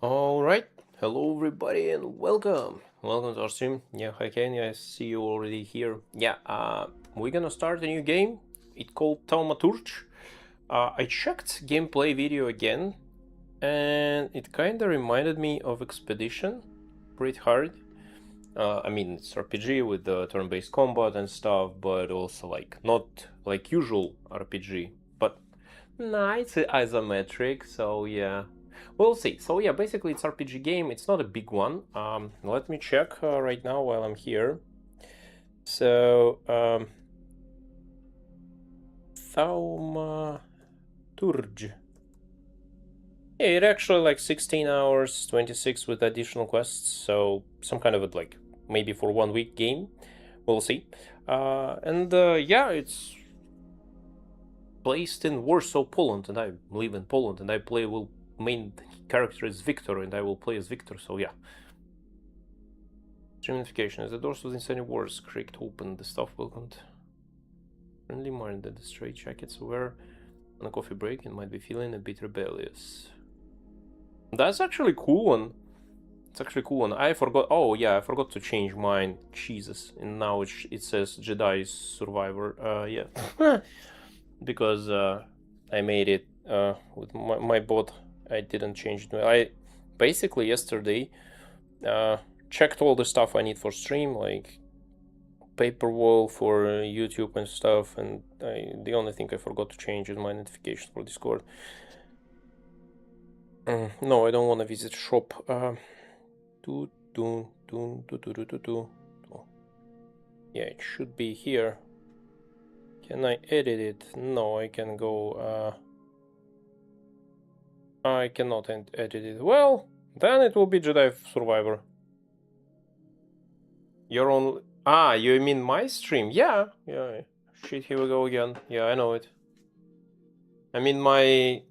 Alright, hello everybody and welcome. Welcome to our stream. Yeah, hi Ken, I see you already here. Yeah, we're gonna start a new game. It's called Thaumaturge. I checked gameplay video again, and it kinda reminded me of Expedition. Pretty hard. I mean, it's RPG with the turn-based combat and stuff, but also like not like usual RPG. But nah, it's isometric, so yeah. We'll see. So yeah, basically it's RPG game. It's not a big one. Let me check right now while I'm here. So, Thaumaturge. Yeah, it actually like 16 hours, 26 with additional quests. So some kind of a, like maybe for 1 week game. We'll see. Yeah, it's placed in Warsaw, Poland, and I live in Poland, and I play main character is Victor, and I will play as Victor. So yeah. Stream notification. As the doors within any wars creaked open, the staff welcomed friendly minded. The straight jackets were on a coffee break and might be feeling a bit rebellious. That's actually a cool one. It's actually a cool one. I forgot. Oh yeah, I forgot to change mine. Jesus, and now it says Jedi Survivor. Yeah, because I made it with my bot. I didn't change it. I basically yesterday checked all the stuff I need for stream, like paper wall for YouTube and stuff, and the only thing I forgot to change is my notifications for Discord. No, I don't want to visit shop. Yeah, it should be here. Can I edit it? No, I can go. I cannot edit it. Well, then it will be Jedi Survivor. Your own. Ah, you mean my stream? Yeah. Shit, here we go again. Yeah, I know it. I mean my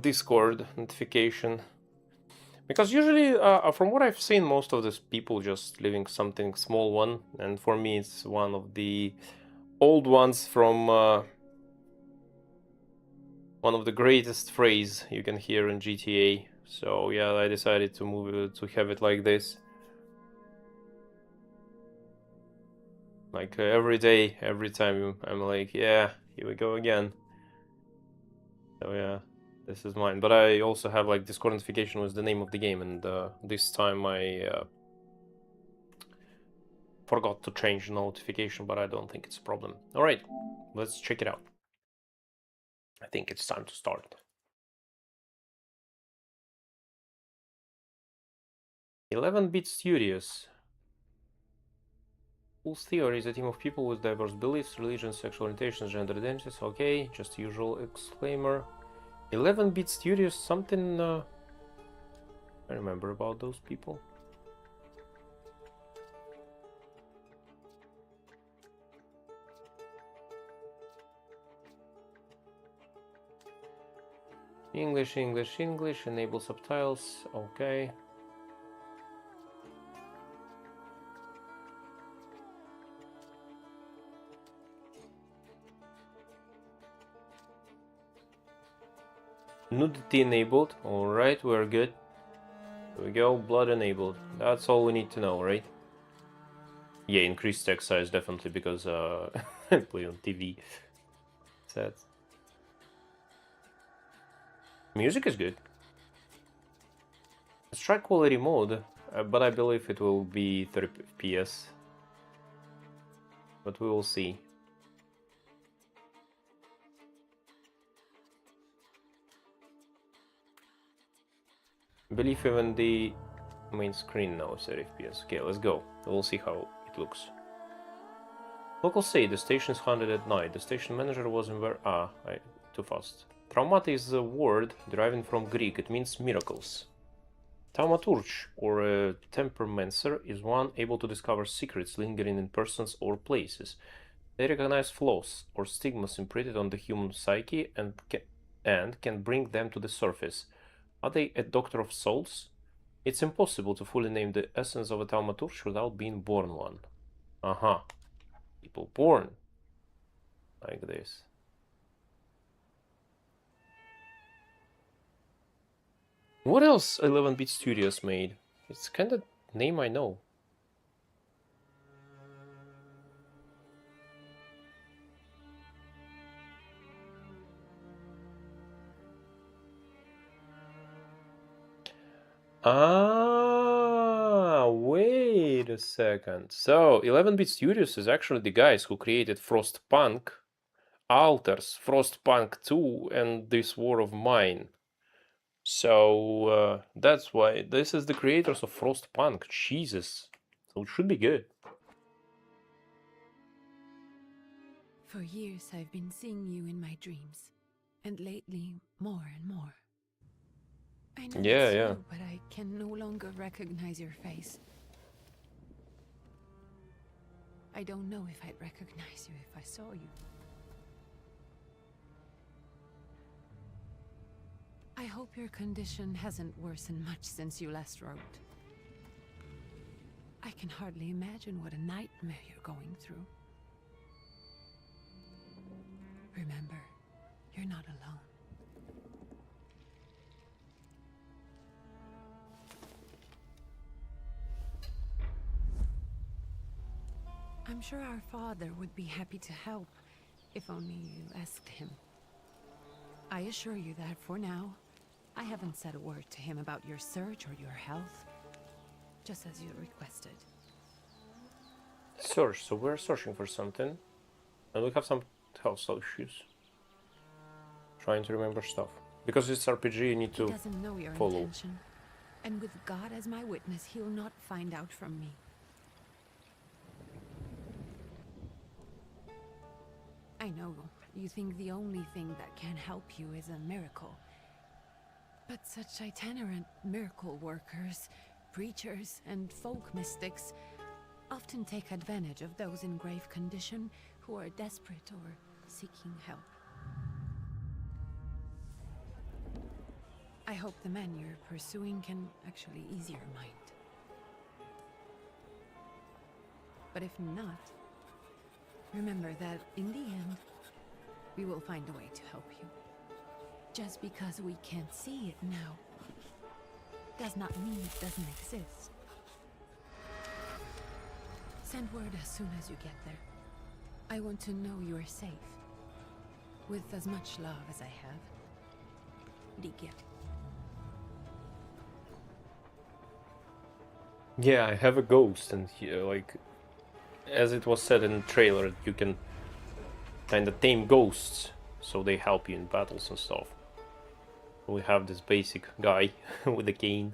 Discord notification. Because usually, from what I've seen, most of these people just leaving something small one, and for me it's one of the old ones from one of the greatest phrase you can hear in GTA. So yeah, I decided to move to have it like this. Like every day, every time I'm like, yeah, here we go again. So yeah, this is mine. But I also have like Discord notification was the name of the game, and this time I forgot to change the notification, but I don't think it's a problem. All right, let's check it out. I think it's time to start. 11-bit Studios. Fool's Theory is a team of people with diverse beliefs, religions, sexual orientations, gender identities. Okay, just usual exclaimer. 11-bit Studios, something I remember about those people. English, English, English, enable subtitles, okay. Nudity enabled, alright, we're good. Here we go, blood enabled, that's all we need to know, right? Yeah, increased text size definitely because I play on TV. Sad. Music is good. Let's try quality mode, but I believe it will be 30 FPS. But we will see. I believe even the main screen now is 30 FPS. Okay, let's go. We'll see how it looks. Locals say the station is haunted at night. The station manager was in where... too fast. Traumata is a word deriving from Greek. It means miracles. Thaumaturge, or a temperamencer, is one able to discover secrets lingering in persons or places. They recognize flaws or stigmas imprinted on the human psyche and can bring them to the surface. Are they a doctor of souls? It's impossible to fully name the essence of a thaumaturge without being born one. Aha. People born like this. What else 11-bit Studios made? It's kind of name I know. Ah, wait a second. So 11-bit Studios is actually the guys who created Frostpunk, Alters, Frostpunk 2, and this War of Mine. So that's why this is the creators of Frostpunk. Jesus, so it should be good. For years I've been seeing you in my dreams, and lately more and more. I know Yeah, it's yeah. you, but I can no longer recognize your face. I don't know if I'd recognize you if I saw you. I hope your condition hasn't worsened much since you last wrote. I can hardly imagine what a nightmare you're going through. Remember, you're not alone. I'm sure our father would be happy to help, if only you asked him. I assure you that for now, I haven't said a word to him about your search or your health, just as you requested. Search, so we're searching for something, and we have some health issues. Trying to remember stuff. Because it's RPG, you need to He doesn't know your follow. intention, and with God as my witness, he'll not find out from me. I know you think the only thing that can help you is a miracle. But such itinerant miracle workers, preachers, and folk mystics often take advantage of those in grave condition who are desperate or seeking help. I hope the man you're pursuing can actually ease your mind. But if not, remember that in the end, we will find a way to help you. Just because we can't see it now, does not mean it doesn't exist. Send word as soon as you get there. I want to know you are safe. With as much love as I have. Ligia. Yeah, I have a ghost, and like, as it was said in the trailer, you can kind of tame ghosts, so they help you in battles and stuff. We have this basic guy with a cane.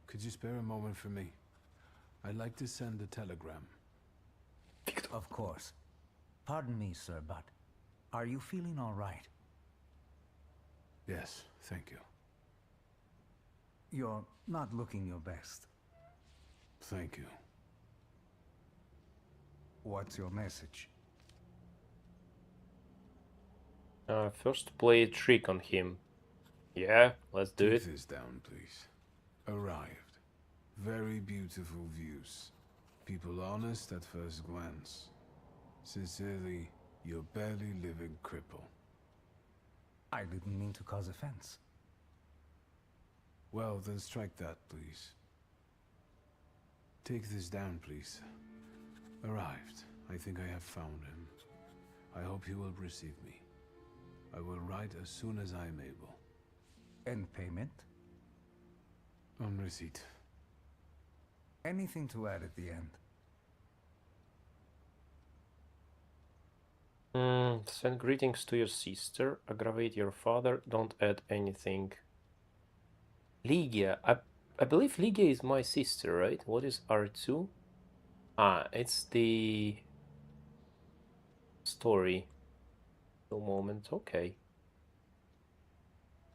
Could you spare a moment for me? I'd like to send a telegram. Of course. Pardon me, sir, but are you feeling all right? Yes, thank you. You're not looking your best. Thank you. What's your message? First play a trick on him. Yeah, let's do Take it. this down, please. Arrived. Very beautiful views. People honest at first glance. Sincerely, your barely living cripple. I didn't mean to cause offense. Well, then strike that, please. Take this down, please. Arrived. I think I have found him. I hope he will receive me. I will write as soon as I am able. And payment? On receipt. Anything to add at the end? Send greetings to your sister. Aggravate your father. Don't add anything. Ligia. I believe Ligia is my sister, right? What is R2? Ah, it's the story. No moment. Okay.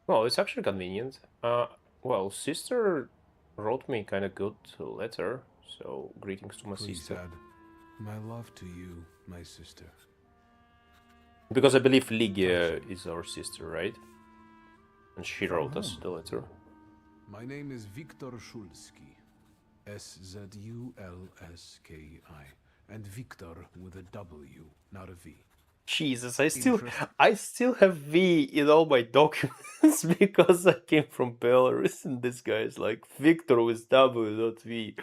Well, it's actually convenient. Well, sister wrote me kind of good letter, so greetings to my Please sister. add my love to you, my sister. Because I believe Ligia is our sister, right? And she wrote us the letter. My name is Viktor Szulski, Szulski. And Victor with a W, not a V. Jesus, Interesting. I still have V in all my documents because I came from Belarus, and this guy is like Victor with W, not V.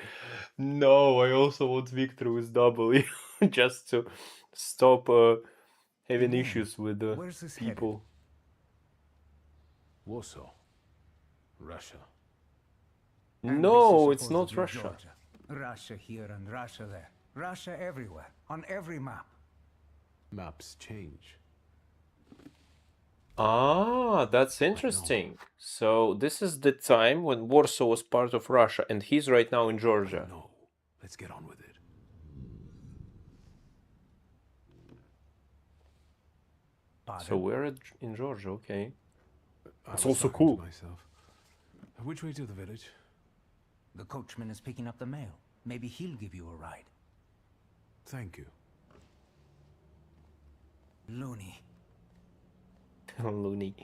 No, I also want Victor with W, just to stop having Again, issues with where's this people. Warsaw, Russia. And No, this is it's not supposedly Russia. Georgia. Russia here and Russia there. Russia everywhere, on every map. Maps change. Ah, that's interesting. So this is the time when Warsaw was part of Russia, and he's right now in Georgia. No, let's get on with it. So Pardon? we're in Georgia, okay. I It's was also talking to cool. myself. Which way to the village? The coachman is picking up the mail. Maybe he'll give you a ride. Thank you. Loony. Loony.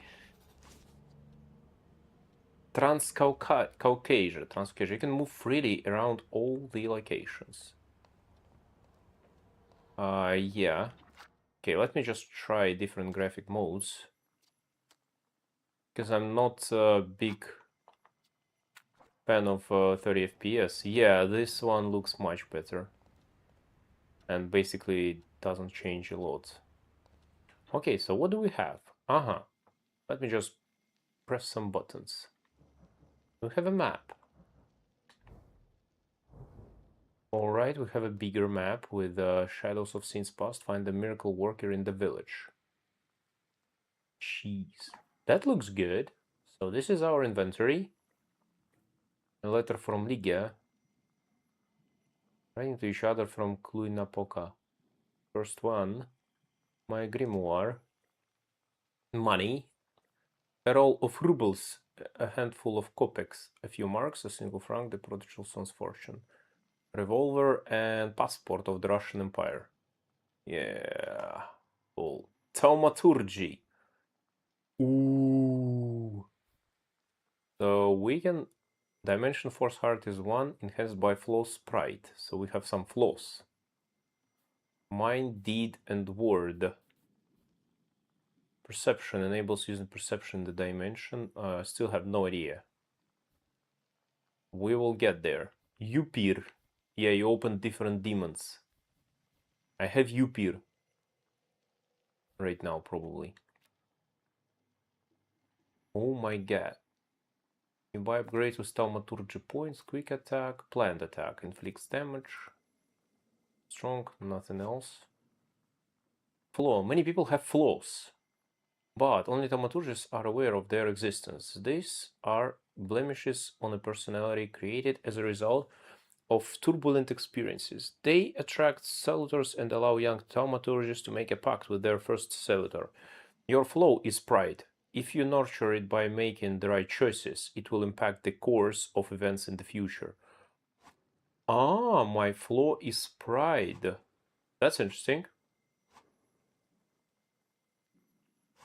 Transcaucasia. You can move freely around all the locations. Yeah. Okay, let me just try different graphic modes. Because I'm not a big fan of 30 FPS. Yeah, this one looks much better. And basically doesn't change a lot. Okay, so what do we have? Let me just press some buttons. We have a map. Alright, we have a bigger map with shadows of scenes past. Find the miracle worker in the village. Jeez. That looks good. So this is our inventory. A letter from Ligia. Writing to each other from Cluj-Napoca. First one. My grimoire. Money. A roll of rubles. A handful of kopecks. A few marks. A single franc. The prodigal son's fortune. Revolver and passport of the Russian Empire. Yeah. Cool. Thaumaturge. Ooh. So we can... Dimension Force Heart is 1, enhanced by Flow Sprite. So we have some flaws. Mind, Deed, and Word. Perception enables using perception in the dimension. Still have no idea. We will get there. Upir. Yeah, you open different demons. I have Upir. Right now, probably. Oh my god. You buy upgrades with Thaumaturge points, quick attack, planned attack, inflicts damage. Strong, nothing else. Flaw. Many people have flaws, but only Thaumaturges are aware of their existence. These are blemishes on a personality created as a result of turbulent experiences. They attract Salutors and allow young Thaumaturges to make a pact with their first Salutor. Your flaw is pride. If you nurture it by making the right choices, it will impact the course of events in the future. Ah, my flaw is pride. That's interesting.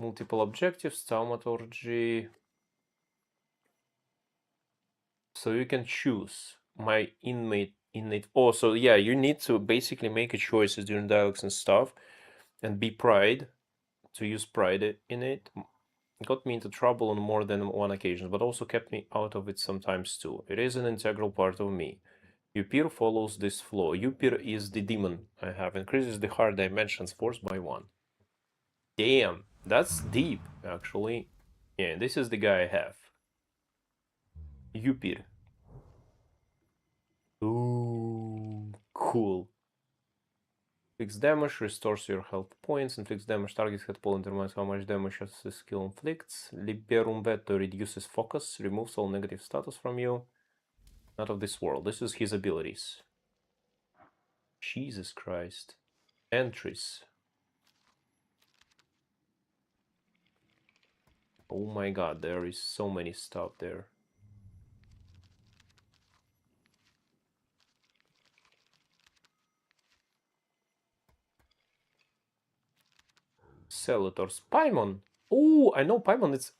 Multiple objectives, Thaumaturgy. So you can choose my innate. Oh, so yeah, you need to basically make a choices during dialogues and stuff, and be pride, to use pride in it. Got me into trouble on more than one occasion, but also kept me out of it sometimes too. It is an integral part of me. Upir follows this flaw. Upir is the demon I have. Increases the heart dimensions force by 1. Damn, that's deep, actually. Yeah, this is the guy I have. Upir. Ooh, cool. Inflicts damage, restores your health points. Inflicts damage, target hit pool determines how much damage the skill inflicts. Liberum Veto reduces focus, removes all negative status from you. Not of this world. This is his abilities. Jesus Christ. Entries. Oh my god, there is so many stuff there. Cellators. Paimon! Oh, I know Paimon. Let's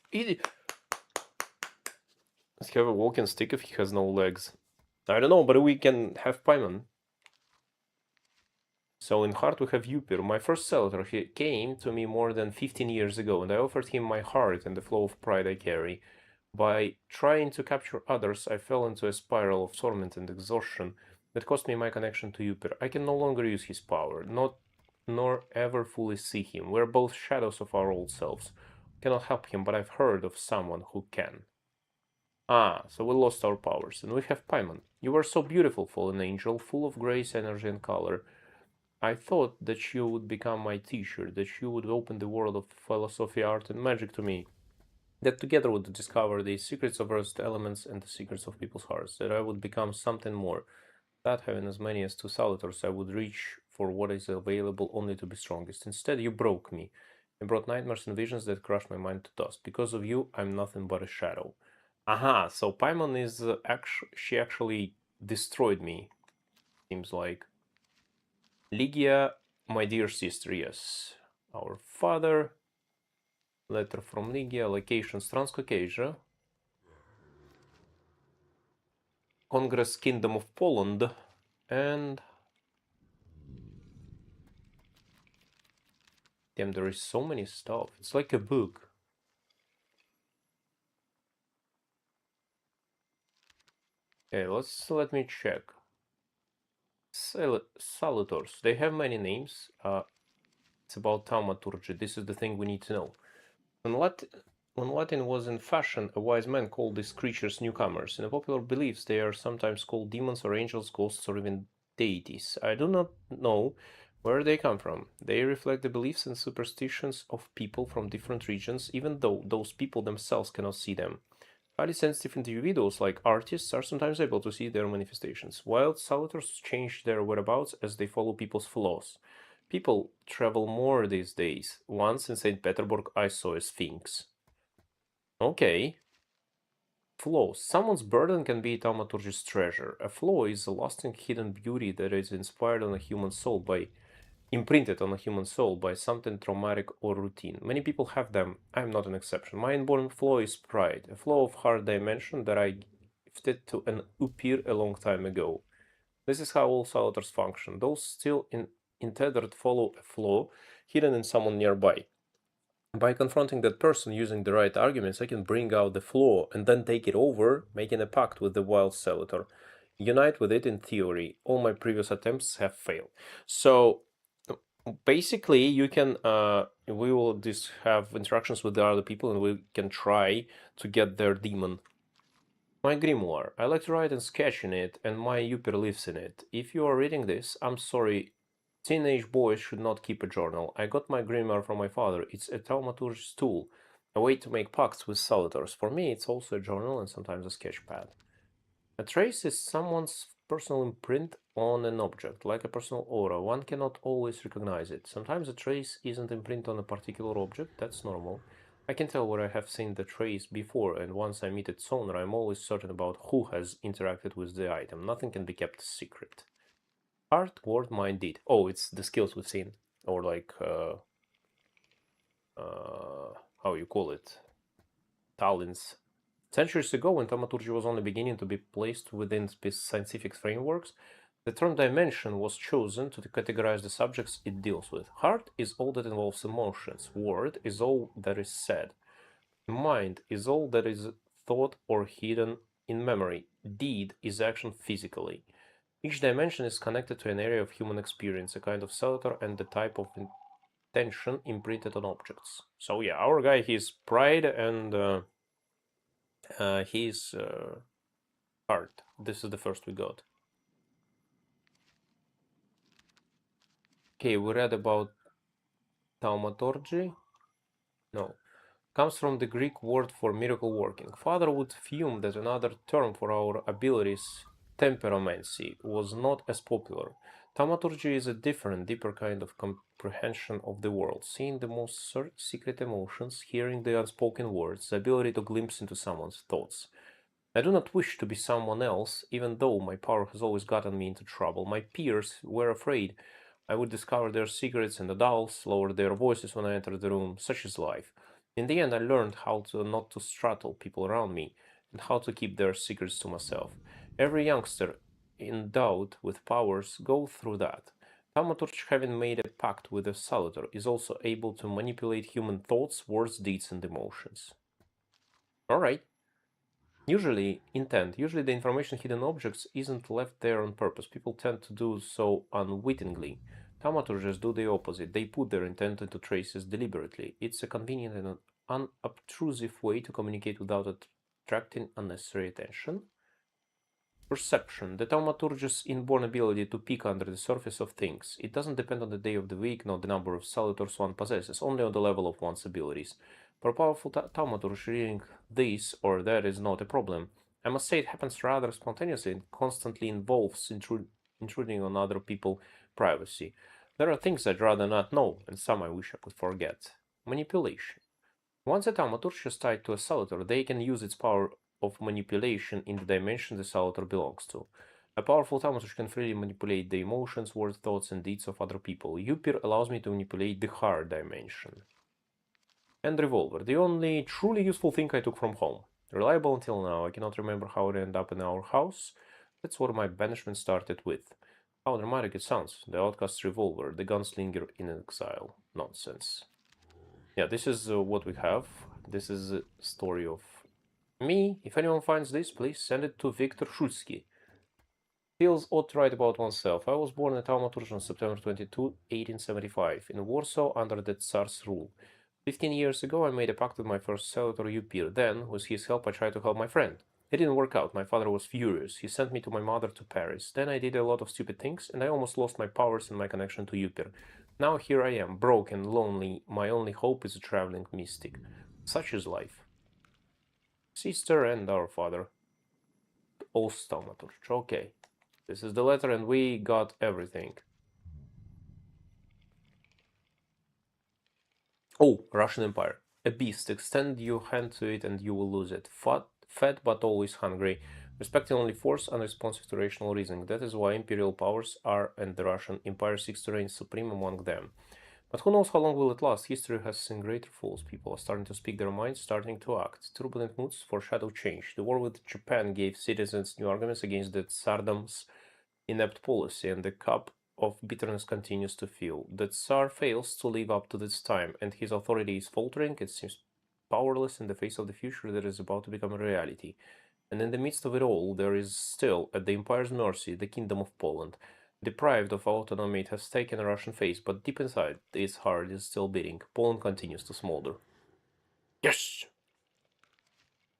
have a walking stick if he has no legs. I don't know, but we can have Paimon. So in heart we have Yupir. My first seller, he came to me more than 15 years ago, and I offered him my heart and the flow of pride I carry. By trying to capture others, I fell into a spiral of torment and exhaustion that cost me my connection to Yupir. I can no longer use his power, nor ever fully see him. We're both shadows of our old selves. Cannot help him, but I've heard of someone who can. Ah, so we lost our powers, and we have Paimon. You were so beautiful, fallen angel, full of grace, energy, and color. I thought that you would become my teacher, that you would open the world of philosophy, art, and magic to me, that together would discover the secrets of earth's elements and the secrets of people's hearts, that I would become something more. Without having as many as 2 Salvators, I would reach for what is available only to be strongest. Instead, you broke me. You brought nightmares and visions that crushed my mind to dust. Because of you, I'm nothing but a shadow. Aha, so Paimon is she actually destroyed me, seems like. Ligia, my dear sister, yes. Our father. Letter from Ligia, locations Transcaucasia. Congress Kingdom of Poland. And... damn, there is so many stuff. It's like a book. Okay, let me check. Salutors. They have many names. It's about Thaumaturge. This is the thing we need to know. When Latin was in fashion, a wise man called these creatures newcomers. In the popular beliefs, they are sometimes called demons or angels, ghosts, or even deities. I do not know where they come from. They reflect the beliefs and superstitions of people from different regions, even though those people themselves cannot see them. Highly sensitive individuals, like artists, are sometimes able to see their manifestations, while salutors change their whereabouts as they follow people's flaws. People travel more these days. Once in St. Petersburg, I saw a sphinx. Okay. Flaws. Someone's burden can be Thaumaturge's treasure. A flaw is a lasting hidden beauty that is inspired on a human soul by imprinted on a human soul by something traumatic or routine. Many people have them. I'm not an exception. My inborn flaw is pride, a flaw of hard dimension that I gifted to an Upir a long time ago. This is how all salutors function. Those still untethered follow a flaw hidden in someone nearby. By confronting that person using the right arguments, I can bring out the flaw and then take it over, making a pact with the wild salutor. Unite with it in theory. All my previous attempts have failed. So basically, you can we will just have interactions with the other people, and we can try to get their demon. My grimoire. I like to write and sketch in it, and my Yupir lives in it. If you are reading this, I'm sorry. Teenage boys should not keep a journal. I got my grimoire from my father. It's a Thaumaturge's tool, a way to make pacts with salutors. For me, it's also a journal and sometimes a sketch pad. A trace is someone's personal imprint on an object, like a personal aura. One cannot always recognize it. Sometimes a trace isn't imprint on a particular object. That's normal. I can tell where I have seen the trace before, and once I meet its owner, I'm always certain about who has interacted with the item. Nothing can be kept secret. Heart, word, mind, deed. Oh, it's the skills we've seen. Or like, how you call it? Talents. Centuries ago, when Thaumaturgy was only beginning to be placed within scientific frameworks, the term dimension was chosen to categorize the subjects it deals with. Heart is all that involves emotions. Word is all that is said. Mind is all that is thought or hidden in memory. Deed is action physically. Each dimension is connected to an area of human experience, a kind of salutor, and the type of intention imprinted on objects. So yeah, our guy, he's pride and he's heart. This is the first we got. Okay, we read about Thaumaturgy. No. Comes from the Greek word for miracle working. Father would fume that another term for our abilities, temperamency, was not as popular. Thaumaturgy is a different, deeper kind of comprehension of the world, seeing the most secret emotions, hearing the unspoken words, the ability to glimpse into someone's thoughts. I do not wish to be someone else, even though my power has always gotten me into trouble. My peers were afraid I would discover their secrets, and adults lowered their voices when I entered the room. Such is life. In the end, I learned how to not to startle people around me, and how to keep their secrets to myself. Every youngster endowed with powers go through that. Thaumaturge, having made a pact with the Salutor, is also able to manipulate human thoughts, words, deeds, and emotions. Alright. Usually the information hidden objects isn't left there on purpose. People tend to do so unwittingly. Thaumaturges do the opposite. They put their intent into traces deliberately. It's a convenient and an unobtrusive way to communicate without attracting unnecessary attention. Perception. The Thaumaturge's inborn ability to peek under the surface of things. It doesn't depend on the day of the week, nor the number of salutors one possesses, only on the level of one's abilities. For a powerful Thaumaturge, reading this or that is not a problem. I must say it happens rather spontaneously and constantly involves intruding on other people's privacy. There are things I'd rather not know, and some I wish I could forget. Manipulation. Once a Thaumaturge is tied to a salutor, they can use its power of manipulation in the dimension the salutor belongs to. A powerful Thaumaturge can freely manipulate the emotions, words, thoughts, and deeds of other people. Upir allows me to manipulate the hard dimension. And Revolver, the only truly useful thing I took from home. Reliable until now, I cannot remember how it ended up in our house. That's what my banishment started with. How dramatic it sounds. The outcast's revolver, the gunslinger in exile. Nonsense. Yeah, this is what we have. This is a story of me. If anyone finds this, please send it to Viktor Shulsky. Feels odd to write about oneself. I was born in Thaumaturge on September 22, 1875, in Warsaw under the Tsar's rule. 15 years ago, I made a pact with my first Senator Upir. Then, with his help, I tried to help my friend. It didn't work out. My father was furious. He sent me to my mother to Paris. Then I did a lot of stupid things, and I almost lost my powers and my connection to Upir. Now here I am, broken, lonely. My only hope is a traveling mystic. Such is life. Sister and our father. Oath Thaumaturge. Okay. This is the letter, and we got everything. Oh, Russian Empire. A beast. Extend your hand to it and you will lose it. Fat but always hungry. Respecting only force, unresponsive to rational reasoning. That is why imperial powers are, and the Russian Empire seeks to reign supreme among them. But who knows how long will it last? History has seen greater fools. People are starting to speak their minds, starting to act. Turbulent moods foreshadow change. The war with Japan gave citizens new arguments against the Tsardom's inept policy, and the cup of bitterness continues to fill. The Tsar fails to live up to this time, and his authority is faltering. It seems powerless in the face of the future that is about to become a reality. And in the midst of it all, there is still, at the Empire's mercy, the Kingdom of Poland. Deprived of autonomy, it has taken a Russian face, but deep inside, its heart is still beating. Poland continues to smolder. Yes!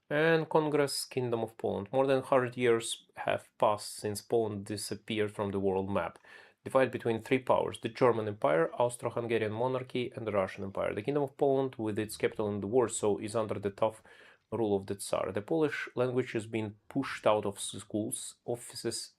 And Congress, Kingdom of Poland. More than 100 years have passed since Poland disappeared from the world map. Divided between three powers, the German Empire, Austro-Hungarian monarchy, and the Russian Empire. The Kingdom of Poland, with its capital in Warsaw, is under the tough rule of the Tsar. The Polish language is being pushed out of schools, offices,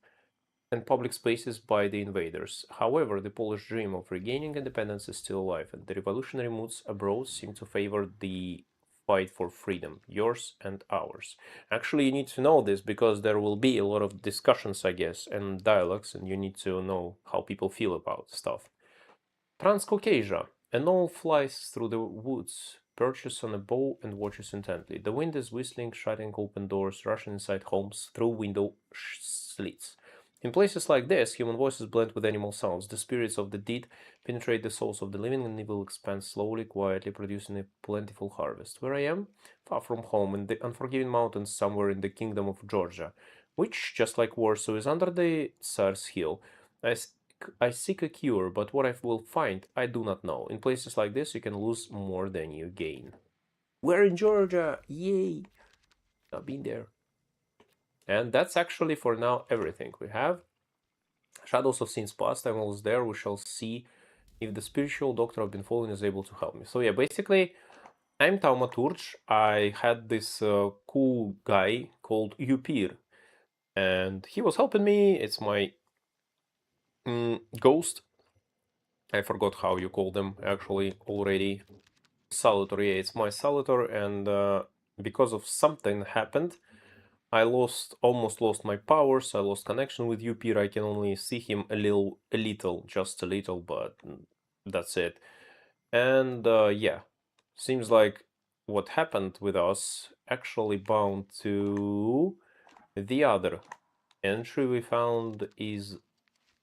and public spaces by the invaders. However, the Polish dream of regaining independence is still alive, and the revolutionary moods abroad seem to favor the fight for freedom, yours and ours. Actually, you need to know this because there will be a lot of discussions, I guess, and dialogues, and you need to know how people feel about stuff. Transcaucasia. A knoll flies through the woods, perches on a bough, and watches intently. The wind is whistling, shutting open doors, rushing inside homes through window slits. In places like this, human voices blend with animal sounds. The spirits of the dead penetrate the souls of the living, and evil expands slowly, quietly, producing a plentiful harvest. Where I am? Far from home, in the unforgiving mountains somewhere in the kingdom of Georgia, which, just like Warsaw, is under the Tsar's heel. I seek a cure, but what I will find, I do not know. In places like this, you can lose more than you gain. We're in Georgia! Yay! I've been there. And that's actually for now everything we have. Shadows of Sins Past, I'm almost there. We shall see if the spiritual doctor I've been following is able to help me. So yeah, basically, I'm Thaumaturge. I had this cool guy called Upir, and he was helping me. It's my ghost. I forgot how you call them actually already. Salutor, yeah, it's my Salutor, and because of something happened, I almost lost my powers. I lost connection with Upir. I can only see him just a little, but that's it. And yeah, seems like what happened with us actually bound to the other entry we found is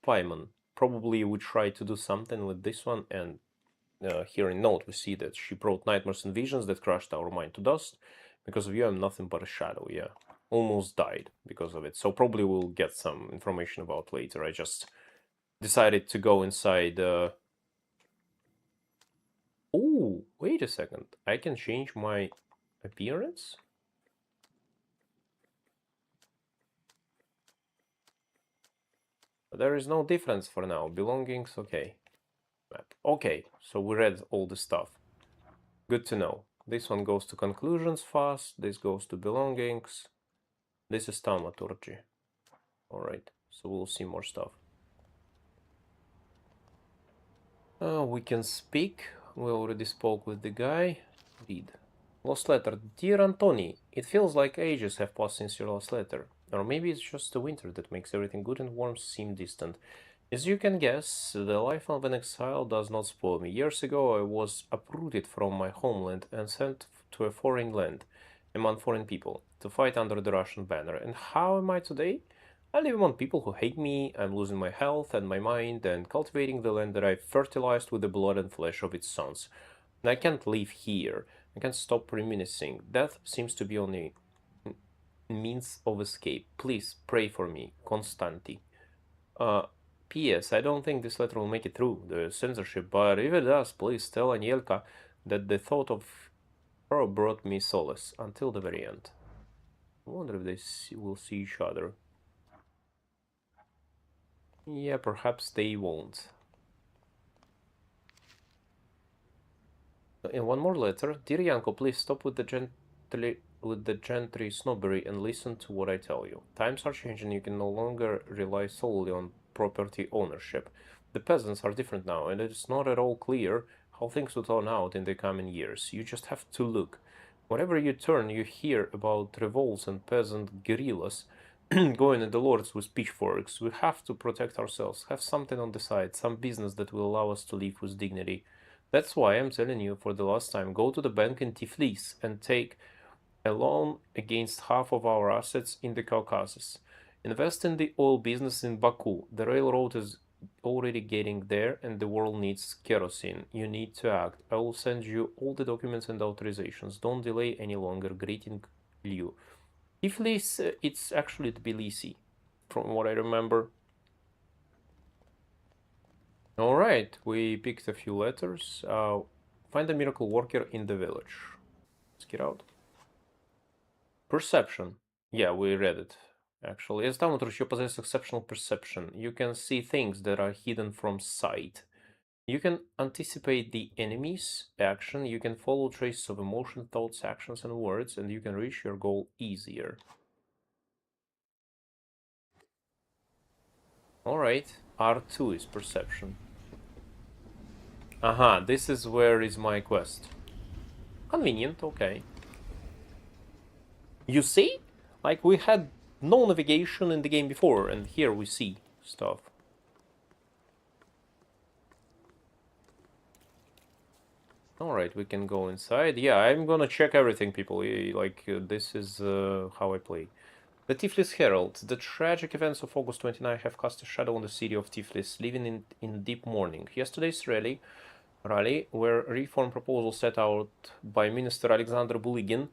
Paimon. Probably we tried to do something with this one, and here in note we see that she brought nightmares and visions that crushed our mind to dust. Because of you, I'm nothing but a shadow. Yeah, almost died because of it. So probably we'll get some information about later. I just decided to go inside. Oh, wait a second. I can change my appearance? There is no difference for now. Belongings, okay. Map. Okay, so we read all the stuff. Good to know. This one goes to conclusions fast. This goes to belongings. This is Thaumaturge. Alright, so we'll see more stuff. We can speak. We already spoke with the guy. Read. Lost letter. Dear Antoni, it feels like ages have passed since your last letter. Or maybe it's just the winter that makes everything good and warm seem distant. As you can guess, the life of an exile does not spoil me. Years ago I was uprooted from my homeland and sent to a foreign land, among foreign people, to fight under the Russian banner. And how am I today? I live among people who hate me, I'm losing my health and my mind, and cultivating the land that I fertilized with the blood and flesh of its sons. And I can't live here. I can't stop reminiscing. Death seems to be only means of escape. Please pray for me, Constanti. P.S. I don't think this letter will make it through the censorship, but if it does, please tell Anielka that the thought of her brought me solace until the very end. I wonder if they will see each other. Yeah, perhaps they won't. In one more letter, dear Yanko, please stop with the gentry snobbery and listen to what I tell you. Times are changing. You can no longer rely solely on property ownership. The peasants are different now, and it's not at all clear how things will turn out in the coming years. You just have to look. Wherever you turn, you hear about revolts and peasant guerrillas going at the lords with pitchforks. We have to protect ourselves, have something on the side, some business that will allow us to live with dignity. That's why I'm telling you for the last time, go to the bank in Tiflis and take a loan against half of our assets in the Caucasus. Invest in the oil business in Baku. The railroad is already getting there and the world needs kerosene. You need to act. I will send you all the documents and authorizations. Don't delay any longer. Greeting, Liu. Tiflis, it's actually Tbilisi, from what I remember. Alright, we picked a few letters. Find a miracle worker in the village. Let's get out. Perception. Yeah, we read it, actually. As Thaumaturge, you possess exceptional perception. You can see things that are hidden from sight. You can anticipate the enemy's action, you can follow traces of emotion, thoughts, actions, and words, and you can reach your goal easier. Alright, R2 is perception. Aha, this is where is my quest. Convenient, okay. You see? Like, we had no navigation in the game before, and here we see stuff. Alright, we can go inside. Yeah, I'm gonna check everything, people. This is how I play. The Tiflis Herald. The tragic events of August 29 have cast a shadow on the city of Tiflis, living in deep mourning. Yesterday's rally, where reform proposals set out by Minister Alexander Bulygin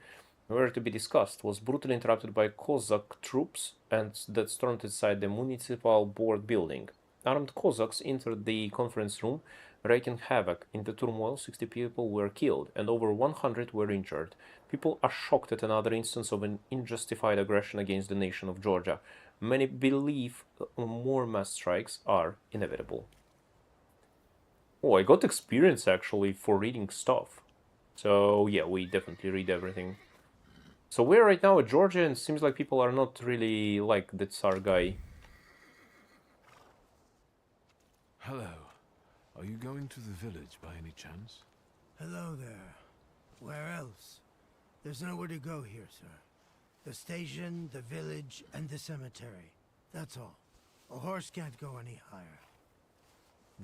were to be discussed, was brutally interrupted by Cossack troops and that stormed inside the municipal board building. Armed Cossacks entered the conference room, wreaking havoc. In the turmoil, 60 people were killed and over 100 were injured. People are shocked at another instance of an unjustified aggression against the nation of Georgia. Many believe more mass strikes are inevitable. Oh, I got experience actually for reading stuff. So yeah, we definitely read everything. So we're right now at Georgia, and it seems like people are not really like the Tsar guy. Hello. Are you going to the village by any chance? Hello there. Where else? There's nowhere to go here, sir. The station, the village, and the cemetery. That's all. A horse can't go any higher.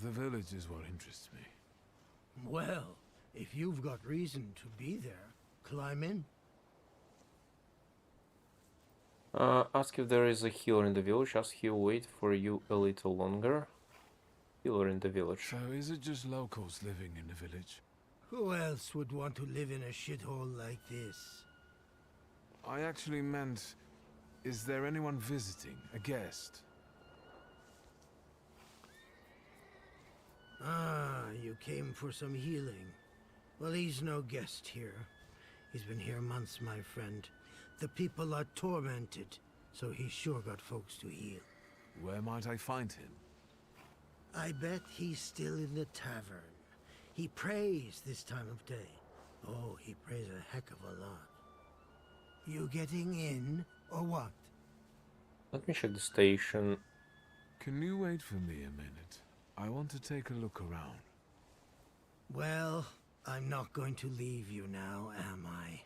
The village is what interests me. Well, if you've got reason to be there, climb in. Ask if there is a healer in the village. Ask he'll wait for you a little longer. Healer in the village. So is it just locals living in the village? Who else would want to live in a shithole like this? I actually meant, is there anyone visiting? A guest? Ah, you came for some healing. Well, he's no guest here. He's been here months, my friend. The people are tormented, so he's sure got folks to heal. Where might I find him? I bet he's still in the tavern. He prays this time of day. Oh, he prays a heck of a lot. You getting in, or what? Let me check the station. Can you wait for me a minute? I want to take a look around. Well, I'm not going to leave you now, am I?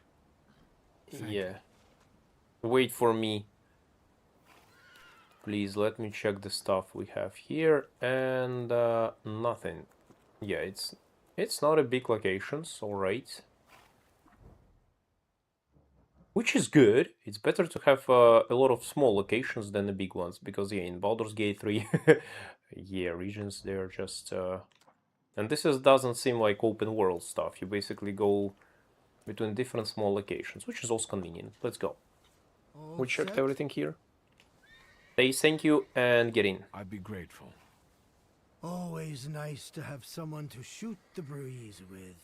Yeah. Wait for me. Please let me check the stuff we have here, and nothing. Yeah, it's not a big location, all right. Which is good. It's better to have a lot of small locations than the big ones, because yeah, in Baldur's Gate 3, yeah, regions they're just and this doesn't seem like open world stuff. You basically go between different small locations, which is also convenient. Let's go. We checked everything here. Say thank you and get in. I'd be grateful. Always nice to have someone to shoot the breeze with.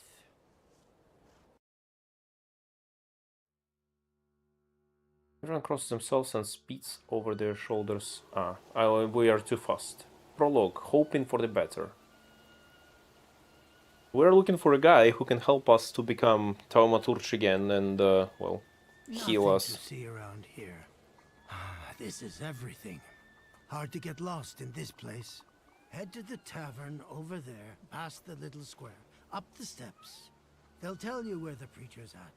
Everyone crosses themselves and speeds over their shoulders. We are too fast. Prologue, hoping for the better. We're looking for a guy who can help us to become Thaumaturge again and, well, heal Nothing us. to see around here. This is everything. Hard to get lost in this place. Head to the tavern over there, past the little square, up the steps. They'll tell you where the preacher's at.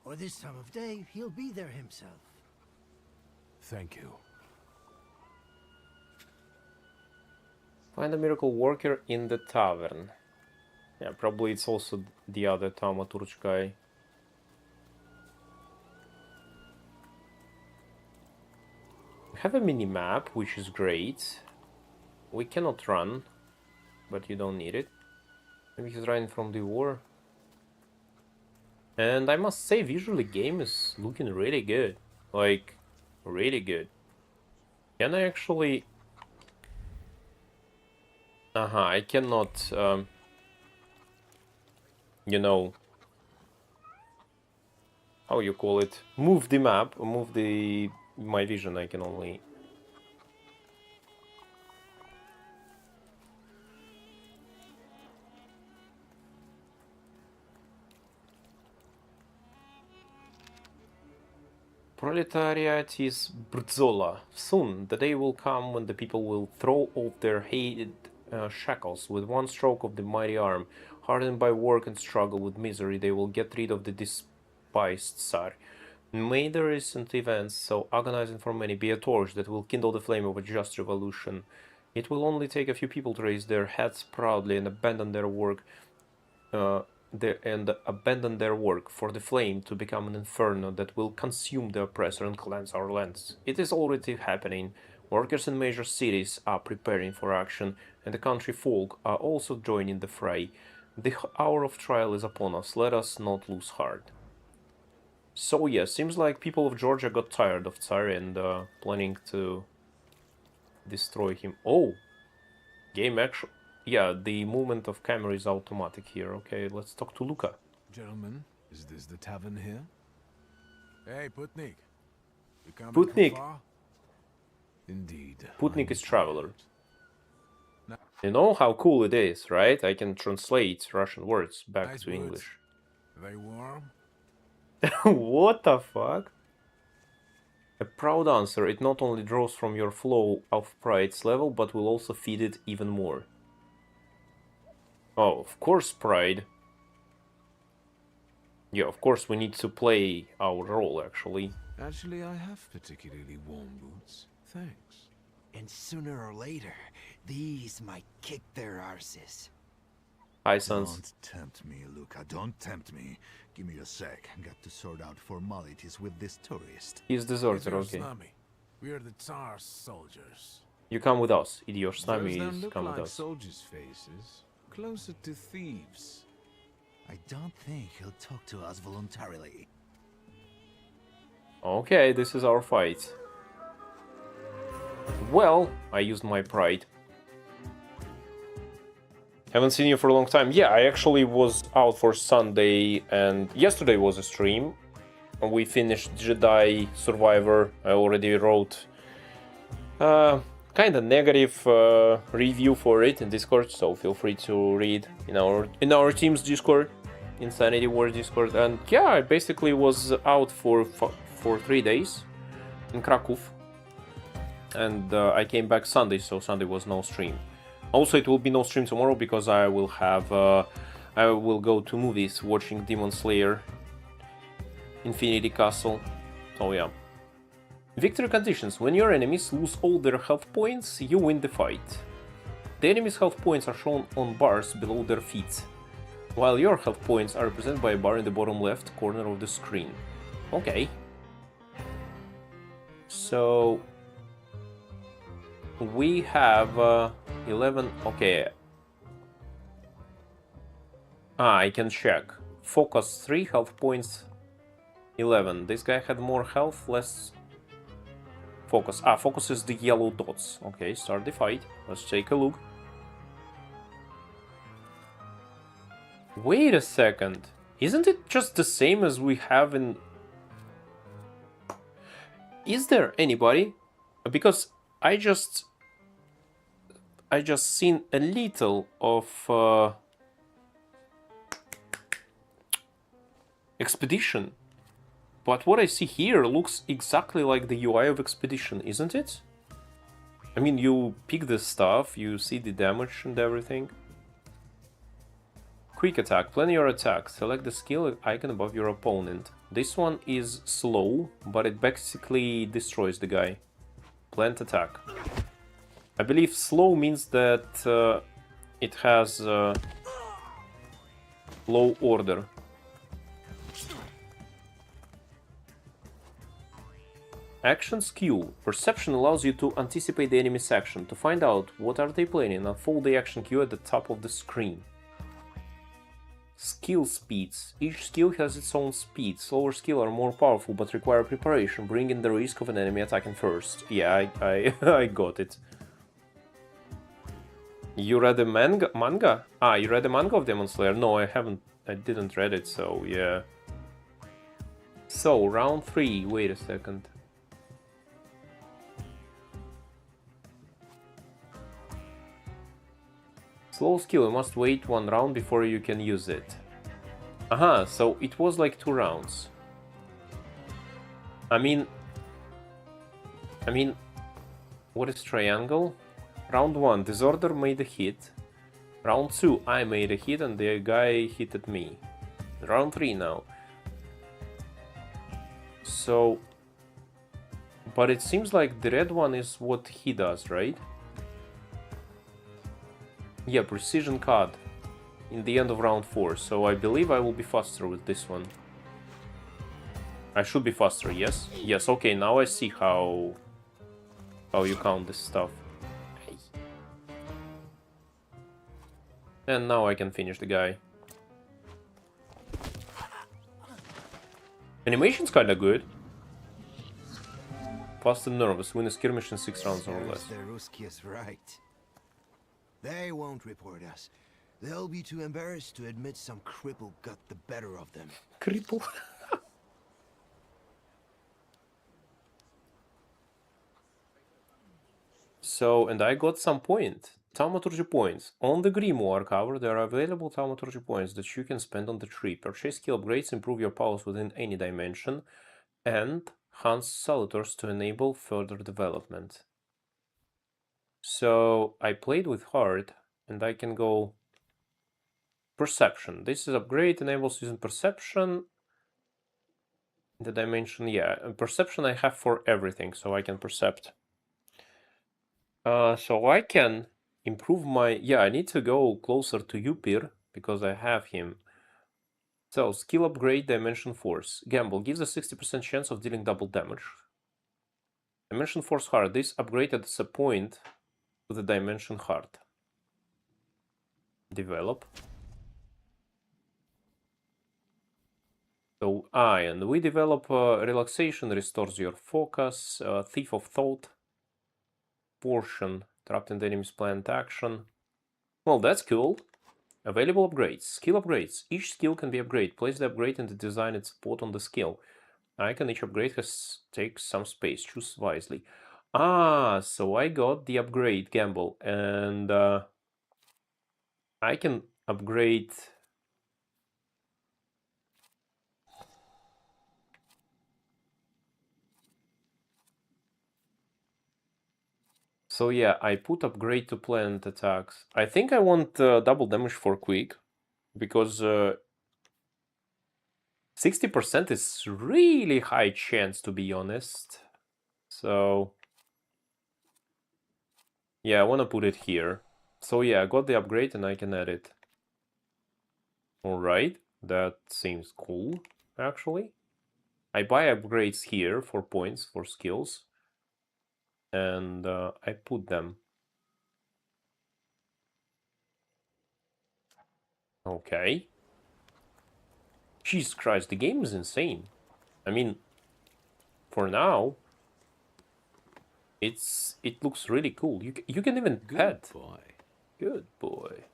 Or this time of day, he'll be there himself. Thank you. Find a miracle worker in the tavern. Yeah, probably it's also the other Thaumaturge guy. We have a mini-map, which is great. We cannot run, but you don't need it. Maybe he's running from the war. And I must say, visually, game is looking really good. Like, really good. Can I actually... I cannot, you know... How you call it? Move the map, move my vision. I can only... Proletariat is Brdzola. Soon, the day will come when the people will throw off their hated shackles with one stroke of the mighty arm. Hardened by work and struggle with misery, they will get rid of the despised Tsar. May the recent events, so agonizing for many, be a torch that will kindle the flame of a just revolution. It will only take a few people to raise their heads proudly and abandon their work for the flame to become an inferno that will consume the oppressor and cleanse our lands. It is already happening. Workers in major cities are preparing for action, and the country folk are also joining the fray. The hour of trial is upon us. Let us not lose heart. So yeah, seems like people of Georgia got tired of Tsar and planning to destroy him. Oh! Game action. Yeah, the movement of camera is automatic here. Okay, let's talk to Luca. Gentlemen, is this the tavern here? Hey, Putnik. You coming Putnik. from far? Indeed. Putnik I'm is traveler. No. You know how cool it is, right? I can translate Russian words back Nice to words. English. They warm? What the fuck? A proud answer. It not only draws from your flow of pride's level, but will also feed it even more. Oh, of course, pride. Yeah, of course, we need to play our role, actually. Actually, I have particularly warm boots. Thanks. And sooner or later, these might kick their arses. Hi, Sans. Don't tempt me, Luca. Don't tempt me. Give me a sec. Got to sort out formalities with this tourist. He's deserter, You're okay. Snummy. We're the Tsar's soldiers. You come with us. Idiot Those Snami don't is look come with like us. soldiers' faces. Closer to thieves. I don't think he'll talk to us voluntarily. Okay, this is our fight. Well, I used my pride. Haven't seen you for a long time. Yeah, I actually was out for Sunday, and yesterday was a stream. We finished Jedi Survivor. I already wrote kind of negative review for it in Discord, so feel free to read in our team's Discord, Insanity War Discord. And yeah, I basically was out for 3 days in Krakow, and I came back Sunday, so Sunday was no stream. Also, it will be no stream tomorrow because I will have I will go to movies watching Demon Slayer, Infinity Castle. So yeah. Victory conditions. When your enemies lose all their health points, you win the fight. The enemy's health points are shown on bars below their feet, while your health points are represented by a bar in the bottom left corner of the screen. Okay. So we have 11. Okay. I can check. Focus 3, health points 11. This guy had more health, less focus. Focus is the yellow dots. Okay, start the fight. Let's take a look. Wait a second. Isn't it just the same as we have in... Is there anybody? Because I just seen a little of Expedition. But what I see here looks exactly like the UI of Expedition, isn't it? I mean, you pick the stuff, you see the damage and everything. Quick attack. Plan your attack. Select the skill icon above your opponent. This one is slow, but it basically destroys the guy. Plant attack. I believe slow means that it has low order. Action skill. Perception allows you to anticipate the enemy's action. To find out what are they planning, unfold the action queue at the top of the screen. Skill speeds. Each skill has its own speed. Slower skills are more powerful but require preparation, bringing the risk of an enemy attacking first. Yeah, I got it. You read the manga? You read the manga of Demon Slayer? No, I haven't. I didn't read it, so yeah. So, round 3. Wait a second. Slow skill, you must wait 1 round before you can use it. So it was like 2 rounds. I mean, what is triangle? Round 1, Disorder made a hit. Round 2, I made a hit and the guy hit at me. Round 3 now. So, but it seems like the red one is what he does, right? Yeah, precision card in the end of round 4, so I believe I will be faster with this one. I should be faster, yes? Yes, okay, now I see how you count this stuff. And now I can finish the guy. Animation's kinda good. Fast and nervous, win a skirmish in 6 rounds or less. The Ruskies right. They won't report us. They'll be too embarrassed to admit some cripple got the better of them. Cripple? So, and I got some point. Thaumaturge points. On the Grimoire cover, there are available Thaumaturge points that you can spend on the tree. Purchase skill upgrades, improve your powers within any dimension, and Hans Salutors to enable further development. So I played with heart, and I can go perception. This is upgrade, enables using perception. The dimension, yeah, and perception I have for everything, so I can percept. So I can improve my, I need to go closer to Upir because I have him. So, skill upgrade, Dimension Force. Gamble gives a 60% chance of dealing double damage. Dimension Force Heart. This upgrade adds a point to the Dimension Heart. Develop. So, and we develop Relaxation, restores your focus, Thief of Thought, Portion, trapped in the enemy's planned action. Well, that's cool. Available upgrades. Skill upgrades. Each skill can be upgraded. Place the upgrade in the designated spot on the skill. Icon. Each upgrade takes some space. Choose wisely. Ah, so I got the upgrade, Gamble, and I can upgrade. So yeah, I put upgrade to planned attacks. I think I want double damage for quick, because 60% is really high chance, to be honest. So yeah, I want to put it here. So yeah, I got the upgrade and I can add it. Alright, that seems cool, actually. I buy upgrades here for points, for skills. And I put them. Okay. Jesus Christ, the game is insane. I mean, for now, it looks really cool. You can even pet. Good boy. Good boy.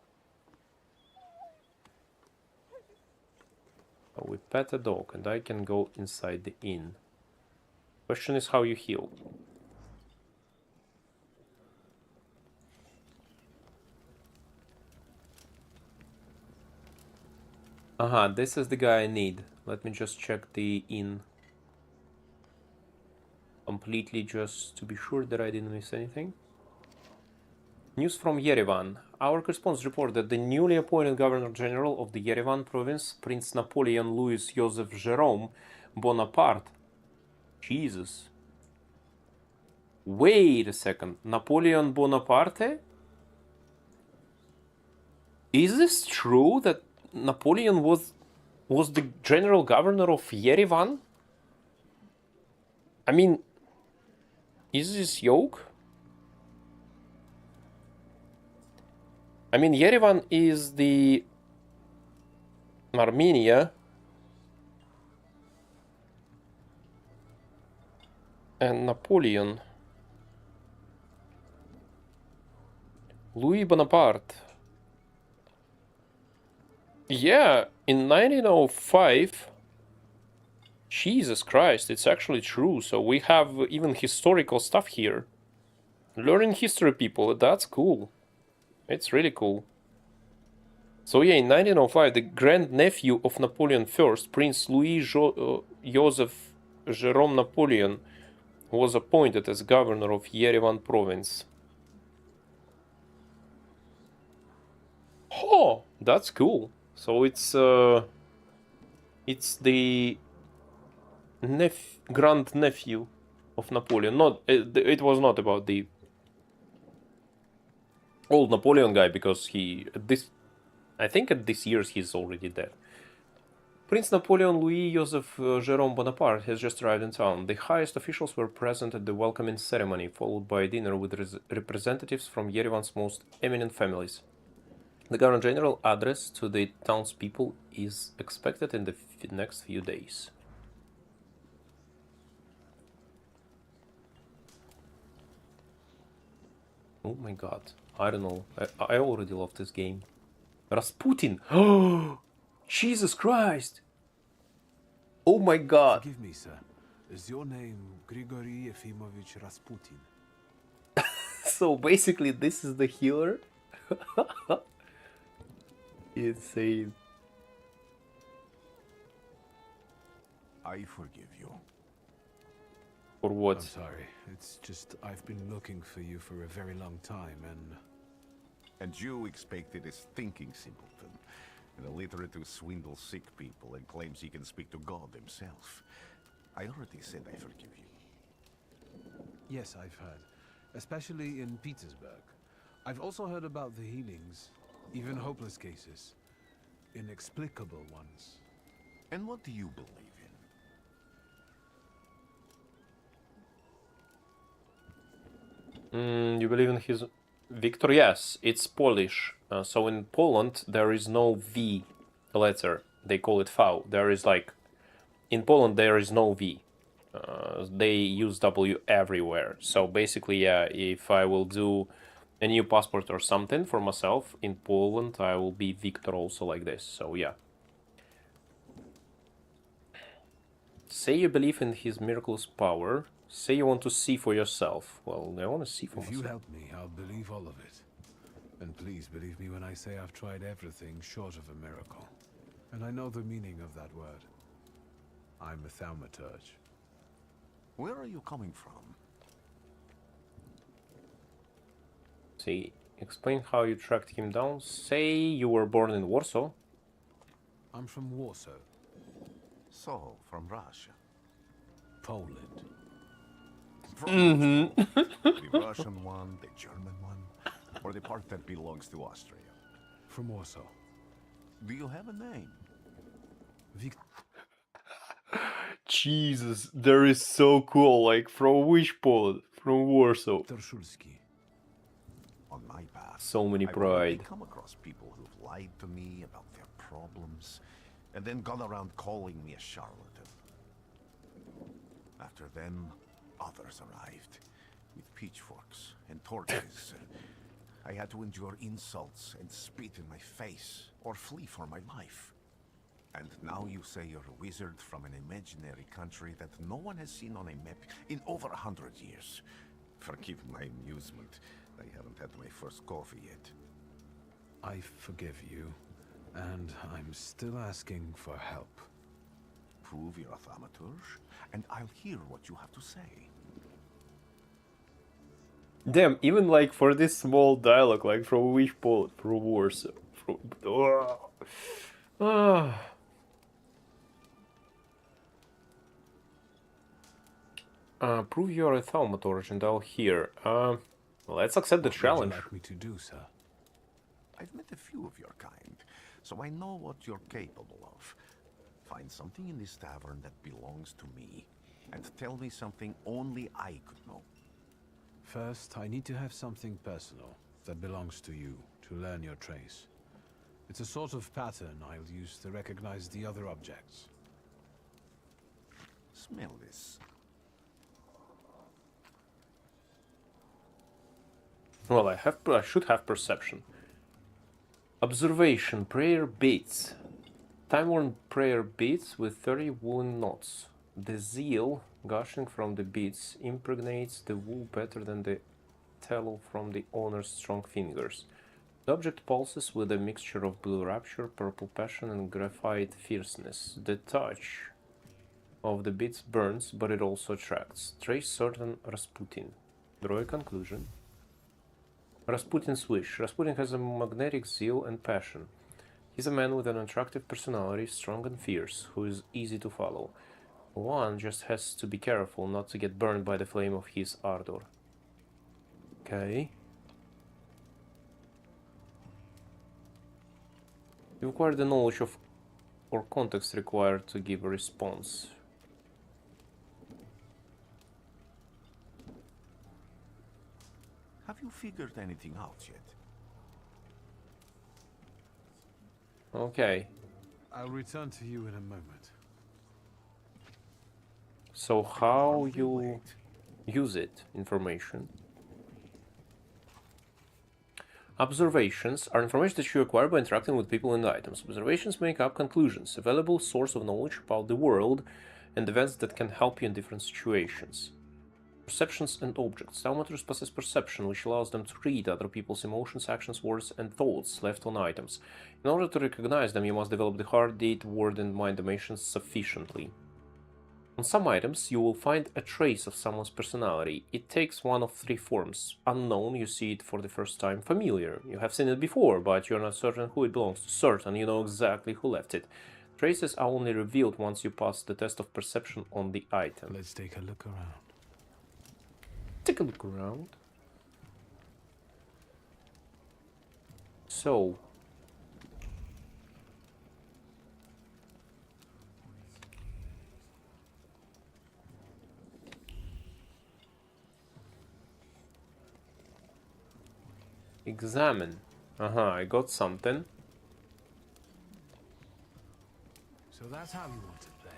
Oh, we pet a dog, and I can go inside the inn. Question is how you heal. Aha, this is the guy I need. Let me just check the inn. Completely, just to be sure that I didn't miss anything. News from Yerevan. Our correspondents report that the newly appointed Governor General of the Yerevan province, Prince Napoleon Louis Joseph Jérôme Bonaparte. Jesus. Wait a second. Napoleon Bonaparte? Is this true that Napoleon was the General Governor of Yerevan? I mean, is this yoke? I mean, Yerevan is the Armenia. And Napoleon. Louis Bonaparte. Yeah, in 1905. Jesus Christ, it's actually true. So we have even historical stuff here. Learning history, people, that's cool. It's really cool. So yeah, in 1905, the grandnephew of Napoleon I, Prince Louis Joseph Jérôme Napoleon, was appointed as governor of Yerevan province. Oh, that's cool. So it's the grandnephew of Napoleon. Not it was not about the old Napoleon guy, because I think at this year's he's already dead. Prince Napoleon Louis Joseph Jérôme Bonaparte has just arrived in town. The highest officials were present at the welcoming ceremony, followed by a dinner with representatives from Yerevan's most eminent families. The Governor General address to the townspeople is expected in the next few days. Oh my god. I don't know. I already love this game. Rasputin! Oh! Jesus Christ! Oh my god! Forgive me, sir. Is your name Grigory Efimovich Rasputin? So basically this is the healer? Insane. I forgive you. For what? I'm sorry. It's just I've been looking for you for a very long time, and... And you expected a thinking simpleton, an illiterate who swindles sick people and claims he can speak to God himself. I already said I forgive you. Yes, I've heard. Especially in Petersburg. I've also heard about the healings, even hopeless cases. inexplicable ones. And what do you believe in? You believe in his Victor? Yes, it's Polish. So in Poland there is no V letter. They call it V. There is like in Poland there is no V. They use W everywhere. So basically, yeah, if I will do a new passport or something for myself in Poland, I will be Victor also like this. So yeah. Say you believe in his miraculous power. Say you want to see for yourself. Well, I want to see for If myself. you help me, I'll believe all of it. And please believe me when I say I've tried everything short of a miracle. And I know the meaning of that word. I'm a Thaumaturge. Where are you coming from? See, explain how you tracked him down. Say you were born in Warsaw. I'm from Warsaw, So, from Russia. Poland. From which pole? The Russian one, the German one, or the part that belongs to Austria? From Warsaw. Do you have a name? Jesus, there is so cool. Like, from which Poland? From Warsaw. Viktor Szulski. On my path, So many I've already pride. come across people who've lied to me about their problems, and then gone around calling me a charlatan. After them, others arrived, with pitchforks and torches. I had to endure insults and spit in my face, or flee for my life. And now you say you're a wizard from an imaginary country that no one has seen on a map in over 100 years. Forgive my amusement. I haven't had my first coffee yet. I forgive you, and I'm still asking for help. Prove you're a Thaumaturge, and I'll hear what you have to say. Damn, even like for this small dialogue, like from which Poland? From Warsaw. From... Prove you're a Thaumaturge and I'll hear. Let's accept the What would challenge. you like me to do, sir? I've met a few of your kind, so I know what you're capable of. Find something in this tavern that belongs to me, and tell me something only I could know. First, I need to have something personal that belongs to you to learn your trace. It's a sort of pattern I'll use to recognize the other objects. Smell this. Well, I should have perception. Observation, prayer beads. Time-worn prayer beads with 30 woolen knots. The zeal gushing from the beads impregnates the wool better than the tallow from the owner's strong fingers. The object pulses with a mixture of blue rapture, purple passion, and graphite fierceness. The touch of the beads burns, but it also attracts. Trace certain Rasputin. Draw a conclusion. Rasputin's wish. Rasputin has a magnetic zeal and passion. He's a man with an attractive personality, strong and fierce, who is easy to follow. One just has to be careful not to get burned by the flame of his ardor. Okay. You acquire the knowledge of or context required to give a response. Have you figured anything out yet? Okay. I'll return to you in a moment. So how Hardly you wait. use it, information. Observations are information that you acquire by interacting with people and items. Observations make up conclusions, a valuable source of knowledge about the world and events that can help you in different situations. Perceptions and objects. Thaumaturges possess perception, which allows them to read other people's emotions, actions, words, and thoughts left on items. In order to recognize them, you must develop the heart, deed, word, and mind dimensions sufficiently. On some items, you will find a trace of someone's personality. It takes one of three forms. Unknown, you see it for the first time. Familiar, you have seen it before, but you're not certain who it belongs to. Certain, you know exactly who left it. Traces are only revealed once you pass the test of perception on the item. Let's take a look around. Take a look around. So, Examine. I got something. So that's how you want to play.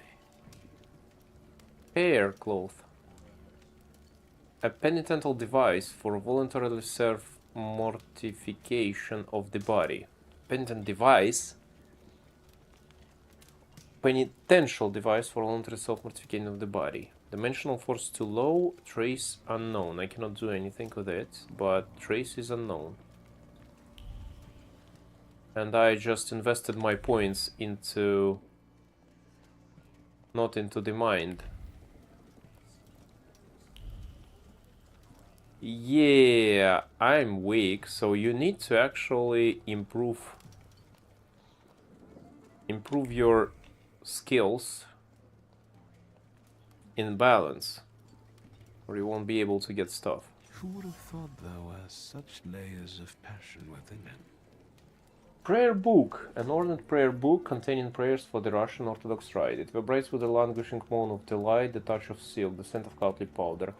Hair cloth. A penitential device for voluntarily self-mortification of the body. Penitent device? Penitential device for voluntary self-mortification of the body. Dimensional force too low, trace unknown. I cannot do anything with it, but trace is unknown. And I just invested my points into... not into the mind. Yeah, I'm weak, so you need to actually improve your skills in balance, or you won't be able to get stuff. Who would have thought there were such layers of passion within him? Prayer book. An ornate prayer book containing prayers for the Russian Orthodox Rite. It vibrates with a languishing moan of delight, the touch of silk, the scent of cowslip powder.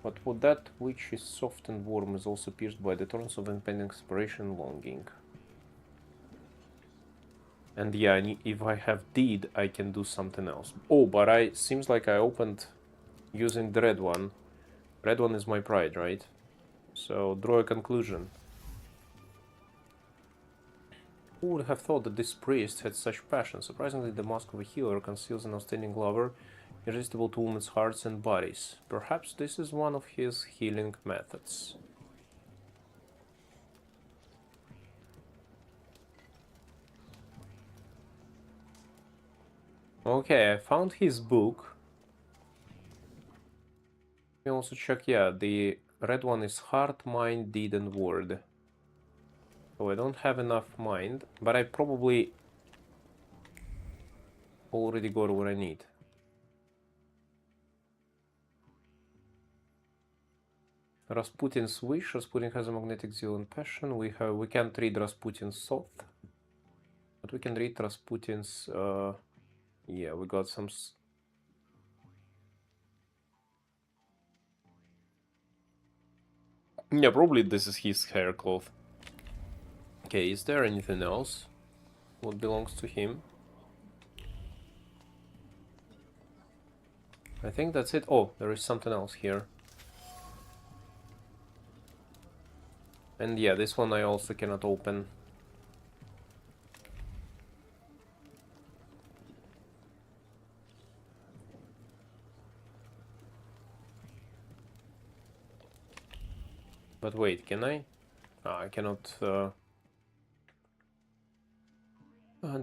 But what that which is soft and warm is also pierced by the thorns of impending separation and longing. And yeah, if I have deed, I can do something else. Oh, but seems like I opened using the red one. Red one is my pride, right? So draw a conclusion. Who would have thought that this priest had such passion? Surprisingly, the mask of a healer conceals an outstanding lover, irresistible to women's hearts and bodies. Perhaps this is one of his healing methods. Okay, I found his book. We also check, yeah, the red one is heart, mind, deed, and word. So I don't have enough mind, but I probably already got what I need. Rasputin's wish. Rasputin has a magnetic zeal and passion. We can't read Rasputin's thought, but we can read Rasputin's. Yeah, we got some. Yeah, probably this is his hair cloth. Okay, is there anything else? What belongs to him? I think that's it. Oh, there is something else here. And yeah, this one I also cannot open. But wait, can I? I cannot.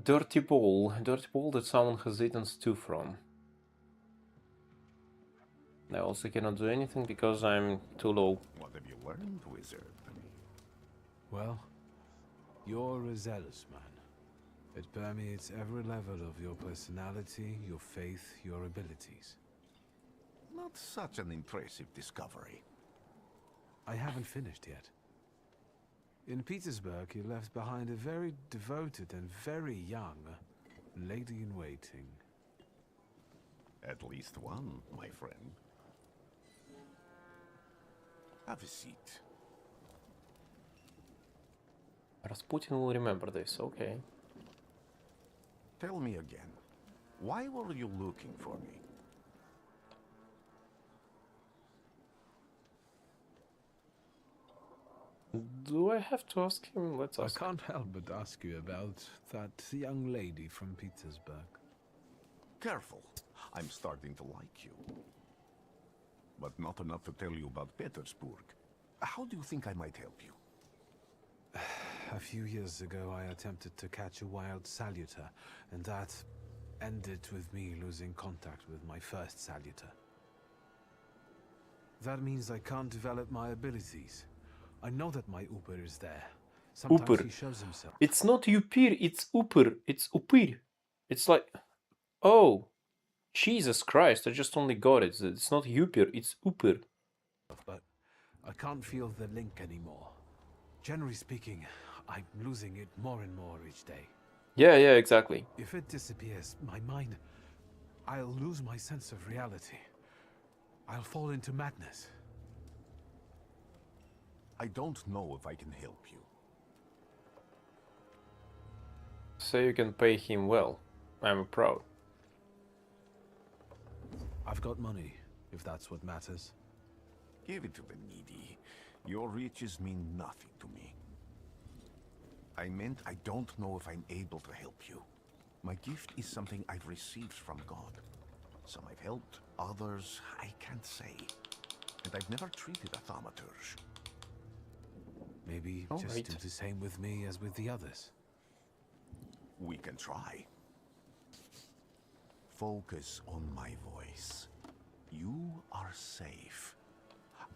Dirty bowl. Dirty bowl that someone has eaten stew from. I also cannot do anything because I'm too low. What have you learned, wizard? Well, you're a zealous man. It permeates every level of your personality, your faith, your abilities. Not such an impressive discovery. I haven't finished yet. In Petersburg, you left behind a very devoted and very young lady-in-waiting. At least one, my friend. Have a seat. Rasputin will remember this, okay. Tell me again, why were you looking for me? Do I have to ask him? Let's I ask. can't help but ask you about that young lady from Petersburg. Careful, I'm starting to like you. But not enough to tell you about Petersburg. How do you think I might help you? A few years ago, I attempted to catch a wild saluter, and that ended with me losing contact with my first saluter. That means I can't develop my abilities. I know that my Uber is there. Sometimes Uber. he shows himself. It's not Upir, it's Upir. It's Upir. It's like... Oh. Jesus Christ, I just only got it. It's not Upir, it's Upir. But I can't feel the link anymore. Generally speaking, I'm losing it more and more each day. Yeah, exactly. If it disappears, my mind... I'll lose my sense of reality. I'll fall into madness. I don't know if I can help you. So you can pay him well. I'm proud. I've got money, if that's what matters. Give it to the needy. Your riches mean nothing to me. I meant I don't know if I'm able to help you. My gift is something I've received from God. Some I've helped, others I can't say. And I've never treated a thaumaturge. Maybe All just right. do the same with me as with the others. We can try. Focus on my voice. You are safe.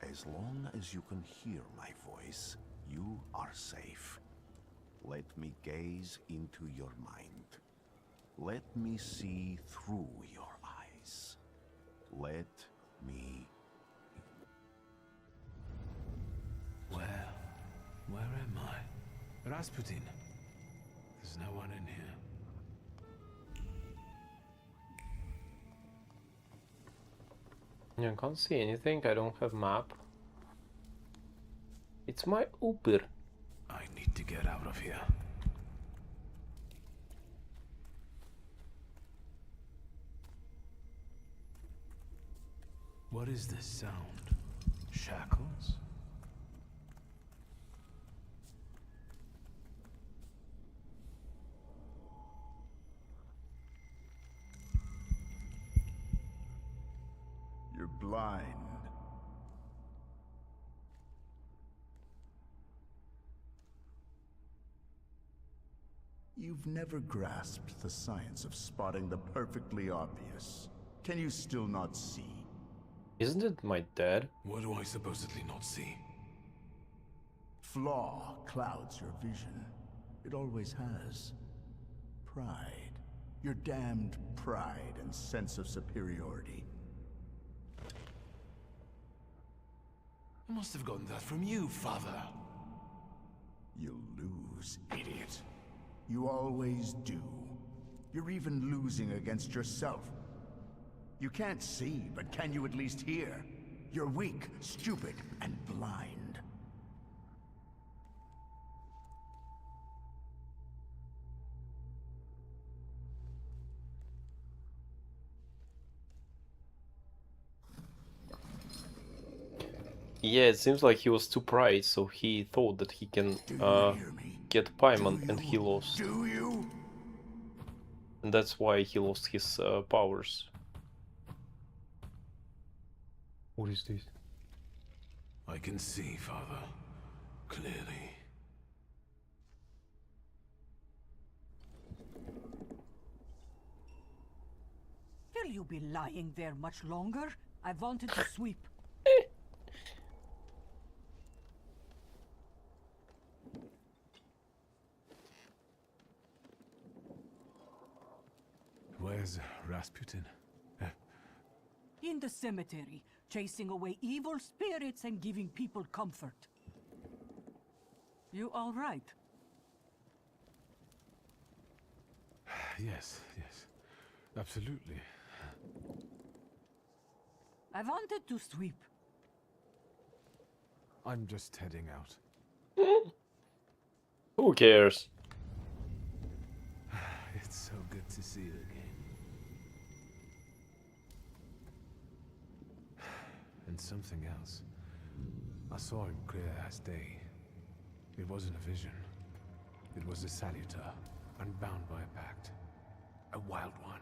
As long as you can hear my voice, you are safe. Let me gaze into your mind. Let me see through your eyes. Let me... Where am I? Rasputin. There's no one in here. I can't see anything. I don't have map. It's my Uber. I need to get out of here. What is this sound? Shackles? You're blind. You've never grasped the science of spotting the perfectly obvious. Can you still not see? Isn't it my dad? What do I supposedly not see? Flaw clouds your vision. It always has. Pride. Your damned pride and sense of superiority. I must have gotten that from you, father. You'll lose, idiot. You always do. You're even losing against yourself. You can't see, but can you at least hear? You're weak, stupid, and blind. Yeah, it seems like he was too pride, so he thought that he can Do you hear me? get Paimon, Do and he you? lost. Do you? And that's why he lost his powers. What is this? I can see, father. Clearly. Will you be lying there much longer? I wanted to sweep. Where's Rasputin? In the cemetery, chasing away evil spirits and giving people comfort. You all right? Yes, absolutely. I wanted to sweep. I'm just heading out. Who cares? It's so good to see you again. And something else. I saw him clear as day. It wasn't a vision. It was a saluter, unbound by a pact. A wild one.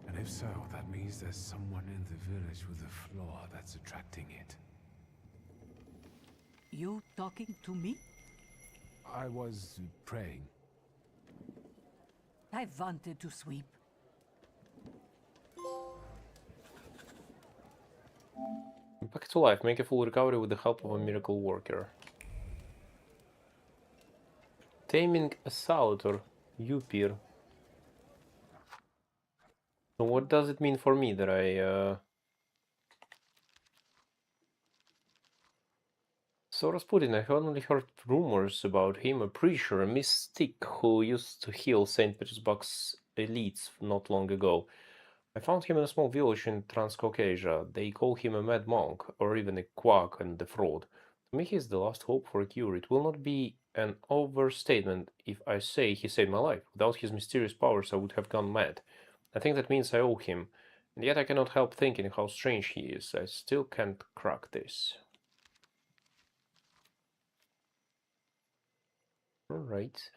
And if so, that means there's someone in the village with a flaw that's attracting it. You talking to me? I was praying. I wanted to sweep. Back to life. Make a full recovery with the help of a miracle worker. Taming a Sauter. Upir. So what does it mean for me that I... So Rasputin, I only heard rumors about him, a preacher, a mystic who used to heal St. Petersburg's elites not long ago. I found him in a small village in Transcaucasia. They call him a mad monk, or even a quack and a fraud. To me, he is the last hope for a cure. It will not be an overstatement if I say he saved my life. Without his mysterious powers, I would have gone mad. I think that means I owe him. And yet I cannot help thinking how strange he is. I still can't crack this. Alright.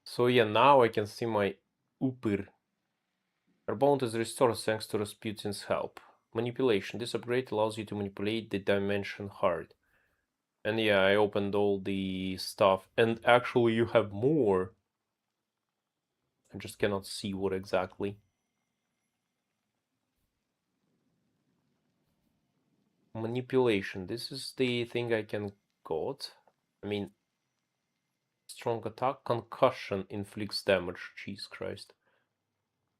So yeah, now I can see my Upir. Our bond is restored thanks to Rasputin's help. Manipulation. This upgrade allows you to manipulate the dimension hard. And yeah, I opened all the stuff. And actually you have more. I just cannot see what exactly. Manipulation. This is the thing I can got. I mean, strong attack. Concussion inflicts damage. Jesus Christ.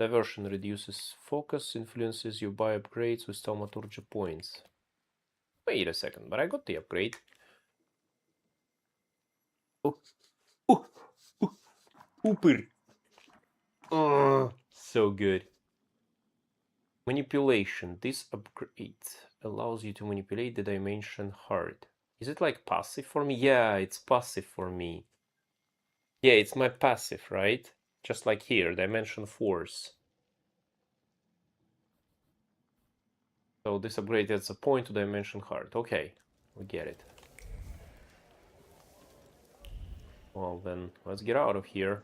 Diversion reduces focus, influences you buy upgrades with Thaumaturge points. Wait a second, but I got the upgrade. Oh, oh, oh, Upir. Oh, so good. Manipulation. This upgrade allows you to manipulate the dimension hard. Is it like passive for me? Yeah, it's passive for me. Yeah, it's my passive, right? Just like here, dimension force. So this upgrade adds a point to dimension hard. Okay, we get it. Well then, let's get out of here.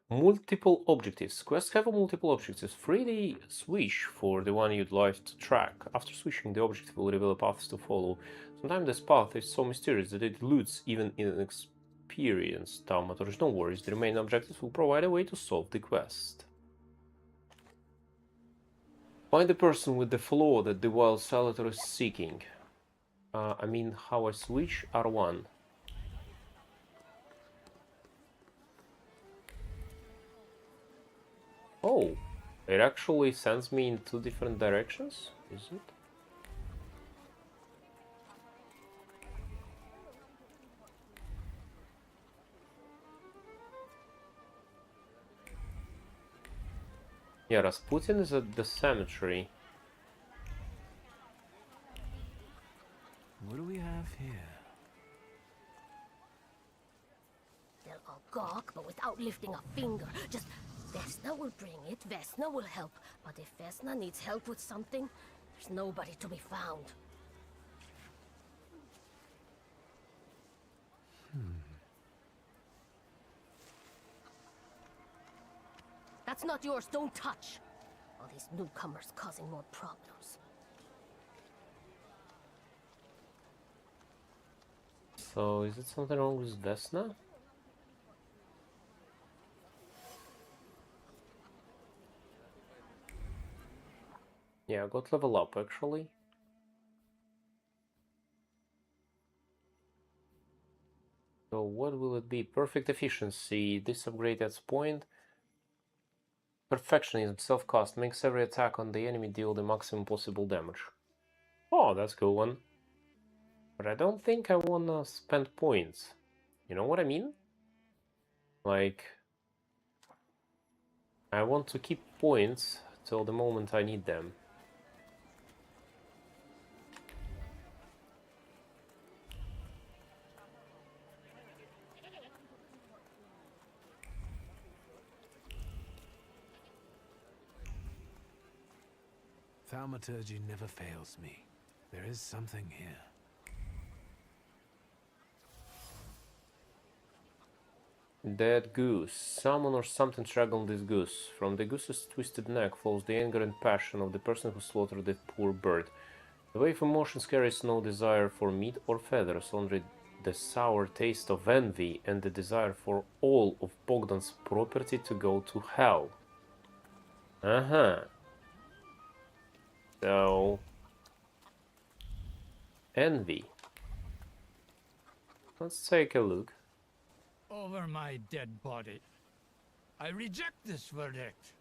Multiple objectives. Quests have multiple objectives. Freely switch for the one you'd like to track. After switching, the objective will reveal paths to follow. Sometimes this path is so mysterious that it eludes even inexperienced Thaumaturge. No worries, the remaining objectives will provide a way to solve the quest. Find the person with the flaw that the wild Salator is seeking. I mean, how I switch? R1. Oh, it actually sends me in two different directions, is it? Yeah, Rasputin is at the cemetery. What do we have here? They'll all gawk, but without lifting a finger. Just, Vesna will bring it, Vesna will help. But if Vesna needs help with something, there's nobody to be found. That's not yours, don't touch. All these newcomers causing more problems. So, is it something wrong with Vesna? Yeah, I got level up actually. So what will it be? Perfect efficiency. This upgrade adds point. Perfectionism, self-cast, makes every attack on the enemy deal the maximum possible damage. Oh, that's a cool one. But I don't think I wanna spend points. You know what I mean? Like, I want to keep points till the moment I need them. Thaumaturge never fails me. There is something here. Dead goose. Someone or something strangled this goose. From the goose's twisted neck flows the anger and passion of the person who slaughtered the poor bird. The wave of emotions carries no desire for meat or feathers, only the sour taste of envy and the desire for all of Bogdan's property to go to hell. So, envy. Let's take a look. Over my dead body. I reject this verdict.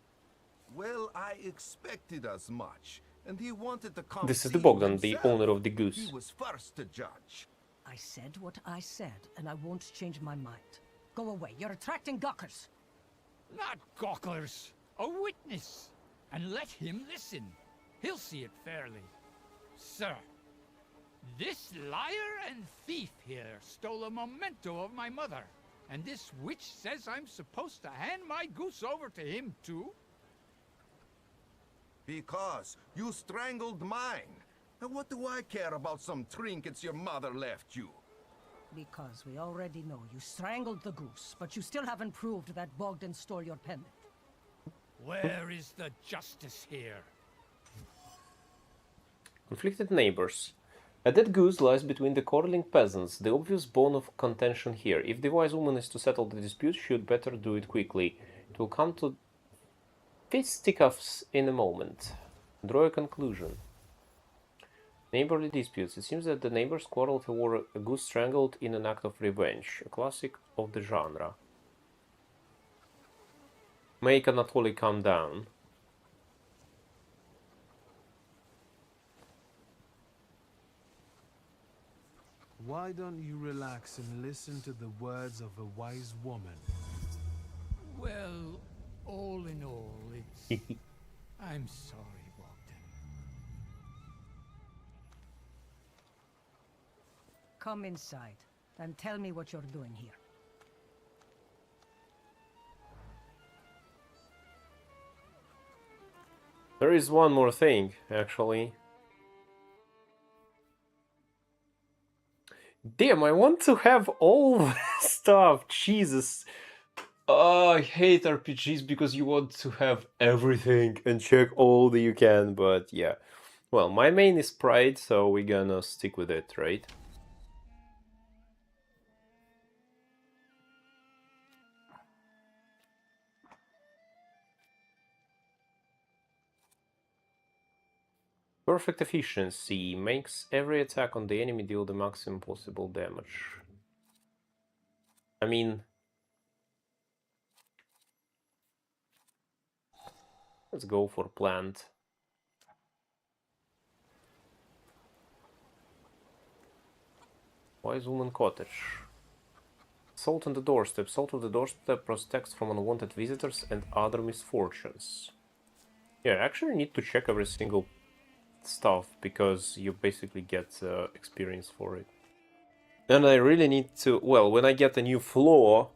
Well, I expected as much. And he wanted to come. This is the Bogdan, the owner of the goose. He was first to judge. I said what I said, and I won't change my mind. Go away. You're attracting gawkers. Not gawkers. A witness! And let him listen. He'll see it fairly. Sir, this liar and thief here stole a memento of my mother. And this witch says I'm supposed to hand my goose over to him too? Because you strangled mine. And what do I care about some trinkets your mother left you? Because we already know you strangled the goose, but you still haven't proved that Bogdan stole your pendant. Where is the justice here? Conflicted neighbors. A dead goose lies between the quarreling peasants, the obvious bone of contention here. If the wise woman is to settle the dispute, she would better do it quickly. It will come to fisticuffs in a moment. Draw a conclusion. Neighborly disputes. It seems that the neighbors quarreled over a goose strangled in an act of revenge, a classic of the genre. Make Anatoly calm down. Why don't you relax and listen to the words of a wise woman? Well, all in all, it's... I'm sorry, Bogdan. Come inside, and tell me what you're doing here. There is one more thing, actually. Damn, I want to have all the stuff. Jesus. I hate RPGs because you want to have everything and check all that you can, but yeah. Well, my main is Pride, so we're gonna stick with it, right? Perfect efficiency makes every attack on the enemy deal the maximum possible damage. I mean, let's go for plant. Wise Woman Cottage. Salt on the doorstep. Salt on the doorstep protects from unwanted visitors and other misfortunes. Yeah, I actually need to check every single stuff because you basically get experience for it. And I really need to, well, when I get a new floor,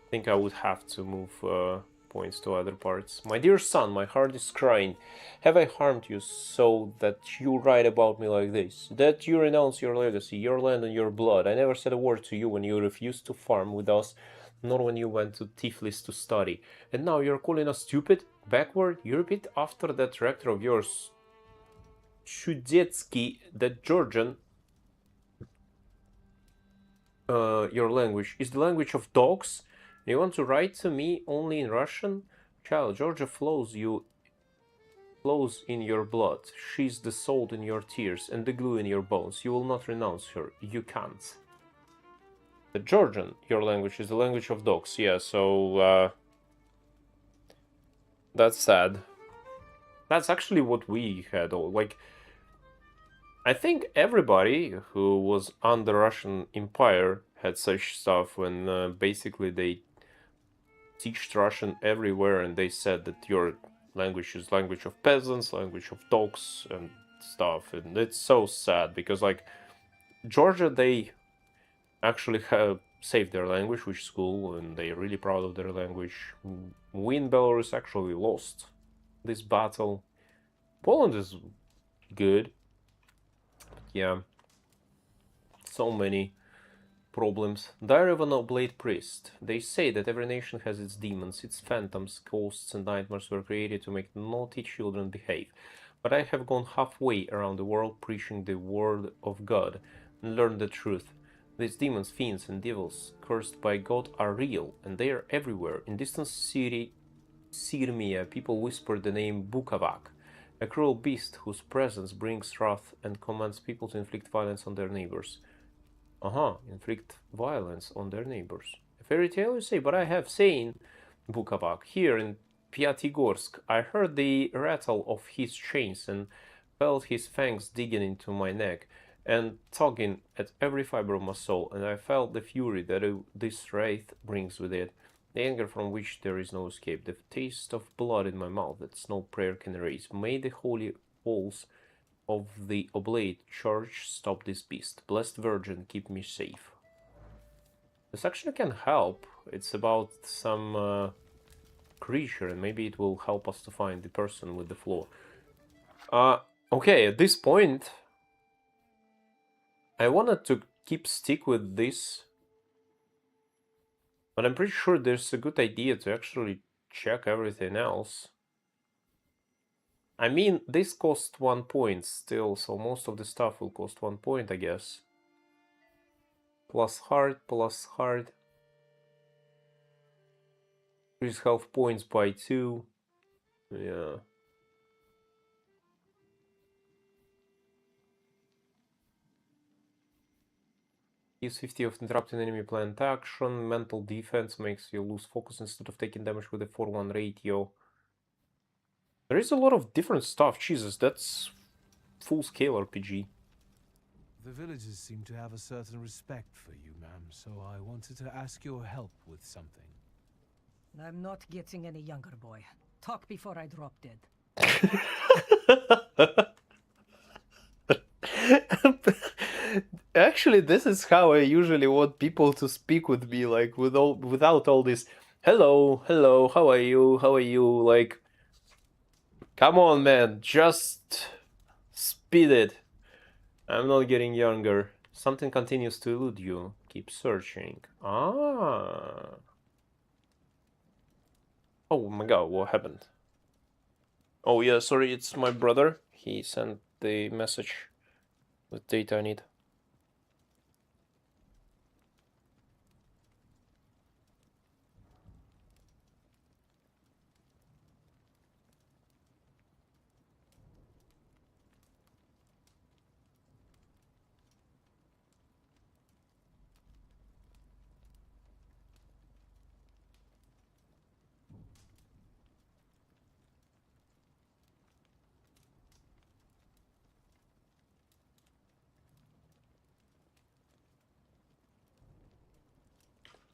I think I would have to move points to other parts. My dear son, my heart is crying. Have I harmed you so that you write about me like this? That you renounce your legacy, your land and your blood? I never said a word to you when you refused to farm with us, nor when you went to Tiflis to study. And now you're calling us stupid? Backward? You repeat after that rector of yours, Chudetsky, that Georgian, your language is the language of dogs. You want to write to me only in Russian? Child, Georgia flows in your blood. She's the salt in your tears and the glue in your bones. You will not renounce her. You can't. The Georgian, your language, is the language of dogs. Yeah, so that's sad. That's actually what we had all. Like, I think everybody who was under Russian Empire had such stuff when basically they teach Russian everywhere and they said that your language is language of peasants, language of dogs and stuff. And it's so sad because, like, Georgia, they actually have saved their language, which is cool, and they're really proud of their language. We in Belarus actually lost this battle. Poland is good. Yeah, so many problems. Diary of an Oblate Priest. They say that every nation has its demons, its phantoms, ghosts and nightmares were created to make naughty children behave. But I have gone halfway around the world preaching the word of God and learned the truth. These demons, fiends and devils cursed by God are real, and they are everywhere. In distant Sirmia, people whisper the name Bukavak, a cruel beast whose presence brings wrath and commands people to inflict violence on their neighbors. Inflict violence on their neighbors. A fairy tale, you say? But I have seen Bukavak here in Pyatigorsk. I heard the rattle of his chains and felt his fangs digging into my neck and tugging at every fiber of my soul, and I felt the fury that this wraith brings with it. The anger from which there is no escape, the taste of blood in my mouth that no prayer can erase. May the holy walls of the oblate church stop this beast. Blessed Virgin, keep me safe. This actually can help. It's about some creature, and maybe it will help us to find the person with the flaw. Okay, at this point, I wanted to stick with this, but I'm pretty sure there's a good idea to actually check everything else. I mean, this cost 1 point still, so most of the stuff will cost 1 point, I guess. Plus heart, plus heart. Increase health points by 2. Yeah. Use 50 of interrupting enemy planned action. Mental defense makes you lose focus instead of taking damage with a 4-1 ratio. There is a lot of different stuff. Jesus, that's full-scale RPG. The villagers seem to have a certain respect for you, ma'am, so I wanted to ask your help with something. I'm not getting any younger, boy. Talk before I drop dead. Actually, this is how I usually want people to speak with me, like without all this hello, hello, how are you, like, come on, man, just speed it. I'm not getting younger. Something continues to elude you. Keep searching. Ah. Oh my god, what happened? Oh yeah, sorry, it's my brother. He sent the message with data I need.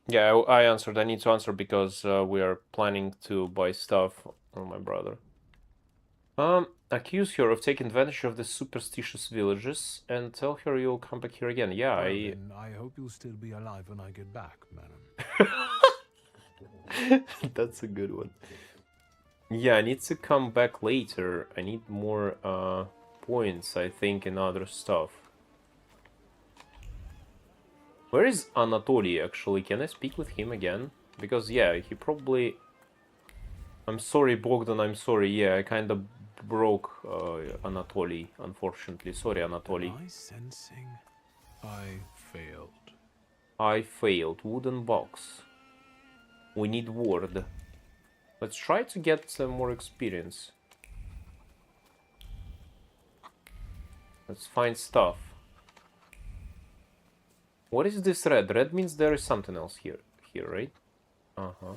Yeah, I answered. I need to answer because we are planning to buy stuff on my brother. Accuse her of taking advantage of the superstitious villages and tell her you'll come back here again. Yeah, Well, then, I hope you'll still be alive when I get back, madam. That's a good one. Yeah, I need to come back later. I need more points, I think, in other stuff. Where is Anatoly, actually? Can I speak with him again? Because, yeah, he probably... I'm sorry, Bogdan, I'm sorry. Yeah, I kind of broke Anatoly, unfortunately. Sorry, Anatoly. Am I sensing? I failed. I failed. Wooden box. We need ward. Let's try to get more experience. Let's find stuff. What is this red? Red means there is something else here, right? Uh-huh.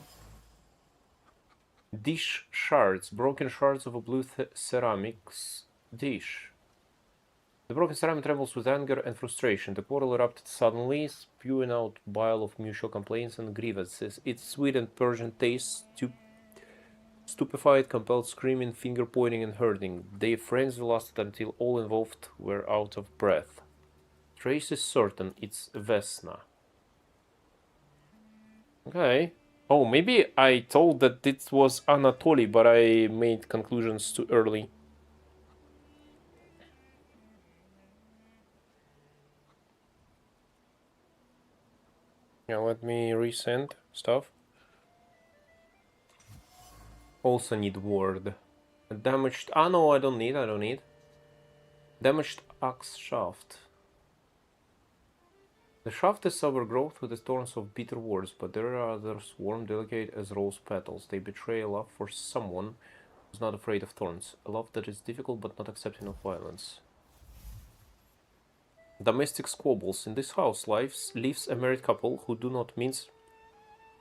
Dish shards. Broken shards of a blue ceramics dish. The broken ceramic trembles with anger and frustration. The quarrel erupted suddenly, spewing out bile of mutual complaints and grievances. Its sweet and Persian taste stupefied, compelled screaming, finger pointing and hurting. The frenzy lasted until all involved were out of breath. Trace is certain it's Vesna. Okay. Oh, maybe I told that it was Anatoly, but I made conclusions too early. Yeah, let me resend stuff. Also need ward. Damaged... Ah, no, I don't need. Damaged axe shaft. The shaft is overgrowth with the thorns of bitter words, but there are others warm, delicate as rose petals. They betray a love for someone who's not afraid of thorns. A love that is difficult but not accepting of violence. Domestic squabbles. In this house lives a married couple who do not mince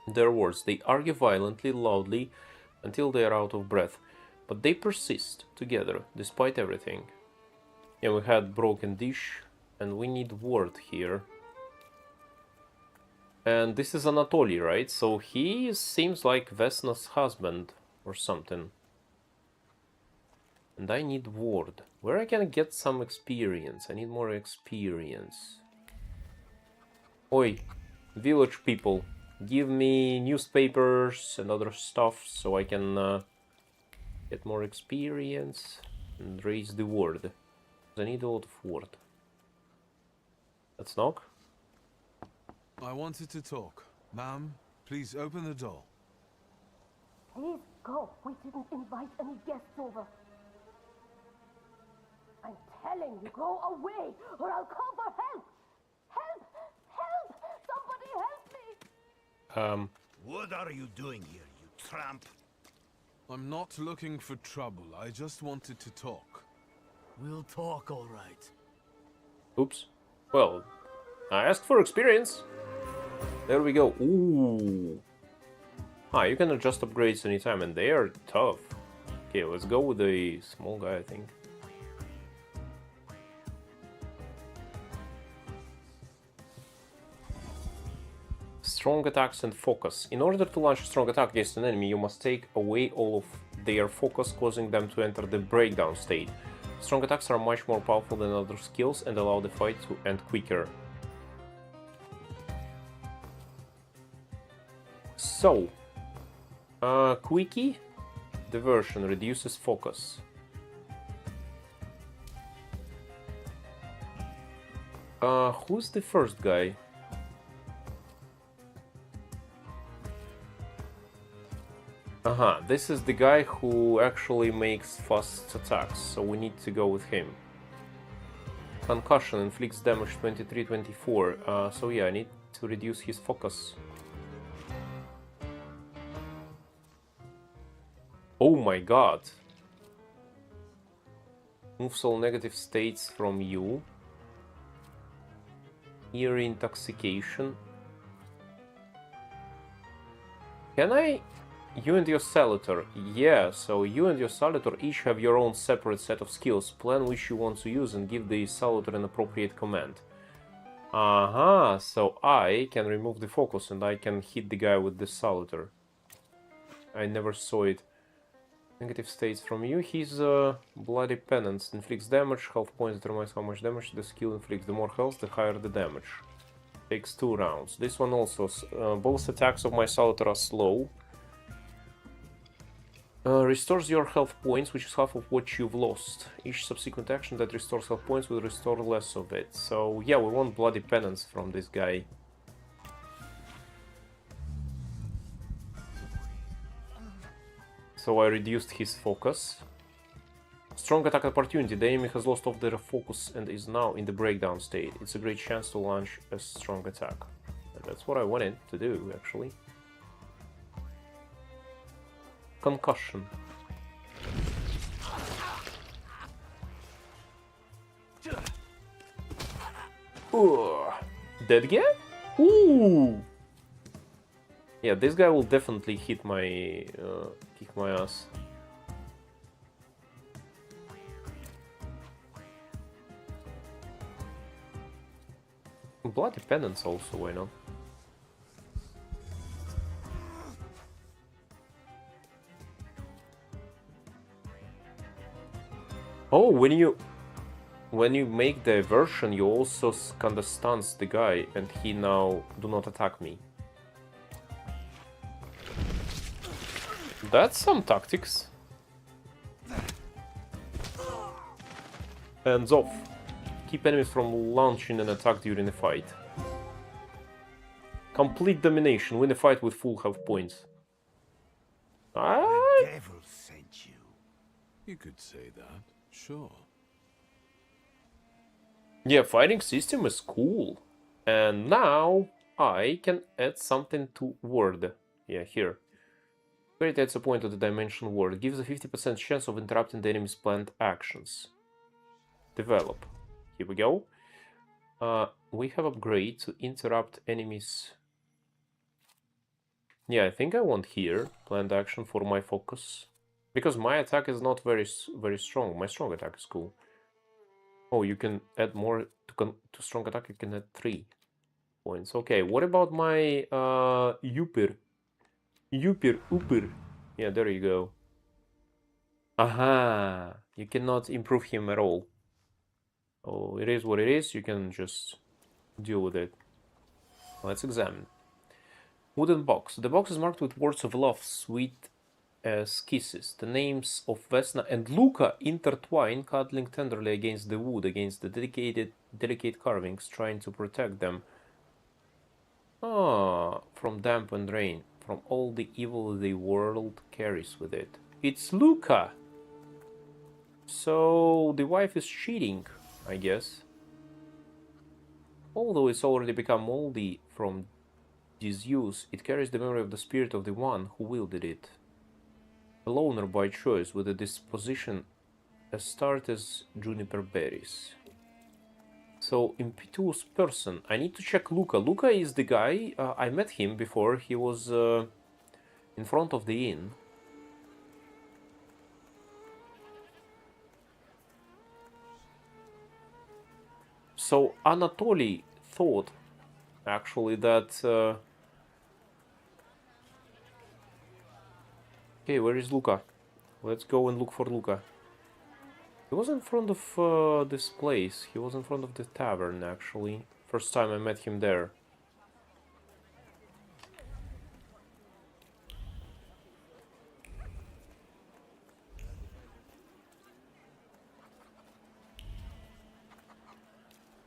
their words. They argue violently, loudly, until they are out of breath. But they persist together, despite everything. Yeah, we had broken dish, and we need ward here. And this is Anatoly, right? So he seems like Vesna's husband or something. And I need ward. Where I can get some experience? I need more experience. Oi, village people, give me newspapers and other stuff so I can get more experience and raise the ward. I need a lot of ward. Let's knock. I wanted to talk. Ma'am, please open the door. Please go. We didn't invite any guests over. I'm telling you, go away, or I'll call for help. Help! Help! Somebody help me! What are you doing here, you tramp? I'm not looking for trouble. I just wanted to talk. We'll talk, all right. Oops. Well, I asked for experience. There we go. Ooh. Ah, you can adjust upgrades anytime, and they are tough. Okay, let's go with the small guy, I think. Strong attacks and focus. In order to launch a strong attack against an enemy, you must take away all of their focus, causing them to enter the breakdown state. Strong attacks are much more powerful than other skills and allow the fight to end quicker. So, Quickie, diversion, reduces focus. Who's the first guy? This is the guy who actually makes fast attacks, so we need to go with him. Concussion inflicts damage 23-24, so yeah, I need to reduce his focus. Oh my god! Moves all negative states from you. Eerie intoxication. Can I... You and your Salutor. Yeah, so you and your Salutor each have your own separate set of skills. Plan which you want to use and give the Salutor an appropriate command. So I can remove the focus and I can hit the guy with the Salutor. I never saw it. Negative states from you. He's Bloody Penance. Inflicts damage. Health points determines how much damage the skill inflicts. The more health, the higher the damage. Takes 2 rounds. This one also. Both attacks of my Salutor are slow. Restores your health points, which is half of what you've lost. Each subsequent action that restores health points will restore less of it. So yeah, we want Bloody Penance from this guy. So I reduced his focus. Strong attack opportunity. The enemy has lost off their focus and is now in the breakdown state. It's a great chance to launch a strong attack. And that's what I wanted to do, actually. Concussion. Ooh. Dead again? Ooh. Yeah, this guy will definitely hit my kick my ass. Bloody Penance also, why not? Oh, when you make the version, you also kinda stuns the guy, and he now do not attack me. That's some tactics. Hands off. Keep enemies from launching an attack during a fight. Complete domination. Win a fight with full health points. The devil sent you. You could say that, sure. Yeah, fighting system is cool. And now I can add something to word. Yeah, here. Create adds a point to the dimension word. Gives a 50% chance of interrupting the enemy's planned actions. Develop. Here we go. We have upgrade to interrupt enemies. Yeah, I think I want here planned action for my focus, because my attack is not very strong. My strong attack is cool. Oh, you can add more to strong attack. You can add 3. points. Okay, what about my Upper? Upper. Yeah, there you go. Aha! You cannot improve him at all. Oh, it is what it is. You can just deal with it. Let's examine. Wooden box. The box is marked with words of love, sweet as kisses. The names of Vesna and Luca intertwine, cuddling tenderly against the wood, against the delicate carvings, trying to protect them. Ah, from damp and rain, from all the evil the world carries with it. It's Luca! So the wife is cheating, I guess. Although it's already become moldy from disuse, it carries the memory of the spirit of the one who wielded it. A loner by choice, with a disposition as stark as juniper berries. So, impetuous person. I need to check Luca. Luca is the guy, I met him before. He was in front of the inn. So, Anatoly thought, actually, that... Okay, where is Luca? Let's go and look for Luca. He was in front of this place. He was in front of the tavern, actually. First time I met him there.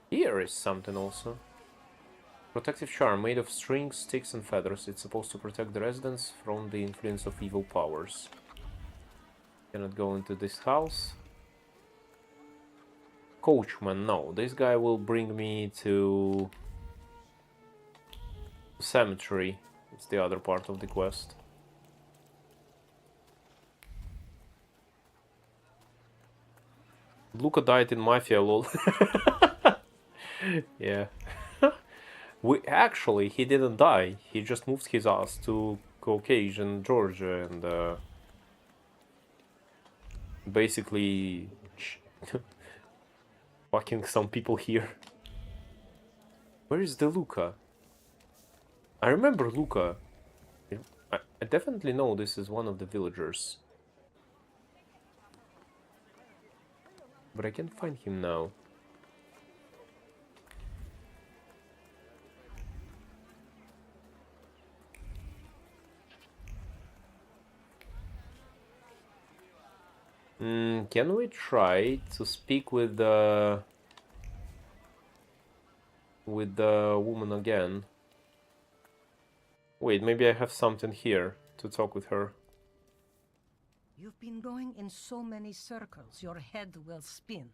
Here is something also. Protective charm made of strings, sticks and feathers. It's supposed to protect the residents from the influence of evil powers. Cannot go into this house. Coachman, no. This guy will bring me to cemetery. It's the other part of the quest. Luca died in Mafia, lol. Yeah. He didn't die. He just moved his ass to Caucasian Georgia and basically fucking some people here. Where is the Luca? I remember Luca. I definitely know this is one of the villagers. But I can't find him now. Can we try to speak with the woman again? Wait, maybe I have something here to talk with her. You've been going in so many circles, your head will spin.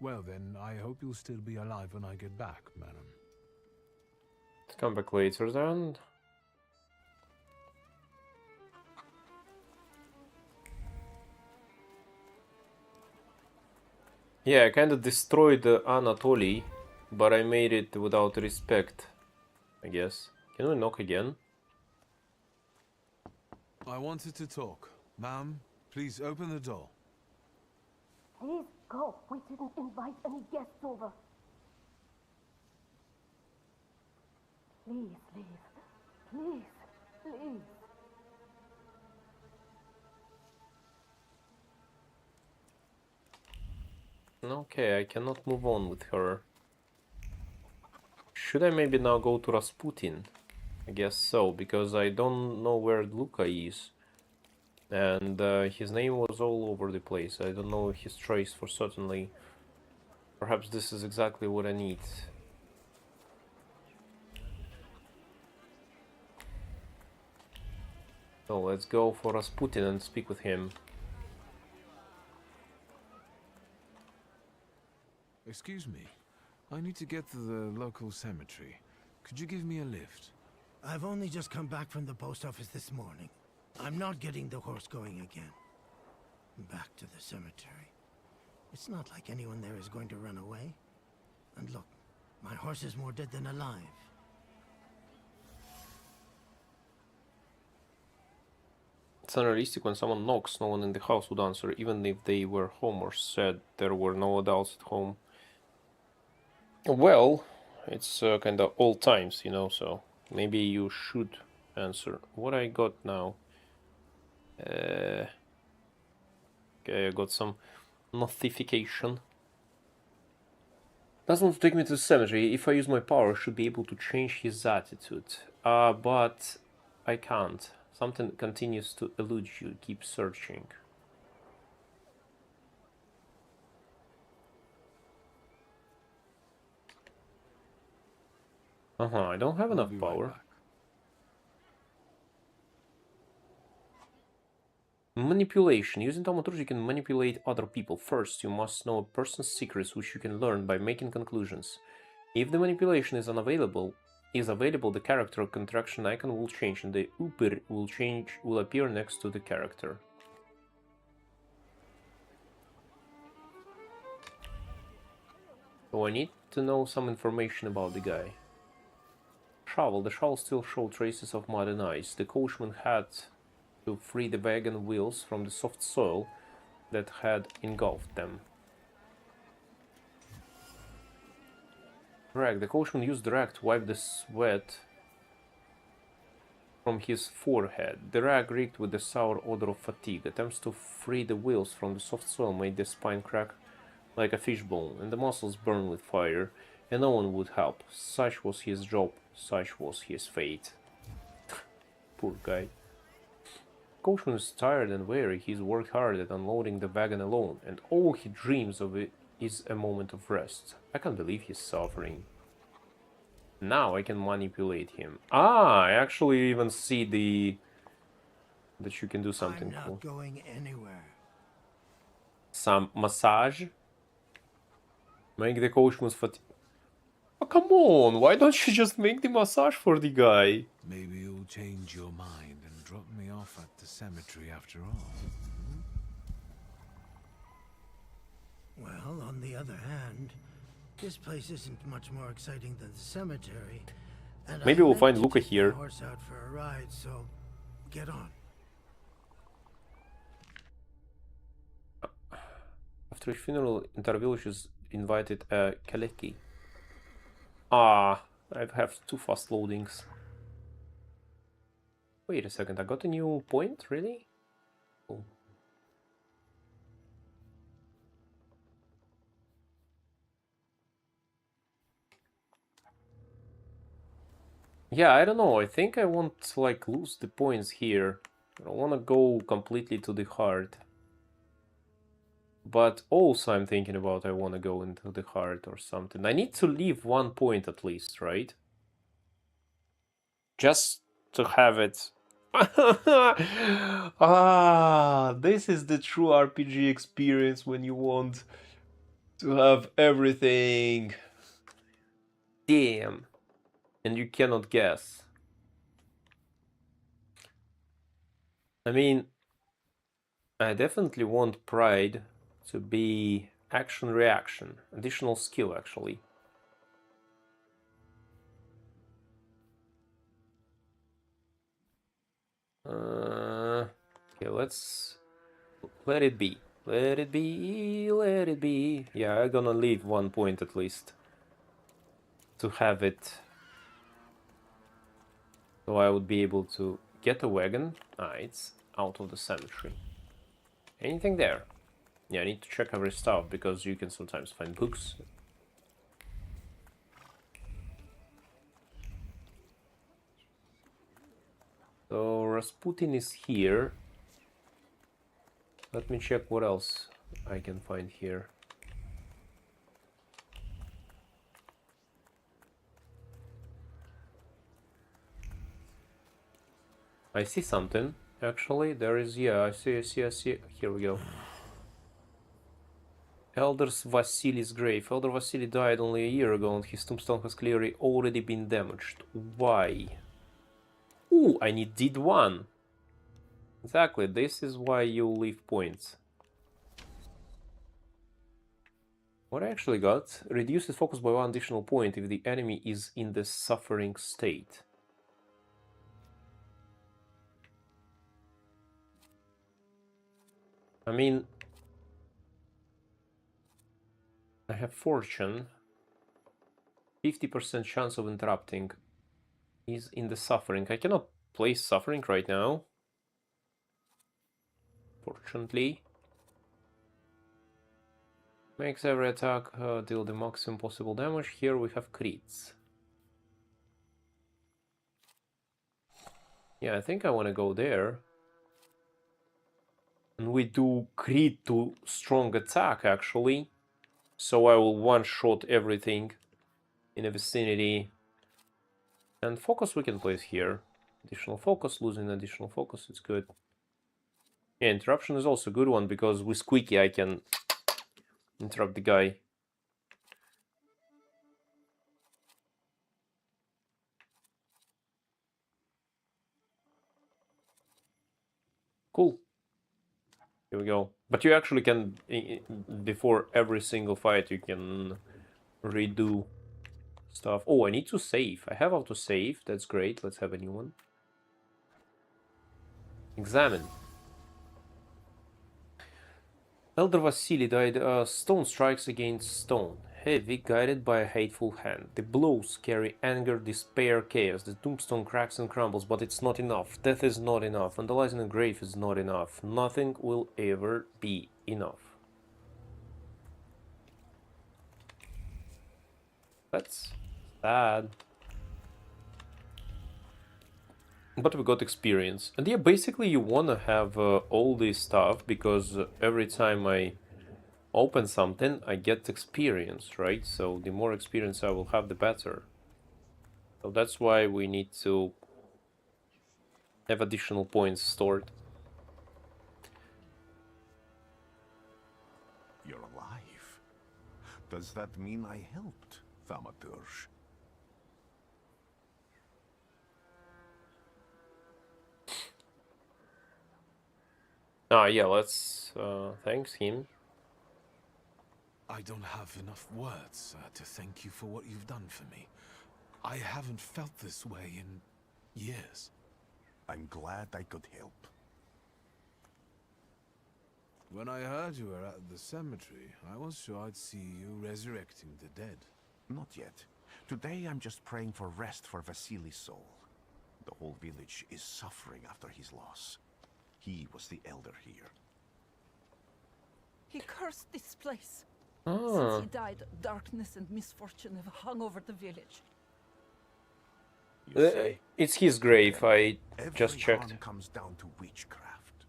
Well then, I hope you'll still be alive when I get back, madam. Let's come back later then. Yeah, I kind of destroyed Anatoly, but I made it without respect, I guess. Can we knock again? I wanted to talk. Ma'am, please open the door. Please go. We didn't invite any guests over. Please leave. Please, please. Okay, I cannot move on with her. Should I maybe now go to Rasputin? I guess so, because I don't know where Luca is. And his name was all over the place. I don't know his trace for certainly. Perhaps this is exactly what I need. So let's go for Rasputin and speak with him. Excuse me. I need to get to the local cemetery. Could you give me a lift? I've only just come back from the post office this morning. I'm not getting the horse going again. Back to the cemetery. It's not like anyone there is going to run away. And look, my horse is more dead than alive. It's unrealistic when someone knocks, no one in the house would answer, even if they were home or said there were no adults at home. Well, it's kind of old times, you know, so maybe you should answer. What I got now? Okay, I got some notification. Doesn't want to take me to the cemetery. If I use my power, I should be able to change his attitude. But I can't. Something continues to elude you. Keep searching. I don't have enough power. Manipulation. Using Thaumaturge, you can manipulate other people. First, you must know a person's secrets, which you can learn by making conclusions. If the manipulation is available, the character contraction icon will change, and the Uber will appear next to the character. So I need to know some information about the guy. Shovel. The shovel still showed traces of mud and ice. The coachman had to free the wagon wheels from the soft soil that had engulfed them. Rag. The coachman used the rag to wipe the sweat from his forehead. The rag reeked with the sour odor of fatigue. Attempts to free the wheels from the soft soil made the spine crack like a fishbone, and the muscles burn with fire, and no one would help. Such was his job, such was his fate. Poor guy. Coachman is tired and weary. He's worked hard at unloading the wagon alone, and all he dreams of is a moment of rest. I can't believe he's suffering. Now I can manipulate him. I actually even see that you can do something I'm cool. not going anywhere. Some massage. Make the coachman's fatigue. Oh, come on! Why don't you just make the massage for the guy? Maybe you'll change your mind and drop me off at the cemetery after all. Well, on the other hand, this place isn't much more exciting than the cemetery. And Maybe we'll I find meant Luca to take here. my horse out for a ride, so get on. After his funeral, Intervillage is invited a Kaleki. I have two fast loadings. Wait a second, I got a new point? Really? Oh. Yeah, I don't know. I think I want to like lose the points here. I don't want to go completely to the heart. But also I'm thinking about I want to go into the heart or something. I need to leave 1 point at least, right? Just to have it. This is the true RPG experience when you want to have everything. Damn. And you cannot guess. I mean, I definitely want Pride to be action-reaction. Additional skill, actually. Okay, let's let it be. Let it be, let it be. Yeah, I'm gonna leave 1 point at least to have it. So I would be able to get a wagon. It's out of the cemetery. Anything there? Yeah, I need to check every stuff because you can sometimes find books. So Rasputin is here. Let me check what else I can find here. I see something, actually. There is, yeah, I see. Here we go. Elder Vasily's grave. Elder Vasily died only a year ago and his tombstone has clearly already been damaged. Why? Ooh, I need deed 1. Exactly, this is why you leave points. What I actually got reduces focus by 1 additional point if the enemy is in the suffering state. I mean, I have fortune. 50% chance of interrupting is in the suffering. I cannot place suffering right now. Fortunately. Makes every attack deal the maximum possible damage. Here we have crits. Yeah, I think I want to go there. And we do crit to strong attack, actually. So I will one-shot everything in the vicinity. And focus we can place here. Additional focus, losing additional focus, it's good. Yeah, interruption is also a good one, because with Squeaky I can interrupt the guy. Cool. Here we go. But you actually can, before every single fight, you can redo stuff. Oh, I need to save. I have how to save. That's great. Let's have a new one. Examine. Elder Vasily died. Stone strikes against stone. Heavy, guided by a hateful hand. The blows carry anger, despair, chaos. The tombstone cracks and crumbles, but it's not enough. Death is not enough. Vandalizing a grave is not enough. Nothing will ever be enough. That's sad. But we got experience. And yeah, basically you wanna have all this stuff, because every time I open something, I get experience, right? So the more experience I will have, the better. So that's why we need to have additional points stored. You're alive. Does that mean I helped, Thaumaturge? Ah, yeah, let's thanks him. I don't have enough words to thank you for what you've done for me. I haven't felt this way in years. I'm glad I could help. When I heard you were at the cemetery, I was sure I'd see you resurrecting the dead. Not yet. Today I'm just praying for rest for Vasily's soul. The whole village is suffering after his loss. He was the elder here. He cursed this place. Ah. Since he died, darkness and misfortune have hung over the village. It's his grave, I just checked. Every harm comes down to witchcraft.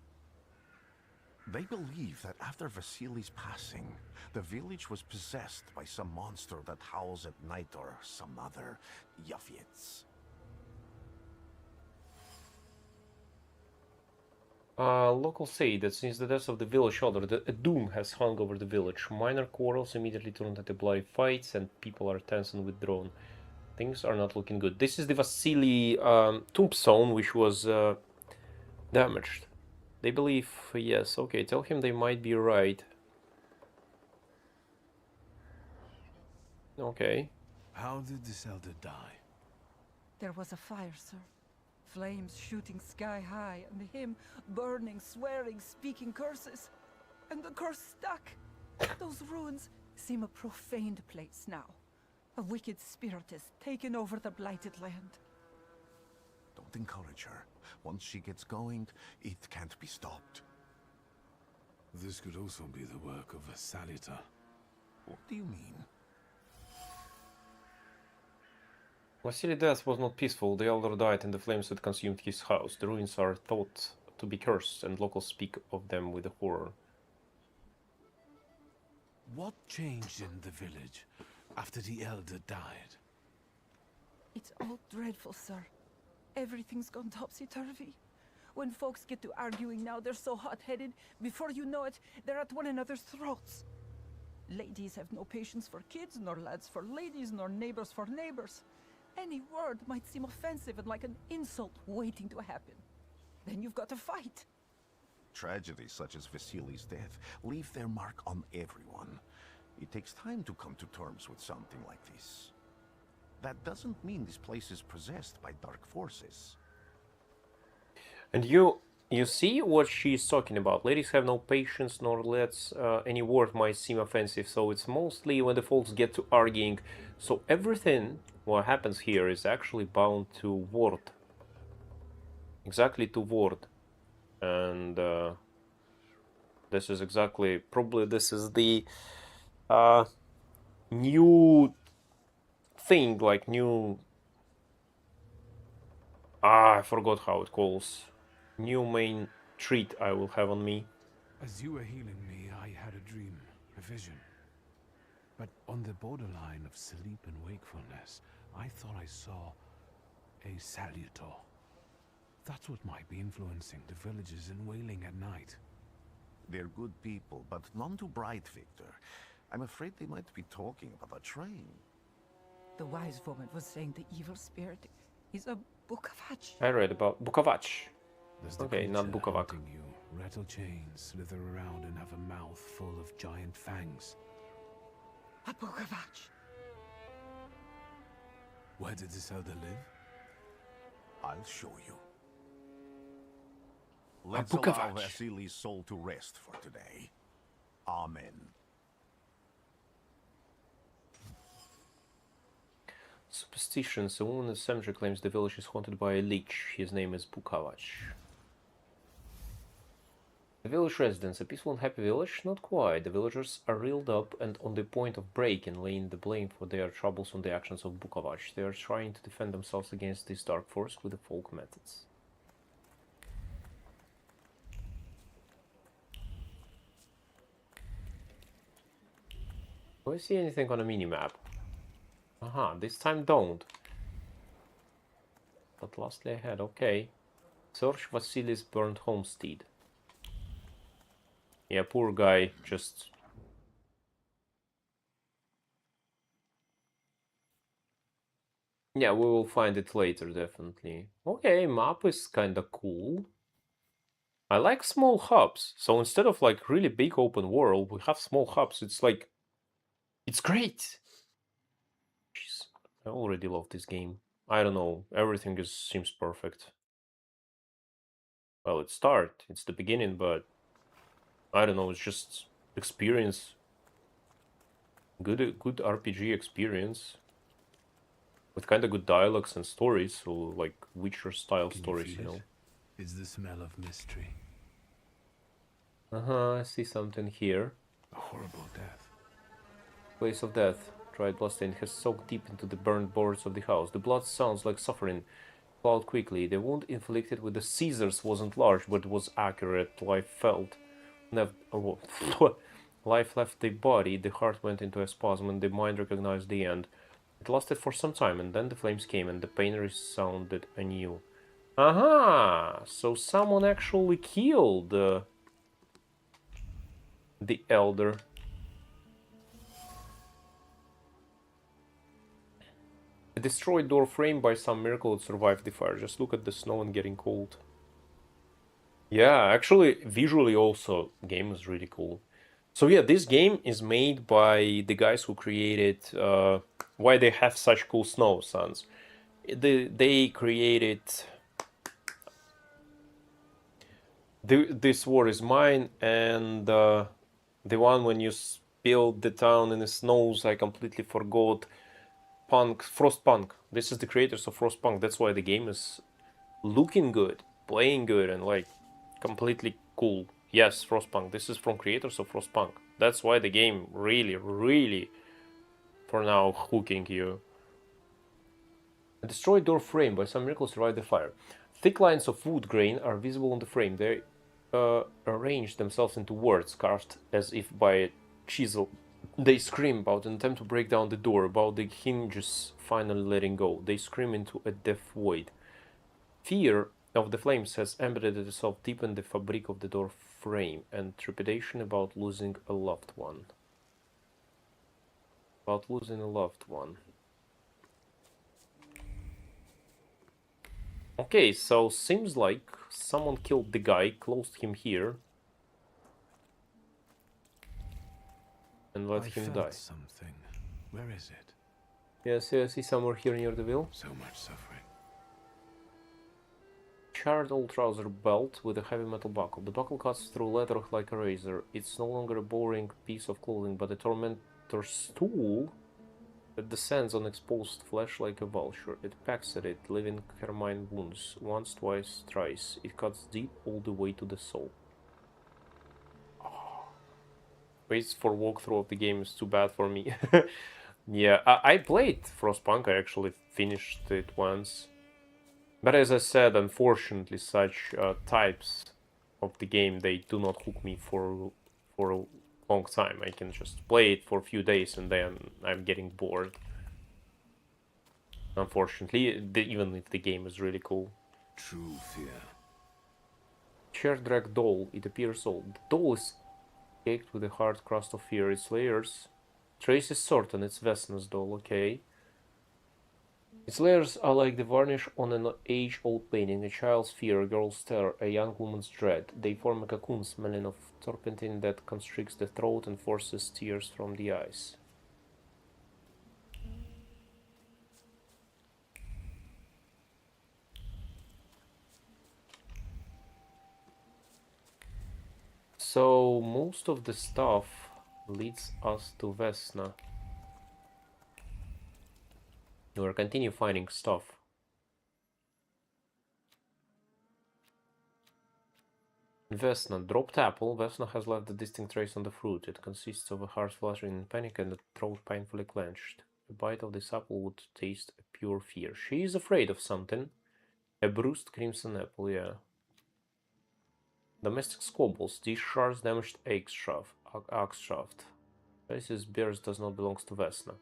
They believe that after Vasily's passing, the village was possessed by some monster that howls at night or some other Yafiets. Locals say that since the death of the village elder, a doom has hung over the village. Minor quarrels immediately turned into bloody fights, and people are tense and withdrawn. Things are not looking good. This is the Vasily tombstone, which was damaged. They believe, yes, okay, tell him they might be right. Okay. How did this elder die? There was a fire, sir. Flames shooting sky high, and him burning, swearing, speaking curses. And the curse stuck. Those ruins seem a profaned place now. A wicked spirit has taken over the blighted land. Don't encourage her. Once she gets going, it can't be stopped. This could also be the work of a Salita. What do you mean? Vasily's death was not peaceful. The elder died and the flames had consumed his house. The ruins are thought to be cursed, and locals speak of them with horror. What changed in the village after the elder died? It's all dreadful, sir. Everything's gone topsy-turvy. When folks get to arguing now, they're so hot-headed, before you know it, they're at one another's throats. Ladies have no patience for kids, nor lads for ladies, nor neighbors for neighbors. Any word might seem offensive and like an insult waiting to happen. Then you've got to fight. Tragedies such as Vasily's death leave their mark on everyone. It takes time to come to terms with something like this. That doesn't mean this place is possessed by dark forces. And you You see what she's talking about. Ladies have no patience, nor lets any word might seem offensive. So it's mostly when the folks get to arguing. So everything what happens here is actually bound to word. Exactly to word. And this is exactly, probably this is the new thing, like new... I forgot how it calls. New main treat I will have on me. As you were healing me, I had a dream, a vision. But on the borderline of sleep and wakefulness, I thought I saw a salutor. That's what might be influencing the villagers in Wailing at night. They're good people, but none too bright, Victor. I'm afraid they might be talking about a train. The wise woman was saying the evil spirit is a Bukavach. I read about Bukavach. Does the Okay, not creature Bukavak. haunting you rattle chains, slither around, and have a mouth full of giant fangs? A Bukavach. Where did this elder live? I'll show you. Let's allow Vasili's soul to rest for today. Amen. Superstitions. A woman in the cemetery claims the village is haunted by a lich. His name is Bukavach. The village residents, a peaceful and happy village? Not quite. The villagers are reeled up and on the point of breaking, laying the blame for their troubles on the actions of Bukavach. They are trying to defend themselves against this dark force with the folk methods. Do I see anything on a mini-map? Aha, this time don't. But lastly I had, okay. Search Vasily's burnt homestead. Yeah, poor guy, just... Yeah, we will find it later, definitely. Okay, map is kinda cool. I like small hubs. So instead of like really big open world, we have small hubs. It's like... It's great! Jeez, I already love this game. I don't know, everything seems perfect. Well, it's the beginning, but... I don't know, it's just experience. Good RPG experience. With kind of good dialogues and stories, so like Witcher style stories, you know. It's the smell of mystery. I see something here. A horrible death. Place of death. Dried bloodstain has soaked deep into the burned boards of the house. The blood sounds like suffering. Plowed quickly. The wound inflicted with the scissors wasn't large, but was accurate. Life left the body, the heart went into a spasm, and the mind recognized the end. It lasted for some time, and then the flames came, and the pain resounded anew. Aha! So someone actually killed the elder. A destroyed door frame by some miracle it survived the fire. Just look at the snow and getting cold. Yeah, actually, visually also, game is really cool. So yeah, this game is made by the guys who created Why They Have Such Cool Snow, Sons. They created This War Is Mine and the one when you build the town in the snows. I completely forgot. Frostpunk. This is the creators of Frostpunk. That's why the game is looking good, playing good, and like completely cool. Yes, Frostpunk. This is from creators of Frostpunk. That's why the game really, really, for now, hooking you. A destroyed door frame by some miracle survived the fire. Thick lines of wood grain are visible on the frame. They arrange themselves into words, carved as if by a chisel. They scream about an attempt to break down the door, about the hinges finally letting go. They scream into a deaf void. Fear of the flames has embedded itself deep in the fabric of the door frame, and trepidation about losing a loved one. Okay, so seems like someone killed the guy, closed him here, and let him die. Something. Where is it? Yes, I see somewhere here near the wheel. So much suffering. Charred old trouser belt with a heavy metal buckle. The buckle cuts through leather like a razor. It's no longer a boring piece of clothing, but a tormentor's tool that descends on exposed flesh like a vulture. It pecks at it, leaving carmine wounds. Once, twice, thrice. It cuts deep all the way to the soul. Oh. Waits for walkthrough of the game is too bad for me. Yeah, I played Frostpunk. I actually finished it once. But as I said, unfortunately, such types of the game, they do not hook me for a long time. I can just play it for a few days and then I'm getting bored. Unfortunately, even if the game is really cool. True fear. Sherdrak doll, it appears old. The doll is caked with a hard crust of fear. Its layers. Trace is certain it's Vesna's doll, okay. Its layers are like the varnish on an age-old painting, a child's fear, a girl's terror, a young woman's dread. They form a cocoon smelling of turpentine that constricts the throat and forces tears from the eyes. So most of the stuff leads us to Vesna. We'll continue finding stuff. Vesna, dropped apple. Vesna has left a distinct trace on the fruit. It consists of a heart fluttering in panic and a throat painfully clenched. A bite of this apple would taste a pure fear. She is afraid of something. A bruised crimson apple, yeah. Domestic squabbles. These shards damaged axe shaft. Faces bears does not belong to Vesna.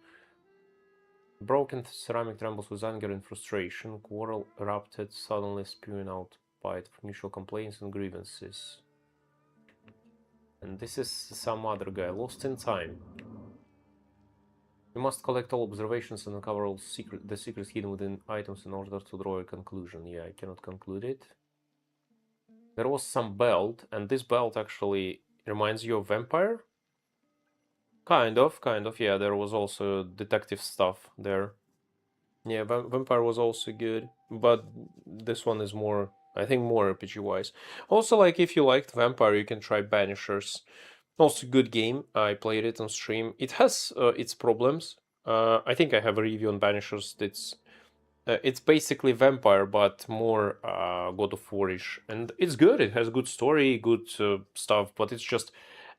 Broken ceramic trembles with anger and frustration. Quarrel erupted, suddenly spewing out bite of mutual complaints and grievances. And this is some other guy, lost in time. You must collect all observations and uncover all the secrets hidden within items in order to draw a conclusion. Yeah, I cannot conclude it. There was some belt, and this belt actually reminds you of Vampire? Kind of, yeah, there was also detective stuff there. Yeah, Vampire was also good, but this one is more, I think, more RPG-wise. Also, like, if you liked Vampire, you can try Banishers. Also good game. I played it on stream. It has its problems. I think I have a review on Banishers. It's basically Vampire, but more God of War-ish. And it's good. It has good story, good stuff, but it's just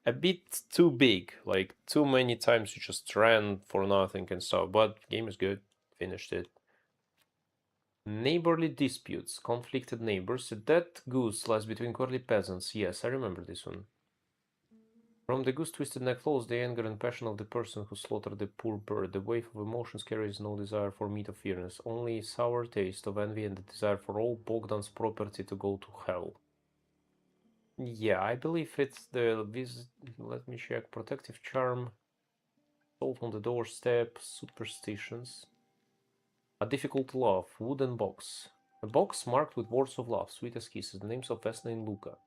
a bit too big. Like, too many times you just ran for nothing and stuff. But game is good. Finished it. Neighborly disputes. Conflicted neighbors. A dead goose lies between quarterly peasants. Yes, I remember this one. From the goose twisted neck flows the anger and passion of the person who slaughtered the poor bird. The wave of emotions carries no desire for meat or fairness, only sour taste of envy and the desire for all Bogdan's property to go to hell. Yeah, I believe it's the visit. Let me check. Protective charm. Salt on the doorstep. Superstitions. A difficult love. Wooden box. A box marked with words of love, sweet as kisses. The names of Vesna and Luca.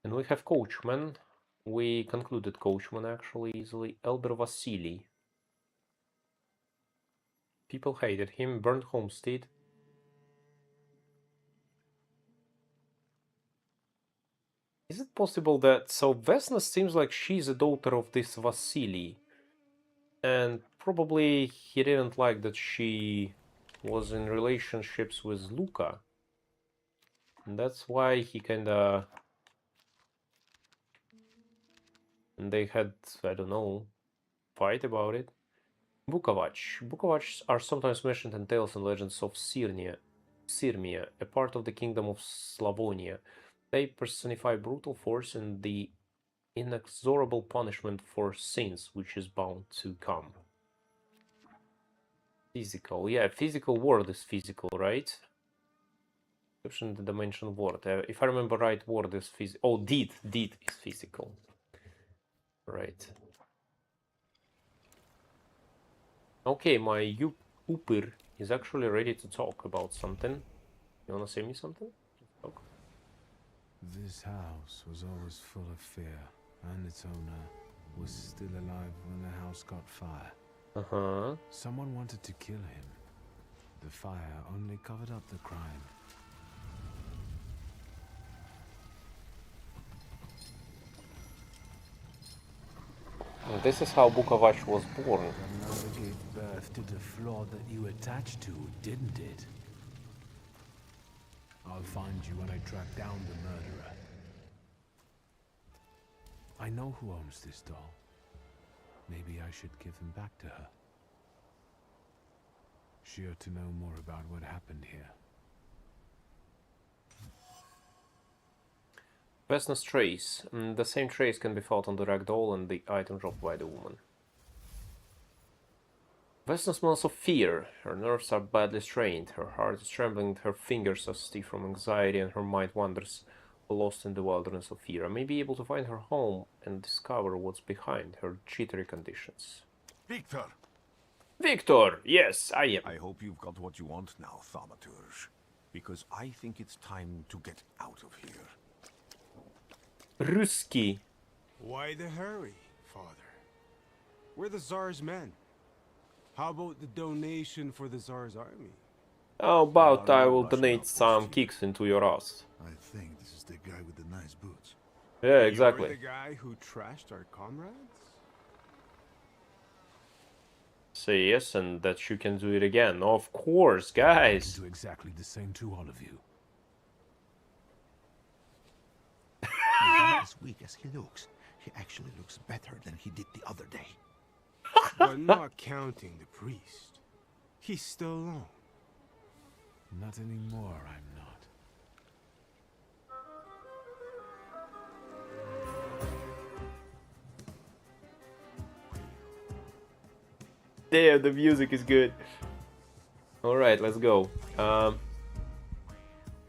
And we have Coachman. We concluded Coachman actually easily. Elder Vasily. People hated him. Burned homestead. Is it possible that... So Vesna seems like she's a daughter of this Vasily. And probably he didn't like that she was in relationships with Luca. And that's why he kinda... And they had, I don't know, fight about it. Bukovac. Bukovacs are sometimes mentioned in tales and legends of Sirmia, a part of the kingdom of Slavonia. They personify brutal force and the inexorable punishment for sins which is bound to come. Physical. Yeah, physical word is physical, right? Exception the dimension word. If I remember right, word is physical. Oh, deed. Deed is physical. Right. Okay, my Upir is actually ready to talk about something. You wanna say me something? Talk. This house was always full of fear, and its owner was still alive when the house caught fire. Uh-huh. Someone wanted to kill him. The fire only covered up the crime. And this is how Book of Ash was born. Another gave birth to the flaw that you attached to, didn't it? I'll find you when I track down the murderer. I know who owns this doll. Maybe I should give him back to her. She ought to know more about what happened here. Vesna's trace. The same trace can be found on the rag doll and the item dropped by the woman. Vesna smells of fear. Her nerves are badly strained. Her heart is trembling, her fingers are stiff from anxiety, and her mind wanders, lost in the wilderness of fear. I may be able to find her home and discover what's behind her jittery conditions. Victor! Victor! Yes, I am. I hope you've got what you want now, Thaumaturge. Because I think it's time to get out of here. Ruski. Why the hurry, Father? We're the Tsar's men. How about the donation for the Tsar's army? How about I will donate some kicks into your ass? I think this is the guy with the nice boots. Yeah, exactly. You're the guy who trashed our comrades? Say yes, and that you can do it again. Of course, guys. Do exactly the same to all of you. He's not as weak as he looks. He actually looks better than he did the other day. But not counting the priest. He's still alone. Not anymore, I'm not. Damn, the music is good. Alright, let's go.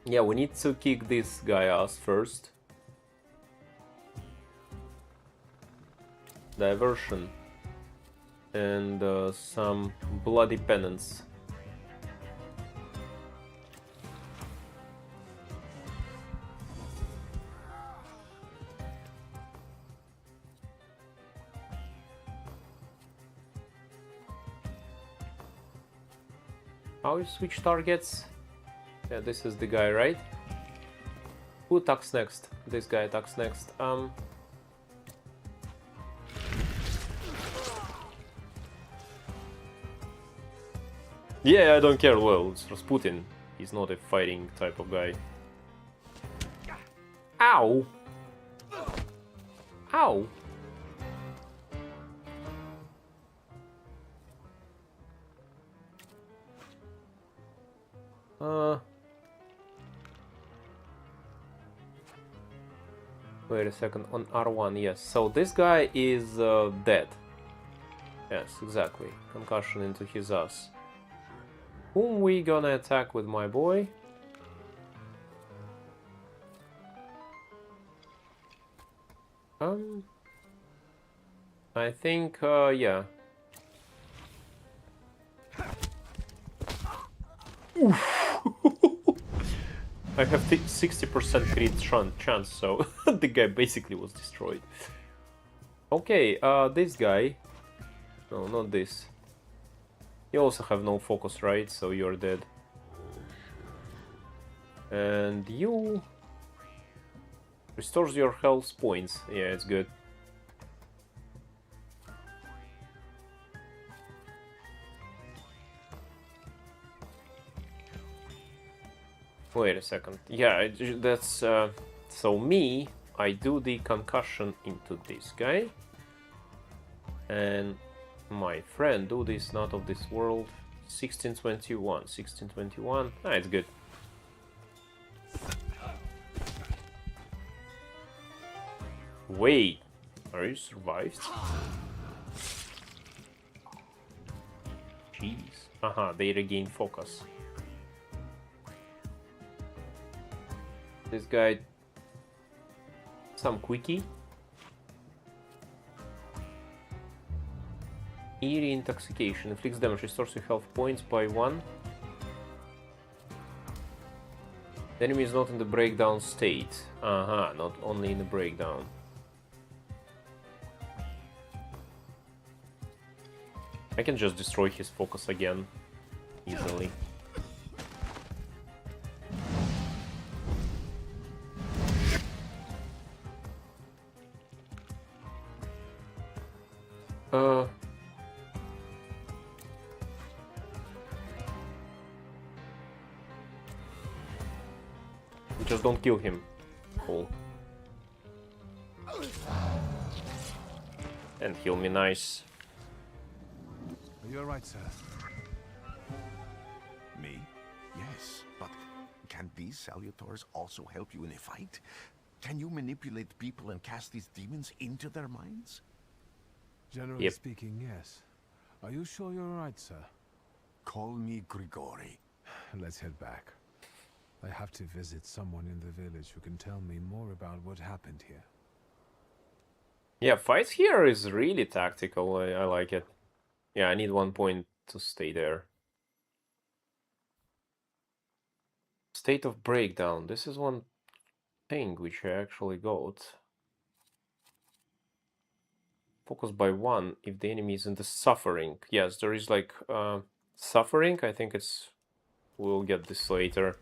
Yeah, we need to kick this guy ass first. Diversion. And some bloody penance. How you switch targets? Yeah, this is the guy, right? Who attacks next? This guy attacks next. Yeah, I don't care. Well, it's Rasputin. He's not a fighting type of guy. Ow! Ow! Wait a second, on R1, yes. So this guy is dead. Yes, exactly. Concussion into his ass. Whom we gonna attack with my boy? I think, yeah. I have 60% crit chance, so the guy basically was destroyed. Okay, this guy. No, not this. You also have no focus, right? So you're dead. And you... restores your health points. Yeah, it's good. Wait a second. Yeah, that's... so me, I do the concussion into this guy. And my friend do this not of this world. 1621. 1621. Ah, it's good. Wait. Are you survived? Jeez. Aha, they regain focus. This guy, some quickie. Eerie intoxication inflicts damage, restores your health points by 1. The enemy is not in the breakdown state. Aha, not only in the breakdown. I can just destroy his focus again easily. Uh... Just don't kill him. Cool. And heal me, nice. Are you alright, sir? Me? Yes, but can these salutars also help you in a fight? Can you manipulate people and cast these demons into their minds? Generally speaking, yes. Are you sure you're alright, sir? Call me Grigori. Let's head back. I have to visit someone in the village who can tell me more about what happened here. Yeah, fight here is really tactical. I like it. Yeah, I need 1 point to stay there. State of breakdown. This is one thing which I actually got. Focus by 1 if the enemy is in the suffering. Yes, there is like suffering. I think it's... We'll get this later.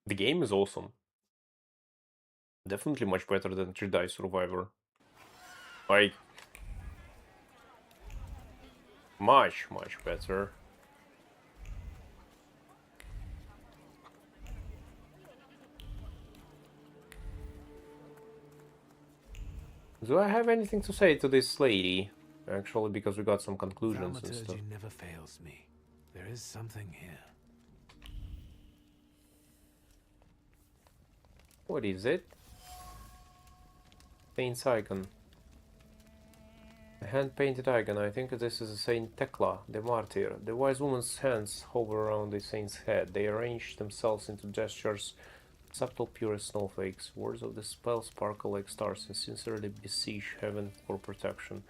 The game is awesome. Definitely much better than Jedi Survivor. Like... Much better. Do I have anything to say to this lady? Actually, because we got some conclusions and stuff. Thaumaturge never fails me. There is something here. What is it? Saint's icon. A hand-painted icon. I think this is Saint Tekla, the martyr. The wise woman's hands hover around the saint's head. They arrange themselves into gestures, subtle, pure snowflakes. Words of the spell sparkle like stars and sincerely beseech heaven for protection.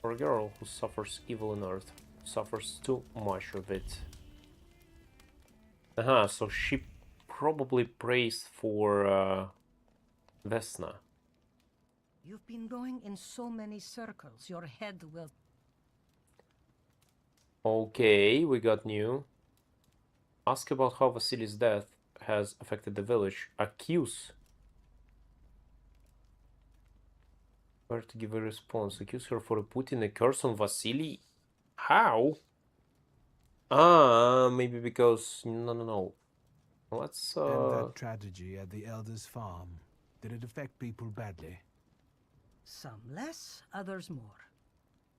For a girl who suffers evil on earth, suffers too much of it. Aha, so she probably prays for Vesna. You've been going in so many circles, your head will... Okay, we got new. Ask about how Vasily's death has affected the village. Accuse. Where to give a response? Accuse her for putting a curse on Vasily? How? Ah, maybe because... No. Let's, And that tragedy at the Elder's farm, did it affect people badly? Some less, others more.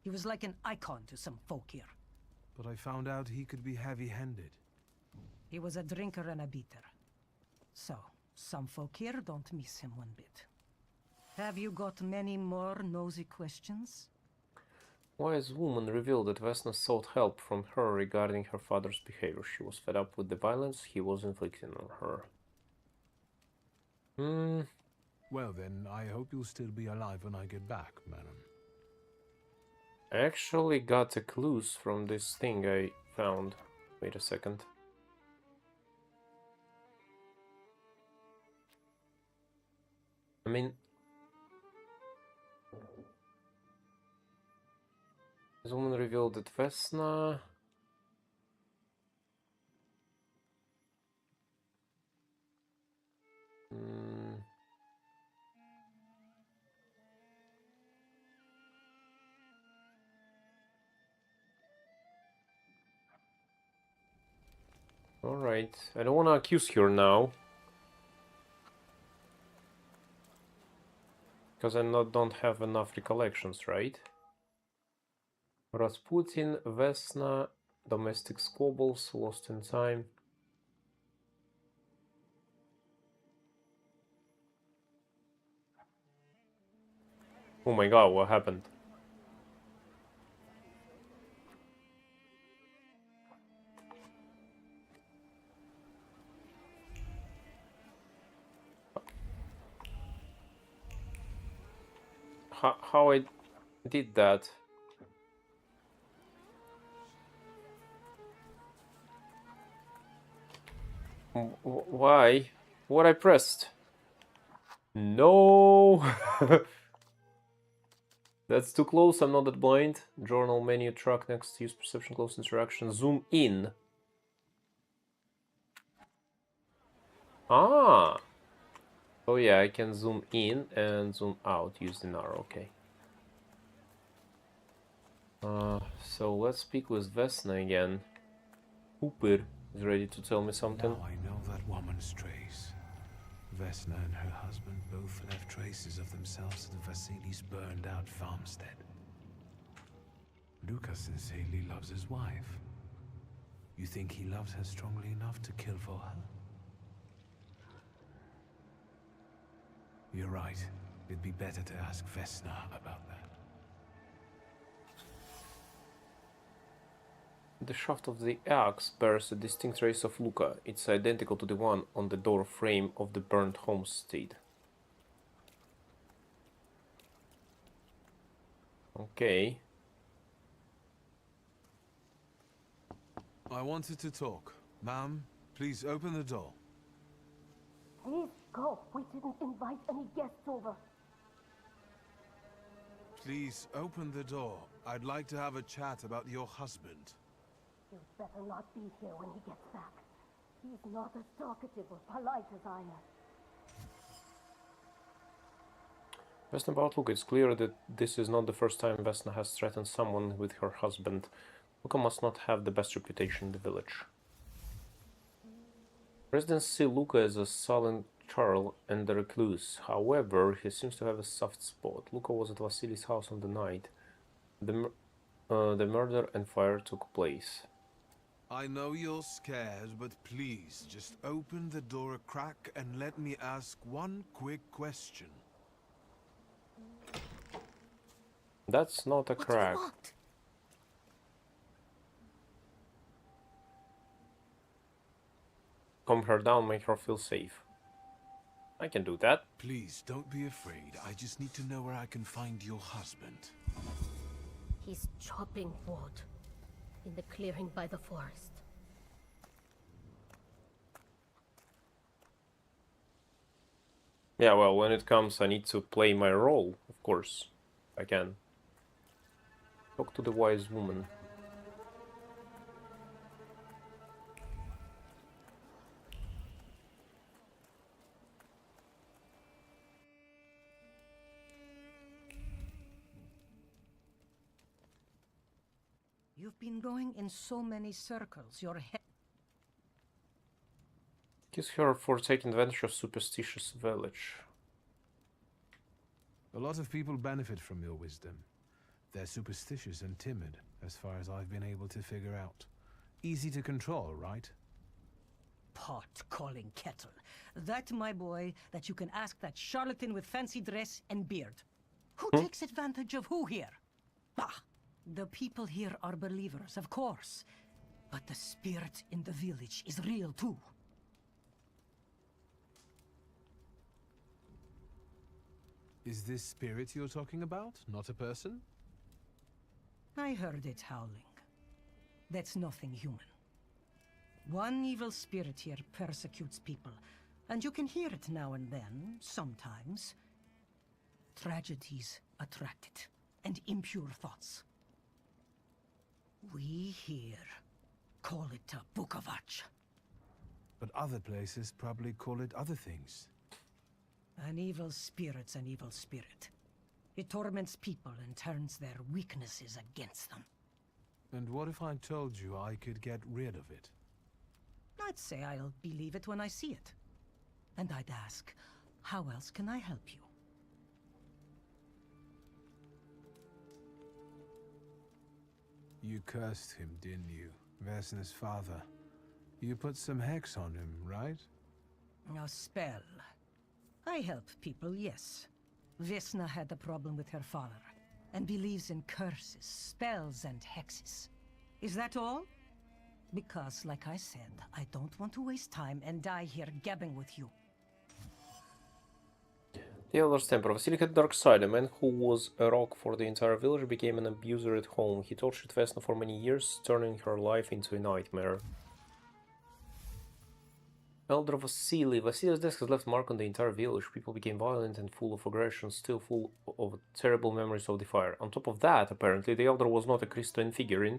He was like an icon to some folk here. But I found out he could be heavy-handed. He was a drinker and a beater. So, some folk here don't miss him one bit. Have you got many more nosy questions? Wise woman revealed that Vesna sought help from her regarding her father's behavior. She was fed up with the violence he was inflicting on her. Well then, I hope you'll still be alive when I get back, madam. I actually got a clues from this thing I found. Wait a second. I mean... This woman revealed that Vesna... Alright, I don't want to accuse her now. Because I don't have enough recollections, right? Rasputin, Vesna, domestic squabbles, lost in time. Oh my god, what happened? How I did that? Why? What I pressed? No! That's too close, I'm not that blind. Journal menu, track next, use perception, close interaction, zoom in. Ah! Oh yeah, I can zoom in and zoom out using arrow, okay. So let's speak with Vesna again. Hooper is ready to tell me something. Now I know that woman's trace. Vesna and her husband both left traces of themselves at Vasily's burned out farmstead. Lucas sincerely loves his wife. You think he loves her strongly enough to kill for her? You're right. It'd be better to ask Vesna about that. The shaft of the axe bears a distinct trace of Luca. It's identical to the one on the door frame of the burnt homestead. Okay. I wanted to talk. Ma'am, please open the door. Please go. We didn't invite any guests over. Please open the door. I'd like to have a chat about your husband. You'd better not be here when he gets back. He's not as talkative or polite as I am. Vesna about Luca, it's clear that this is not the first time Vesna has threatened someone with her husband. Luca must not have the best reputation in the village. Residents see Luca as a sullen churl and a recluse. However, he seems to have a soft spot. Luca was at Vasily's house on the night the murder and fire took place. I know you're scared, but please, just open the door a crack and let me ask one quick question. That's not a crack. What do you want? Calm her down, make her feel safe. I can do that. Please, don't be afraid. I just need to know where I can find your husband. He's chopping wood in the clearing by the forest. Yeah, well, when it comes, I need to play my role, of course. I can. Talk to the wise woman. You've been going in so many circles, your head... Kiss her for taking advantage of superstitious village. A lot of people benefit from your wisdom. They're superstitious and timid, as far as I've been able to figure out. Easy to control, right? Pot calling kettle. That, my boy, that you can ask that charlatan with fancy dress and beard. Who takes advantage of who here? Bah! The people here are believers, of course. But the spirit in the village is real too. Is this spirit you're talking about, not a person? I heard it howling. That's nothing human. One evil spirit here persecutes people, and you can hear it now and then, sometimes. Tragedies attract it, and impure thoughts. We here call it a Bukovac. But other places probably call it other things. An evil spirit's an evil spirit. It torments people and turns their weaknesses against them. And what if I told you I could get rid of it? I'd say I'll believe it when I see it. And I'd ask, how else can I help you? You cursed him, didn't you? Vesna's father. You put some hex on him, right? A spell. I help people, yes. Vesna had a problem with her father, and believes in curses, spells, and hexes. Is that all? Because, like I said, I don't want to waste time and die here gabbing with you. The Elder's Temper. Vasily had a dark side. A man who was a rock for the entire village became an abuser at home. He tortured Vesna for many years, turning her life into a nightmare. Elder Vasily. Vasily's death has left a mark on the entire village. People became violent and full of aggression, still full of terrible memories of the fire. On top of that, apparently, the Elder was not a Christian figurine,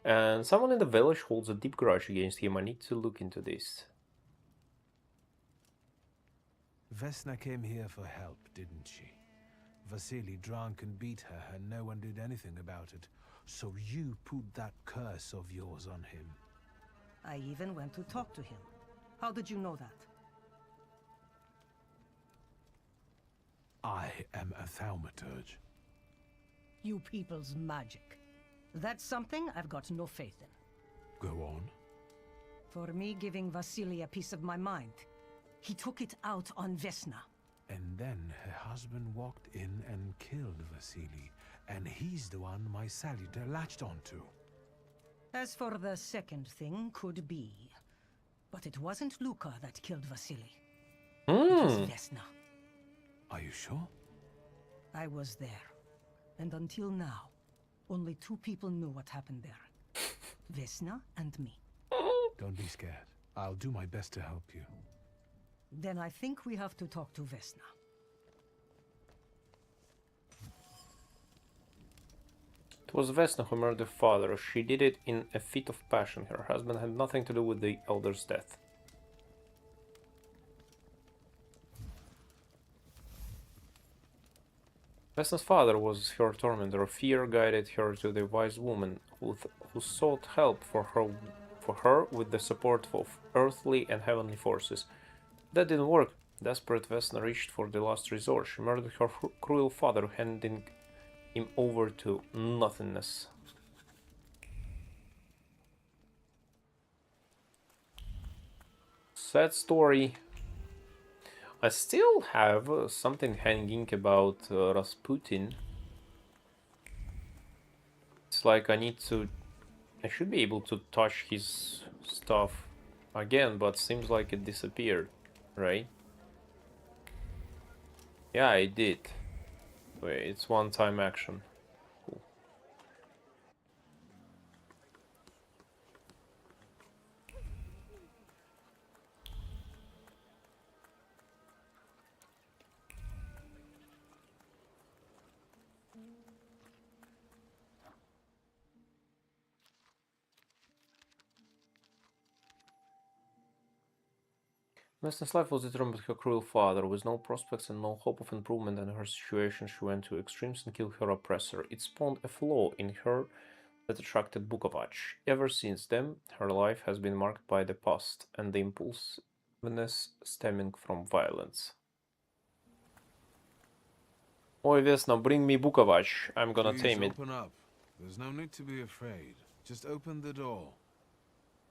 and someone in the village holds a deep grudge against him. I need to look into this. Vesna came here for help, didn't she? Vasily drank and beat her, and no one did anything about it. So you put that curse of yours on him. I even went to talk to him. How did you know that? I am a Thaumaturge. You people's magic. That's something I've got no faith in. Go on. For me giving Vasily a piece of my mind, he took it out on Vesna. And then her husband walked in and killed Vasily, and he's the one my salutor latched onto. As for the second thing, could be. But it wasn't Luka that killed Vasily. It was Vesna. Are you sure? I was there. And until now, only 2 people knew what happened there. Vesna and me. Don't be scared. I'll do my best to help you. Then I think we have to talk to Vesna. It was Vesna who murdered father. She did it in a fit of passion. Her husband had nothing to do with the elder's death. Vesna's father was her tormentor. Fear guided her to the wise woman who sought help for her with the support of earthly and heavenly forces. That didn't work. Desperate, Vesna reached for the last resort. She murdered her cruel father, handing him over to nothingness. Sad story. I still have something hanging about Rasputin. It's like I should be able to touch his stuff again, but seems like it disappeared, right? Yeah, I did. Wait, it's one-time action. Cool. Vesna's life was determined by her cruel father. With no prospects and no hope of improvement in her situation, she went to extremes and killed her oppressor. It spawned a flaw in her that attracted Bukovac. Ever since then, her life has been marked by the past and the impulsiveness stemming from violence. Oi, Vesna, bring me Bukovac. I'm gonna tame it. Open up. There's no need to be afraid. Just open the door.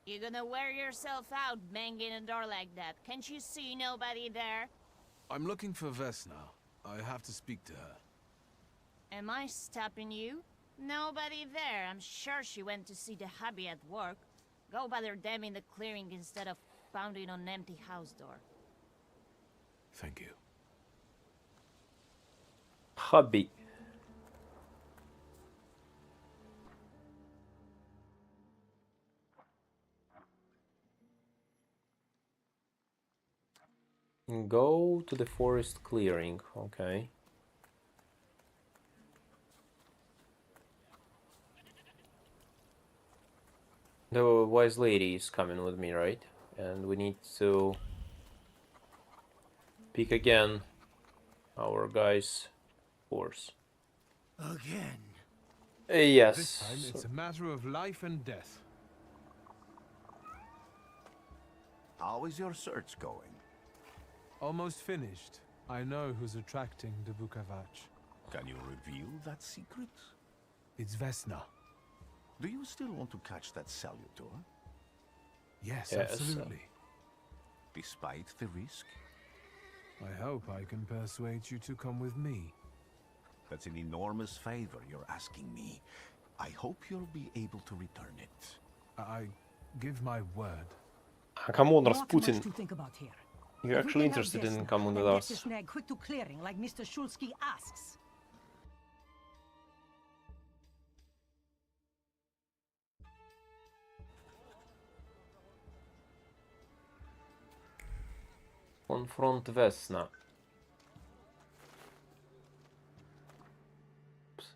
You're gonna wear yourself out banging a door like that. Can't you see nobody there? I'm looking for Vesna. I have to speak to her. Am I stopping you? Nobody there. I'm sure she went to see the hubby at work. Go bother them in the clearing instead of pounding on an empty house door. Thank you. Hubby. Go to the forest clearing, okay. The wise lady is coming with me, right? And we need to pick again our guy's horse. Again? Yes. This time it's a matter of life and death. How is your search going? Almost finished. I know who's attracting the Bukovac. Can you reveal that secret? It's Vesna. Do you still want to catch that salutor? Yes, absolutely. Despite the risk? I hope I can persuade you to come with me. That's an enormous favor you're asking me. I hope you'll be able to return it. I give my word. Come on, Not Rasputin. much to think about here. You're If we actually can have interested in Vesna coming with and us. Get this nag quick to clearing like Mr. Shulsky asks. Confront Vesna. Oops.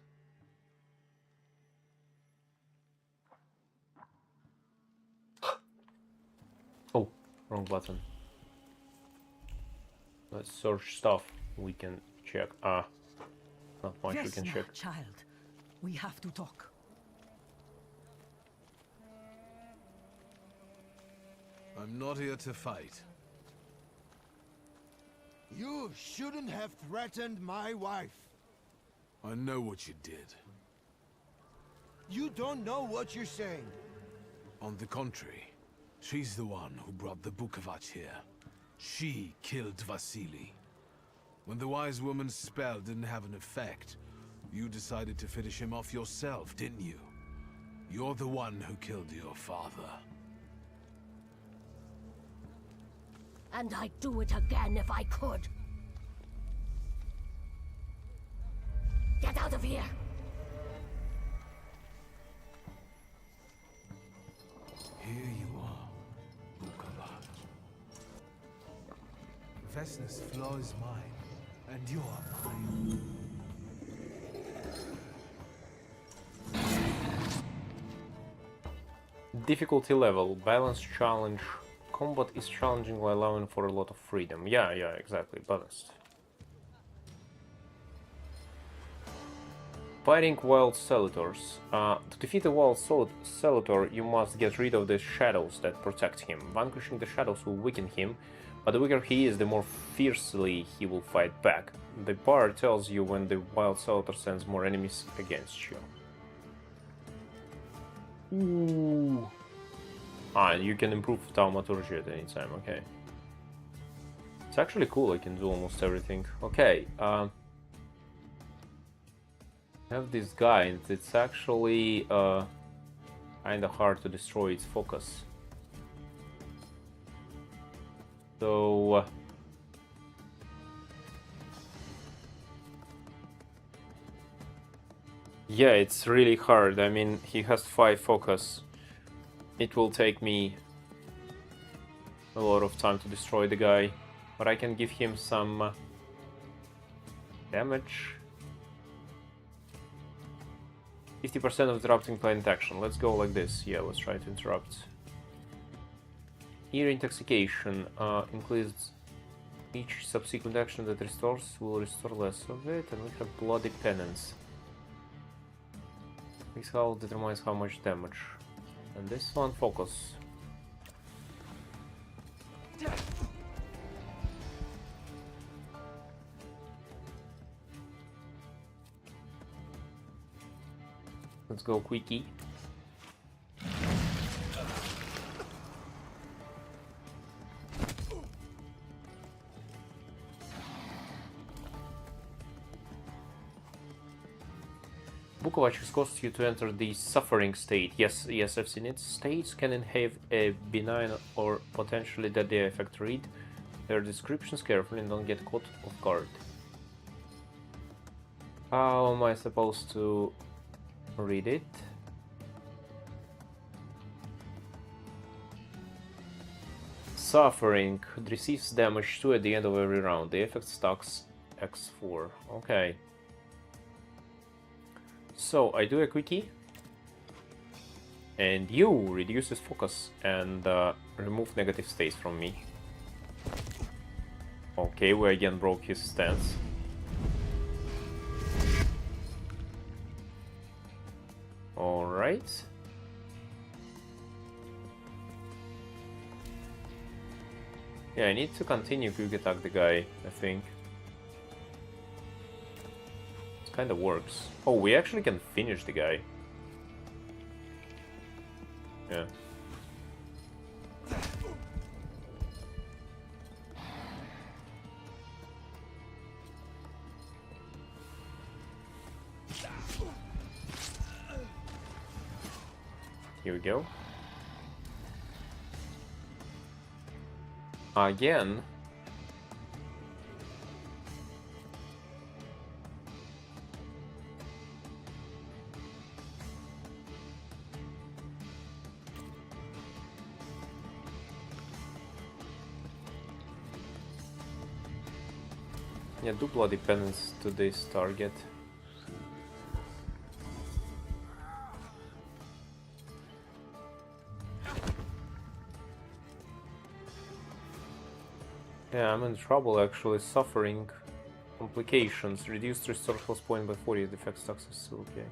Oh, wrong button. Let's search stuff. We can check. Not much we can Vesna, check. child, we have to talk. I'm not here to fight. You shouldn't have threatened my wife. I know what you did. You don't know what you're saying. On the contrary, she's the one who brought the Bukovac here. She killed Vasily. When the wise woman's spell didn't have an effect, you decided to finish him off yourself, didn't you? You're the one who killed your father. And I'd do it again if I could. Get out of here! Here you are, Bukovac. Vesna's flaw is mine, and you are mine. Difficulty level, balance challenge. Combat is challenging while allowing for a lot of freedom. Yeah, exactly, balanced. Fighting wild Celitors. To defeat a wild Celitor, you must get rid of the shadows that protect him. Vanquishing the shadows will weaken him, but the weaker he is, the more fiercely he will fight back. The bar tells you when the wild Celitor sends more enemies against you. Ooh. You can improve Thaumaturge at any time, okay. It's actually cool, I can do almost everything. Okay, I have this guy, and it's actually kinda hard to destroy its focus. So... yeah, it's really hard. I mean, he has 5 focus. It will take me a lot of time to destroy the guy, but I can give him some damage. 50% of interrupting planned action. Let's go like this. Yeah, let's try to interrupt. Ear intoxication includes each subsequent action that restores will restore less of it, and we have bloody penance. This health determines how much damage. And this one, focus. Let's go quickie. Bukovac has caused you to enter the suffering state. Yes, I've seen it. States can have a benign or potentially deadly effect. Read their descriptions carefully and don't get caught off guard. How am I supposed to read it? Suffering receives damage 2 at the end of every round. The effect stacks X4. Okay. So I do a quickie, and you reduces focus and remove negative states from me. Okay, we again broke his stance. Alright. Yeah, I need to continue quick attack the guy, I think. Kind of works. Oh, we actually can finish the guy. Yeah. Here we go. Again. Yeah, do bloody penance to this target. Yeah, I'm in trouble actually, suffering complications. Reduced restore health point by 40, defect success still okay.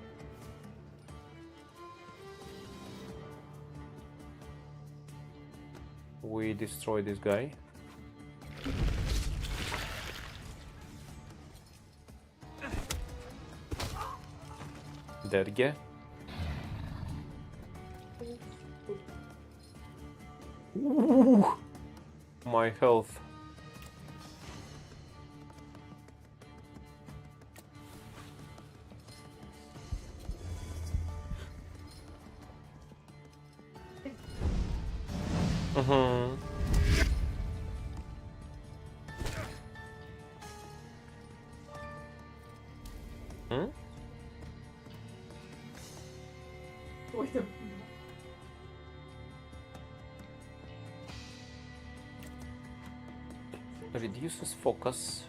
We destroy this guy. Dead guy. Ooh, my health. Mm-hmm. Hmm? Reduces focus.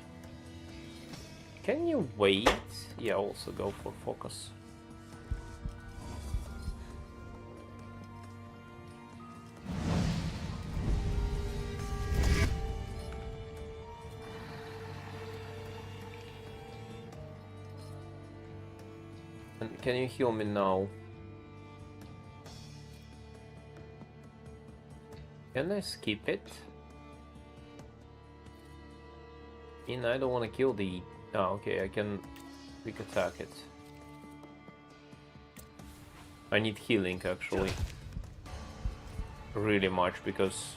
Can you wait? Yeah, also go for focus. And can you heal me now? Can I skip it? I don't want to kill the... Oh, okay, I can quick attack it. I need healing, actually. Really much, because...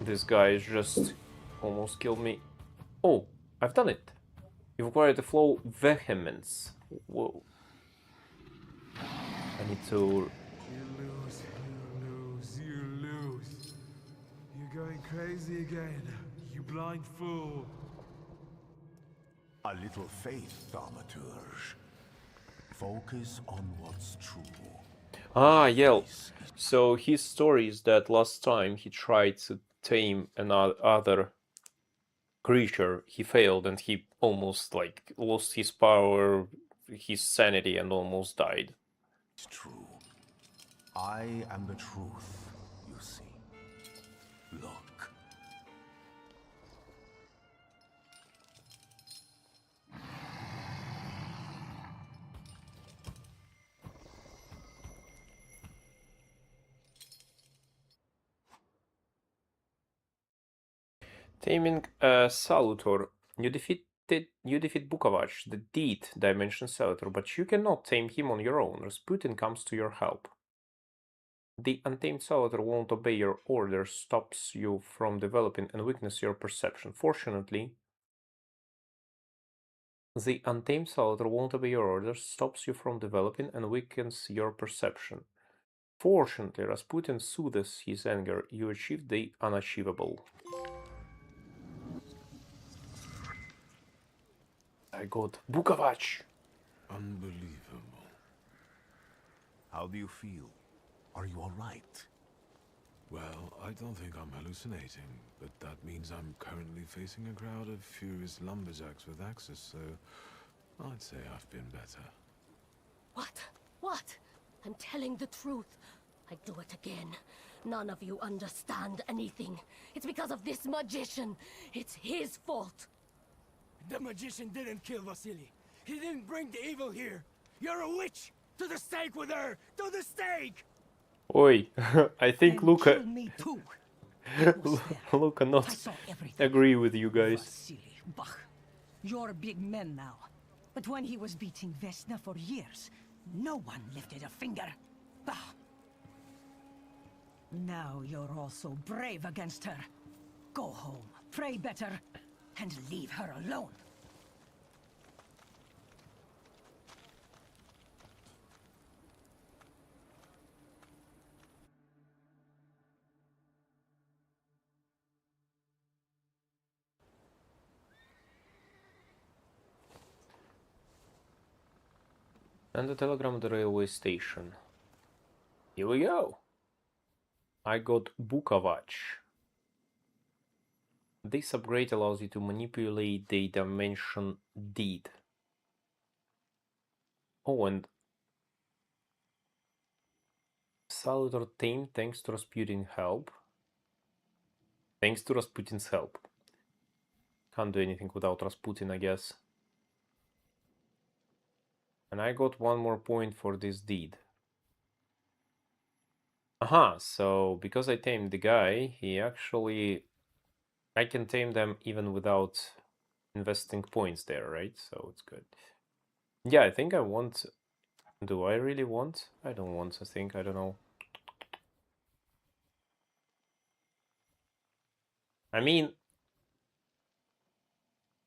this guy is just... almost killed me. Oh, I've done it. You've acquired the flow vehemence. Whoa. I need to... You lose, you lose, you lose. You're going crazy again, you blind fool. A little faith, Thaumaturge. Focus on what's true. Ah, yeah. So his story is that last time he tried to tame another creature, he failed and he almost like lost his power, his sanity, and almost died. It's true. I am the truth, you see. Look. Taming Salutor. You defeat Bukovac, the deed dimension Salutor, but you cannot tame him on your own. Rasputin comes to your help. The untamed Salutor won't obey your orders, stops you from developing and weakens your perception. Fortunately, the untamed Salutor won't obey your orders, stops you from developing and weakens your perception. Fortunately, Rasputin soothes his anger. You achieved the unachievable. I got Bukovac! Unbelievable. How do you feel? Are you alright? Well, I don't think I'm hallucinating, but that means I'm currently facing a crowd of furious lumberjacks with axes, so I'd say I've been better. What? What? I'm telling the truth. I do it again. None of you understand anything. It's because of this magician. It's his fault. The magician didn't kill Vasily. He didn't bring the evil here. You're a witch! To the stake with her! To the stake! Oi, I think Luca... Kill me too. Luca not I saw everything. agree with you guys. Vasily, bah. You're big men now. But when he was beating Vesna for years, no one lifted a finger. Bah. Now you're all so brave against her. Go home, pray better, and leave her alone. And the telegram at the railway station. Here we go. I got Bukovac. This upgrade allows you to manipulate the dimension deed. Oh, and Salutor tamed thanks to Rasputin help. Thanks to Rasputin's help. Can't do anything without Rasputin, I guess. And I got one more point for this deed. Aha, so because I tamed the guy, he actually... I can tame them even without investing points there, right? So it's good. Yeah, I think I want... Do I really want? I don't want, I think. I don't know. I mean...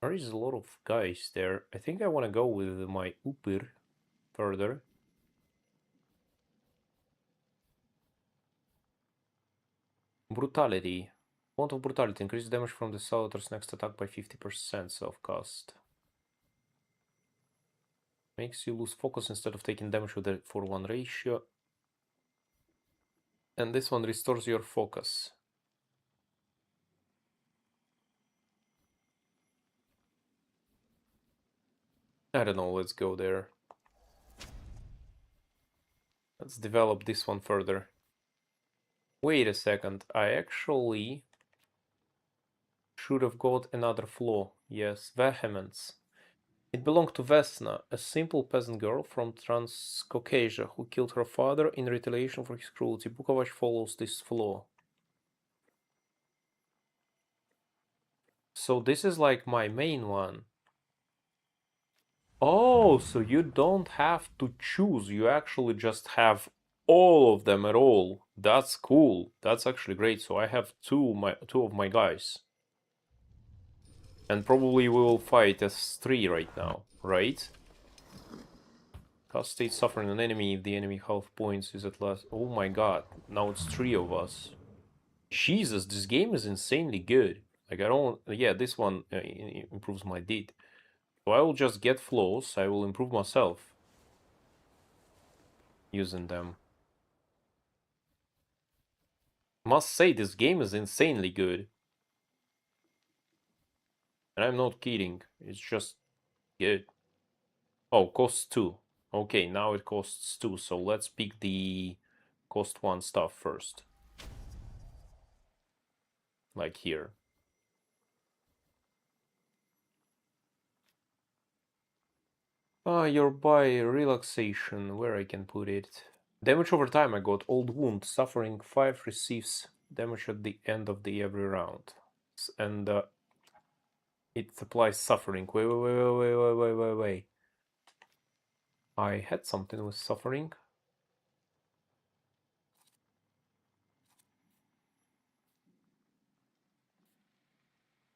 There is a lot of guys there. I think I want to go with my Upir further. Brutality. Font of Brutality. Increase damage from the Salvator's next attack by 50% self-cast. Makes you lose focus instead of taking damage with a 4-1 ratio. And this one restores your focus. I don't know, let's go there. Let's develop this one further. Wait a second, I actually should have got another flaw. Yes, Vehemence. It belonged to Vesna, a simple peasant girl from Transcaucasia who killed her father in retaliation for his cruelty. Bukovac follows this flaw. So this is like my main one. Oh, so you don't have to choose, you actually just have all of them at all. That's cool. That's actually great. So I have two of my guys. And probably we will fight as 3 right now, right? Cast state suffering an enemy if the enemy health points is at last. Oh my god, now it's 3 of us. Jesus, this game is insanely good. Like I don't... Yeah, this one improves my deed. So I will just get flaws, I will improve myself using them. Must say, this game is insanely good. And I'm not kidding, it's just good. Oh, costs 2. Okay, now it costs 2, so let's pick the cost 1 stuff first. Like here. Your buy relaxation, where I can put it. Damage over time, I got Old Wound. Suffering 5 receives damage at the end of the every round. And it applies suffering. Wait. I had something with suffering.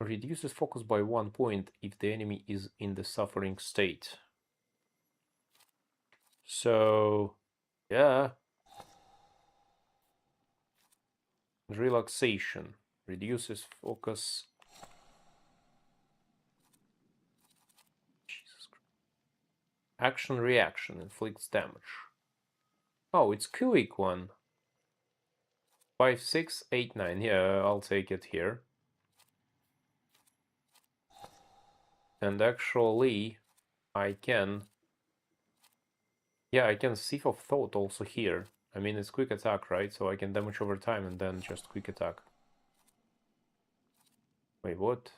Reduces focus by 1 point if the enemy is in the suffering state. So, yeah. Relaxation. Reduces focus. Jesus Christ. Action reaction. Inflicts damage. Oh, it's quick one. 5, 6, 8, 9. Yeah, I'll take it here. And actually, I can... Yeah, I can Thief of Thought also here. I mean, it's quick attack, right? So I can damage over time and then just quick attack. Wait, what?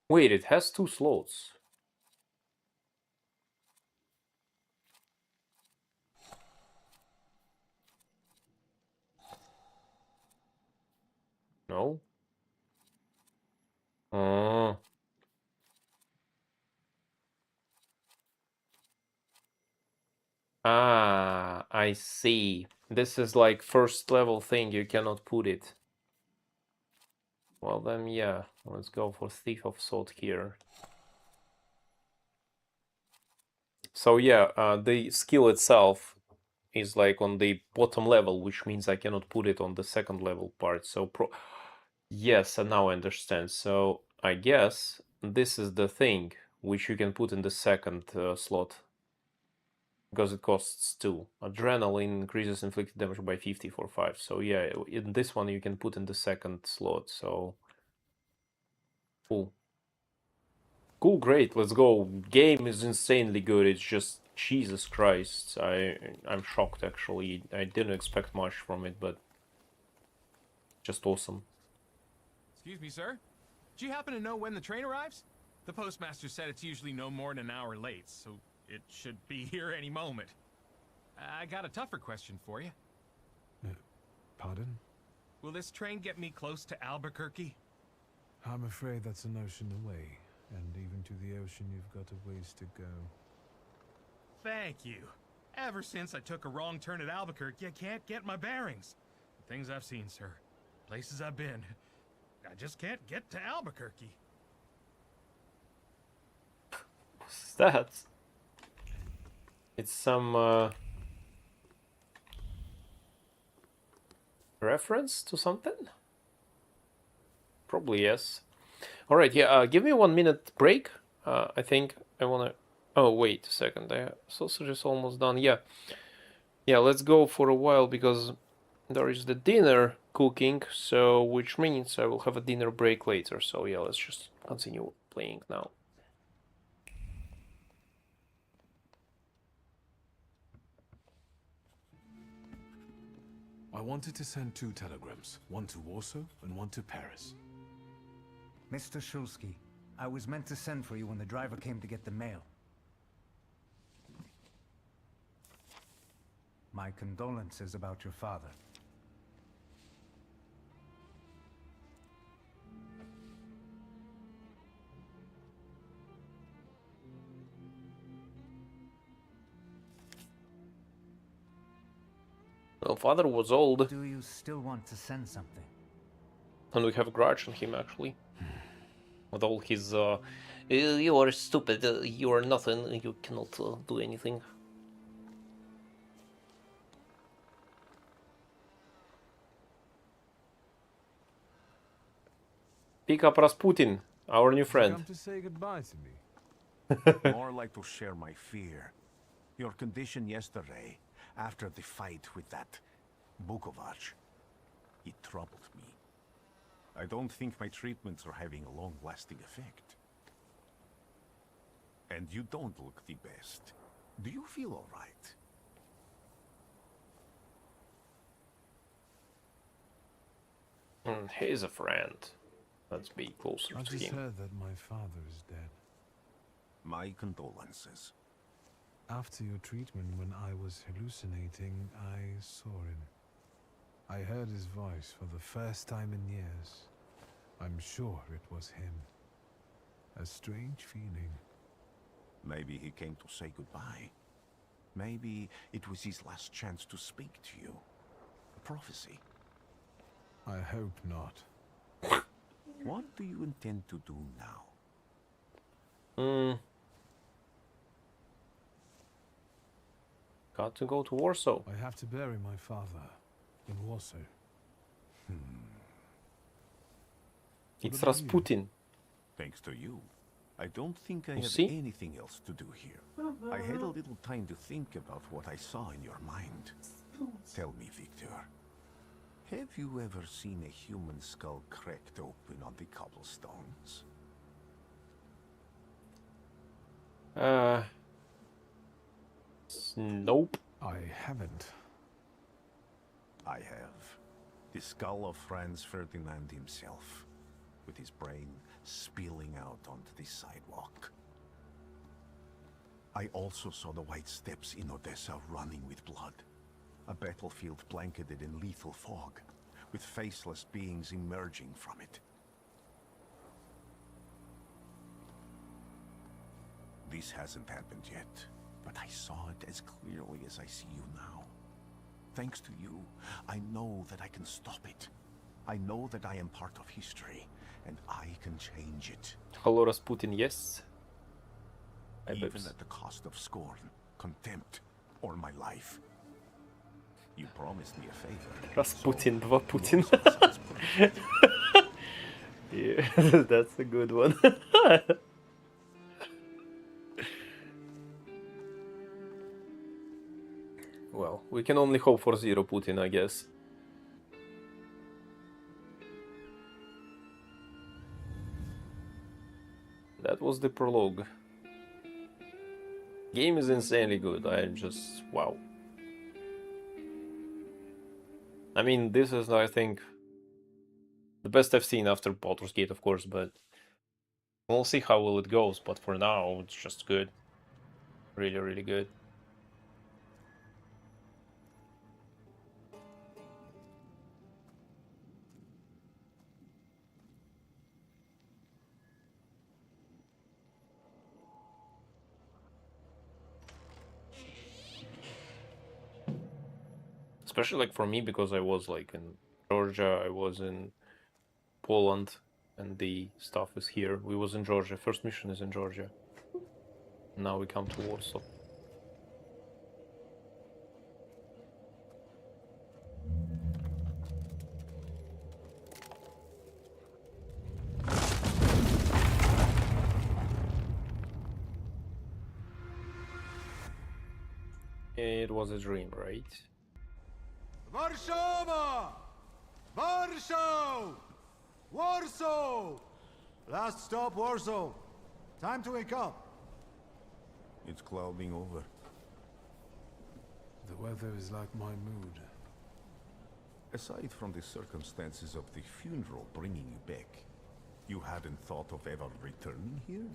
Wait, it has 2 slots. No? Oh. Ah, I see. This is like first level thing, you cannot put it. Well then, yeah, let's go for Thief of Thought here. So yeah, the skill itself is like on the bottom level, which means I cannot put it on the second level part. So yes, and now I understand. So I guess this is the thing which you can put in the second slot. Because it costs 2. Adrenaline increases inflicted damage by 50 for 5. So yeah, in this one you can put in the second slot. So cool. Cool, great, let's go. Game is insanely good. It's just Jesus Christ, I'm shocked actually. I didn't expect much from it, but just awesome. Excuse me, sir. Do you happen to know when the train arrives? The postmaster said it's usually no more than an hour late, so it should be here any moment. I got a tougher question for you. Pardon? Will this train get me close to Albuquerque? I'm afraid that's an ocean away, and even to the ocean you've got a ways to go. Thank you. Ever since I took a wrong turn at Albuquerque, I can't get my bearings. The things I've seen, sir. Places I've been. I just can't get to Albuquerque. What's that? It's some reference to something? Probably yes. Alright, yeah, give me 1 minute break. I think I wanna... Oh, wait a second, the sausage is almost done. Yeah, let's go for a while because there is the dinner cooking, so which means I will have a dinner break later. So yeah, let's just continue playing now. I wanted to send 2 telegrams, one to Warsaw and one to Paris. Mr. Shulsky, I was meant to send for you when the driver came to get the mail. My condolences about your father. Well, father was old. Do you still want to send something? And we have a grudge on him, actually. With all his, you are stupid, you are nothing, you cannot do anything. Pick up Rasputin, our new friend. Come to say goodbye to me. More like to share my fear. Your condition yesterday, after the fight with that Bukovac, it troubled me. I don't think my treatments are having a long-lasting effect. And you don't look the best. Do you feel all right? He's a friend. Let's be closer I to just him. heard that my father is dead. My condolences. After your treatment, when I was hallucinating, I saw him. I heard his voice for the first time in years. I'm sure it was him. A strange feeling. Maybe he came to say goodbye. Maybe it was his last chance to speak to you. A prophecy. I hope not. What do you intend to do now? Got to go to Warsaw. I have to bury my father in Warsaw. It's Rasputin. Thanks to you. I don't think I You have see? anything else to do here. I had a little time to think about what I saw in your mind. Tell me, Victor. Have you ever seen a human skull cracked open on the cobblestones? Nope. I haven't. I have. The skull of Franz Ferdinand himself, with his brain spilling out onto the sidewalk. I also saw the white steps in Odessa running with blood. A battlefield blanketed in lethal fog, with faceless beings emerging from it. This hasn't happened yet, but I saw it as clearly as I see you now. Thanks to you, I know that I can stop it. I know that I am part of history, and I can change it. Hello, Rasputin, yes. Even at the cost of scorn, contempt, or my life. You promised me a favor. Rasputin, два Putin. Yeah, that's a good one. Well, we can only hope for zero Putin, I guess. That was the prologue. Game is insanely good. I'm just wow. I mean, this is, I think, the best I've seen after Baldur's Gate, of course, but we'll see how well it goes. But for now, it's just good. Really, really good. Especially like for me, because I was like in Georgia, I was in Poland, and the stuff is here. We was in Georgia. First mission is in Georgia. Now we come to Warsaw. It was a dream, right? Warszawa! Warsaw! Warsaw! Last stop, Warsaw. Time to wake up. It's clouding over. The weather is like my mood. Aside from the circumstances of the funeral bringing you back, you hadn't thought of ever returning here?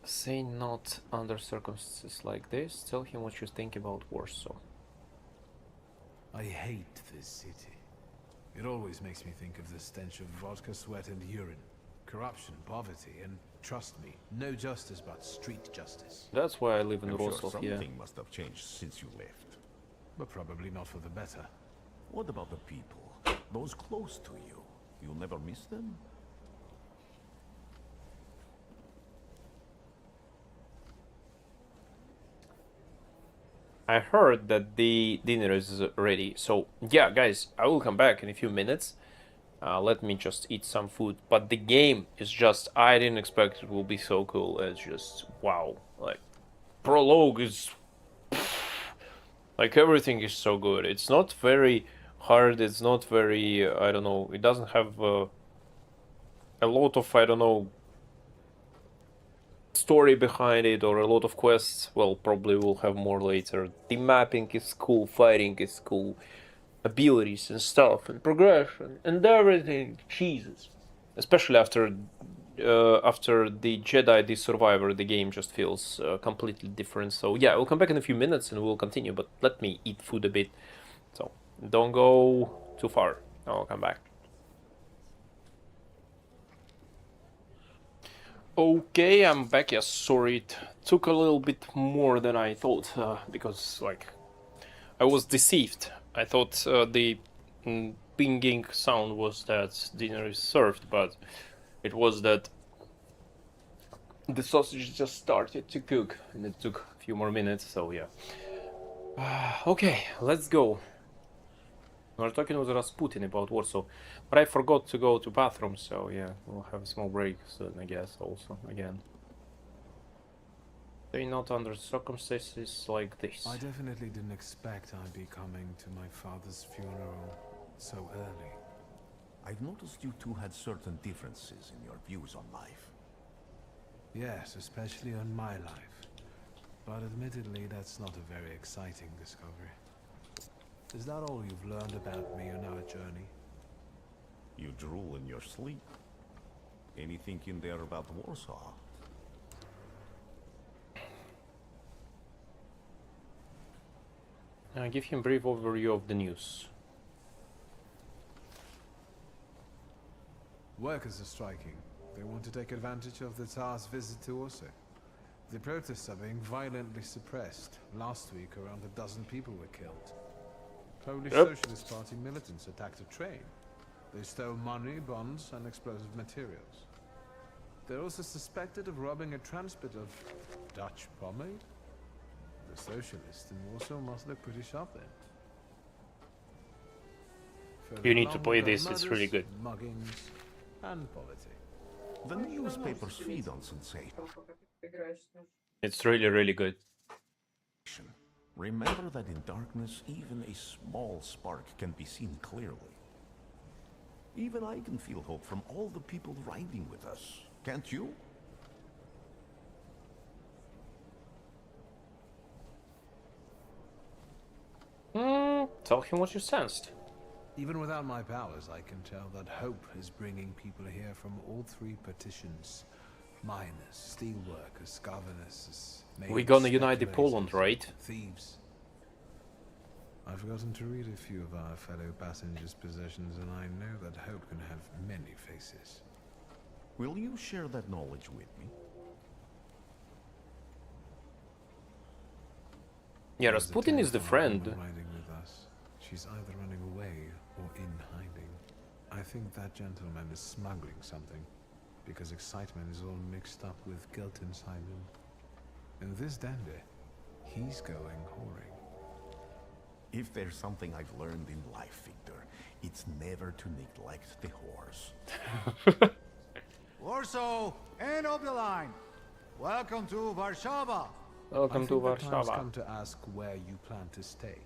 Say not under circumstances like this. Tell him what you think about Warsaw. I hate this city. It always makes me think of the stench of vodka, sweat, and urine. Corruption, poverty, and trust me, no justice but street justice. That's why I live in I'm Warsaw, sure yeah. something must have changed since you left. But probably not for the better. What about the people? Those close to you? You'll never miss them? I heard that the dinner is ready. So, yeah, guys, I will come back in a few minutes. Let me just eat some food. But the game is just, I didn't expect it will be so cool. It's just, wow. Like, prologue is, like, everything is so good. It's not very hard. It's not very, I don't know, it doesn't have a lot of, I don't know, story behind it or a lot of quests. Well, probably we'll have more later. The mapping is cool, fighting is cool, abilities and stuff and progression and everything. Jesus, especially after the Jedi, the Survivor, the game just feels completely different. So yeah, we'll come back in a few minutes and we'll continue, but let me eat food a bit, so don't go too far. I'll come back. Okay, I'm back. Yes, sorry, it took a little bit more than I thought, because, like, I was deceived. I thought the pinging sound was that dinner is served, but it was that the sausage just started to cook, and it took a few more minutes, so yeah. Okay, let's go. We're talking with Rasputin about Warsaw, but I forgot to go to bathroom, so yeah, we'll have a small break soon, I guess, also, again. They not under circumstances like this. I definitely didn't expect I'd be coming to my father's funeral so early. I've noticed you two had certain differences in your views on life. Yes, especially on my life. But admittedly, that's not a very exciting discovery. Is that all you've learned about me on our journey? You drool in your sleep. Anything in there about Warsaw? Give him a brief overview of the news. Workers are striking. They want to take advantage of the Tsar's visit to Warsaw. The protests are being violently suppressed. Last week, around a dozen people were killed. Polish Socialist Party militants attacked a train. They stole money, bonds, and explosive materials. They're also suspected of robbing a transport of Dutch pomade. The socialists in Warsaw must look pretty sharp then. You need to play this, it's really good. Muggings and politics. The newspapers feed on sensation. It's really, really good. Remember that in darkness, even a small spark can be seen clearly. Even I can feel hope from all the people riding with us. Can't you? Tell him what you sensed. Even without my powers, I can tell that hope is bringing people here from all three petitions. Miners, steelworkers, governesses, We're gonna unite the Poland, right? Thieves. I've gotten to read a few of our fellow passengers' possessions, and I know that hope can have many faces. Will you share that knowledge with me? Yeah, Rasputin is the friend. Riding with us. She's either running away or in hiding. I think that gentleman is smuggling something, because excitement is all mixed up with guilt inside him. And this dandy, he's going whoring. If there's something I've learned in life, Victor, it's never to neglect the horse. Warsaw and Oberline, welcome to Warszawa. Welcome to The time's Warszawa. come to ask where you plan to stay.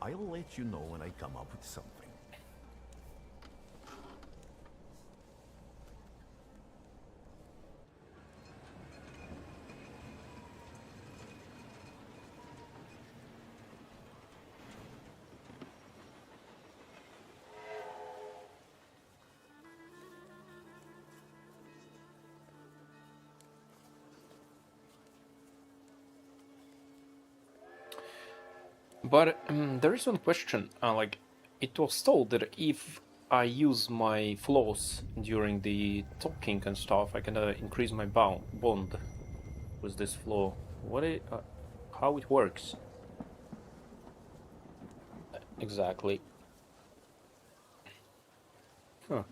I'll let you know when I come up with something. But there is one question. Like, it was told that if I use my flaws during the talking and stuff, I can increase my bond with this flaw. How it works? Exactly. Huh.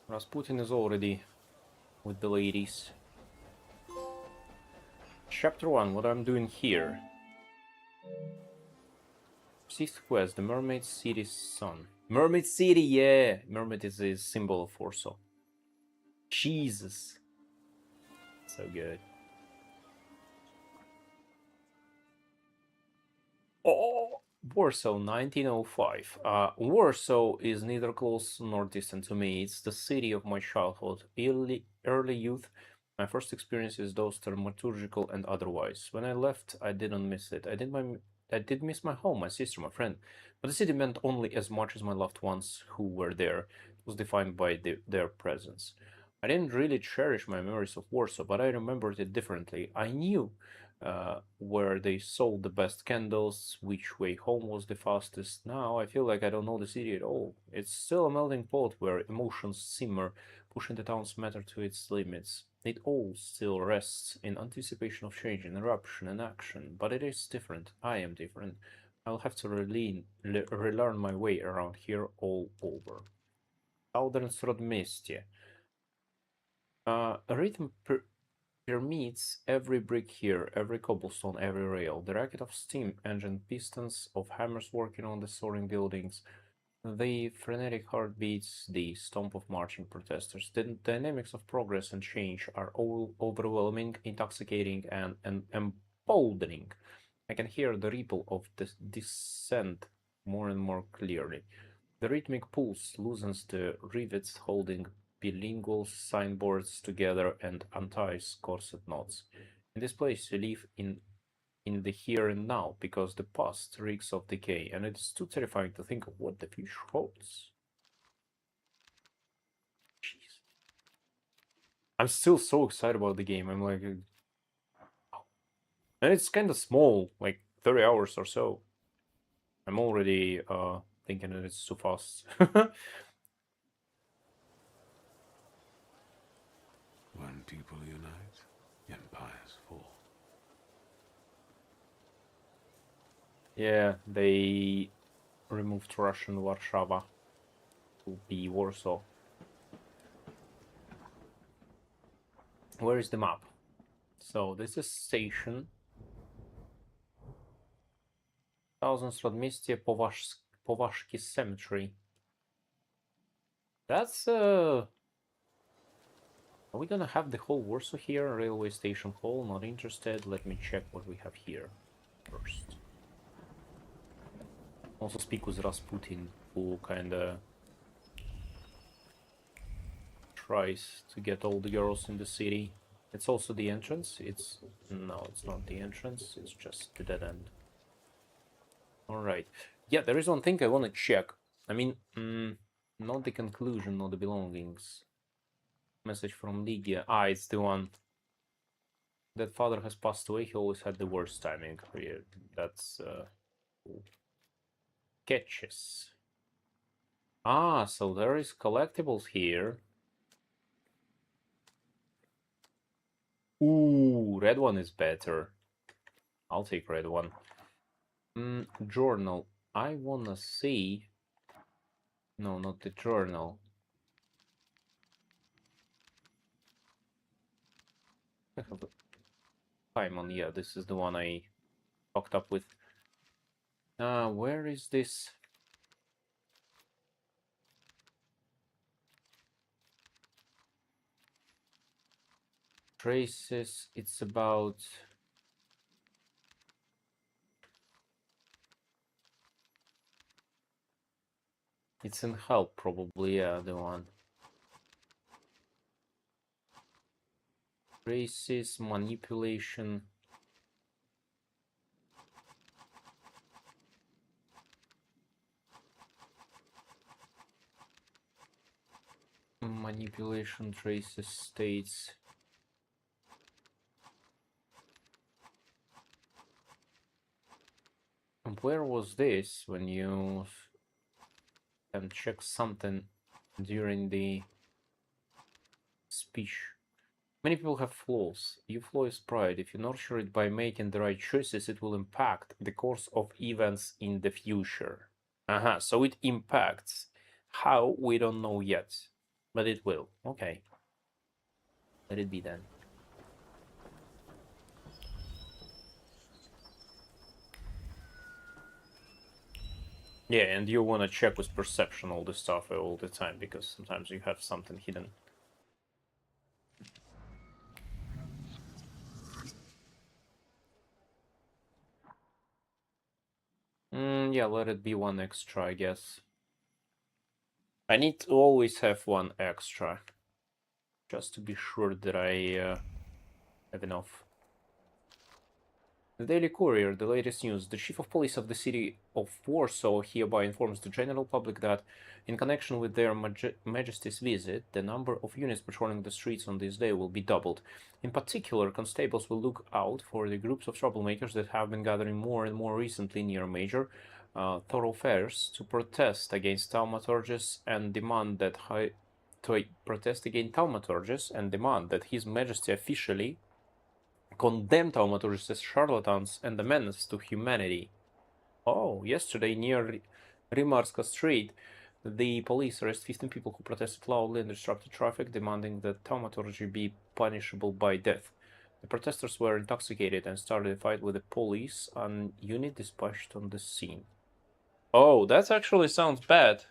Rasputin is already with the ladies. Chapter 1, what I'm doing here. 6th quest, the Mermaid City's Sun. Mermaid City, yeah! Mermaid is a symbol of Warsaw. Jesus. So good. Oh! Warsaw, 1905. Warsaw is neither close nor distant to me. It's the city of my childhood, early youth. My first experiences, those thaumaturgical and otherwise. When I left, I didn't miss it. I did miss my home, my sister, my friend. But the city meant only as much as my loved ones who were there. It was defined by their presence. I didn't really cherish my memories of Warsaw, but I remembered it differently. I knew where they sold the best candles, which way home was the fastest. Now I feel like I don't know the city at all. It's still a melting pot where emotions simmer, pushing the town's matter to its limits. It all still rests in anticipation of change, and eruption, and action, but it is different. I am different. I'll have to relearn my way around here all over. Southern Srodmestie. Rhythm permeates every brick here, every cobblestone, every rail. The racket of steam engine pistons, of hammers working on the soaring buildings, the frenetic heartbeats, the stomp of marching protesters. The dynamics of progress and change are all overwhelming, intoxicating, and emboldening. I can hear the ripple of the descent more and more clearly. The rhythmic pulse loosens the rivets holding bilingual signboards together and unties corset knots. In this place you live in the here and now, because the past reeks of decay, and it's too terrifying to think of what the future holds. Jeez. I'm still so excited about the game. I'm like... And it's kind of small, like 30 hours or so. I'm already thinking that it's too fast. When people unite, empires fall. Yeah, they removed Russian Warsaw to be Warsaw. Where is the map? So this is station. Srodmestie Powaszki Cemetery. That's Are we gonna have the whole Warsaw here? Railway station hall, not interested. Let me check what we have here first. Also speak with Rasputin, who kinda tries to get all the girls in the city. It's also the entrance. No, it's not the entrance. It's just the dead end. All right. Yeah, there is one thing I want to check. I mean, not the conclusion, not the belongings. Message from Lygia. Ah, it's the one. That father has passed away. He always had the worst timing. Yeah, that's sketches. Ah, so there is collectibles here. Ooh, red one is better. I'll take red one. Journal. I wanna see. No, not the journal. I have a Paimon. Yeah, this is the one I fucked up with. Where is this? Traces. It's about. It's in help, probably. Yeah, the one. Traces, manipulation. Manipulation traces states. And where was this when you can check something during the speech? Many people have flaws. Your flaw is pride. If you nurture it by making the right choices, it will impact the course of events in the future. So it impacts. How, we don't know yet. But it will. Okay. Let it be then. Yeah, and you want to check with perception all the stuff all the time, because sometimes you have something hidden. Yeah, let it be one extra, I guess. I need to always have one extra, just to be sure that I have enough. The Daily Courier, the latest news. The chief of police of the city of Warsaw hereby informs the general public that, in connection with their Majesty's visit, the number of units patrolling the streets on this day will be doubled. In particular, constables will look out for the groups of troublemakers that have been gathering more and more recently near major thoroughfares to protest against thaumaturges and demand that His Majesty officially condemn thaumaturges as charlatans and a menace to humanity. Oh, yesterday near Rimarska Street, the police arrested 15 people who protested loudly and disrupted traffic, demanding that thaumaturgy be punishable by death. The protesters were intoxicated and started a fight with the police, and unit dispatched on the scene. Oh, that actually sounds bad.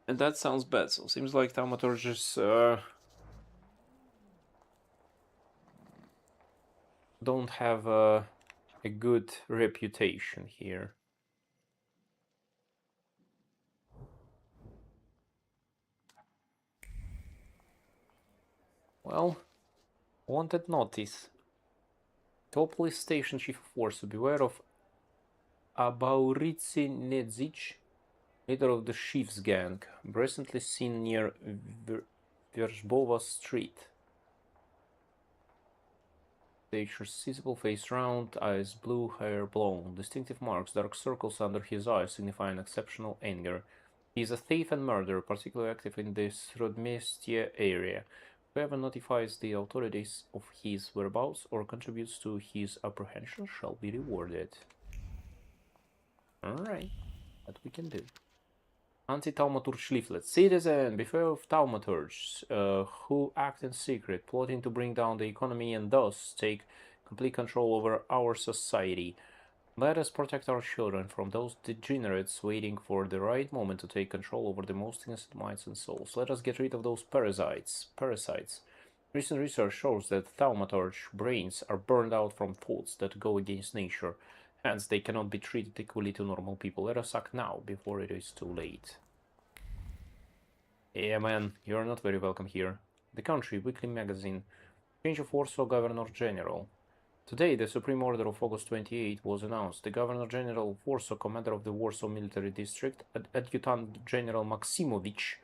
And that sounds bad, so seems like thaumaturges don't have a good reputation here. Well, wanted notice. Top police station chief of Warsaw, beware of Abaurici Nedzic, leader of the Chief's gang, recently seen near Wierzbowa Street. Features sizable face round, eyes blue, hair blonde, distinctive marks, dark circles under his eyes signifying exceptional anger. He is a thief and murderer, particularly active in the Srodmestie area. Whoever notifies the authorities of his whereabouts or contributes to his apprehension shall be rewarded. Alright, that we can do. Anti-Thaumaturge leaflet. Citizen, beware of Thaumaturges, who act in secret, plotting to bring down the economy and thus take complete control over our society. Let us protect our children from those degenerates waiting for the right moment to take control over the most innocent minds and souls. Let us get rid of those parasites. Recent research shows that Thaumaturge brains are burned out from thoughts that go against nature, hence they cannot be treated equally to normal people. Let us act now, before it is too late. Yeah man, you're not very welcome here. The Country, weekly magazine. Change of Warsaw Governor General. Today, the Supreme Order of August 28 was announced. The Governor General of Warsaw, Commander of the Warsaw Military District, Adjutant General Maximovich,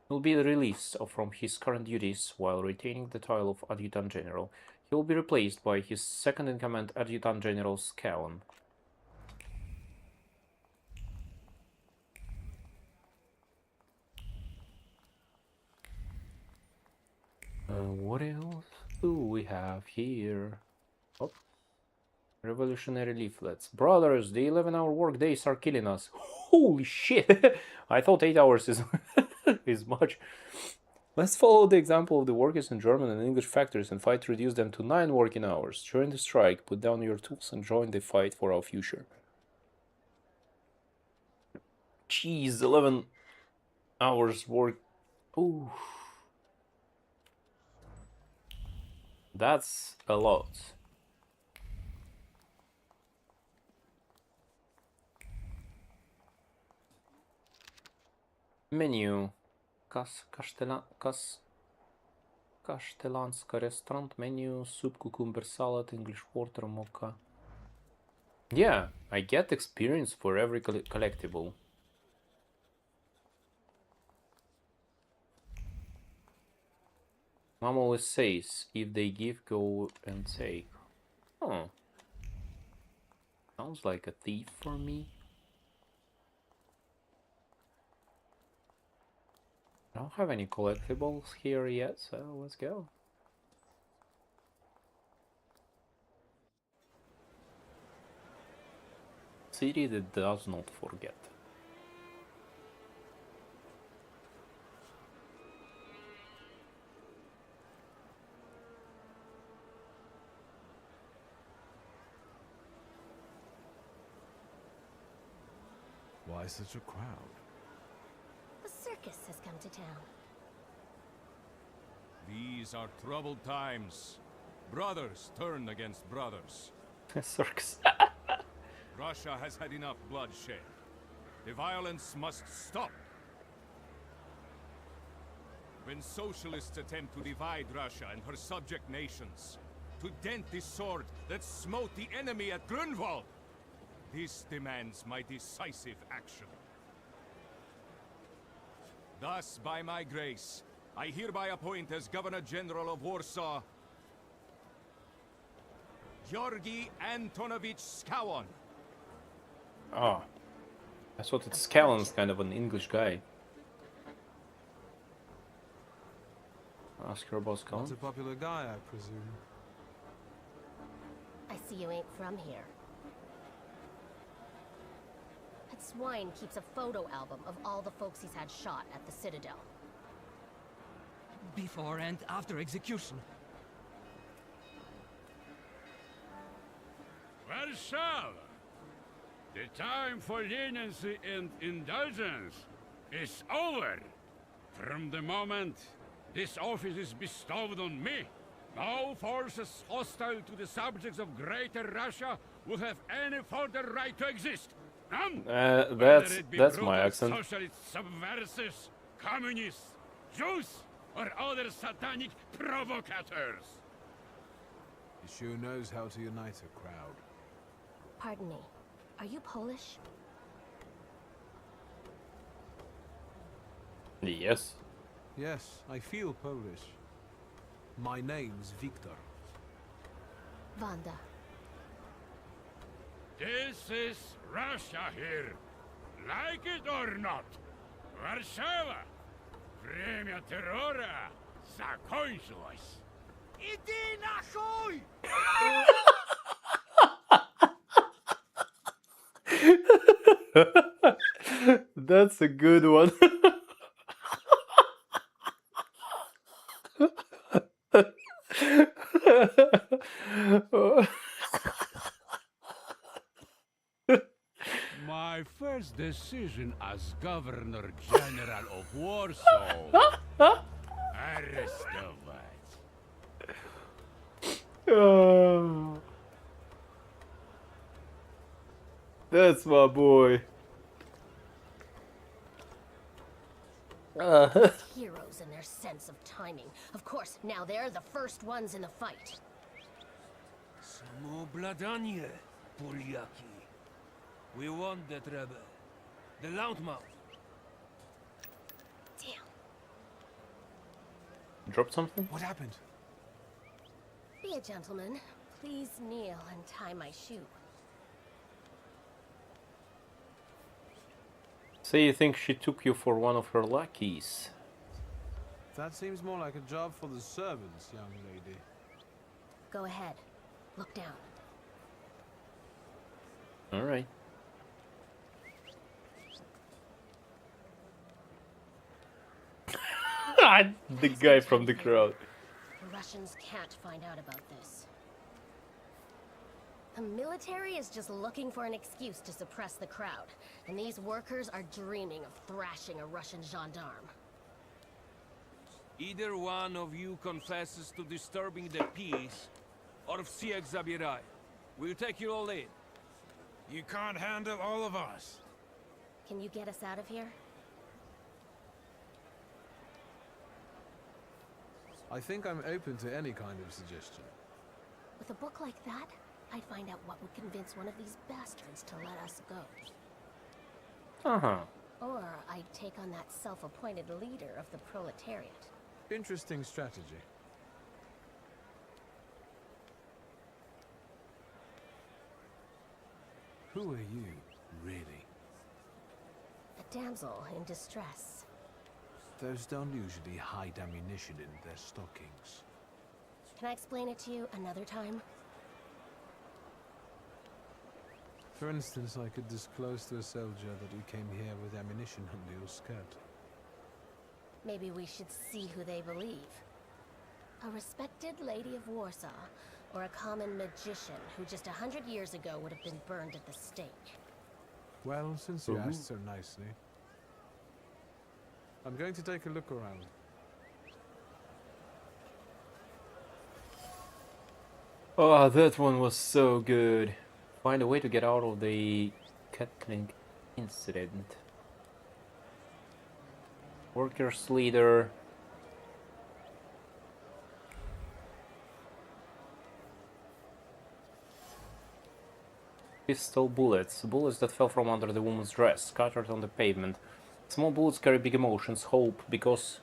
will be released from his current duties while retaining the title of Adjutant General. He will be replaced by his second-in-command Adjutant General Scallon. What else do we have here? Oh. Revolutionary leaflets. Brothers, the 11-hour work days are killing us. Holy shit! I thought 8 hours is much. Let's follow the example of the workers in German and English factories and fight to reduce them to 9 working hours. Join the strike, put down your tools and join the fight for our future. Jeez, 11 hours work. Ooh. That's a lot. Menu. Kasztelanska restaurant menu, soup, cucumber salad, English water, mocha. Yeah, I get experience for every collectible. Mom always says, if they give, go and take. Oh. Sounds like a thief for me. I don't have any collectibles here yet, so let's go. City that does not forget. Why such a crowd? The circus has come to town. These are troubled times. Brothers turn against brothers. Circus. Russia has had enough bloodshed. The violence must stop. When socialists attempt to divide Russia and her subject nations, to dent the sword that smote the enemy at Grunwald, this demands my decisive action. Thus, by my grace, I hereby appoint as Governor General of Warsaw, Georgi Antonovich Skałon. Oh. I thought that Scallon's kind of an English guy. Ask her about Scallon. Not a popular guy, I presume. I see you ain't from here. That swine keeps a photo album of all the folks he's had shot at the Citadel. Before and after execution. Warsaw! The time for leniency and indulgence is over. From the moment this office is bestowed on me, no forces hostile to the subjects of Greater Russia will have any further right to exist. None. That's my accent. Socialist subversives, communists, Jews, or other satanic provocators. He sure knows how to unite a crowd. Pardon me, are you Polish? Yes. Yes, I feel Polish. My name's Victor. Wanda. This is Russia here. Like it or not. Warszawa. Время террора закончилось. Иди нахуй! That's a good one. My first decision as Governor General of Warsaw. Arrestovать. Oh, that's my boy. Heroes in their sense of timing. Of course, now they're the first ones in the fight. Samo bladanie, Poliaki. We want that rebel. The Loudmouth. Damn. Drop something? What happened? Be a gentleman. Please kneel and tie my shoe. So you think she took you for one of her lackeys? That seems more like a job for the servants, young lady. Go ahead. Look down. Alright. The guy from the crowd. The Russians can't find out about this. The military is just looking for an excuse to suppress the crowd, and these workers are dreaming of thrashing a Russian gendarme. Either one of you confesses to disturbing the peace, or всех забирай. We'll take you all in. You can't handle all of us. Can you get us out of here? I think I'm open to any kind of suggestion. With a book like that, I'd find out what would convince one of these bastards to let us go. Uh-huh. Or I'd take on that self-appointed leader of the proletariat. Interesting strategy. Who are you, really? A damsel in distress. Those don't usually hide ammunition in their stockings. Can I explain it to you another time? For instance, I could disclose to a soldier that you came here with ammunition under your skirt. Maybe we should see who they believe. A respected lady of Warsaw, or a common magician who just 100 years ago would have been burned at the stake. Well, since you asked so nicely, I'm going to take a look around. Oh, that one was so good. Find a way to get out of the Catling incident. Workers leader. Pistol bullets. Bullets that fell from under the woman's dress, scattered on the pavement. Small bullets carry big emotions. Hope, because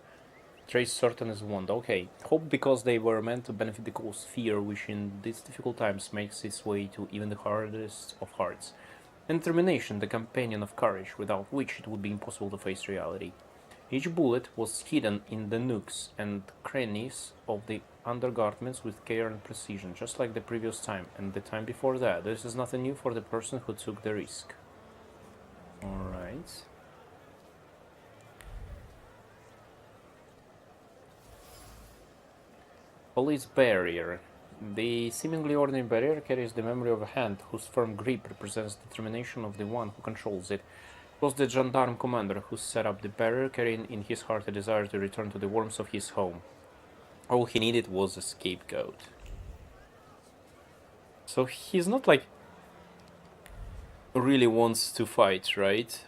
trace certain as wound. Okay. Hope because they were meant to benefit the cause. Fear, which in these difficult times makes its way to even the hardest of hearts. And determination, the companion of courage, without which it would be impossible to face reality. Each bullet was hidden in the nooks and crannies of the undergarments with care and precision, just like the previous time and the time before that. This is nothing new for the person who took the risk. Alright. Police barrier. The seemingly ordinary barrier carries the memory of a hand whose firm grip represents the determination of the one who controls it. It was the gendarme commander who set up the barrier, carrying in his heart a desire to return to the warmth of his home. All he needed was a scapegoat. So he's not like really wants to fight, right?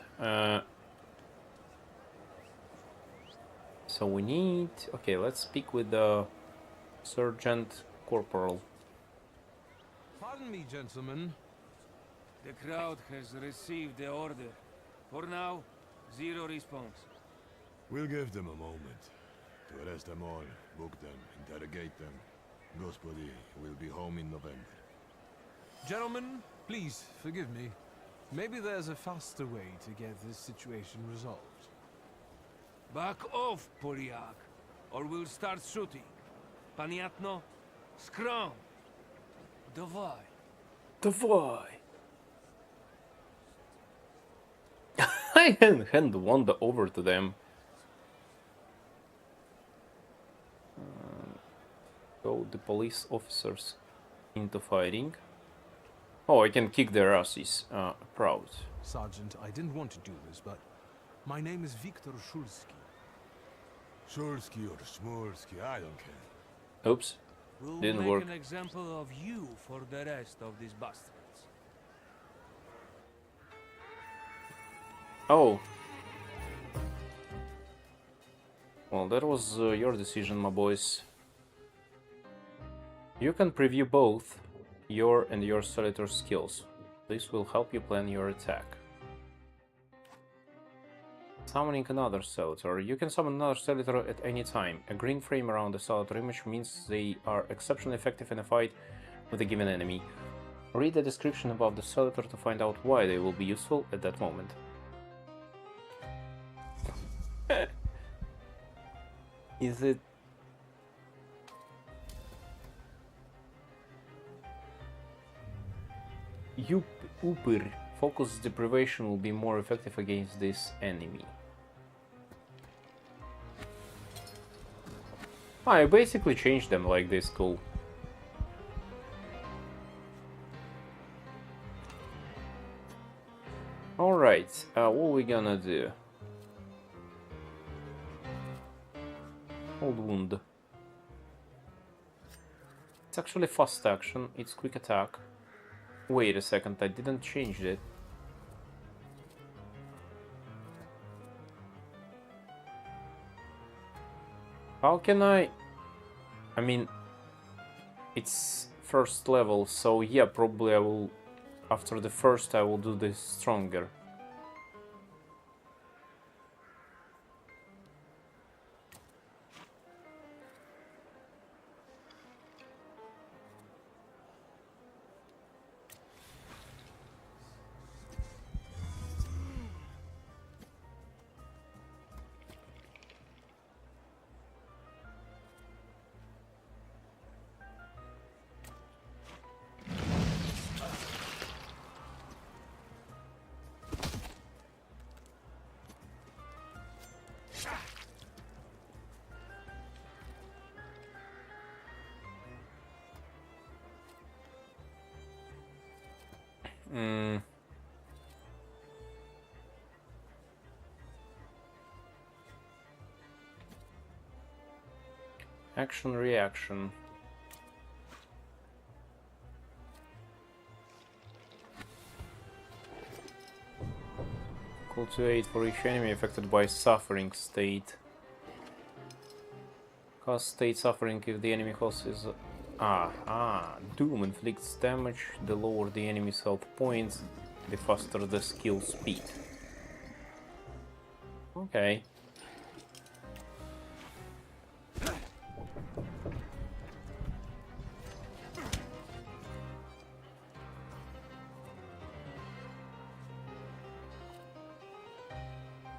So we need... Okay, let's speak with the Sergeant Corporal. Pardon me, gentlemen. The crowd has received the order. For now, zero response. We'll give them a moment to arrest them all, book them, interrogate them. Gospodи will be home in November. Gentlemen, please forgive me. Maybe there's a faster way to get this situation resolved. Back off, Polyak, or we'll start shooting. Paniatno, scrum. Davai. Davai. I can hand the wand over to them. Go the police officers into fighting. Oh, I can kick their asses. Proud. Sergeant, I didn't want to do this, but my name is Viktor Shulsky. Shulsky or Smolsky, I don't care. Oops. We'll Didn't make work. an example of you for the rest of these bastards. Oh. Well, that was your decision, my boys. You can preview both your and your Solitor skills. This will help you plan your attack. Summoning another Solitor. You can summon another Solitor at any time. A green frame around the Solitor image means they are exceptionally effective in a fight with a given enemy. Read the description above the Solitor to find out why they will be useful at that moment. Is it... Upir. Focus deprivation will be more effective against this enemy. I basically changed them like this, cool. Alright, what we gonna do? Hold wound. It's actually fast action, it's quick attack. Wait a second, I didn't change it. How can I mean, it's first level, so yeah, probably I will, after the first I will do this stronger. Action reaction. Equal to 8 for each enemy affected by suffering state. Cause state suffering if the enemy host is... Doom inflicts damage, the lower the enemy's health points, the faster the skill speed. Okay.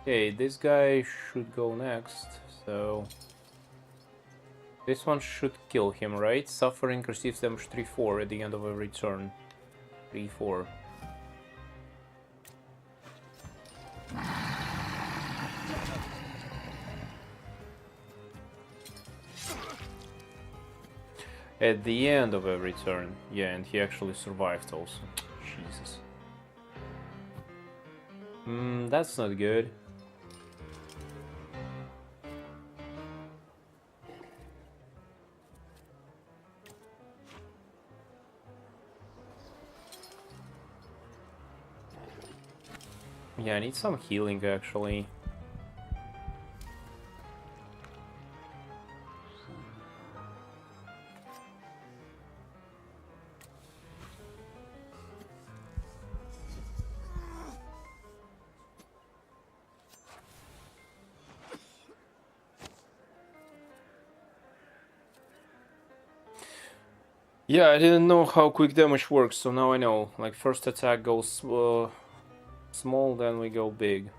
Okay, this guy should go next, so... This one should kill him, right? Suffering receives damage 3-4 at the end of every turn. 3-4. At the end of every turn. Yeah, and he actually survived also. Jesus. That's not good. Yeah, I need some healing actually. Yeah, I didn't know how quick damage works, so now I know. Like, first attack goes small, then we go big.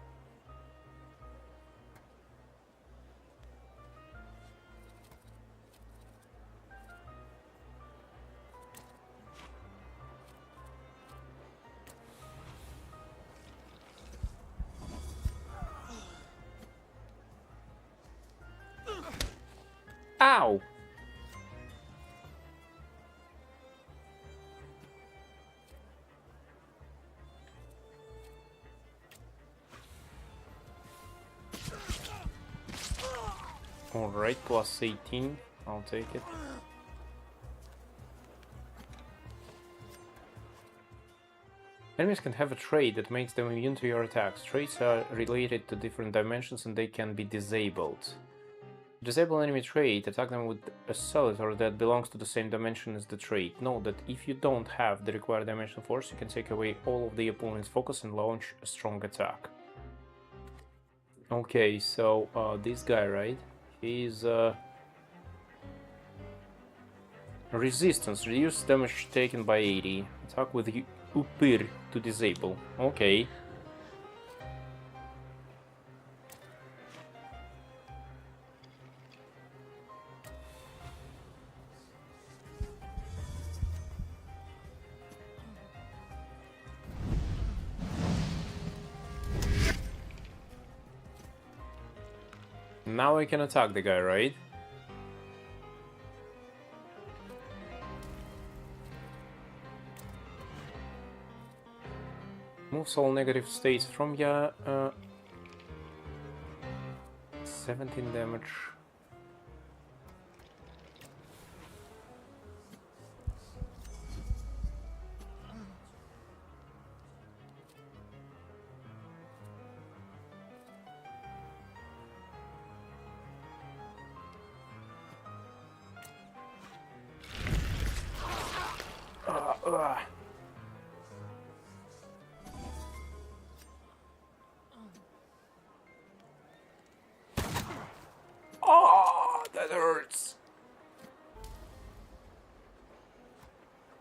Ow! Alright, plus 18. I'll take it. Enemies can have a trait that makes them immune to your attacks. Traits are related to different dimensions and they can be disabled. To disable enemy trait, attack them with a Solitor that belongs to the same dimension as the trait. Note that if you don't have the required dimensional force, you can take away all of the opponent's focus and launch a strong attack. Okay, so this guy, right? He's resistance, reduce damage taken by 80. Attack with Upir to disable. Okay. Now I can attack the guy, right? Moves all negative states from ya. 17 damage. Oh, that hurts.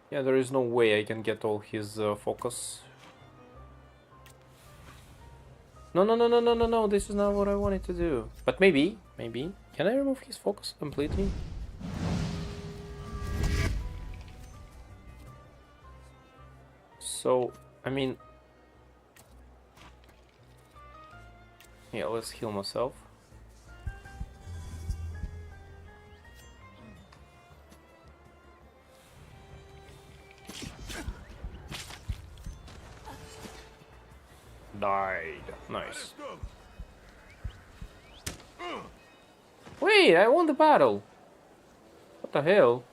Yeah, there is no way I can get all his focus. No, no, no, no, no, no, no, this is not what I wanted to do. But maybe. Can I remove his focus completely? So, I mean... Yeah, let's heal myself. Died. Nice. Wait, I won the battle. What the hell?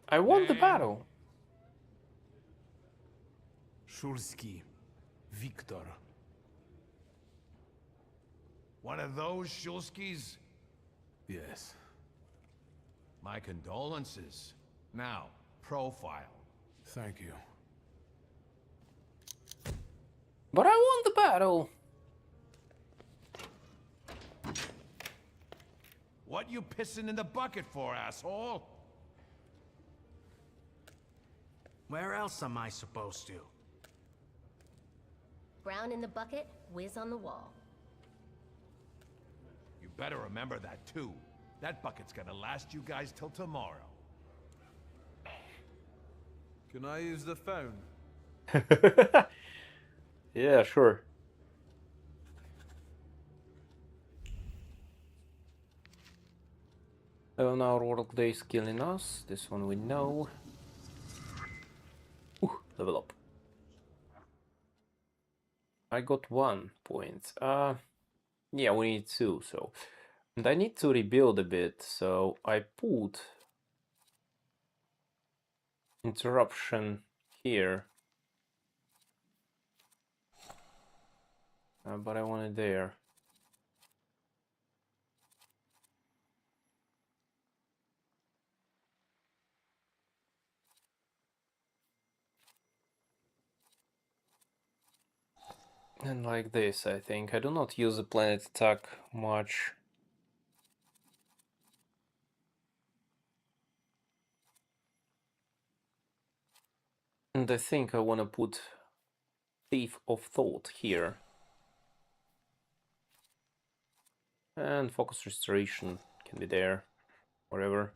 I won the battle. Shulski. Victor. One of those Shulskis? Yes. My condolences. Now, profile. Thank you. But I won the battle. What you pissing in the bucket for, asshole? Where else am I supposed to? Brown in the bucket, whiz on the wall. You better remember that, too. That bucket's gonna last you guys till tomorrow. Can I use the phone? Yeah, sure. Oh, now Workday is killing us. This one we know. Ooh, level up. I got 1 point. Yeah, we need 2, so... And I need to rebuild a bit, so I put... interruption here. But I want it there. And like this, I think. I do not use the planet attack much. And I think I want to put Thief of Thought here. And Focus Restoration can be there, wherever.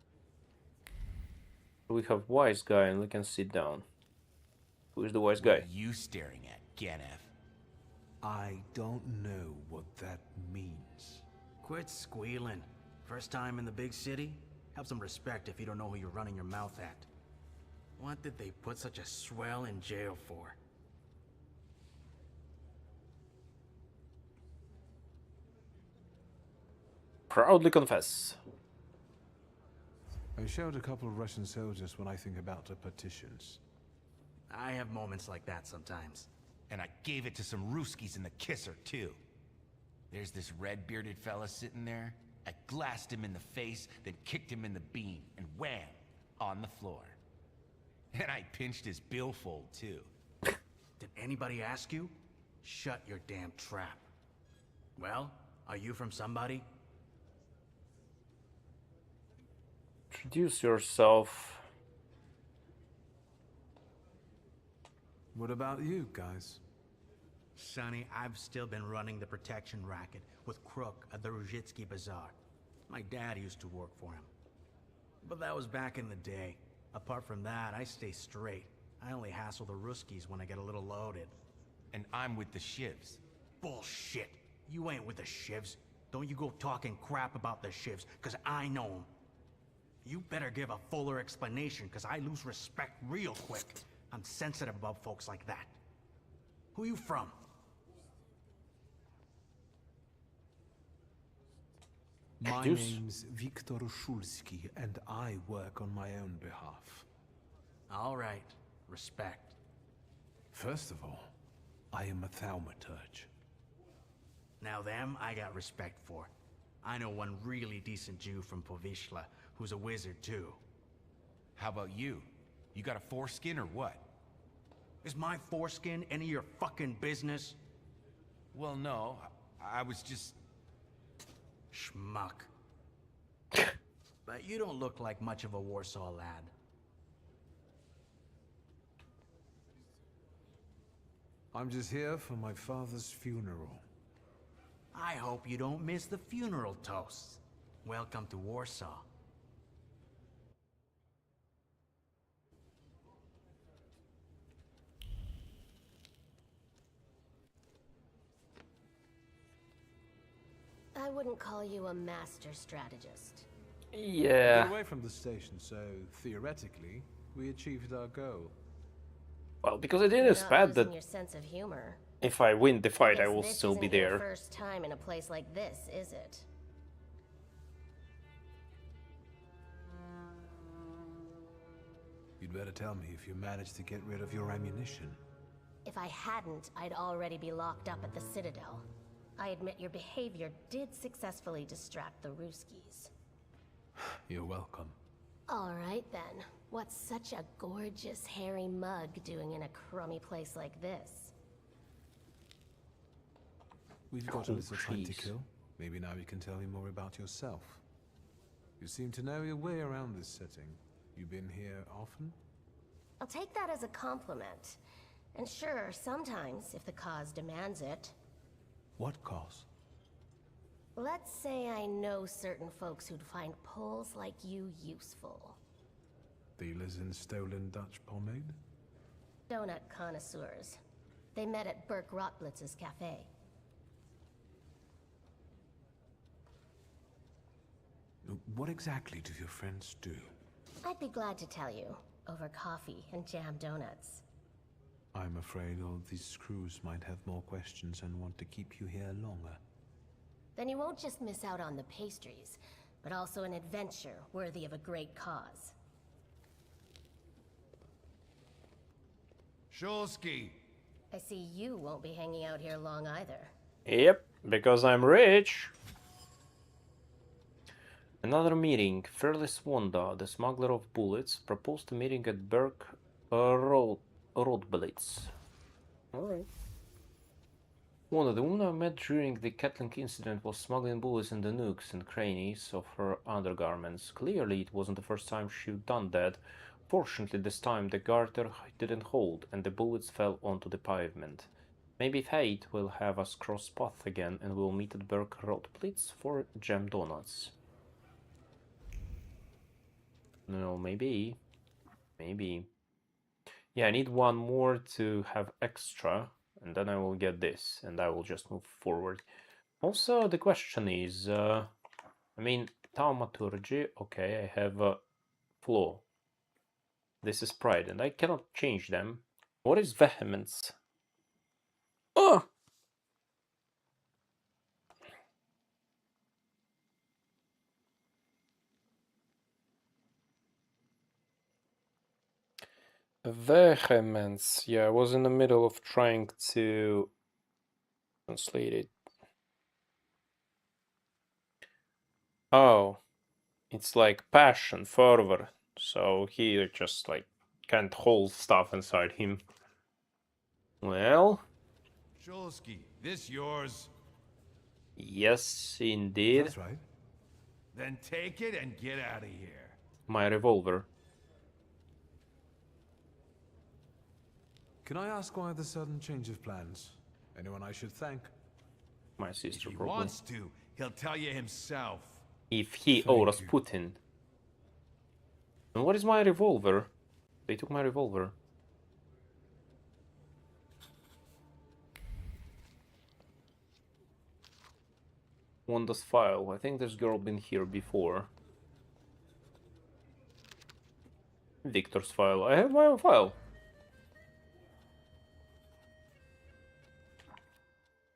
We have Wise Guy and we can sit down. Who is the Wise Guy? What are you staring at, Ganef? I don't know what that means. Quit squealing. First time in the big city? Have some respect if you don't know who you're running your mouth at. What did they put such a swell in jail for? Proudly confess. I showed a couple of Russian soldiers when I think about the partitions. I have moments like that sometimes. And I gave it to some Ruskies in the kisser, too. There's this red-bearded fella sitting there. I glassed him in the face, then kicked him in the bean, and wham! On the floor. And I pinched his billfold, too. Did anybody ask you? Shut your damn trap. Well, are you from somebody? Introduce yourself. What about you guys? Sonny, I've still been running the protection racket with Crook at the Ruzhitsky Bazaar. My dad used to work for him. But that was back in the day. Apart from that, I stay straight. I only hassle the Ruskies when I get a little loaded. And I'm with the Shivs. Bullshit. You ain't with the Shivs. Don't you go talking crap about the Shivs, cause I know 'em. You better give a fuller explanation, cause I lose respect real quick. I'm sensitive about folks like that. Who you from? My name's Viktor Shulsky, and I work on my own behalf. All right. Respect. First of all, I am a Thaumaturge. Now them, I got respect for. I know one really decent Jew from Povishla, who's a wizard too. How about you? You got a foreskin or what? Is my foreskin any of your fucking business? Well, no. I was just... Schmuck. But you don't look like much of a Warsaw lad. I'm just here for my father's funeral. I hope you don't miss the funeral toasts. Welcome to Warsaw. I wouldn't call you a master strategist. Yeah. Get away from the station, so theoretically, we achieved our goal. Well, because I didn't expect that your sense of humor. if I win the fight, I Guess will this still be isn't your there. first time in a place like this, is it? You'd better tell me if you managed to get rid of your ammunition. If I hadn't, I'd already be locked up at the Citadel. I admit your behavior did successfully distract the Ruskies. You're welcome. All right then. What's such a gorgeous, hairy mug doing in a crummy place like this? We've got a little time to kill. Maybe now you can tell me more about yourself. You seem to know your way around this setting. You been here often? I'll take that as a compliment. And sure, sometimes, if the cause demands it. What cause? Let's say I know certain folks who'd find poles like you useful. Dealers in stolen Dutch pomade? Donut connoisseurs. They met at Burke Rotblitz's cafe. What exactly do your friends do? I'd be glad to tell you, over coffee and jam donuts. I'm afraid all these crews might have more questions and want to keep you here longer. Then you won't just miss out on the pastries, but also an adventure worthy of a great cause. Shulsky! I see you won't be hanging out here long either. Yep, because I'm rich. Another meeting. Fearless Wanda, the smuggler of bullets, proposed a meeting at Burke Roadblitz. Alright. Wanda, the woman I met during the Catlink incident, was smuggling bullets in the nooks and crannies of her undergarments. Clearly, it wasn't the first time she'd done that. Fortunately, this time the garter didn't hold, and the bullets fell onto the pavement. Maybe fate will have us cross paths again, and we'll meet at Burke Roadblitz for jam donuts. No, maybe. Maybe. Yeah, I need one more to have extra, and then I will get this, and I will just move forward. Also, the question is, I mean, Thaumaturge, okay, I have a flaw. This is pride, and I cannot change them. What is vehemence? Oh! Vehemence. Yeah, I was in the middle of trying to translate it. Oh, it's like passion, fervor. So he just like can't hold stuff inside him. Well, Shulsky, this yours? yes, indeed. That's right. Then take it and get out of here. My revolver. Can I ask why the sudden change of plans? Anyone I should thank? My sister, If he probably. wants to, he'll tell you himself. If he or Rasputin. And what is my revolver? They took my revolver. Wanda's file. I think this girl been here before. Victor's file. I have my own file.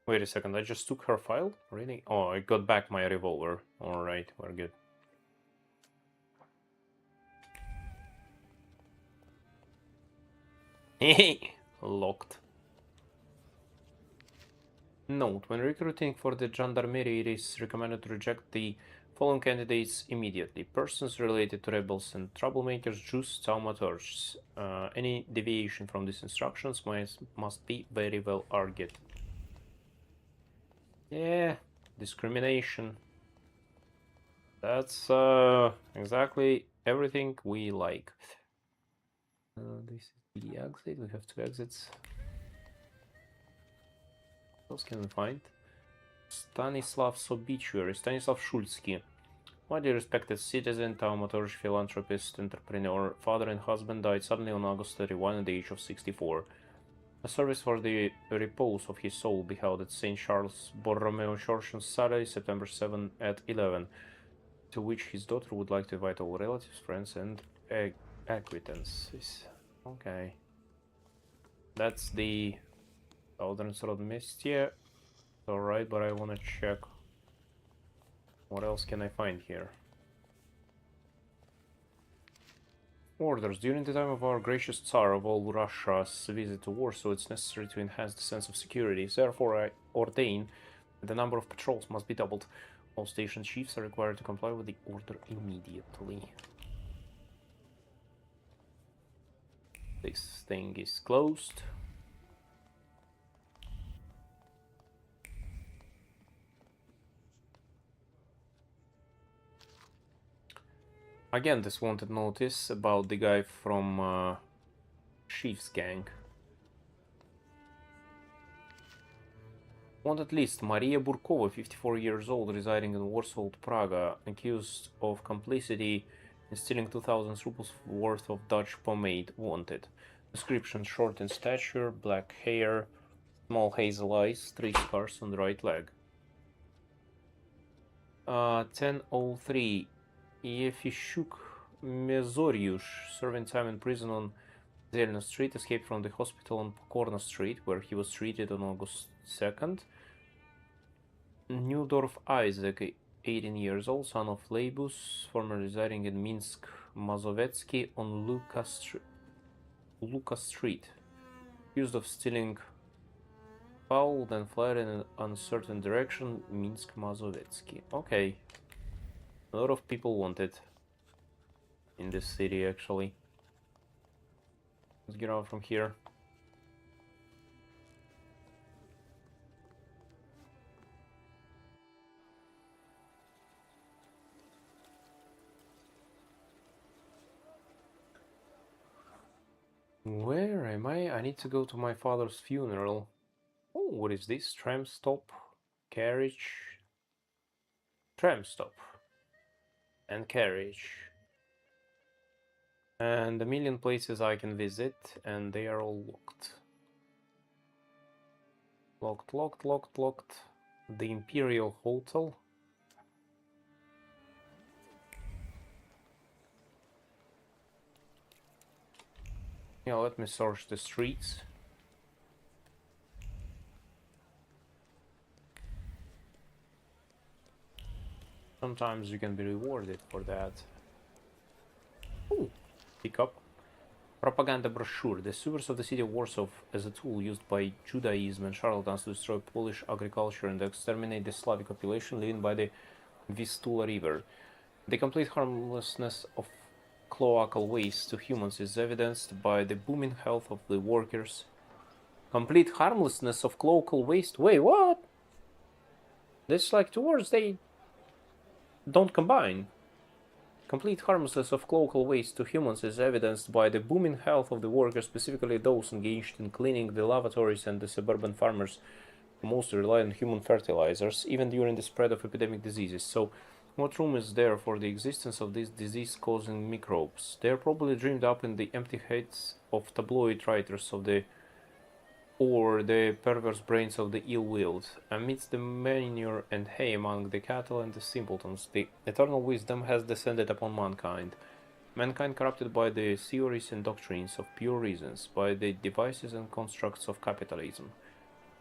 Wait a second, I just took her file? Really? Oh, I got back my revolver. Alright, we're good. Locked. Note, when recruiting for the gendarmerie, it is recommended to reject the following candidates immediately. Persons related to rebels and troublemakers, Jews, Thaumaturges. Any deviation from these instructions must be very well argued. Yeah, discrimination. That's exactly everything we like. This is the exit. We have 2 exits. What else can we find? Stanislav's obituary. Stanislav Shulsky. Widely respected citizen, Thaumaturge, philanthropist, entrepreneur, father and husband died suddenly on August 31 at the age of 64. A service for the repose of his soul be held at St. Charles Borromeo Church on Saturday, September 7 at 11, to which his daughter would like to invite all relatives, friends, and acquaintances. Okay. That's the Southern Road Mystia. Alright, but I want to check what else can I find here. Orders. During the time of our gracious Tsar of all Russia's visit to Warsaw, it's necessary to enhance the sense of security. Therefore, I ordain that the number of patrols must be doubled. All station chiefs are required to comply with the order immediately. This thing is closed. Again, this wanted notice about the guy from Chief's gang. Wanted list: Maria Burkova, 54 years old, residing in Warsaw, Praga, accused of complicity in stealing 2,000 rubles worth of Dutch pomade. Wanted. Description: short in stature, black hair, small hazel eyes, 3 scars on the right leg. 1003. Yefishuk Mezoriush, serving time in prison on Zelna Street, escaped from the hospital on Pokorna Street, where he was treated on August 2nd. Newdorf Isaac, 18 years old, son of Labus, formerly residing in Minsk, Mazovetski on Luka Street. Accused of stealing fowl, then fled in an uncertain direction, Minsk, Mazovetski. Okay. A lot of people wanted in this city, actually. Let's get out from here. Where am I? I need to go to my father's funeral. Oh, what is this? Tram stop, carriage, tram stop, and carriage. And a million places I can visit, and they are all locked. Locked, locked, locked, locked. The Imperial Hotel. Yeah, let me search the streets. Sometimes you can be rewarded for that. Ooh, pick up. Propaganda brochure. The sewers of the city of Warsaw as a tool used by Judaism and charlatans to destroy Polish agriculture and exterminate the Slavic population living by the Vistula River. The complete harmlessness of cloacal waste to humans is evidenced by the booming health of the workers. Complete harmlessness of cloacal waste? Wait, what? This like two words, they don't combine. Complete harmlessness of cloacal waste to humans is evidenced by the booming health of the workers, specifically those engaged in cleaning the lavatories and the suburban farmers who mostly rely on human fertilizers, even during the spread of epidemic diseases. So, what room is there for the existence of these disease-causing microbes? They are probably dreamed up in the empty heads of tabloid writers of the or the perverse brains of the ill-willed. Amidst the manure and hay among the cattle and the simpletons, the eternal wisdom has descended upon mankind. Mankind corrupted by the theories and doctrines of pure reasons, by the devices and constructs of capitalism,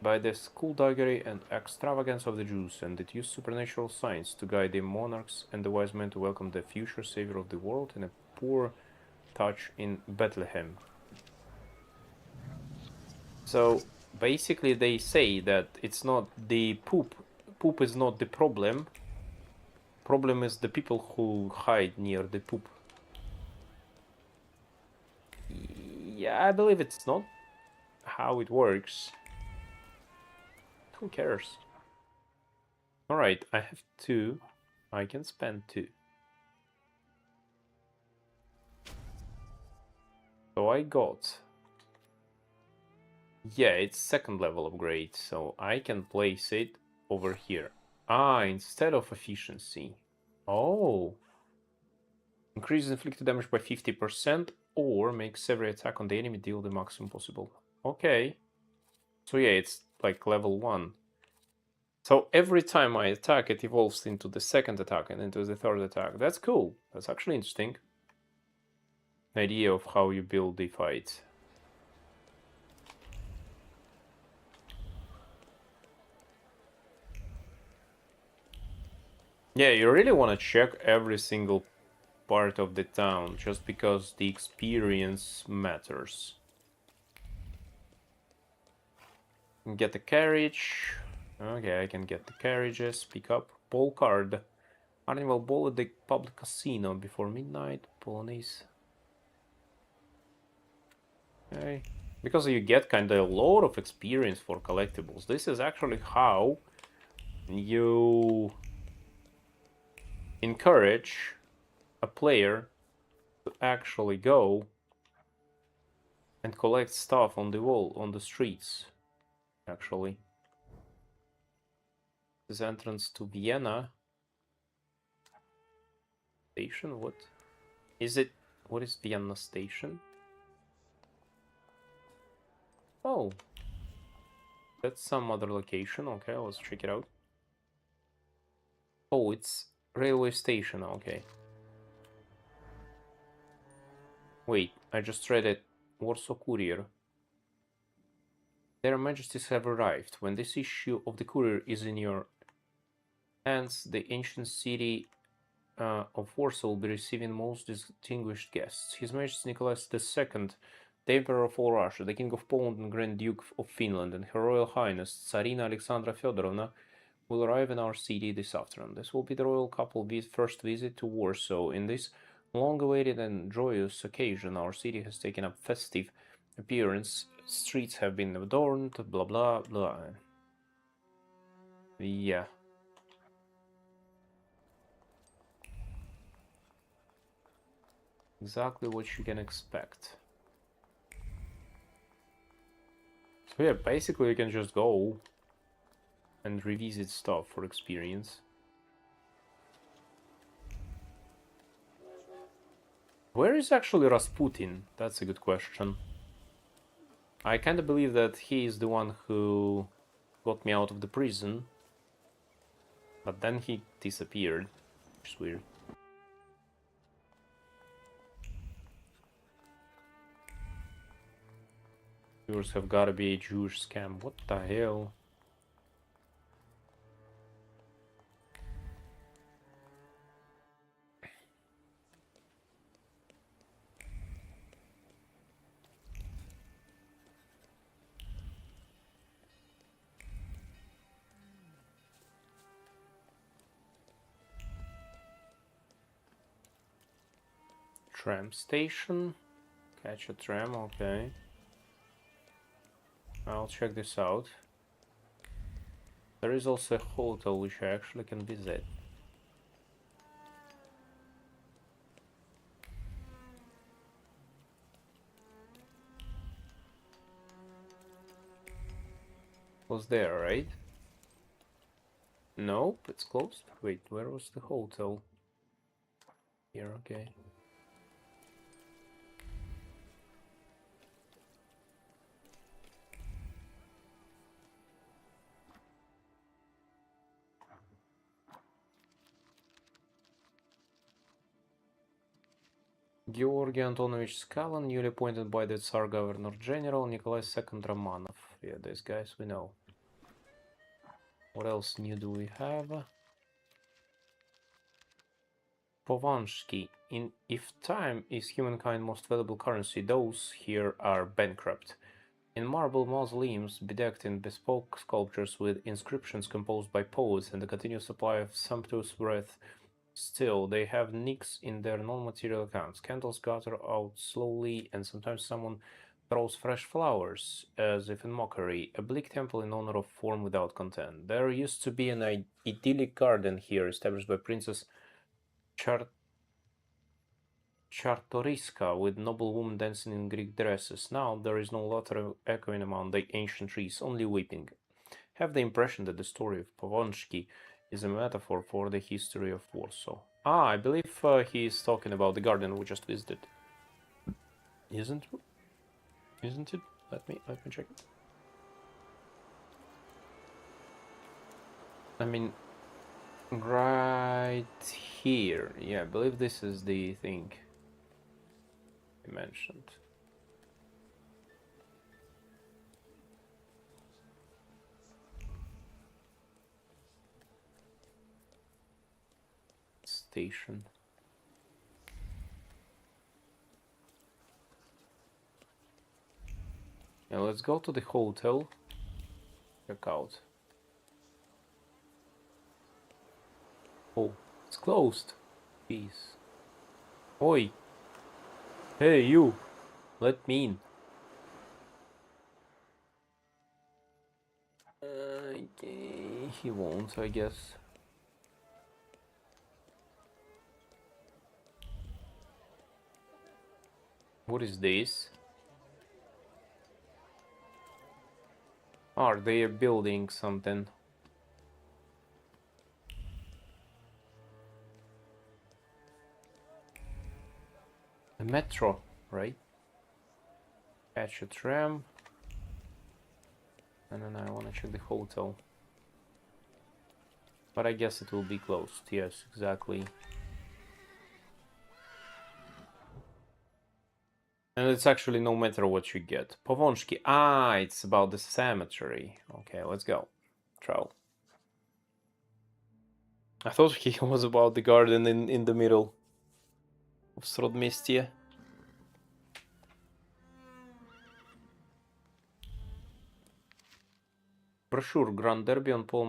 by the skullduggery and extravagance of the Jews, and it used supernatural science to guide the monarchs and the wise men to welcome the future savior of the world in a poor touch in Bethlehem. So basically they say that it's not the poop is not the problem is the people who hide near the poop. Yeah, I believe it's not how it works. Who cares? Alright, I have 2. I can spend 2. So I got... Yeah, it's second level upgrade, so I can place it over here. Instead of efficiency. Oh. Increases inflicted damage by 50% or makes every attack on the enemy deal the maximum possible. Okay. So yeah, it's like level 1. So every time I attack, it evolves into the second attack and into the third attack. That's cool. That's actually interesting. Idea of how you build the fight. Yeah, you really want to check every single part of the town, just because the experience matters. Get the carriage. Okay, I can get the carriages. Pick up ball card. Animal ball at the public casino before midnight. Polonaise. Okay. Because you get kind of a lot of experience for collectibles. This is actually how you encourage a player to actually go and collect stuff on the wall, on the streets, actually. This entrance to Vienna station, what is it? What is Vienna station? Oh, that's some other location. Okay, let's check it out. Oh, it's railway station. Okay. Wait, I just read it. Warsaw Courier. Their Majesties have arrived. When this issue of the Courier is in your hands, the ancient city of Warsaw will be receiving most distinguished guests. His Majesty Nicholas II, the Emperor of all Russia, the King of Poland and Grand Duke of Finland, and Her Royal Highness Tsarina Alexandra Feodorovna will arrive in our city this afternoon. This will be the royal couple's first visit to Warsaw. In this long-awaited and joyous occasion, our city has taken up festive appearance. Streets have been adorned, blah blah blah. Yeah. Exactly what you can expect. So yeah, basically you can just go and revisit stuff for experience. Where is actually Rasputin? That's a good question. I kinda believe that he is the one who got me out of the prison. But then he disappeared, which is weird. Yours have gotta be a Jewish scam. What the hell? Tram station. Catch a tram, okay. I'll check this out. There is also a hotel which I actually can visit. Was there, right? Nope, it's closed. Wait, where was the hotel? Here, okay. Georgy Antonovich Skalin, newly appointed by the Tsar Governor General Nikolai II Romanov. Yeah, these guys we know. What else new do we have? Povansky. If time is humankind's most valuable currency, those here are bankrupt. In marble mausoleums bedecked in bespoke sculptures with inscriptions composed by poets and a continuous supply of sumptuous breath, still they have nicks in their non-material accounts. Candles gutter out slowly, and sometimes someone throws fresh flowers, as if in mockery. A bleak temple in honor of form without content. There used to be an idyllic garden here, established by Princess Czartoryska, with noble women dancing in Greek dresses. Now there is no laughter echoing among the ancient trees, only weeping. Have the impression that the story of Pavonsky is a metaphor for the history of Warsaw. Ah, I believe he is talking about the garden we just visited. Isn't it? Let me check. I mean, right here. Yeah, I believe this is the thing he mentioned. Station. Now let's go to the hotel. Check out. Oh, it's closed. Peace. Oi. Hey, you. Let me in. Okay, he won't, I guess. What is this? Are they building something? A metro, right? Catch a tram. And then I want to check the hotel. But I guess it will be closed. Yes, exactly. And it's actually no matter what you get. Povonsky. Ah, it's about the cemetery. Okay, let's go. Travel. I thought he was about the garden in the middle of Srodmestie. Brochure Grand Derby on Paul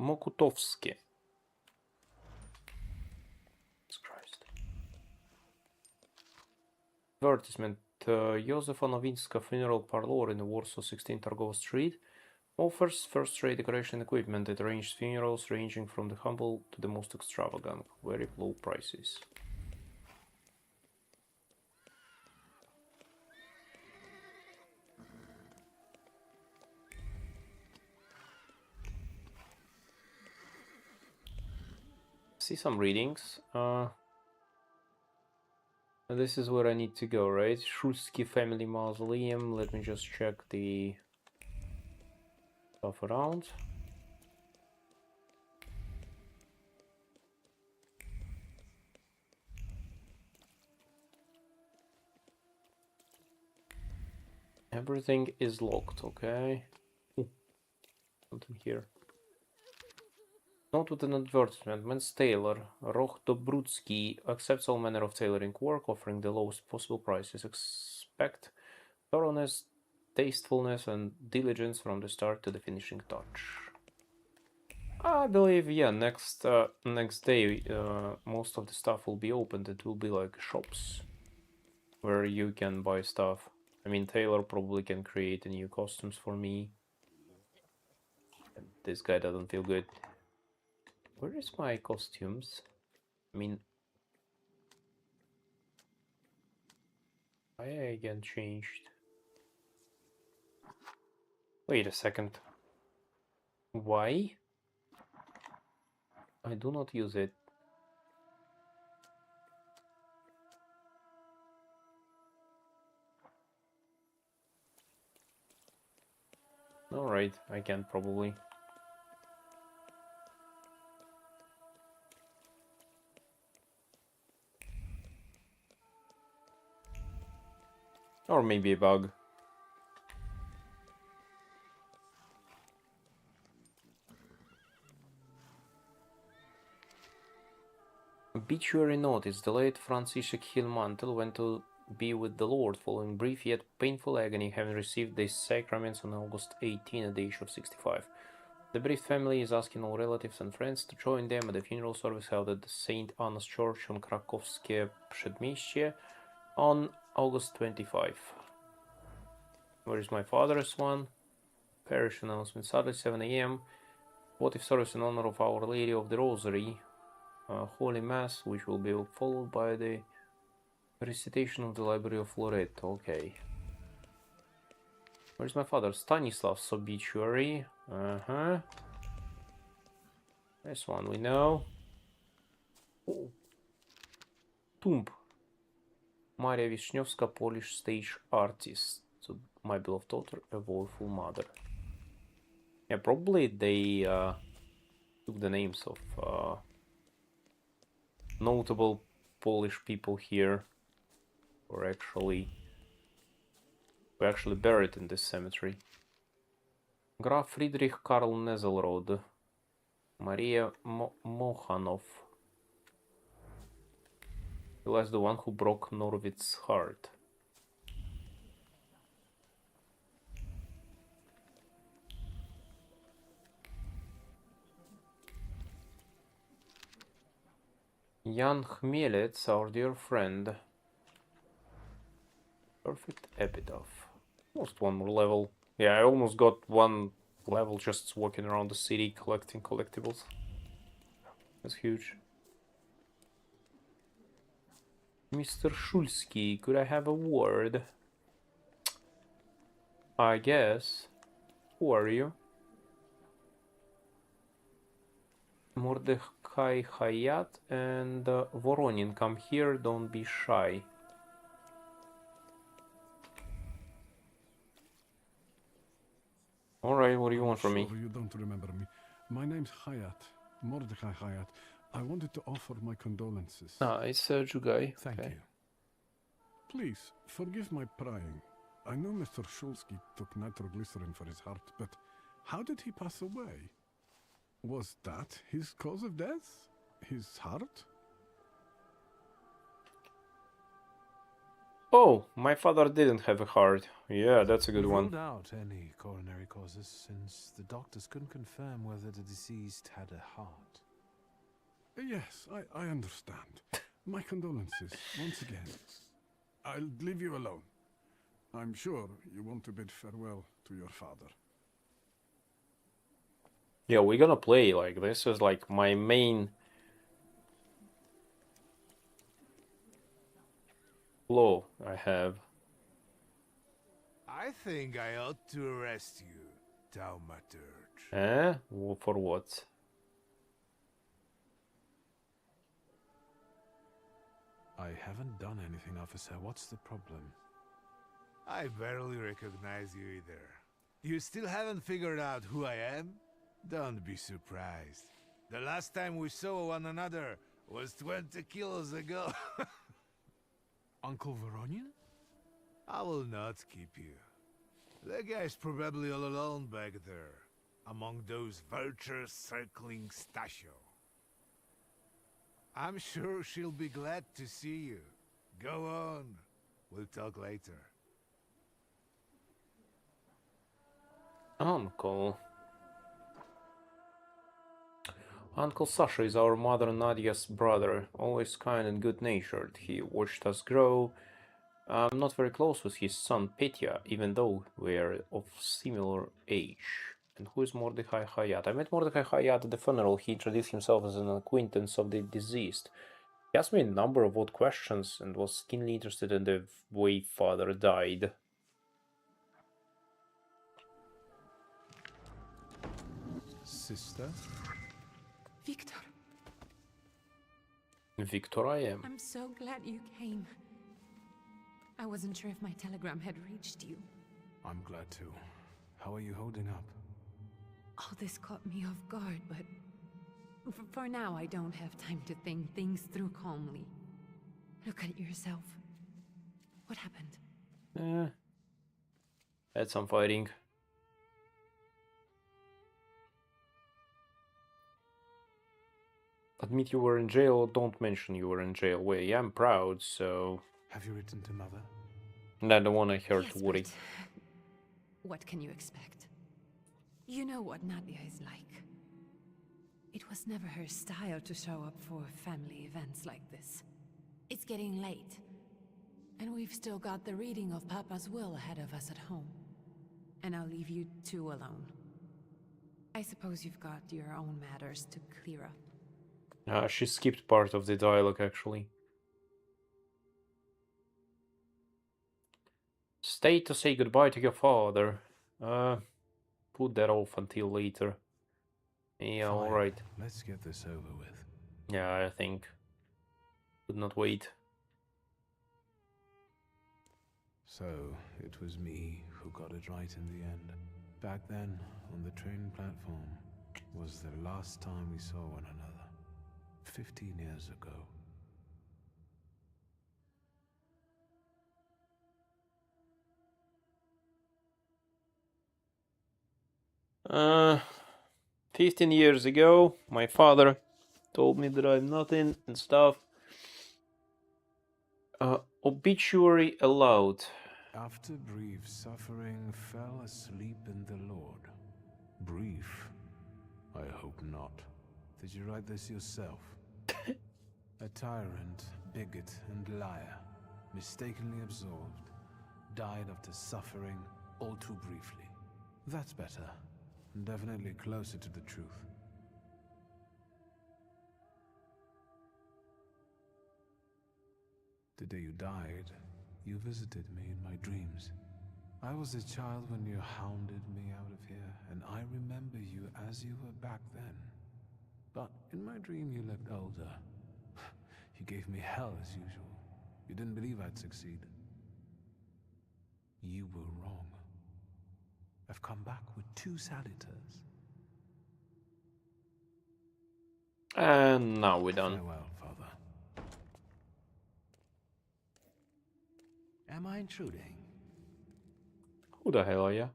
Mokutovsky. Advertisement. Josefa Nowinska funeral parlor in Warsaw 16 Targowa Street offers first-rate decoration equipment. It arranges funerals ranging from the humble to the most extravagant. Very low prices. See some readings. This is where I need to go, right? Shrusky Family Mausoleum. Let me just check the stuff around. Everything is locked, okay? Ooh, something here. Note with an advertisement. Men's tailor, Roch Dobrutsky, accepts all manner of tailoring work, offering the lowest possible prices. Expect thoroughness, tastefulness, and diligence from the start to the finishing touch. I believe, yeah, next day most of the stuff will be opened. It will be like shops where you can buy stuff. I mean, Taylor probably can create new costumes for me. This guy doesn't feel good. Where is my costumes? I mean, why I again changed? Wait a second. Why? I do not use it. Alright, I can probably. Or maybe a bug. Obituary notice. The late František Hilmantel went to be with the Lord following brief yet painful agony, having received the sacraments on August 18 at the age of 65. The bereaved family is asking all relatives and friends to join them at the funeral service held at the St. Anna's Church on Krakowskie Przedmieście on August 25. Where is my father's one? Parish announcement. Saturday, 7 a.m. Votive service in honor of Our Lady of the Rosary. Holy Mass, which will be followed by the recitation of the Library of Loreto. Okay. Where's my father? Stanislav's obituary. This one we know. Oh. Tomb. Maria Wisniewska, Polish stage artist. So, my beloved daughter, a woeful mother. Yeah, probably they took the names of notable Polish people here, or actually buried in this cemetery. Graf Friedrich Karl Nezelrode, Maria Mochanov. He was the one who broke Norwitz's heart. Jan Chmielec, our dear friend. Perfect epitaph. Almost one more level. Yeah, I almost got one level just walking around the city collecting collectibles. That's huge. Mr. Shulsky, could I have a word? I guess. Who are you? Mordechai Hayat and Voronin, come here, don't be shy. Alright, what do you want from me? Sure you don't remember me. My name's Hayat, Mordechai Hayat. I wanted to offer my condolences. Ah, it's Jugai. Thank Okay. you. Please, forgive my prying. I know Mr. Shulsky took nitroglycerin for his heart, but how did he pass away? Was that his cause of death? His heart? Oh, my father didn't have a heart. Yeah, that's a good We one. ruled out any coronary causes since the doctors couldn't confirm whether the deceased had a heart. Yes, I understand. My condolences, once again. I'll leave you alone. I'm sure you want to bid farewell to your father. Yeah, we're gonna play, like, this is like my main flaw I have. I think I ought to arrest you, Thaumaturge. Eh? For what? I haven't done anything, officer. What's the problem? I barely recognize you either. You still haven't figured out who I am? Don't be surprised. The last time we saw one another was 20 kilos ago. Uncle Voronin? I will not keep you. That guy's probably all alone back there, among those vultures circling Stasio. I'm sure she'll be glad to see you. Go on. We'll talk later. Uncle. Uncle Sasha is our mother Nadia's brother, always kind and good-natured. He watched us grow. I'm not very close with his son Petya, even though we're of similar age. And who is Mordecai Hayat? I met Mordecai Hayat at the funeral. He introduced himself as an acquaintance of the deceased. He asked me a number of odd questions and was keenly interested in the way father died. Sister? Victor. Victor, I am. I'm so glad you came. I wasn't sure if my telegram had reached you. I'm glad too. How are you holding up? All this caught me off guard, but for now I don't have time to think things through calmly. Look at yourself. What happened? Had some fighting. Admit you were in jail or don't mention you were in jail. Well, I'm proud, so... Have you written to Mother? I don't want her Yes, to worry. but what can you expect? You know what Nadia is like. It was never her style to show up for family events like this. It's getting late, and we've still got the reading of Papa's will ahead of us at home. And I'll leave you two alone. I suppose you've got your own matters to clear up. She skipped part of the dialogue, actually. Stay to say goodbye to your father. Put that off until later. Yeah, alright. Let's get this over with. Yeah, I think. Could not wait. So, it was me who got it right in the end. Back then, on the train platform, was the last time we saw one another. 15 years ago. 15 years ago, my father told me that I'm nothing and stuff. Obituary allowed. After brief suffering, fell asleep in the Lord. Brief? I hope not. Did you write this yourself? A tyrant, bigot, and liar, mistakenly absolved, died after suffering all too briefly. That's better. Definitely closer to the truth. The day you died, you visited me in my dreams. I was a child when you hounded me out of here, and I remember you as you were back then. But in my dream you looked older. You gave me hell as usual. You didn't believe I'd succeed. You were wrong. I've come back with 2 salutors. And now we're done. Farewell, Father. Am I intruding? Who the hell are you?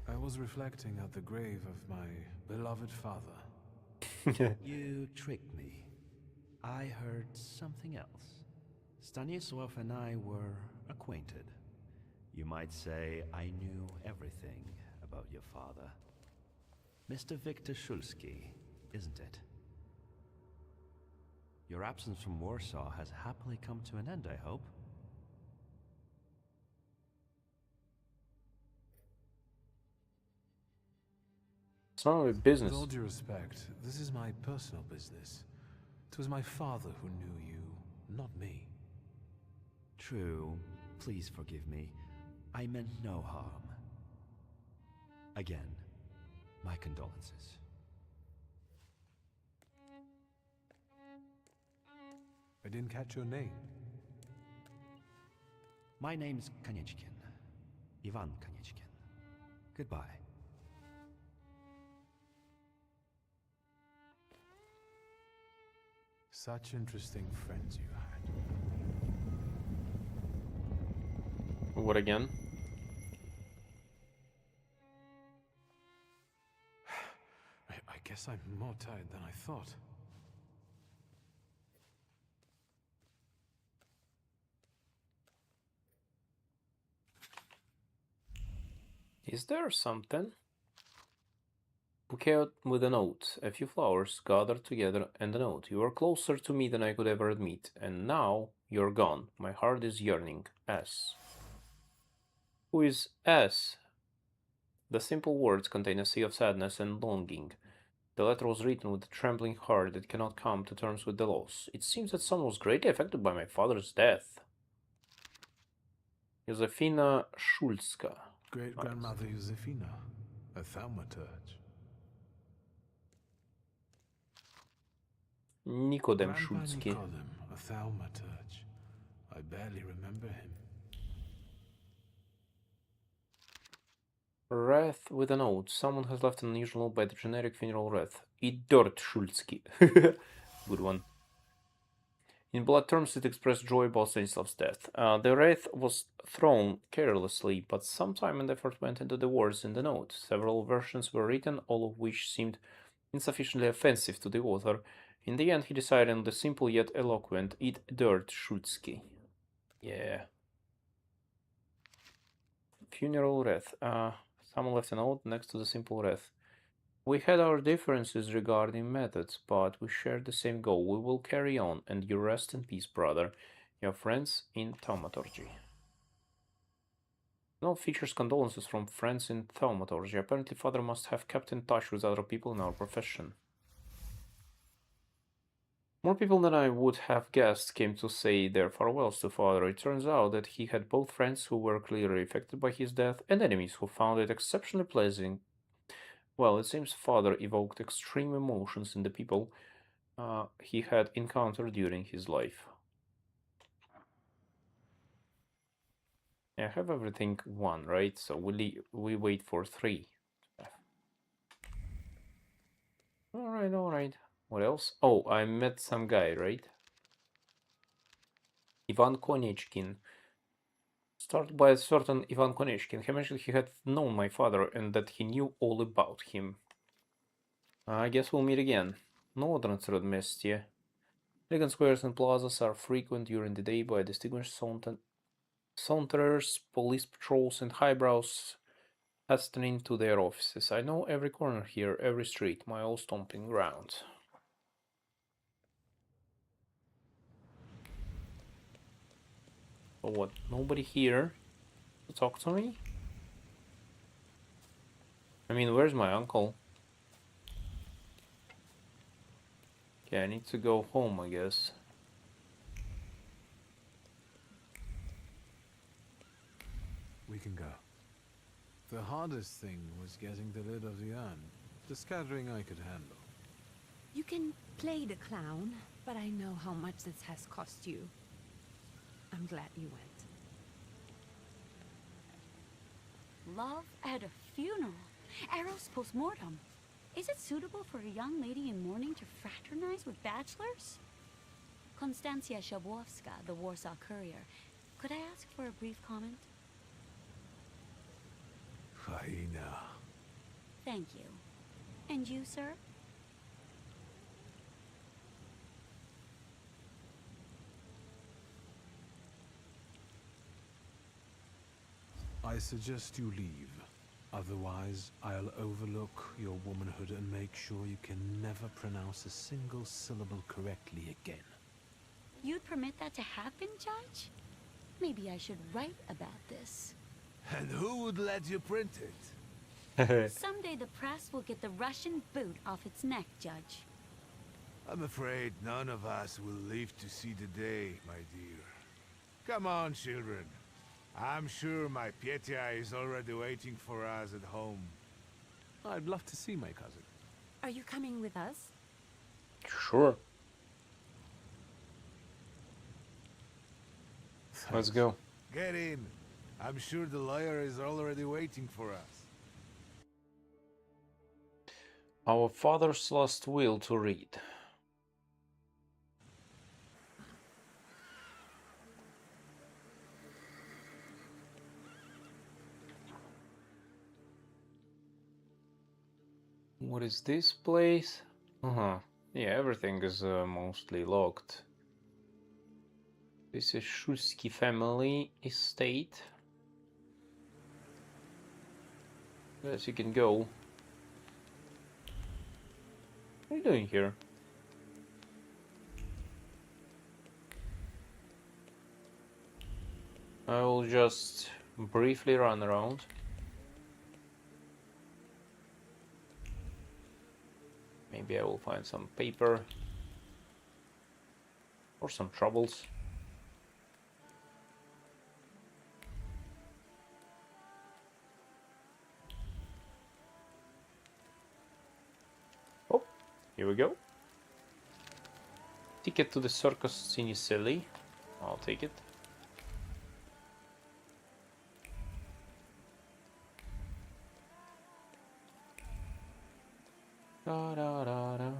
I was reflecting at the grave of my beloved father. You tricked me. I heard something else. Stanisław and I were acquainted. You might say I knew everything about your father. Mr. Victor Szulski, isn't it? Your absence from Warsaw has happily come to an end, I hope. It's not my business. With all due respect, this is my personal business. It was my father who knew you, not me. True. Please forgive me. I meant no harm. Again, my condolences. I didn't catch your name. My name's Konieczkin. Ivan Konieczkin. Goodbye. Such interesting friends you had. What again? I guess I'm more tired than I thought. Is there something? Bouquet with a note, a few flowers gathered together, and a note. You are closer to me than I could ever admit, and now you're gone. My heart is yearning. S. Who is S? The simple words contain a sea of sadness and longing. The letter was written with a trembling heart that cannot come to terms with the loss. It seems that someone was greatly affected by my father's death. Josefina Szulska. Great-grandmother Josefina, a Thaumaturge. Nikodem Grandpa Szulski. Nikodem, a Thaumaturge. I barely remember him. Wreath with a note. Someone has left an unusual note by the generic funeral wreath. Eat dirt, Szulski. Good one. In blood terms, it expressed joy about Stanislav's death. The wreath was thrown carelessly, but some time and effort went into the words in the note. Several versions were written, all of which seemed insufficiently offensive to the author. In the end, he decided on the simple yet eloquent "Eat dirt, Szulski." Yeah. Funeral wreath. Someone left a note next to the simple wreath. We had our differences regarding methods, but we shared the same goal. We will carry on, and you rest in peace, brother. Your friends in Thaumaturge. Note features condolences from friends in Thaumaturge. Apparently, father must have kept in touch with other people in our profession. More people than I would have guessed came to say their farewells to father. It turns out that he had both friends who were clearly affected by his death and enemies who found it exceptionally pleasing. Well, it seems father evoked extreme emotions in the people he had encountered during his life. I have everything 1, right? So we wait for 3. Alright, alright. What else? Oh, I met some guy, right? Ivan Konechkin. Started by a certain Ivan Konechkin. He mentioned he had known my father and that he knew all about him. I guess we'll meet again. Northern Sredmestie. Elegant squares and plazas are frequent during the day by distinguished saunterers, police patrols, and highbrows hastening to their offices. I know every corner here, every street, my old stomping ground. But what? Nobody here to talk to me? I mean, where's my uncle? Okay, I need to go home, I guess. We can go. The hardest thing was getting the lid of the urn. The scattering I could handle. You can play the clown, but I know how much this has cost you. I'm glad you went. Love at a funeral. Eros postmortem. Is it suitable for a young lady in mourning to fraternize with bachelors? Konstancja Shabowska, the Warsaw Courier. Could I ask for a brief comment? Hyena. Thank you. And you, sir? I suggest you leave. Otherwise, I'll overlook your womanhood and make sure you can never pronounce a single syllable correctly again. You'd permit that to happen, Judge? Maybe I should write about this. And who would let you print it? Someday the press will get the Russian boot off its neck, Judge. I'm afraid none of us will live to see the day, my dear. Come on, children. I'm sure my Petya is already waiting for us at home. I'd love to see my cousin. Are you coming with us? Sure. Let's go. Get in. I'm sure the lawyer is already waiting for us. Our father's last will to read. What is this place? Yeah, everything is mostly locked. This is Szulski family estate. Yes, you can go. What are you doing here? I will just briefly run around. Maybe I will find some paper or some troubles. Oh, here we go. Ticket to the Circus Siniceli. I'll take it. Da, da, da, da.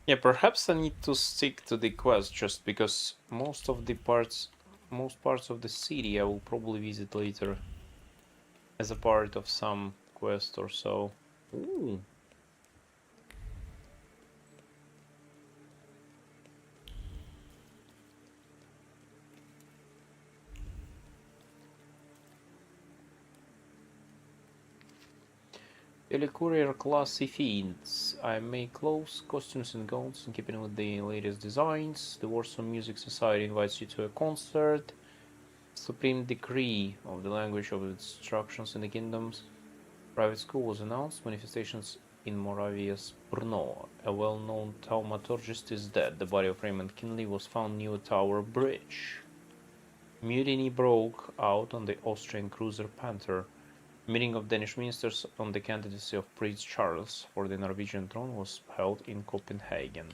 Yeah, perhaps I need to stick to the quest just because most parts of the city I will probably visit later as a part of some quest or so. Ooh. Courier classy fiends. I make clothes, costumes and gowns in keeping with the latest designs. The Warsaw Music Society invites you to a concert. Supreme decree of the language of instructions in the kingdoms. Private school was announced. Manifestations in Moravia's Brno. A well-known Thaumaturgist is dead. The body of Raymond Kinley was found near a tower bridge. Mutiny broke out on the Austrian cruiser Panther. Meeting of Danish ministers on the candidacy of Prince Charles for the Norwegian throne was held in Copenhagen.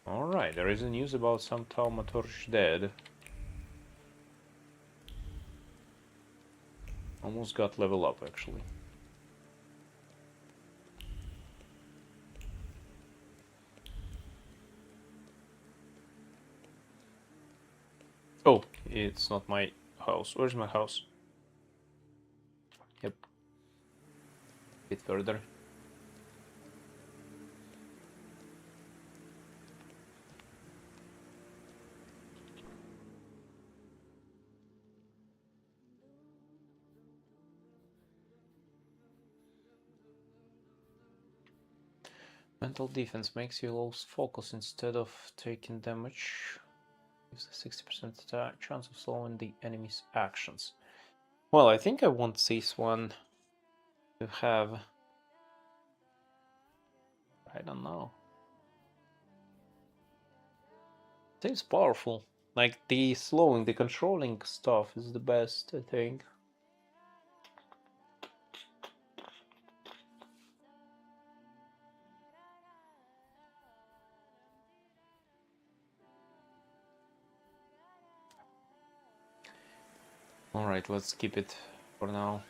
Alright, there is news about some Thaumaturge dead. Almost got level up, actually. Oh, it's not my house. Where's my house? Yep. A bit further. Mental defense makes you lose focus instead of taking damage. Gives a 60% chance of slowing the enemy's actions. Well, I think I want this one to have... I don't know. Seems powerful. Like the slowing, the controlling stuff is the best, I think. Alright, let's keep it for now.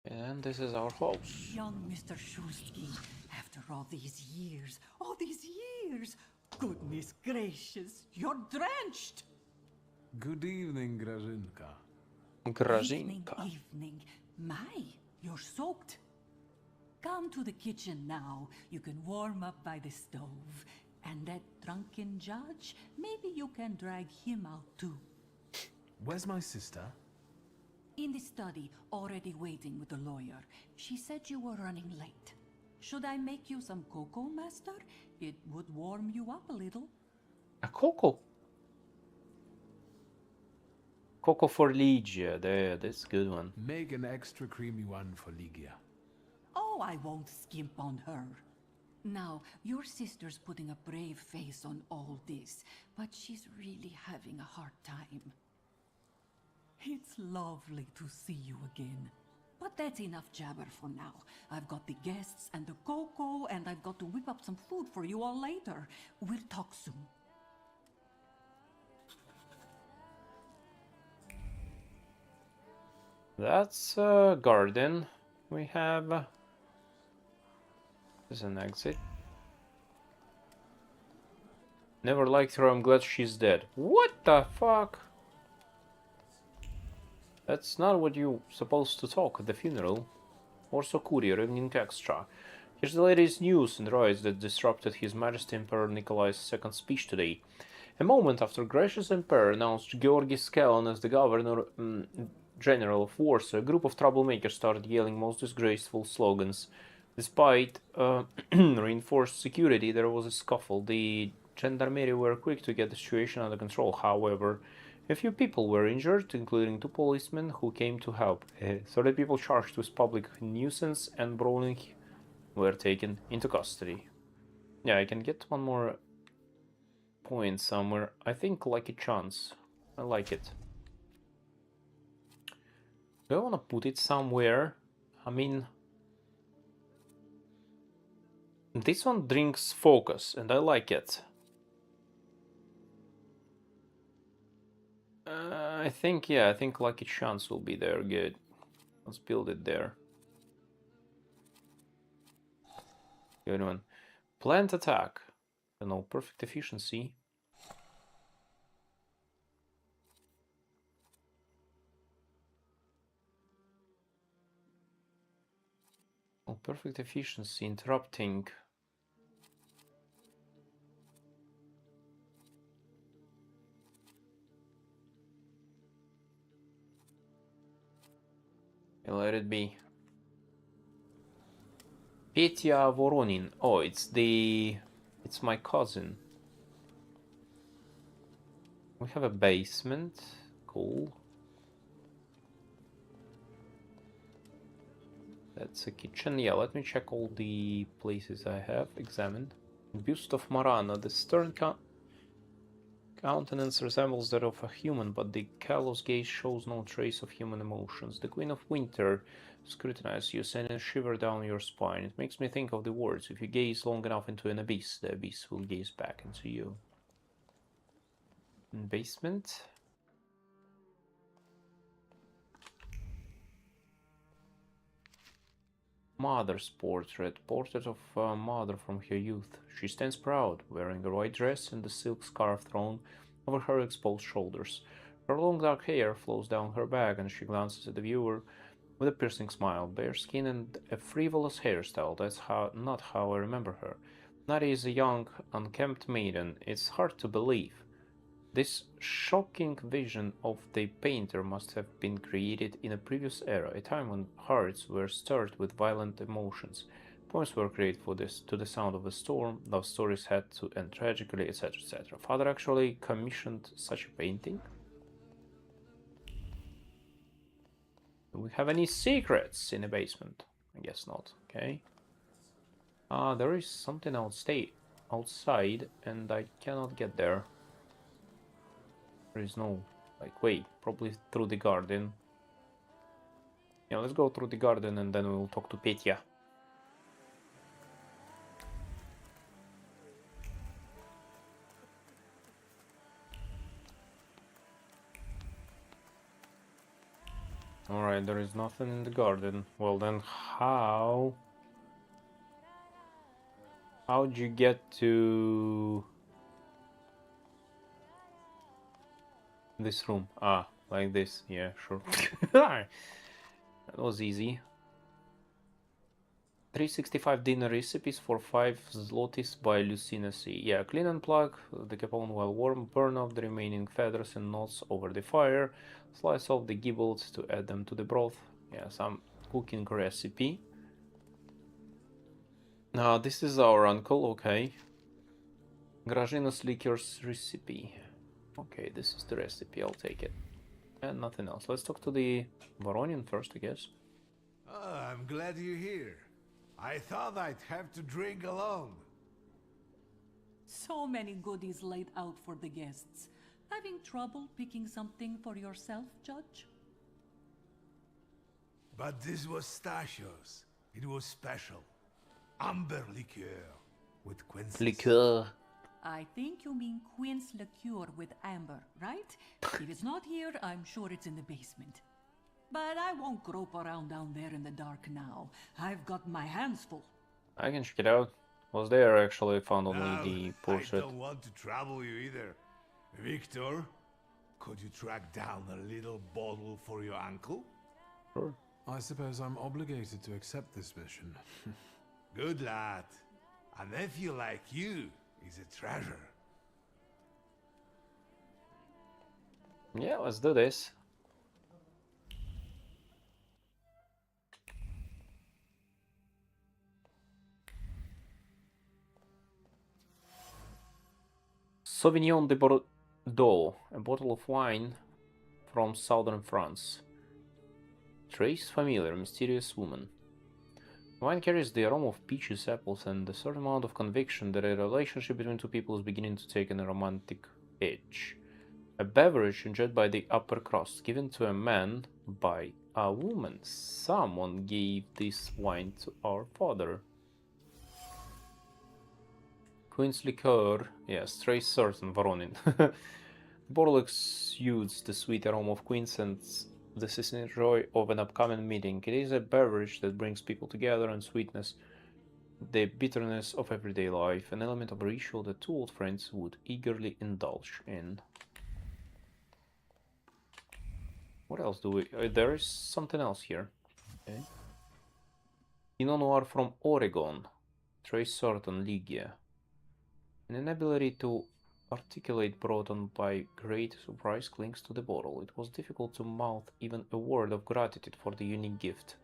And this is our house. Young Mr. Shulsky, after all these years, goodness gracious, you're drenched! Good evening, Grażynka. Grażynka. Evening. My, you're soaked. Come to the kitchen now. You can warm up by the stove. And that drunken judge, maybe you can drag him out too. Where's my sister? In the study, already waiting with the lawyer. She said you were running late. Should I make you some cocoa, master? It would warm you up a little. A cocoa? Cocoa for Ligia, that's a good one. Make an extra creamy one for Ligia. Oh, I won't skimp on her. Now, your sister's putting a brave face on all this, but she's really having a hard time. It's lovely to see you again. But that's enough jabber for now. I've got the guests and the cocoa, and I've got to whip up some food for you all later. We'll talk soon. That's a garden. We have... There's an exit. Never liked her, I'm glad she's dead. What the fuck? That's not what you're supposed to talk at the funeral. Warsaw Courier, evening extra. Here's the latest news and riots that disrupted His Majesty Emperor Nikolai's II speech today. A moment after gracious Emperor announced Georgy Skelon as the Governor General of Warsaw, a group of troublemakers started yelling most disgraceful slogans. Despite reinforced security, there was a scuffle. The gendarmerie were quick to get the situation under control. However, a few people were injured, including 2 policemen who came to help. 30 people charged with public nuisance and brawling were taken into custody. Yeah, I can get one more point somewhere. I think Lucky Chance. I like it. Do I want to put it somewhere? I mean, this one drinks focus, and I like it. I think Lucky Chance will be there. Good. Let's build it there. Good one. Plant attack. I don't know, perfect efficiency. Oh, perfect efficiency, interrupting. Let it be. Petya Voronin. Oh, it's my cousin. We have a basement. Cool. That's a kitchen. Yeah, let me check all the places I have examined. Bust of Marana. The stern countenance resembles that of a human, but the callous gaze shows no trace of human emotions. The Queen of Winter scrutinizes you, sending a shiver down your spine. It makes me think of the words, if you gaze long enough into an abyss, the abyss will gaze back into you. Basement. Mother's portrait of a mother from her youth. She stands proud, wearing a white dress and the silk scarf thrown over her exposed shoulders. Her long dark hair flows down her back, and she glances at the viewer with a piercing smile. Bare skin and a frivolous hairstyle. That's not how I remember her. Nari is a young, unkempt maiden. It's hard to believe. This shocking vision of the painter must have been created in a previous era, a time when hearts were stirred with violent emotions. Poems were created for this, to the sound of a storm, love stories had to end tragically, etc., etc. Father actually commissioned such a painting? Do we have any secrets in the basement? I guess not, okay. There is something outside, and I cannot get there. There is no, way, probably through the garden. Yeah, let's go through the garden and then we'll talk to Petya. Alright, there is nothing in the garden. Well then, how'd you get to this room? Like this. Yeah, sure. That was easy. 365 dinner recipes for 5 zlotys by Lucina C. Yeah, clean and plug the capone while warm, burn off the remaining feathers and knots over the fire, slice off the giblets to add them to the broth. Yeah, some cooking recipe. Now, this is our uncle, okay. Grażyna's liquors recipe. Okay, this is the recipe, I'll take it. And nothing else. Let's talk to the Voronin first, I guess. Oh, I'm glad you're here. I thought I'd have to drink alone. So many goodies laid out for the guests. Having trouble picking something for yourself, Judge? But this was Stasios. It was special. Amber liqueur with quinces. Liqueur. I think you mean Queen's liqueur with amber, right? If it's not here, I'm sure it's in the basement. But I won't grope around down there in the dark now. I've got my hands full. I can check it out. was there. Actually, I found only Now, the I portrait. don't want to trouble you either. Victor, could you track down a little bottle for your uncle? Sure. I suppose I'm obligated to accept this mission. Good lad. A nephew like you is a treasure. Yeah, let's do this. Sauvignon de Bordeaux, a bottle of wine from southern France. Trace familiar, mysterious woman. Wine carries the aroma of peaches, apples, and a certain amount of conviction that a relationship between two people is beginning to take a romantic edge. A beverage enjoyed by the upper crust, given to a man by a woman. Someone gave this wine to our father. Queen's liqueur, yes, trace certain, Voronin. The bottle exudes the sweet aroma of quince and the seasonal joy of an upcoming meeting. It is a beverage that brings people together and sweetness the bitterness of everyday life, an element of ritual that two old friends would eagerly indulge in. What else do we... there is something else here. Okay. Pinot Noir from Oregon. Trace certain, Ligia. An inability to articulate brought on by great surprise clings to the bottle. It was difficult to mouth even a word of gratitude for the unique gift.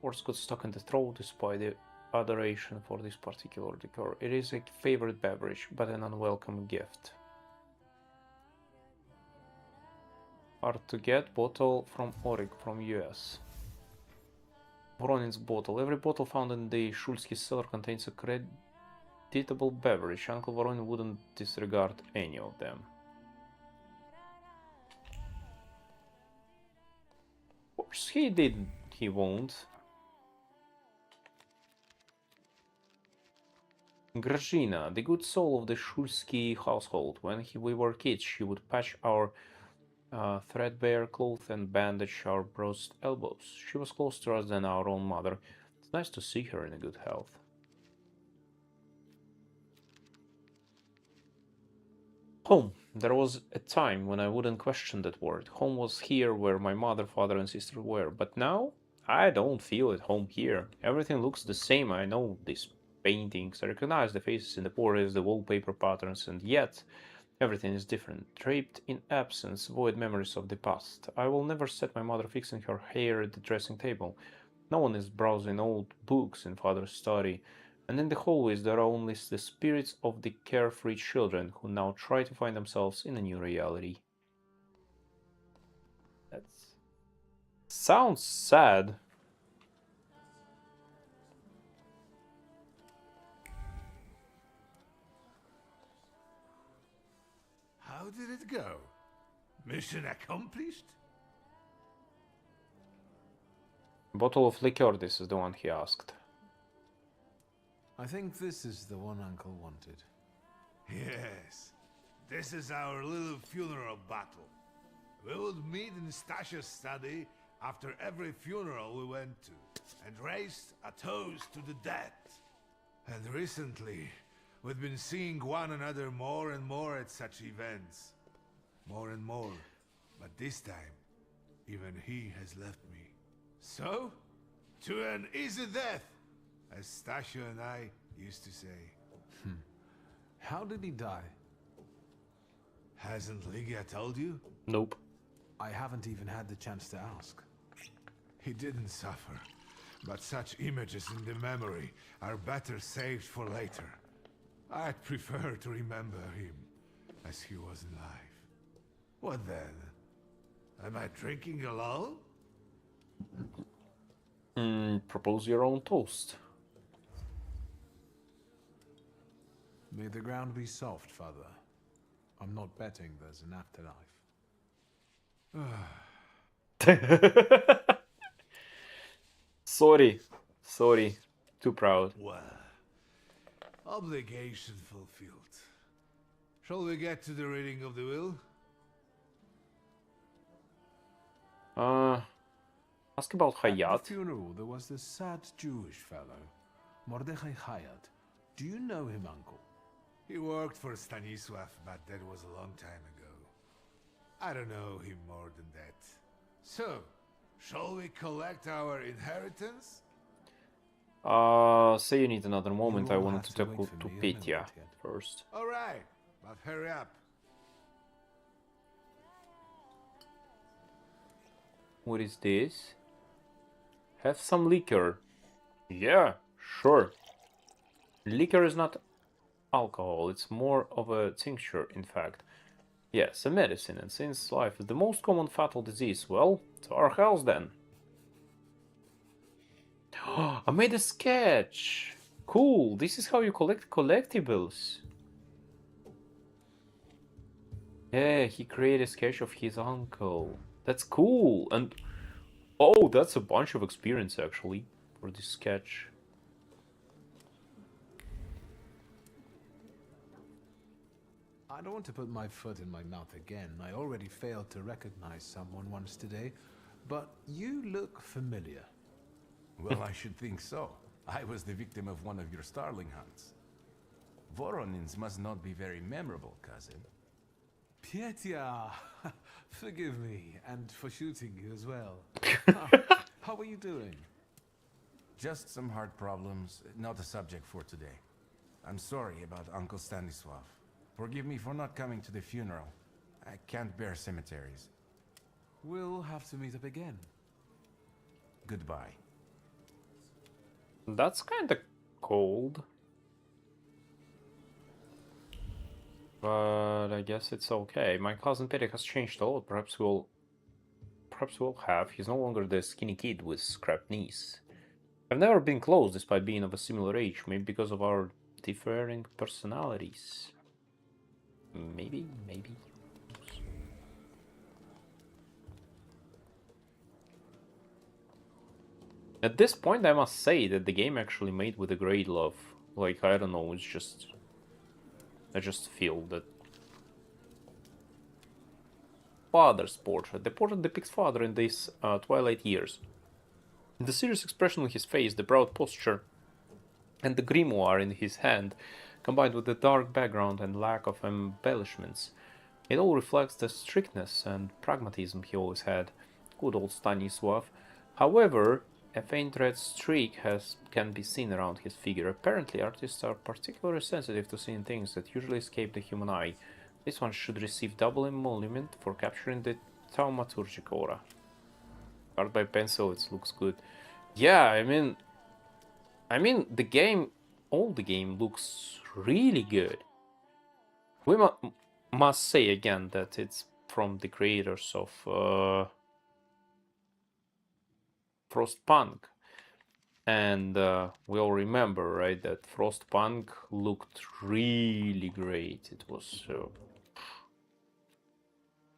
Words got stuck in the throat despite the adoration for this particular liqueur. It is a favorite beverage, but an unwelcome gift. Hard to get, bottle from Oregon, from US. Voronin's bottle. Every bottle found in the Shulsky cellar contains a creditable beverage. Uncle Voronin wouldn't disregard any of them. Of course he didn't. He won't. Grażyna, the good soul of the Shulsky household. When we were kids, she would patch our threadbare clothes and bandage our bruised elbows. She was closer to us than our own mother. It's nice to see her in a good health. Home. There was a time when I wouldn't question that word. Home was here where my mother, father, and sister were. But now, I don't feel at home here. Everything looks the same. I know these paintings. I recognize the faces in the portraits, the wallpaper patterns, and yet everything is different, draped in absence, void memories of the past. I will never set my mother fixing her hair at the dressing table. No one is browsing old books in father's study. And in the hallways there are only the spirits of the carefree children who now try to find themselves in a new reality. That sounds sad. How did it go? Mission accomplished? Bottle of liqueur, this is the one he asked. I think this is the one Uncle wanted. Yes. This is our little funeral battle. We would meet in Stasha's study after every funeral we went to, and raise a toast to the dead. And recently, we've been seeing one another more and more at such events. More and more. But this time, even he has left me. So, to an easy death, as Stasha and I used to say. How did he die? Hasn't Ligia told you? Nope. I haven't even had the chance to ask. He didn't suffer, but such images in the memory are better saved for later. I'd prefer to remember him as he was alive. What then? Am I drinking alone? Propose your own toast. May the ground be soft, Father. I'm not betting there's an afterlife. Sorry. Too proud. Well, obligation fulfilled. Shall we get to the reading of the will? Ask about At Hayat. the funeral, there was this sad Jewish fellow, Mordechai Hayat. Do you know him, Uncle? He worked for Stanisław, but that was a long time ago. I don't know him more than that. So, shall we collect our inheritance? Say you need another moment. I all wanted have to to talk wait for to me a Petya moment yet. first. Alright, but hurry up. What is this? Have some liquor. Yeah, sure. Liquor is not alcohol, it's more of a tincture, in fact. Yes, a medicine, and since life is the most common fatal disease, well, to our health then. I made a sketch! Cool, this is how you collect collectibles. Yeah, he created a sketch of his uncle. That's cool, and... Oh, that's a bunch of experience, actually, for this sketch. I don't want to put my foot in my mouth again. I already failed to recognize someone once today, but you look familiar. Well, I should think so. I was the victim of one of your starling hunts. Voronins must not be very memorable, cousin. Petya, forgive me, and for shooting you as well. How are you doing? Just some heart problems, not a subject for today. I'm sorry about Uncle Stanisław. Forgive me for not coming to the funeral. I can't bear cemeteries. We'll have to meet up again. Goodbye. That's kinda cold. But I guess it's okay. My cousin Petya has changed a lot. Perhaps we'll have. He's no longer the skinny kid with scrapped knees. I've never been close despite being of a similar age, maybe because of our differing personalities. Maybe. At this point, I must say that the game actually made with a great love. Like, I don't know, it's just... I just feel that... Father's portrait. The portrait depicts father in these twilight years. The serious expression on his face, the proud posture, and the grimoire in his hand, combined with the dark background and lack of embellishments. It all reflects the strictness and pragmatism he always had. Good old Stanisław. However, a faint red streak can be seen around his figure. Apparently, artists are particularly sensitive to seeing things that usually escape the human eye. This one should receive double emolument for capturing the Thaumaturge aura. Art by pencil, it looks good. Yeah, I mean, the game, all the game looks really good. We must say again that it's from the creators of Frostpunk, and we all remember, right, that Frostpunk looked really great.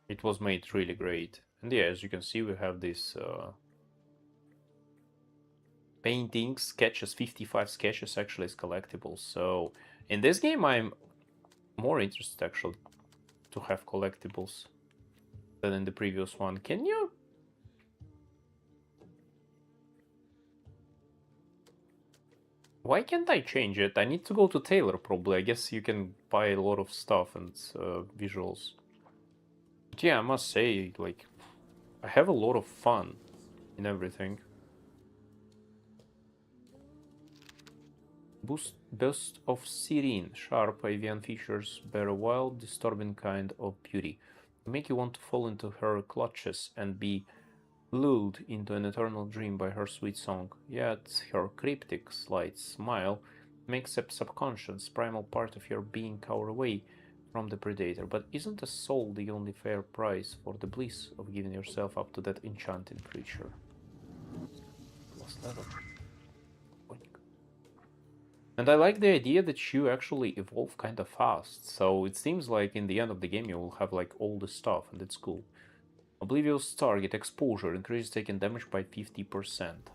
It was made really great, and yeah, as you can see, we have this paintings, sketches, 55 sketches actually as collectibles. So in this game, I'm more interested actually to have collectibles than in the previous one. Can you? Why can't I change it? I need to go to Taylor probably. I guess you can buy a lot of stuff and visuals. But yeah, I must say, like, I have a lot of fun in everything. Bust of Serene. Sharp avian features bear a wild, disturbing kind of beauty. They make you want to fall into her clutches and be lulled into an eternal dream by her sweet song. Yet her cryptic, slight smile makes a subconscious, primal part of your being cower away from the predator. But isn't the soul the only fair price for the bliss of giving yourself up to that enchanted creature? Last level. And I like the idea that you actually evolve kind of fast, so it seems like in the end of the game you will have like all the stuff, and it's cool. Oblivion's target exposure increases taking damage by 50%.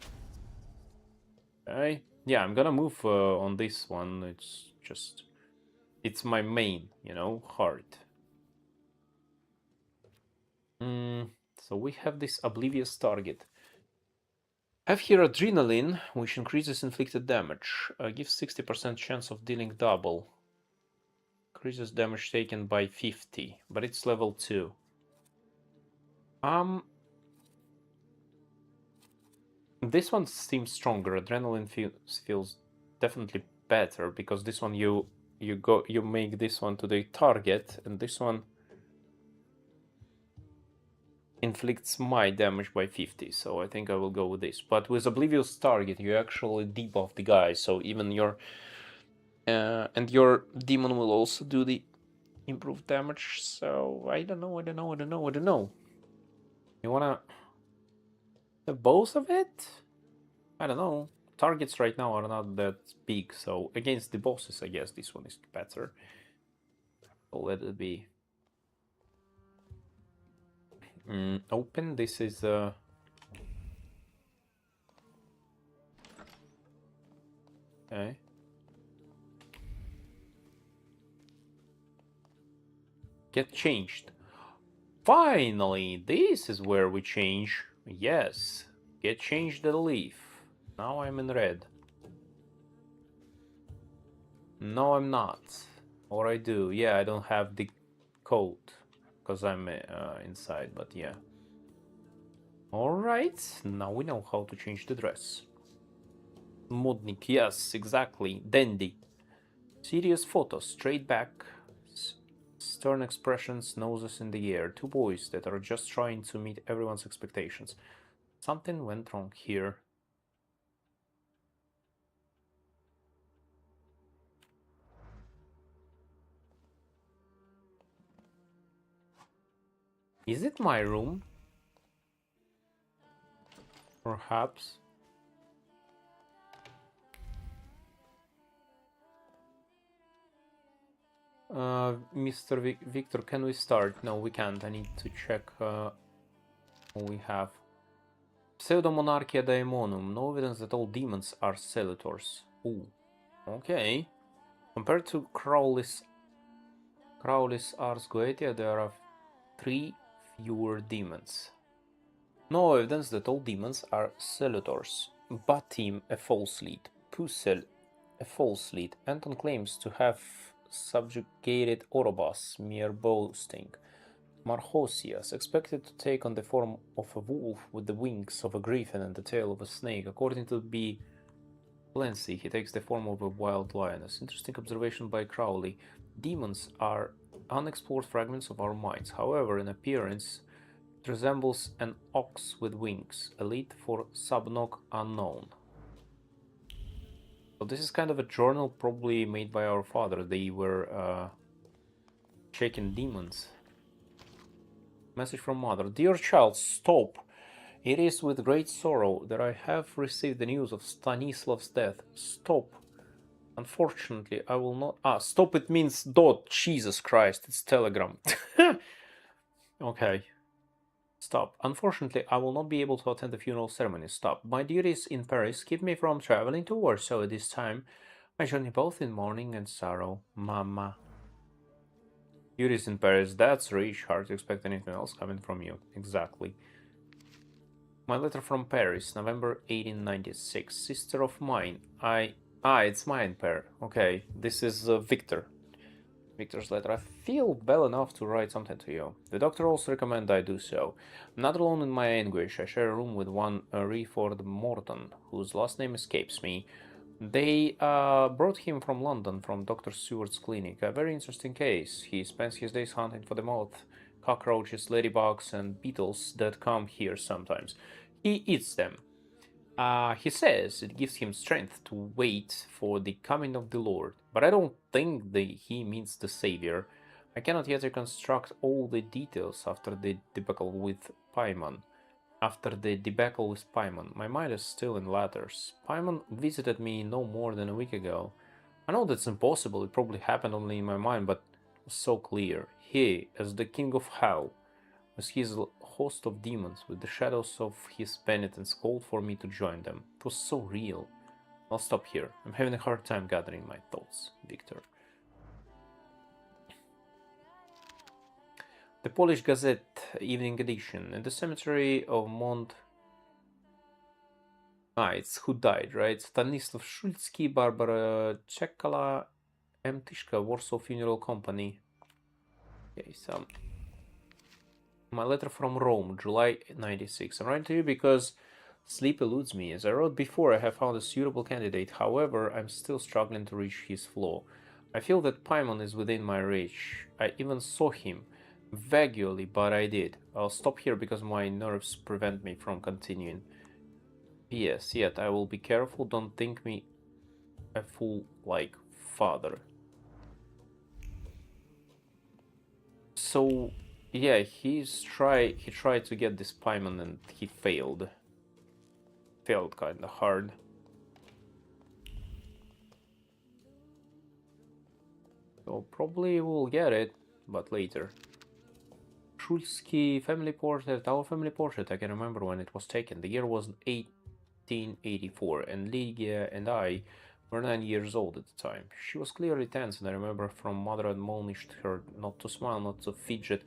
Okay. Yeah, I'm gonna move on this one. It's my main, heart. So we have this oblivious target. Have here adrenaline, which increases inflicted damage. Gives 60% chance of dealing double. Increases damage taken by 50, but it's level 2. This one seems stronger. Adrenaline feels definitely better because this one you make this one to the target, and this one inflicts my damage by 50. So I think I will go with this. But with Oblivious Target, you actually debuff the guy, so even your and your demon will also do the improved damage. So I don't know. You wanna have both of it? I don't know. Targets right now are not that big, so against the bosses, I guess this one is better. So let it be. Open. This is okay. Get changed. Finally, this is where we change. Yes, get changed the leaf. Now I'm in red. No, I'm not. Or I do. Yeah, I don't have the code because I'm inside, but yeah. Alright, now we know how to change the dress. Modnik, yes, exactly. Dandy. Serious photos, straight back, stern expressions, noses in the air. Two boys that are just trying to meet everyone's expectations. Something went wrong here. Is it my room? Perhaps. Mr. Victor, can we start? No, we can't. I need to check what we have. Pseudomonarchia Daemonum. No evidence that all demons are Celitors. Ooh. Okay. Compared to Crowley's Ars Goetia, there are 3 fewer demons. No evidence that all demons are Celitors. Batim, a false lead. Pucel, a false lead. Anton claims to have subjugated Orobas, mere boasting. Marhosias, expected to take on the form of a wolf with the wings of a griffin and the tail of a snake. According to B. Lancy, he takes the form of a wild lioness. Interesting observation by Crowley. Demons are unexplored fragments of our minds. However, in appearance, it resembles an ox with wings. Elite for Subnoc unknown. So this is kind of a journal probably made by our father. They were checking demons. Message from mother. Dear child, stop. It is with great sorrow that I have received the news of Stanislav's death. Stop. Unfortunately, I will not... stop it means dot. Jesus Christ, it's telegram. Okay. Stop. Unfortunately, I will not be able to attend the funeral ceremony. Stop. My duties in Paris keep me from traveling to Warsaw at this time. I journey both in mourning and sorrow. Mama. Duties in Paris, that's rich. Hard to expect anything else coming from you. Exactly. My letter from Paris, November 1896. Sister of mine, it's mine, Per. Okay, this is Victor. Victor's letter. I feel well enough to write something to you. The doctor also recommended I do so. I'm not alone in my anguish. I share a room with one Rayford Morton, whose last name escapes me. They brought him from London, from Dr. Seward's clinic. A very interesting case. He spends his days hunting for the moth, cockroaches, ladybugs, and beetles that come here sometimes. He eats them. He says it gives him strength to wait for the coming of the Lord, but I don't think he means the Savior. I cannot yet reconstruct all the details after the debacle with Paimon. My mind is still in letters. Paimon visited me no more than a week ago. I know that's impossible, it probably happened only in my mind, but it was so clear. He, as the king of hell, with his host of demons, with the shadows of his penitents, called for me to join them. It was so real. I'll stop here. I'm having a hard time gathering my thoughts. Victor. The Polish Gazette, evening edition. In the cemetery of Ah, it's who died, right? Stanislav Szulski, Barbara Czekala, M. Tishka, Warsaw Funeral Company. Okay, so my letter from Rome, July 96. I'm writing to you because sleep eludes me. As I wrote before, I have found a suitable candidate. However, I'm still struggling to reach his flaw. I feel that Paimon is within my reach. I even saw him. Vaguely, but I did. I'll stop here because my nerves prevent me from continuing. P.S. Yet I will be careful. Don't think me a fool like father. So, yeah, he tried to get this Paimon and he failed. Failed kinda hard. So probably we'll get it, but later. Szulski family portrait, our family portrait, I can remember when it was taken. The year was 1884, and Lydia and I were 9 years old at the time. She was clearly tense, and I remember from mother admonished her not to smile, not to fidget,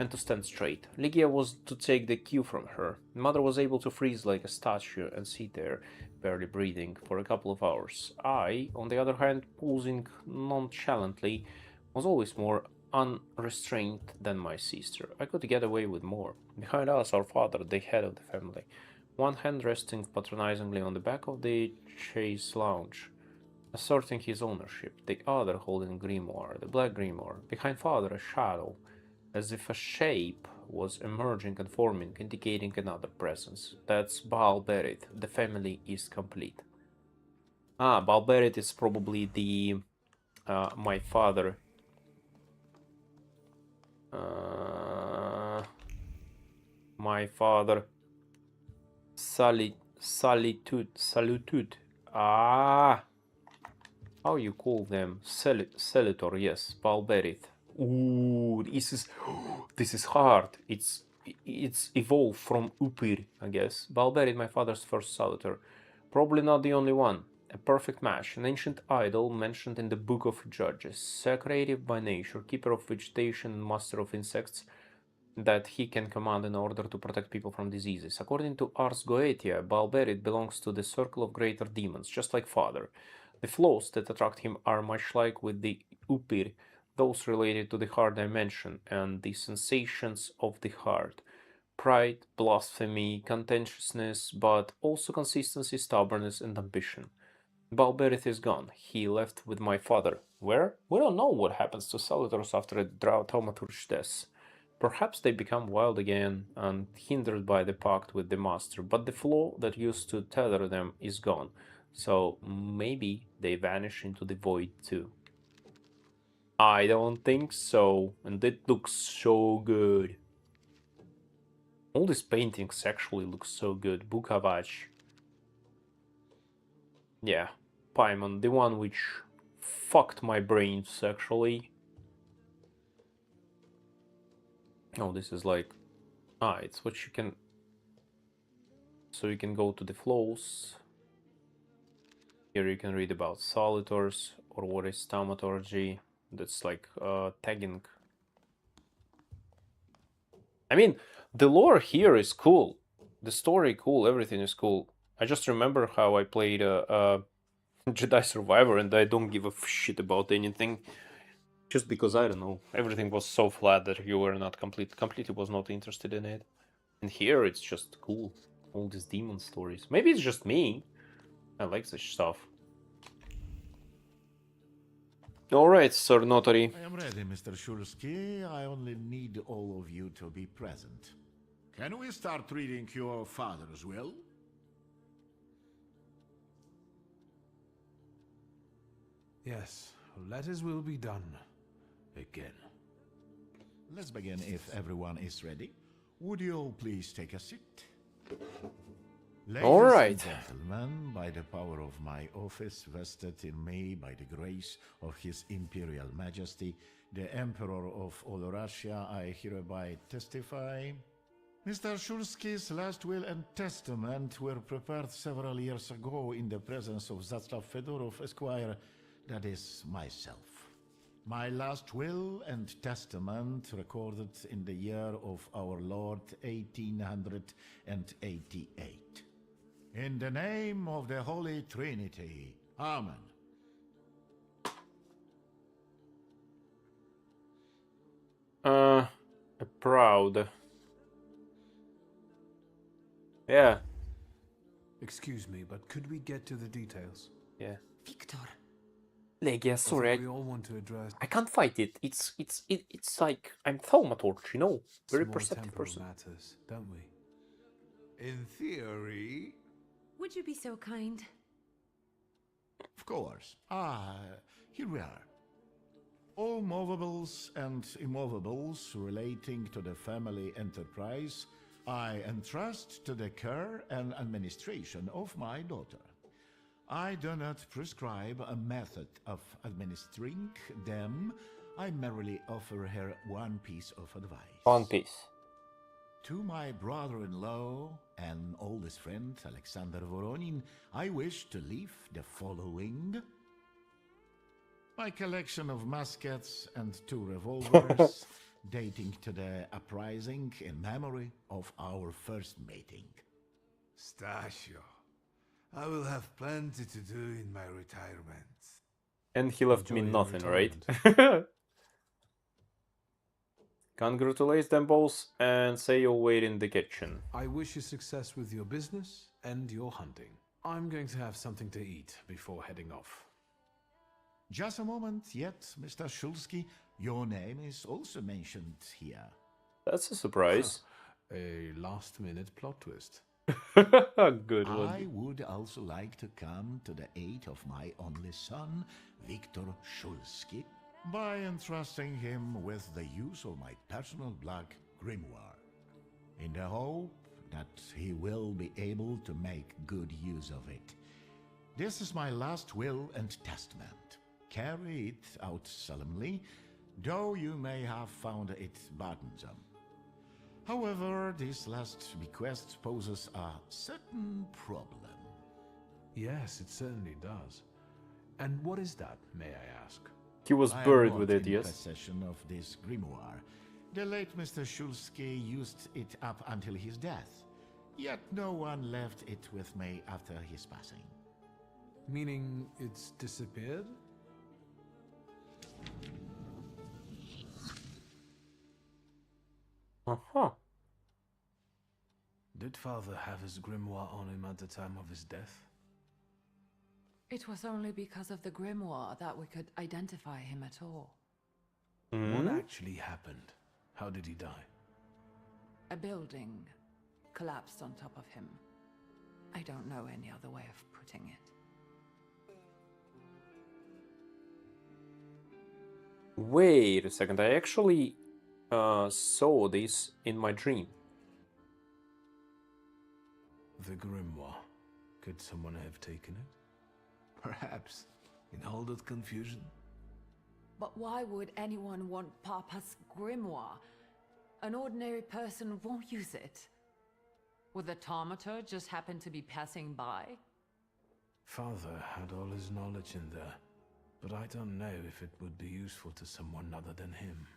and to stand straight. Lydia was to take the cue from her. Mother was able to freeze like a statue and sit there, barely breathing, for a couple of hours. I, on the other hand, posing nonchalantly, was always more unrestrained than my sister. I could get away with more. Behind us, our father, the head of the family, one hand resting patronizingly on the back of the chaise lounge, asserting his ownership, the other holding grimoire, the black grimoire. Behind father, a shadow, as if a shape was emerging and forming, indicating another presence. That's Baal Berith. The family is complete. Ah, Baal Berith is probably the my father. My father. Salitude. Ah, how you call them? Selitor, yes, Baal Berith. Ooh, this is hard. It's evolved from Upir, I guess. Baal Berith, my father's first Salitor. Probably not the only one. A perfect match, an ancient idol mentioned in the Book of Judges, sacred by nature, keeper of vegetation and master of insects, that he can command in order to protect people from diseases. According to Ars Goetia, Baal Berith belongs to the circle of greater demons, just like Father. The flaws that attract him are much like with the Upir, those related to the heart dimension and the sensations of the heart. Pride, blasphemy, contentiousness, but also consistency, stubbornness, and ambition. Baal Berith is gone. He left with my father. Where? We don't know what happens to Solitors after a Thaumaturge death. Perhaps they become wild again and hindered by the pact with the master, but the flaw that used to tether them is gone. So maybe they vanish into the void too. I don't think so, and it looks so good. All these paintings actually look so good. Bukavach. Yeah, Paimon, the one which fucked my brains actually. Oh, this is like... Ah, it's what you can... So you can go to the flows. Here you can read about Solitors, or what is Thaumaturge. That's like tagging. I mean, the lore here is cool. The story cool, everything is cool. I just remember how I played Jedi Survivor and I don't give a shit about anything. Just because, I don't know, everything was so flat that you were not completely was not interested in it. And here it's just cool. All these demon stories. Maybe it's just me. I like this stuff. Alright, Sir Notary. I am ready, Mr. Szulski. I only need all of you to be present. Can we start reading your father's will? Yes, let his will be done. Again. Let's begin if everyone is ready. Would you all please take a seat? All right. Ladies and gentlemen, by the power of my office vested in me by the grace of His Imperial Majesty, the Emperor of all Russia, I hereby testify. Mr. Szulski's last will and testament were prepared several years ago in the presence of Zaslav Fedorov, Esquire, that is, myself. My last will and testament recorded in the year of our Lord 1888. In the name of the Holy Trinity. Amen. Proud. Yeah. Excuse me, but could we get to the details? Yeah. Victor. Legia, sorry, we all want to address I can't fight it. It's like I'm Thaumaturge, you know? Very small perceptive temporal person. matters, don't we? In theory... Would you be so kind? Of course. Here we are. All movables and immovables relating to the family enterprise I entrust to the care and administration of my daughter. I do not prescribe a method of administering them. I merely offer her one piece of advice. One piece. To my brother-in-law and oldest friend, Alexander Voronin, I wish to leave the following. My collection of muskets and 2 revolvers dating to the uprising in memory of our first meeting. Stasio, I will have plenty to do in my retirement. And he left Enjoy me your nothing, right? retirement. Congratulate them both and say you'll wait in the kitchen. I wish you success with your business and your hunting. I'm going to have something to eat before heading off. Just a moment yet, Mr. Shulsky. Your name is also mentioned here. That's a surprise. A last-minute plot twist. Good one. I would also like to come to the aid of my only son, Viktor Shulsky, by entrusting him with the use of my personal black grimoire, in the hope that he will be able to make good use of it. This is my last will and testament. Carry it out solemnly, though you may have found it burdensome. However, this last bequest poses a certain problem. Yes, it certainly does. And what is that, may I ask? He was I buried am with not it, in yes? possession of this grimoire. The late Mr. Shulsky used it up until his death, yet no one left it with me after his passing. Meaning it's disappeared? Uh-huh. Did father have his grimoire on him at the time of his death? It was only because of the grimoire that we could identify him at all. What actually happened? How did he die? A building collapsed on top of him. I don't know any other way of putting it. Wait a second, I actually saw this in my dream. The grimoire. Could someone have taken it? Perhaps, in all that confusion. But why would anyone want Papa's grimoire? An ordinary person won't use it. Would the Thaumaturge just happen to be passing by? Father had all his knowledge in there, but I don't know if it would be useful to someone other than him.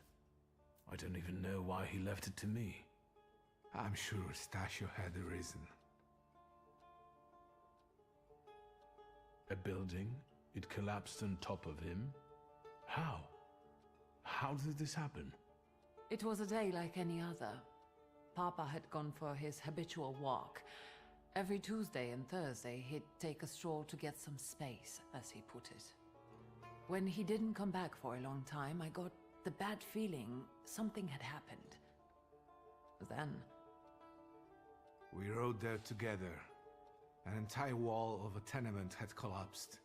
I don't even know why he left it to me. I'm sure Stasio had a reason. A building? It collapsed on top of him? How? How did this happen? It was a day like any other. Papa had gone for his habitual walk. Every Tuesday and Thursday, he'd take a stroll to get some space, as he put it. When he didn't come back for a long time, I got the bad feeling something had happened. Then... We rode there together. An entire wall of a tenement had collapsed.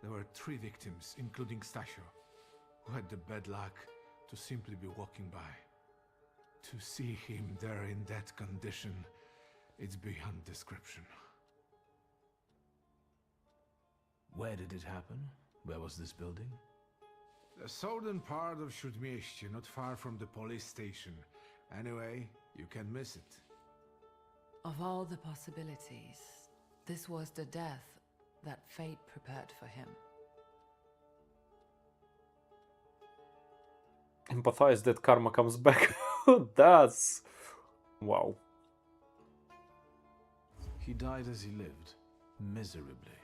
There were 3 victims, including Stasio, who had the bad luck to simply be walking by. To see him there in that condition, it's beyond description. Where did it happen? Where was this building? The southern part of Śródmieście, not far from the police station. Anyway, you can miss it. Of all the possibilities, this was the death that fate prepared for him. Empathize that karma comes back. That's... wow. He died as he lived, miserably.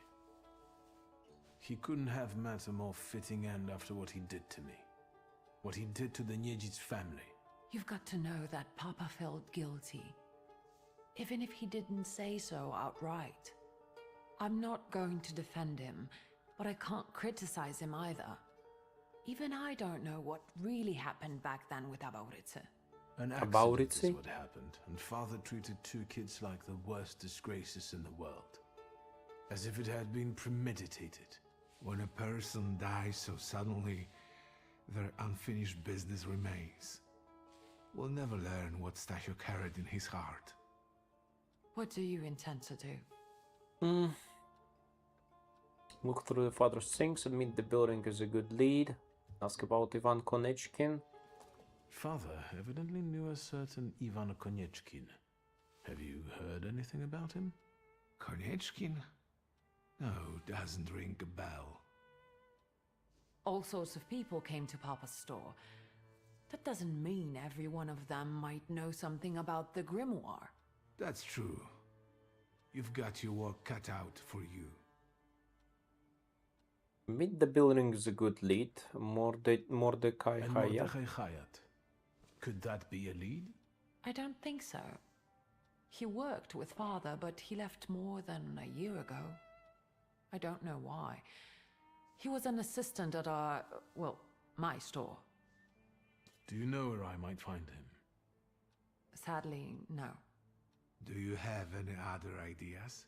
He couldn't have met a more fitting end after what he did to me. What he did to the Niedzic's family. You've got to know that Papa felt guilty. Even if he didn't say so outright. I'm not going to defend him, but I can't criticize him either. Even I don't know what really happened back then with Abauritze. An accident is what happened, and Father treated 2 kids like the worst disgraces in the world. As if it had been premeditated. When a person dies so suddenly, their unfinished business remains. We'll never learn what Stasio carried in his heart. What do you intend to do? Look through the father's things, admit the building is a good lead. Ask about Ivan Konechkin. Father evidently knew a certain Ivan Konechkin. Have you heard anything about him? Konechkin? No, doesn't ring a bell. All sorts of people came to Papa's store. That doesn't mean every one of them might know something about the grimoire. That's true. You've got your work cut out for you. Meet the building is a good lead. Mordecai Hayat. Could that be a lead? I don't think so. He worked with Father, but he left more than a year ago. I don't know why. He was an assistant at my store. Do you know where I might find him? Sadly, no. Do you have any other ideas?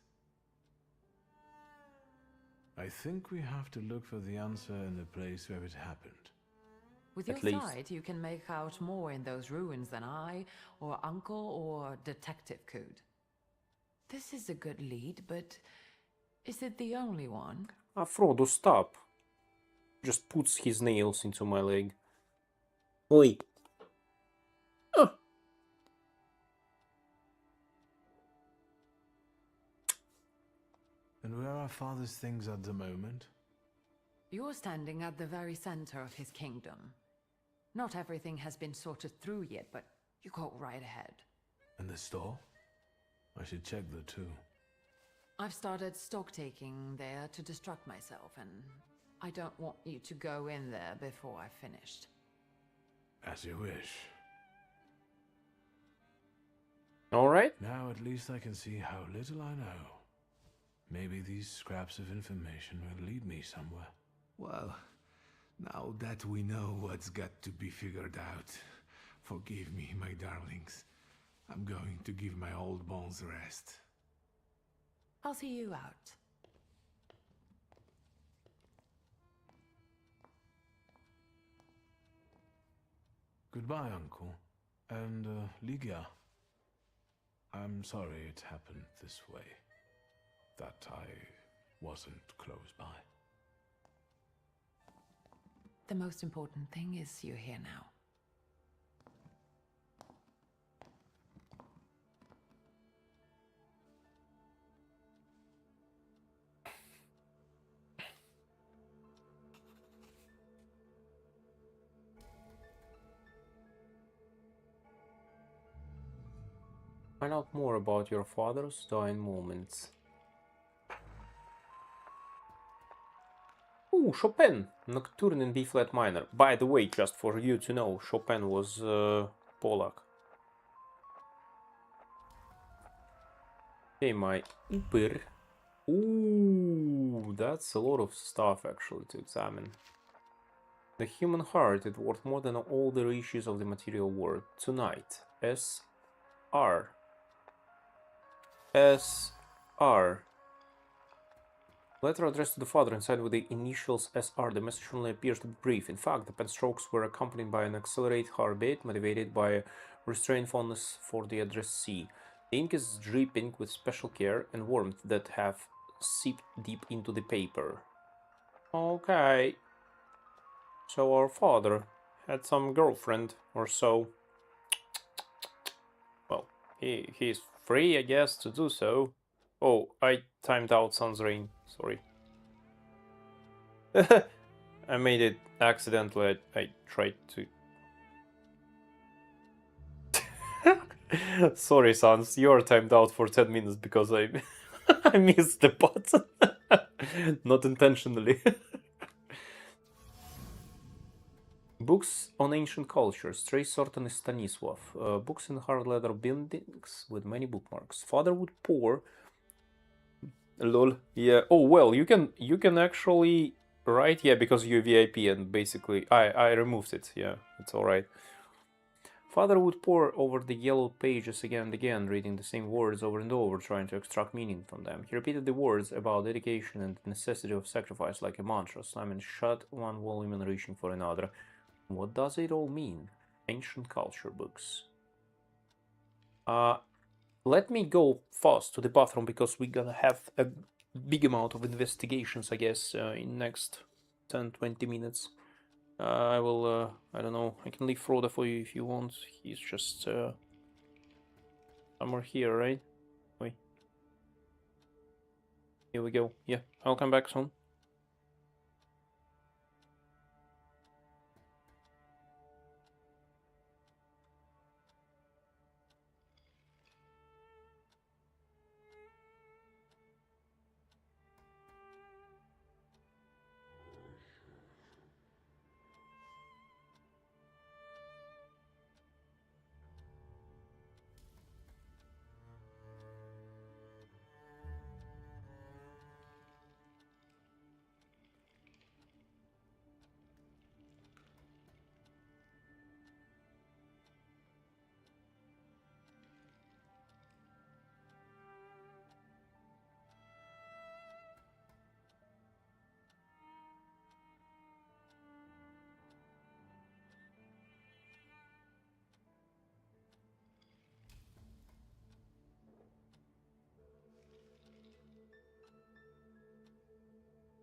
I think we have to look for the answer in the place where it happened. With your sight, you can make out more in those ruins than I, or Uncle, or Detective could. This is a good lead, but is it the only one? Frodo, stop. Just puts his nails into my leg. Oi. And where are Father's things at the moment? You're standing at the very center of his kingdom. Not everything has been sorted through yet, but you go right ahead. And the store? I should check the 2. I've started stock-taking there to distract myself, and I don't want you to go in there before I've finished. As you wish. Alright. Now at least I can see how little I know. Maybe these scraps of information will lead me somewhere. Well, now that we know what's got to be figured out, forgive me, my darlings. I'm going to give my old bones a rest. I'll see you out. Goodbye, Uncle. And, Ligia. I'm sorry it happened this way. That I wasn't close by. The most important thing is you're here now. Find out more about your father's dying moments. Ooh, Chopin! Nocturne in B-flat minor. By the way, just for you to know, Chopin was Polak. Okay, my Uper. Ooh, that's a lot of stuff actually to examine. The human heart is worth more than all the riches of the material world. Tonight, S.R. S.R. Letter addressed to the father and signed with the initials S.R. The message only appears to be brief. In fact, the pen strokes were accompanied by an accelerated heartbeat, motivated by a restrained fondness for the addressee. The ink is dripping with special care and warmth that have seeped deep into the paper. Okay. So our father had some girlfriend or so. Well, he's free, I guess, to do so. Oh, I timed out Sun's Rain. Sorry. I made it accidentally. I tried to... Sorry, Sans, you're timed out for 10 minutes because I I missed the button. Not intentionally. Books on ancient cultures. Trace Sorten is Stanisław. Books in hard leather bindings with many bookmarks. Father would pour. Lol. Yeah. Oh well, you can actually write, yeah, because you're VIP and basically I removed it. Yeah, it's all right. Father would pore over the yellow pages again and again, reading the same words over and over, trying to extract meaning from them. He repeated the words about dedication and the necessity of sacrifice like a mantra, slamming shut one volume and reaching for another. What does it all mean? Ancient culture books. Let me go fast to the bathroom because we're gonna have a big amount of investigations, I guess, in next 10-20 minutes. I will, I don't know, I can leave Frodo for you if you want. He's just somewhere here, right? Wait. Here we go. Yeah, I'll come back soon.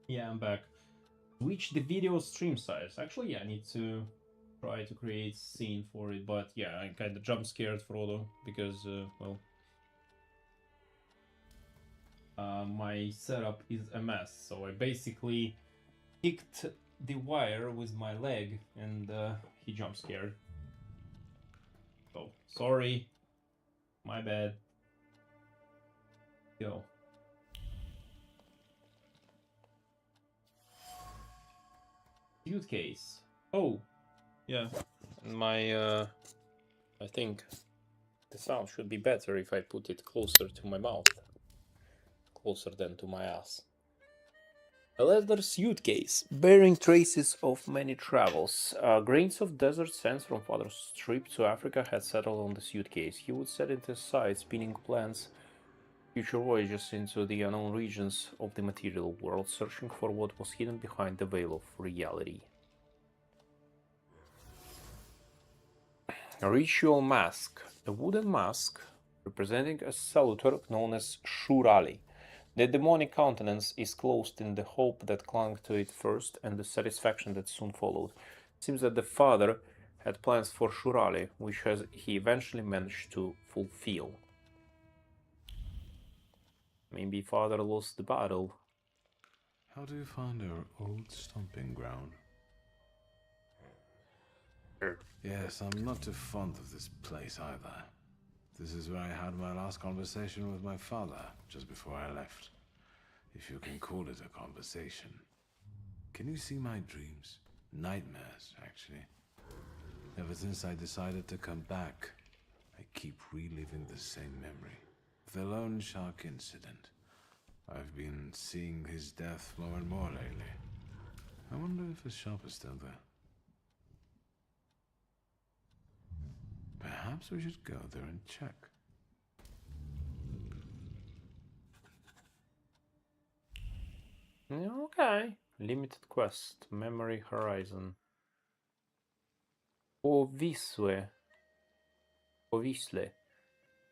Yeah, I'm back. Switch the video stream size. Actually, yeah, I need to try to create scene for it, but yeah, I kind of jump scared Frodo because, well, my setup is a mess. So I basically kicked the wire with my leg and he jump scared. So sorry, my bad. Go. Suitcase. Oh, yeah. My I think the sound should be better if I put it closer to my mouth, closer than to my ass. A leather suitcase bearing traces of many travels. Grains of desert sands from father's trip to Africa had settled on the suitcase. He would set it aside, spinning plans, future voyages into the unknown regions of the material world, searching for what was hidden behind the veil of reality. A ritual mask. A wooden mask representing a salutor known as Shurali. The demonic countenance is closed in the hope that clung to it first and the satisfaction that soon followed. It seems that the father had plans for Shurali, which he eventually managed to fulfill. Maybe father lost the battle. How do you find our old stomping ground? Yes, I'm not too fond of this place either. This is where I had my last conversation with my father, just before I left. If you can call it a conversation. Can you see my dreams? Nightmares, actually. Ever since I decided to come back, I keep reliving the same memory. The loan shark incident. I've been seeing his death more and more lately. I wonder if the shop is still there. Perhaps we should go there and check. Okay. Limited quest. Memory Horizon. Povisle.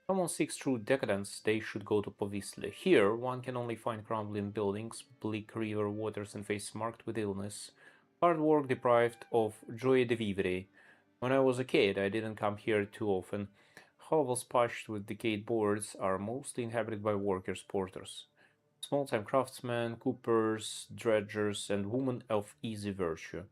Someone seeks true decadence, they should go to Povisle. Here, one can only find crumbling buildings, bleak river waters and faces marked with illness. Hard work deprived of joie de vivre. When I was a kid, I didn't come here too often. Hovels patched with decayed boards are mostly inhabited by workers, porters. Small-time craftsmen, coopers, dredgers, and women of easy virtue.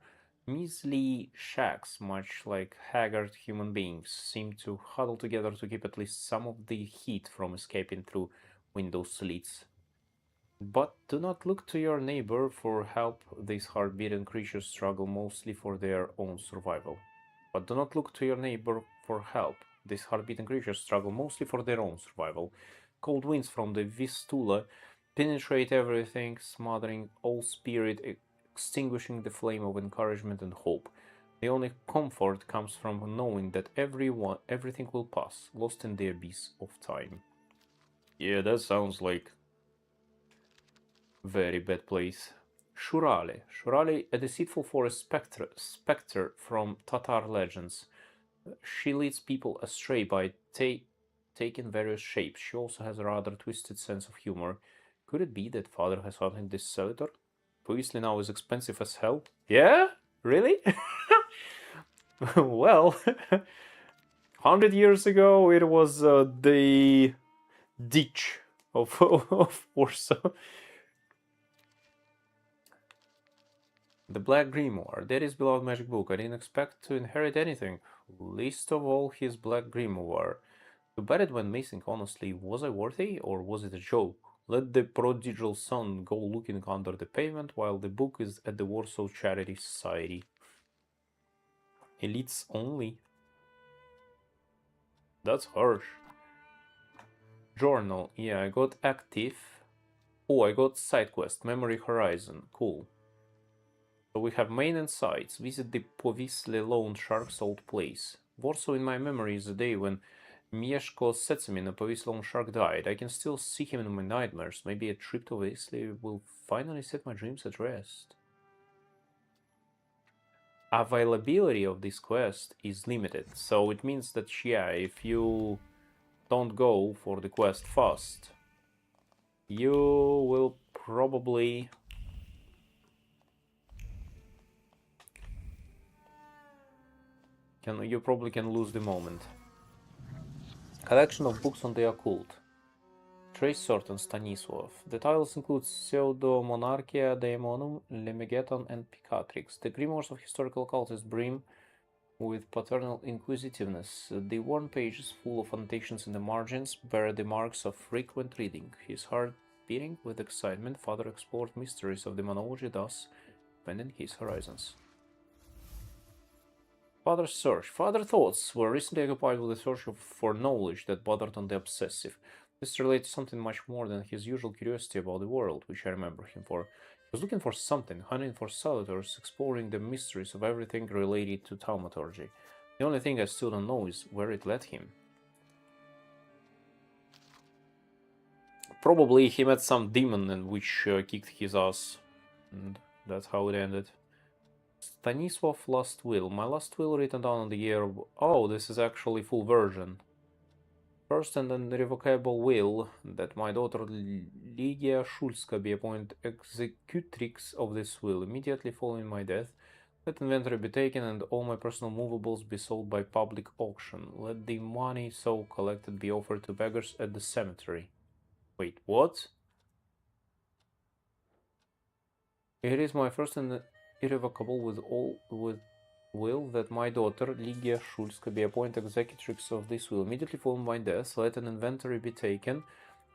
Measly shacks, much like haggard human beings, seem to huddle together to keep at least some of the heat from escaping through window slits. But do not look to your neighbor for help. These hard-beaten creatures struggle mostly for their own survival. But do not look to your neighbor for help. These hard-beaten creatures struggle mostly for their own survival. Cold winds from the Vistula penetrate everything, smothering all spirit, extinguishing the flame of encouragement and hope. The only comfort comes from knowing that everything will pass, lost in the abyss of time. Yeah, that sounds like very bad place. Shurale. Shurale, a deceitful forest spectre from Tatar legends. She leads people astray by taking various shapes. She also has a rather twisted sense of humor. Could it be that father has hunted this Celator? Previously now is expensive as hell. Yeah? Really? Well, 100 years ago it was the ditch of Warsaw. The Black Grimoire. Daddy's beloved magic book. I didn't expect to inherit anything. Least of all his Black Grimoire. Too bad it went missing, honestly. Was I worthy, or was it a joke? Let the prodigal son go looking under the pavement while the book is at the Warsaw Charity Society. Elites only. That's harsh. Journal. Yeah, I got active. Oh, I got side quest. Memory Horizon. Cool. So we have main and sides. Visit the Powisle Lone Shark's old place. Warsaw in my memory is the day when Mieszko Setsemin, a Powisle Lone Shark, died. I can still see him in my nightmares. Maybe a trip to Wisle will finally set my dreams at rest. Availability of this quest is limited, so it means that, yeah, if you don't go for the quest fast, you will probably can lose the moment. Collection of books on the occult. Trace Sorton Stanisław. The titles include Pseudo-Monarchia, Daemonum, Lemegeton, and Picatrix. The grimoires of historical occultists brim with paternal inquisitiveness. The worn pages, full of annotations in the margins, bear the marks of frequent reading. His heart beating with excitement, father explored mysteries of demonology, thus expanding his horizons. Father's search. Father thoughts were recently occupied with the search for knowledge that bothered on the obsessive. This relates to something much more than his usual curiosity about the world, which I remember him for. He was looking for something, hunting for Celators, exploring the mysteries of everything related to Thaumaturge. The only thing I still don't know is where it led him. Probably he met some demon and which kicked his ass, and that's how it ended. Stanisław Last Will. My last will written down in the year of... Oh, this is actually full version. First and irrevocable will that my daughter Ligia Szulska be appointed executrix of this will immediately following my death. Let inventory be taken and all my personal movables be sold by public auction. Let the money so collected be offered to beggars at the cemetery. Wait, what? It is my first and irrevocable will that my daughter Ligia Szulska be appointed executrix of this will immediately following my death. Let an inventory be taken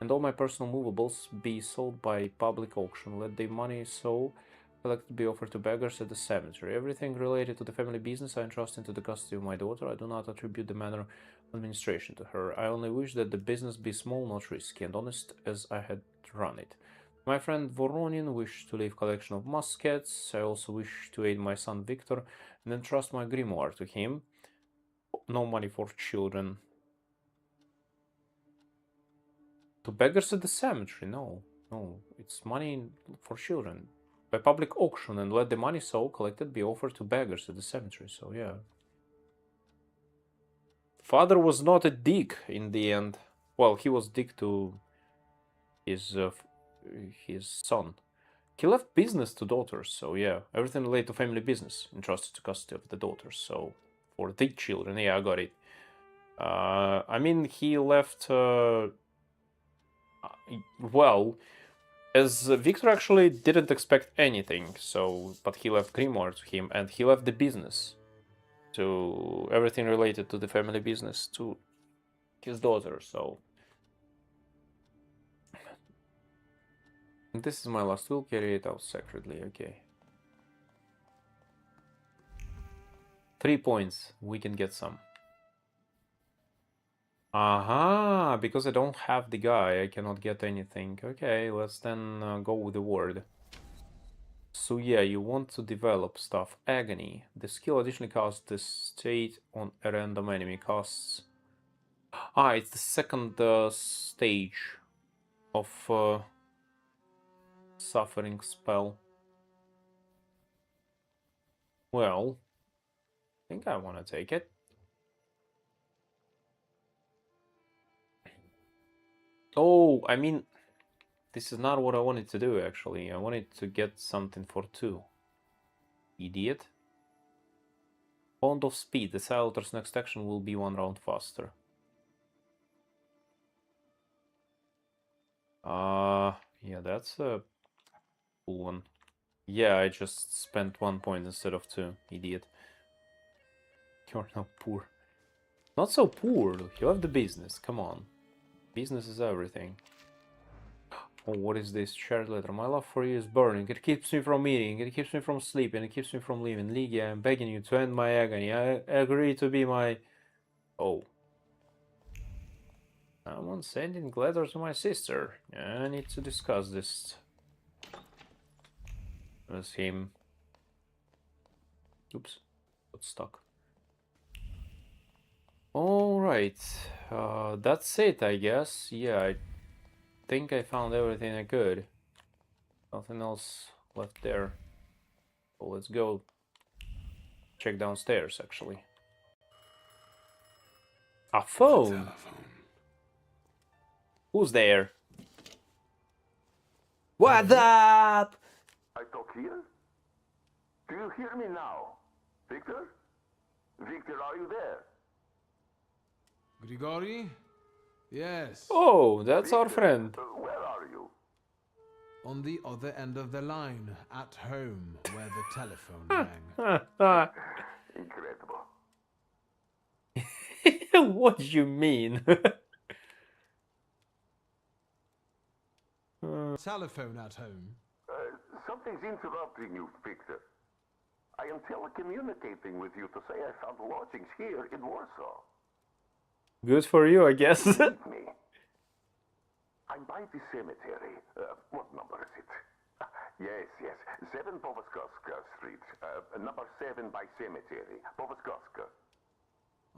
and all my personal movables be sold by public auction. Let the money so collected be offered to beggars at the cemetery. Everything related to the family business I entrust into the custody of my daughter. I do not attribute the manner of administration to her. I only wish that the business be small, not risky, and honest as I had run it. My friend Voronin wished to leave a collection of muskets. I also wish to aid my son Victor and entrust my grimoire to him. No money for children. To beggars at the cemetery? No, it's money for children. By public auction, and let the money so collected be offered to beggars at the cemetery. So yeah. Father was not a dick in the end. Well, he was dick to his son. He left business to daughters, so yeah, everything related to family business entrusted to custody of the daughters. So for the children, yeah, I got it. I mean, he left. Well, As Victor actually didn't expect anything, so but he left Grimoire to him, and he left the business, to everything related to the family business, to his daughter. So this is my last will. Carry it out sacredly. Okay. 3 points. We can get some. Aha, because I don't have the guy, I cannot get anything. Okay, let's then go with the word. So yeah, you want to develop stuff. Agony. The skill additionally casts the state on a random enemy. Costs... Ah, it's the second stage of suffering spell. Well, I think I want to take it. Oh, I mean, this is not what I wanted to do, actually. I wanted to get something for 2. Idiot. Bond of speed. The Thaumaturge's next action will be 1 round faster. Yeah, that's a cool one. Yeah, I just spent 1 point instead of 2. Idiot. You're not poor. Not so poor. You have the business. Come on. Business is everything. Oh, what is this? Shared letter. My love for you is burning. It keeps me from eating. It keeps me from sleeping. It keeps me from living. Lygia, I'm begging you to end my agony. I agree to be my... Oh. Someone sending letters to my sister. I need to discuss this with him. Oops. Got stuck. Alright. That's it, I guess. Yeah, I think I found everything I could. Nothing else left there. So let's go check downstairs, actually. A phone! Who's there? What's up? I talk here? Do you hear me now? Victor? Victor, are you there? Grigori? Yes. Oh, that's our friend. Where are you? On the other end of the line, at home, where the telephone rang. Incredible. What do you mean? Telephone at home? Something's interrupting you, Victor. I am telecommunicating with you to say I found lodgings here in Warsaw. Good for you, I guess. Believe me. I'm by the cemetery. What number is it? Yes. 7 Povoskoska Street. Number 7 by cemetery. Povoskoska.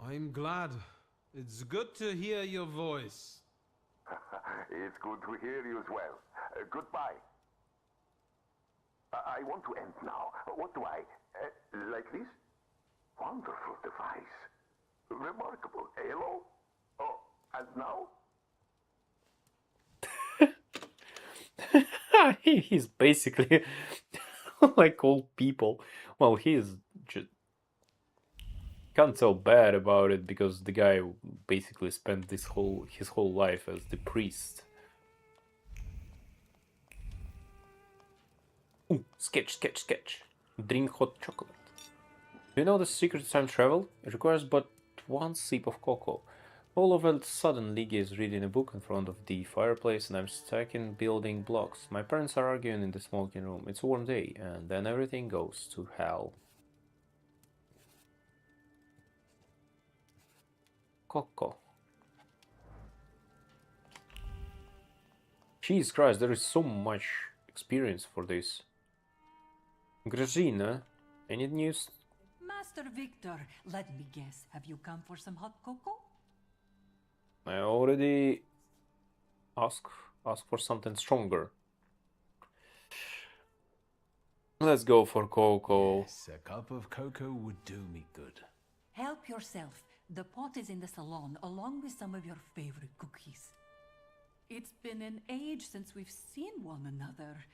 I'm glad. It's good to hear your voice. It's good to hear you as well. Goodbye. I want to end now. What do I... like this? Wonderful device. Remarkable. Hello? Oh, and now? He's basically like old people. Well, he's just... Can't tell bad about it because the guy basically spent his whole life as the priest. Ooh, sketch. Drink hot chocolate. Do you know the secret of time travel? It requires but 1 sip of cocoa. All of a sudden, Lygia is reading a book in front of the fireplace and I'm stuck in building blocks. My parents are arguing in the smoking room. It's a warm day and then everything goes to hell. Coco. Jesus Christ, there is so much experience for this. Grażyna, any news? Master Victor, let me guess. Have you come for some hot cocoa? I already asked for something stronger. Let's go for cocoa. Yes, a cup of cocoa would do me good. Help yourself. The pot is in the salon, along with some of your favorite cookies. It's been an age since we've seen one another.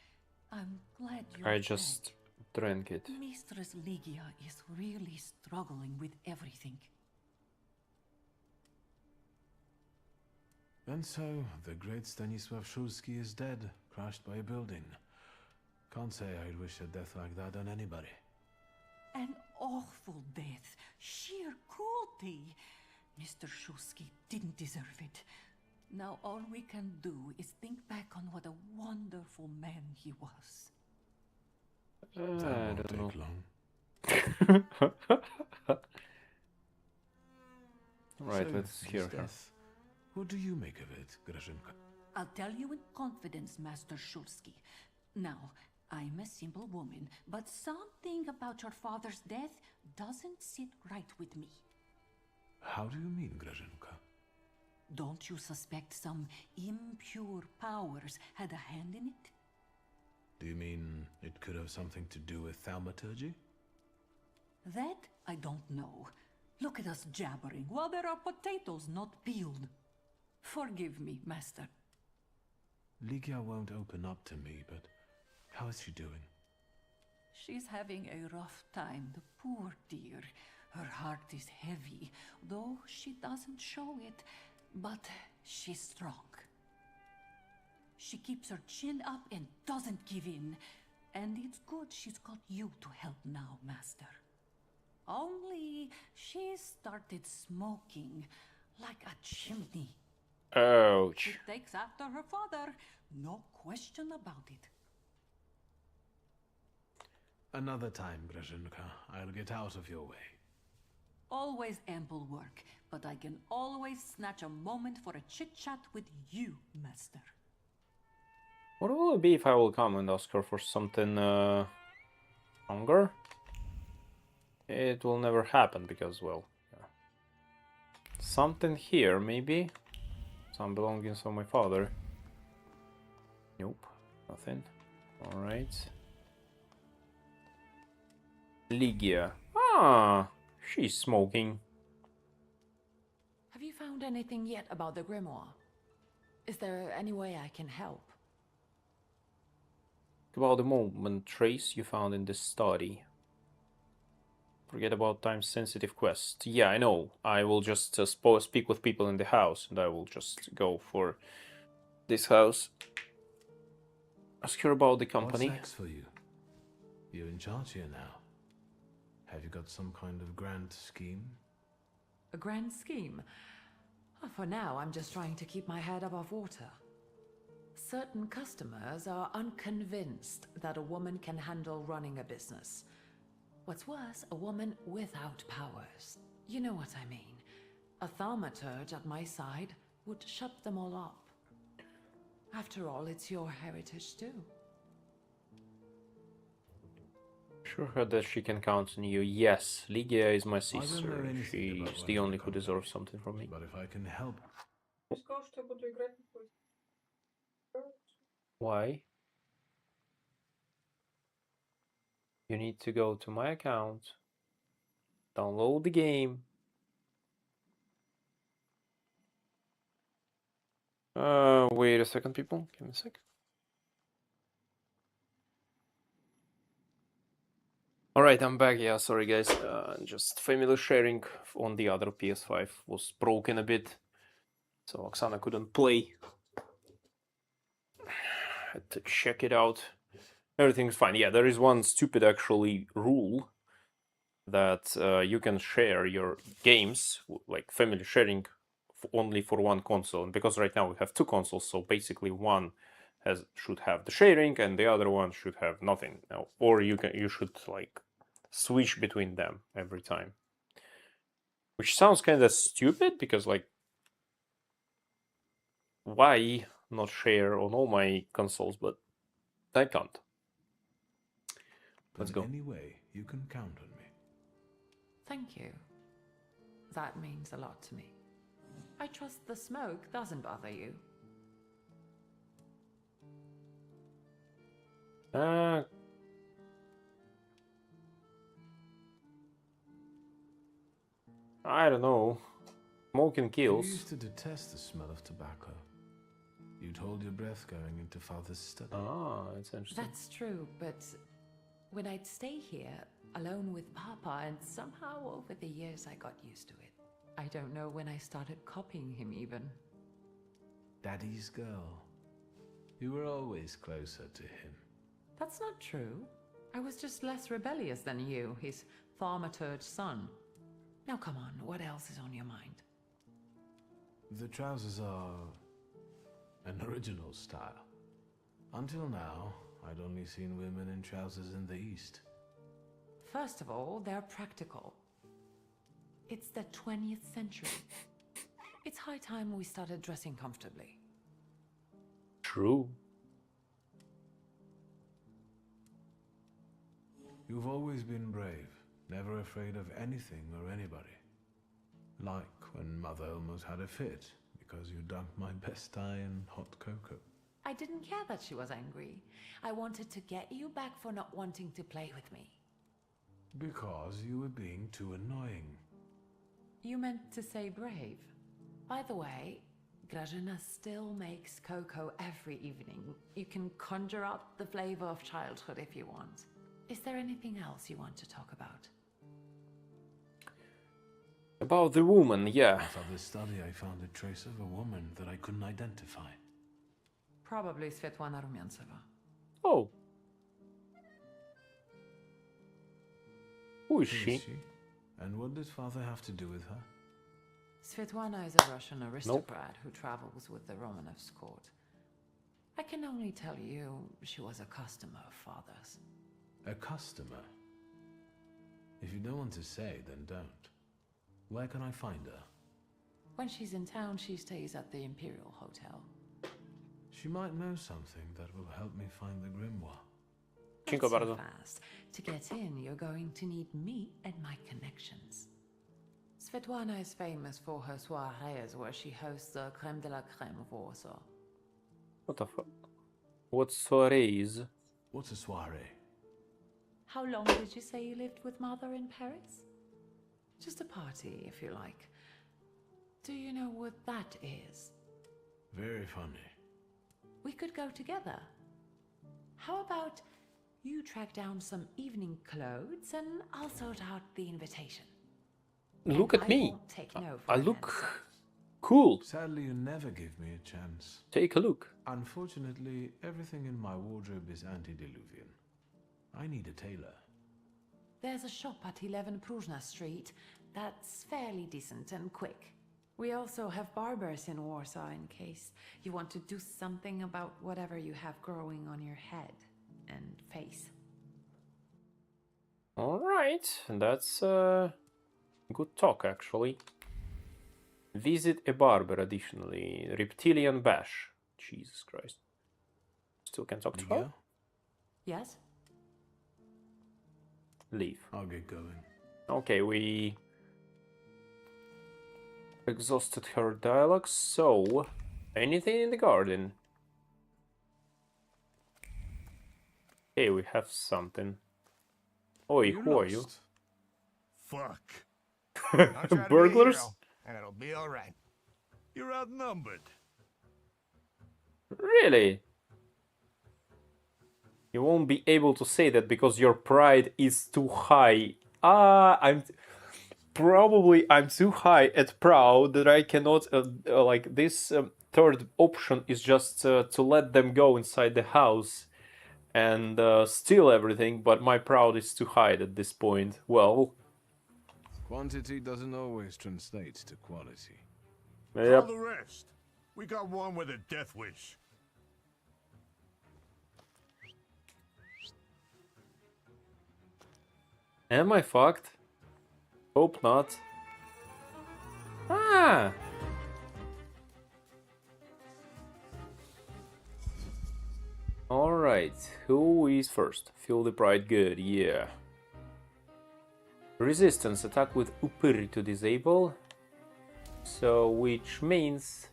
I'm glad you're I just drank it. Mistress Lygia is really struggling with everything. And so, the great Stanisław Szulski is dead. crushed by a building. Can't say I'd wish a death like that on anybody. An awful death. Sheer cruelty. Mr. Shulsky didn't deserve it. Now all we can do is think back on what a wonderful man he was. I don't know. Right, So, let's hear this her. death, what do you make of it, Grażynka? I'll tell you in confidence, Master Shulsky. Now, I'm a simple woman, but something about your father's death doesn't sit right with me. How do you mean, Grażynka? Don't you suspect some impure powers had a hand in it? Do you mean it could have something to do with Thaumaturge? That I don't know. Look at us jabbering while there are potatoes not peeled. Forgive me, Master. Ligia won't open up to me, but how is she doing? She's having a rough time, the poor dear. Her heart is heavy, though she doesn't show it, but she's strong. She keeps her chin up and doesn't give in. And it's good she's got you to help now, Master. Only she started smoking like a chimney. Ouch. She takes after her father, no question about it. Another time, Grażynka. I'll get out of your way. Always ample work, but I can always snatch a moment for a chit-chat with you, Master. What will it be if I will come and ask her for something stronger? It will never happen because, well, yeah. Something here, maybe? Some belongings of my father. Nope, nothing. Alright. Ligia. Ah, she's smoking. Have you found anything yet about the grimoire? Is there any way I can help? About the moment trace you found in this study. Forget about time-sensitive quest. Yeah, I know. I will just speak with people in the house, and I will just go for this house. Ask her about the company. What's next for you? You're in charge here now. Have you got some kind of grand scheme? A grand scheme? Oh, for now, I'm just trying to keep my head above water. Certain customers are unconvinced that a woman can handle running a business. What's worse, a woman without powers. You know what I mean. A thaumaturge at my side would shut them all up. After all, it's your heritage too. Assure her that she can count on you. Yes, Ligia is my sister. She's the only who deserves something from me. But if I can help... Why? You need to go to my account, download the game. Wait a second, people. Give me a sec. Alright, I'm back. Yeah, sorry guys. Just family sharing on the other PS5 was broken a bit, so Oksana couldn't play. Had to check it out. Everything's fine. Yeah, there is one stupid actually rule that you can share your games, like family sharing, only for one console. And because right now we have two consoles, so basically one should have the sharing and the other one should have nothing. Now, or you should like switch between them every time. Which sounds kind of stupid because like why not share on all my consoles, but I can't. Let's go. Anyway, you can count on me. Thank you. That means a lot to me. I trust the smoke doesn't bother you. I don't know. Smoking kills. You used to detest the smell of tobacco. You'd hold your breath going into Father's study. Ah, that's interesting. That's true, but when I'd stay here, alone with Papa, and somehow over the years I got used to it. I don't know when I started copying him even. Daddy's girl. You were always closer to him. That's not true. I was just less rebellious than you, his Thaumaturge son. Now come on, what else is on your mind? The trousers are an original style. Until now, I'd only seen women in trousers in the East. First of all, they're practical. It's the 20th century. It's high time we started dressing comfortably. True. You've always been brave, never afraid of anything or anybody. Like when Mother almost had a fit because you dunked my best tie in hot cocoa. I didn't care that she was angry. I wanted to get you back for not wanting to play with me. Because you were being too annoying. You meant to say brave. By the way, Grażyna still makes cocoa every evening. You can conjure up the flavor of childhood if you want. Is there anything else you want to talk about? About the woman, yeah. After the study, I found a trace of a woman that I couldn't identify. Probably Svetlana Rumianceva. Oh. Who is she? And what did Father have to do with her? Svetlana is a Russian aristocrat who travels with the Romanovs' court. I can only tell you she was a customer of Father's. A customer? If you don't want to say, then don't. Where can I find her? When she's in town, she stays at the Imperial Hotel. She might know something that will help me find the grimoire. Not so fast. To get in, you're going to need me and my connections. Svetlana is famous for her soirees where she hosts the creme de la creme of Warsaw. What the fuck? What's soirees? What's a soiree? How long did you say you lived with Mother in Paris? Just a party, if you like. Do you know what that is? Very funny. We could go together. How about you track down some evening clothes and I'll sort out the invitation? Look at me. Won't take no for I an look answer. cool. Sadly, you never give me a chance. Take a look. Unfortunately, everything in my wardrobe is antediluvian. I need a tailor. There's a shop at 11 Pruzhna Street that's fairly decent and quick. We also have barbers in Warsaw in case you want to do something about whatever you have growing on your head and face. Alright, that's good talk actually. Visit a barber additionally. Reptilian Bash. Jesus Christ. Still can talk to her? Yes? Leave. I'll get going. Okay, we exhausted her dialogue, so anything in the garden? Hey, we have something. Oi, who are you? Fuck. I'll try to be a Burglars? hero, and it'll be all right. You're outnumbered. Really? You won't be able to say that because your pride is too high. I'm too high at proud that I cannot like this third option is just to let them go inside the house and steal everything, but my proud is too high at this point. Well, Quantity doesn't always translate to quality. All the rest. We got one with a death wish. Am I fucked? Hope not. Ah! Alright, who is first? Feel the pride good, yeah. Resistance, attack with Upir to disable. So, which means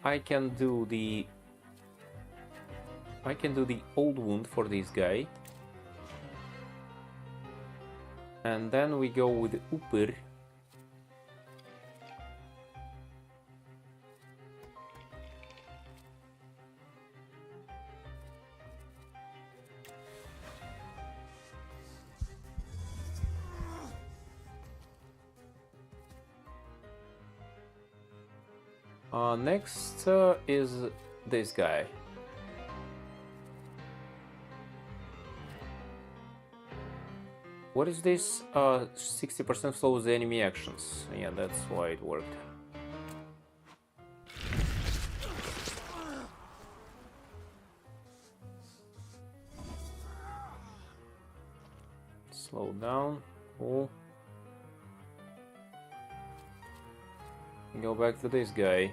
I can do the old wound for this guy. And then we go with Upir. Next is this guy. What is this? 60% slows the enemy actions. Yeah, that's why it worked. Slow down. Cool. Go back to this guy.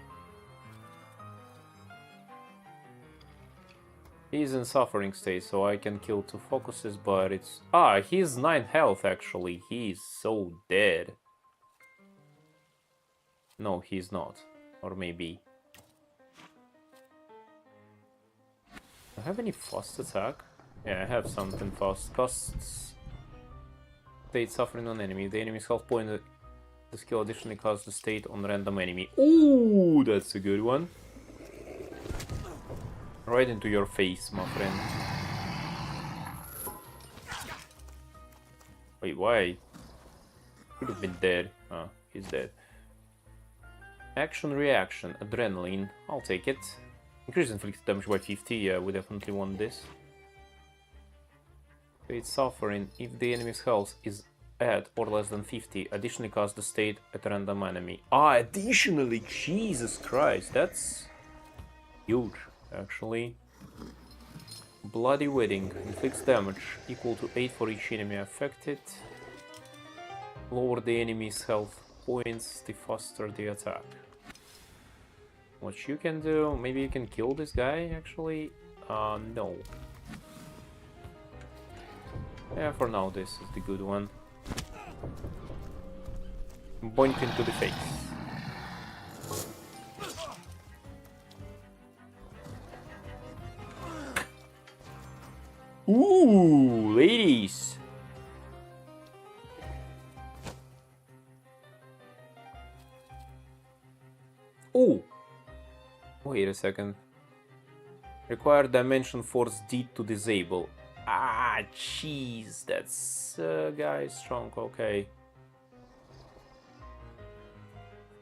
He's in suffering state, so I can kill 2 focuses, but it's... Ah, he's 9 health actually. He's so dead. No, he's not. Or maybe. Do I have any fast attack? Yeah, I have something fast. Costs state suffering on enemy. The enemy's health point, the skill additionally casts the state on random enemy. Ooh, that's a good one. Right into your face, my friend. Wait, why? Could have been dead. Ah, he's dead. Action, reaction, adrenaline. I'll take it. Increase inflicted damage by 50. Yeah, we definitely want this. State suffering. If the enemy's health is at or less than 50, additionally cast the state at random enemy. Ah, additionally, Jesus Christ, that's huge, actually. Bloody Wedding inflicts damage equal to 8 for each enemy affected. Lower the enemy's health points the faster the attack. What you can do, maybe you can kill this guy actually? No. Yeah, for now this is the good one. Boink into the face. Ooh, ladies! Ooh! Wait a second. Require Dimension Force D to disable. Ah, jeez, that's guy strong, okay.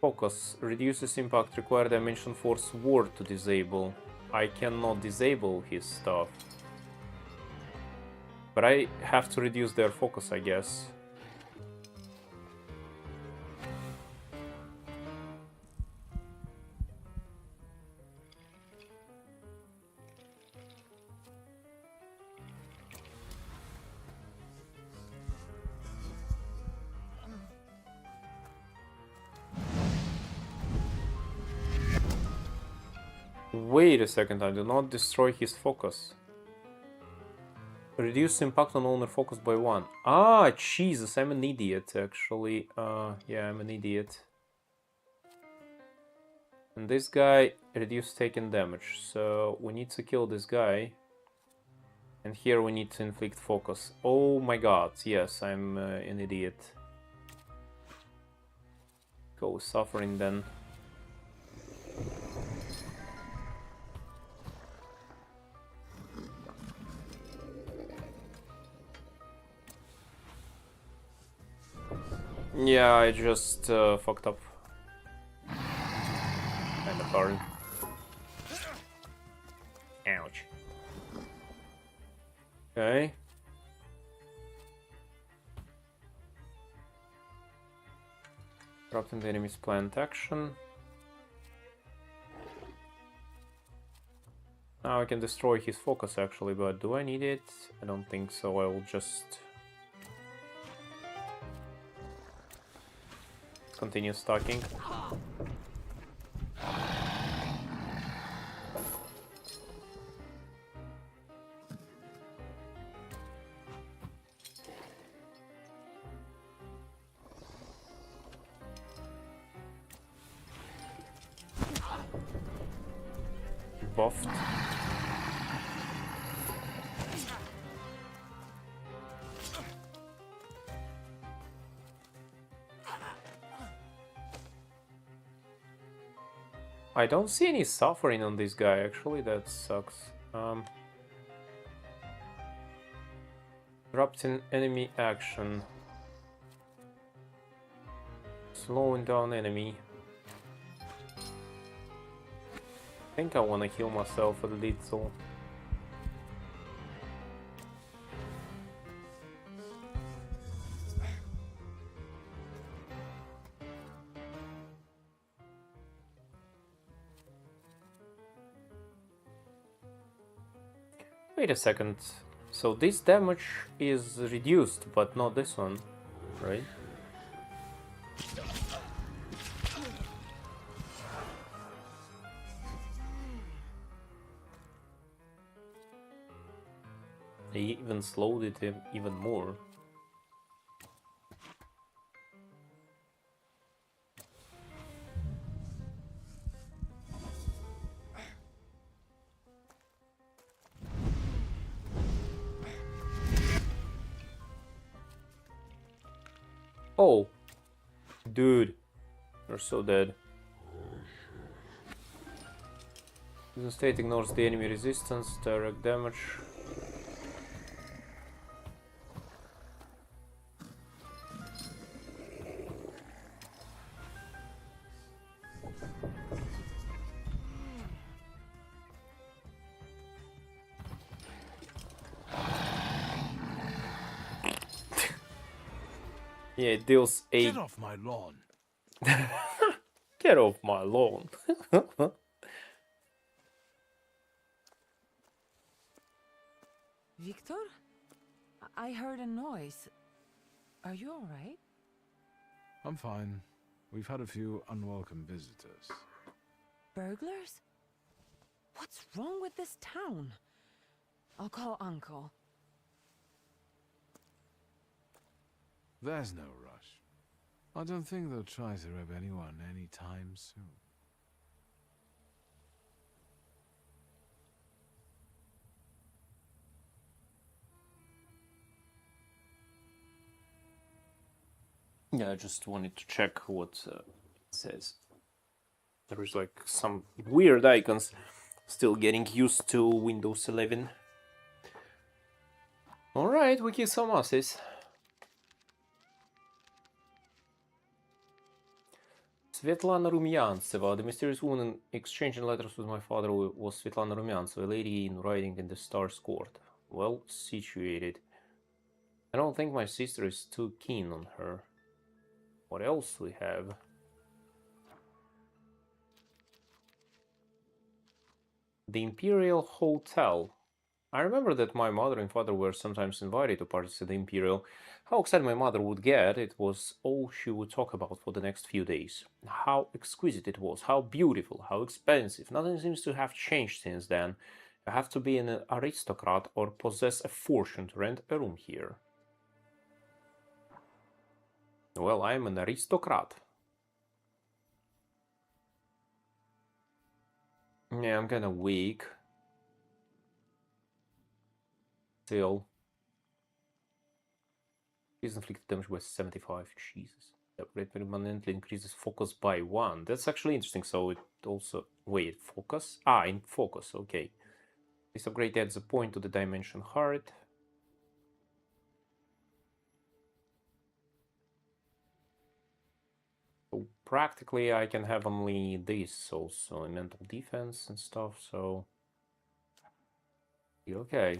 Focus. Reduces impact. Require Dimension Force Ward to disable. I cannot disable his stuff. But I have to reduce their focus, I guess. Wait a second, I do not destroy his focus. Reduce impact on owner focus by 1. Ah, Jesus, I'm an idiot, actually. Yeah, I'm an idiot. And this guy, reduce taken damage. So, we need to kill this guy. And here we need to inflict focus. Oh my god, yes, I'm an idiot. Go suffering then. Yeah, I just fucked up. Kinda hard. Ouch. Okay. Interrupting the enemy's planned action. Now I can destroy his focus actually, but do I need it? I don't think so. I will just continue stacking. Buffed. I don't see any suffering on this guy, actually, that sucks. Interrupting enemy action. Slowing down enemy. think I wanna heal myself a little. Wait a second. So this damage is reduced, but not this one, right? They even slowed it even more. Oh, dude, you're so dead. The state ignores the enemy resistance, direct damage. Yeah, it deals 8. Get off my lawn. Get off my lawn. Victor? I heard a noise. Are you alright? I'm fine. We've had a few unwelcome visitors. Burglars? What's wrong with this town? I'll call Uncle. There's no rush. I don't think they'll try to rob anyone anytime soon. Yeah, I just wanted to check what it says. There is like some weird icons. Still getting used to Windows 11. Alright, we kick some asses. Svetlana Rumyantseva. The mysterious woman exchanging letters with my father was Svetlana Rumyantseva, a lady in riding in the Stars Court. Well situated. I don't think my sister is too keen on her. What else we have? The Imperial Hotel. I remember that my mother and father were sometimes invited to parties at the Imperial. How excited my mother would get, it was all she would talk about for the next few days. How exquisite it was, how beautiful, how expensive. Nothing seems to have changed since then. You have to be an aristocrat or possess a fortune to rent a room here. Well, I'm an aristocrat. Yeah, I'm kinda weak. Still. Increase inflicted damage by 75. Jesus. Upgrade permanently increases focus by 1. That's actually interesting. So it also... Wait, focus? Ah, in focus. Okay. This upgrade adds a point to the dimension heart. So practically I can have only this also in mental defense and stuff, so... Okay.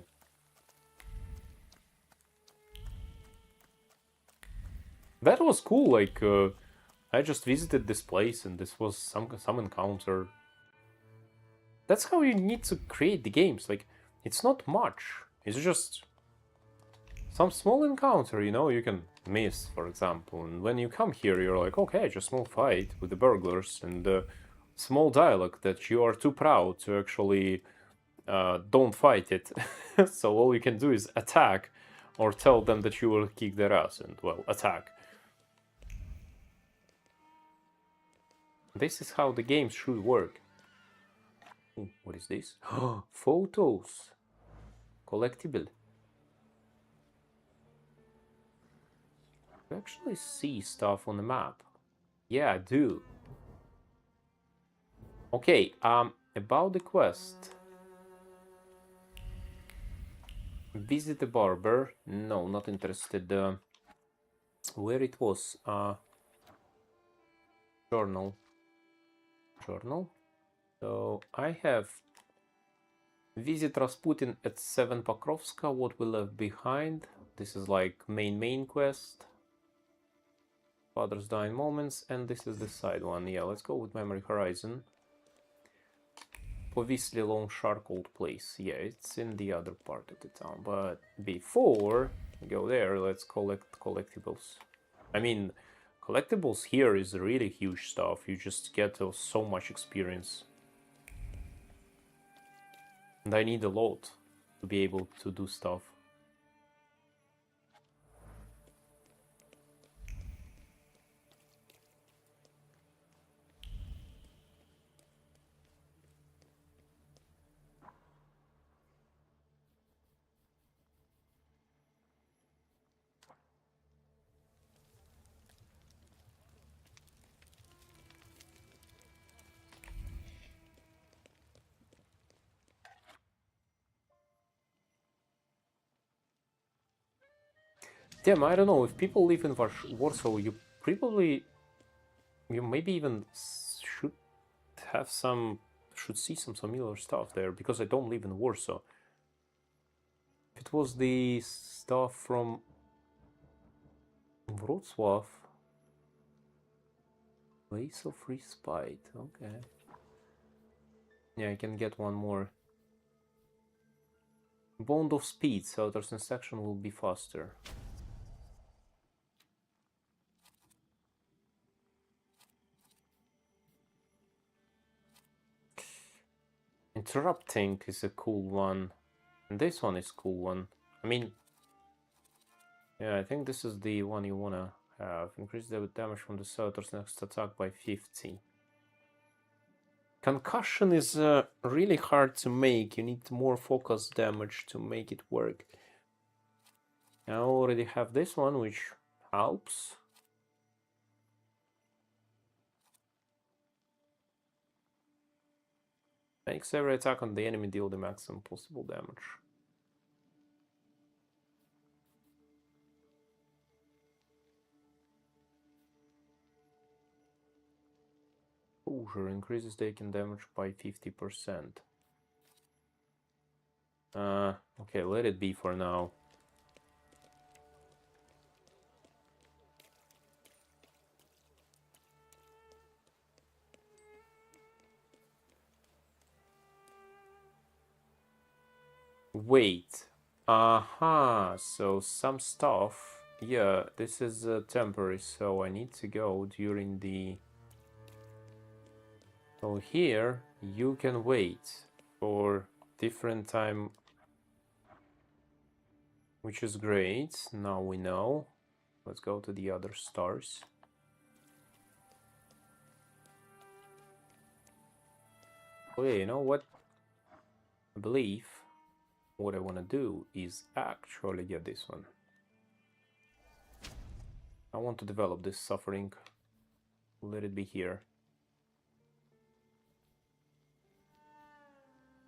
That was cool, like, I just visited this place and this was some encounter. That's how you need to create the games, like, it's not much. It's just some small encounter, you know, you can miss, for example. And when you come here, you're like, okay, just small fight with the burglars and small dialogue that you are too proud to actually don't fight it. So all you can do is attack or tell them that you will kick their ass and, well, attack. This is how the games should work. Ooh, what is this? Photos. Collectible. You actually see stuff on the map. Yeah, I do. Okay, about the quest. Visit the barber. No, not interested. Where it was? Journal. Journal? So I have visit Rasputin at 7 Pokrovska, what we left behind. This is like main quest. Father's dying moments, and this is the side one. Yeah, let's go with Memory Horizon. Obviously Long Shark old place. Yeah, it's in the other part of the town. But before we go there, let's collect collectibles. I mean, collectibles here is really huge stuff. You just get so much experience. And I need a lot to be able to do stuff. Damn, I don't know, if people live in Warsaw, you maybe even should have should see some familiar stuff there, because I don't live in Warsaw. If it was the stuff from Wrocław, Place of Respite, okay. Yeah, I can get one more. Bond of Speed, so their section will be faster. Interrupting is a cool one. And this one is a cool one. I mean, yeah, I think this is the one you wanna have. Increase the damage from the Servitor's next attack by 50. Concussion is really hard to make. You need more focus damage to make it work. I already have this one, which helps. Makes every attack on the enemy deal the maximum possible damage. Exposure increases taken damage by 50%. Okay, let it be for now. Wait. Aha, so some stuff. Yeah, this is temporary, so I need to go during the... So here, you can wait for different time, which is great. Now we know. Let's go to the other stars. Oh yeah, you know what? I believe what I want to do is actually get this one. I want to develop this suffering. Let it be here.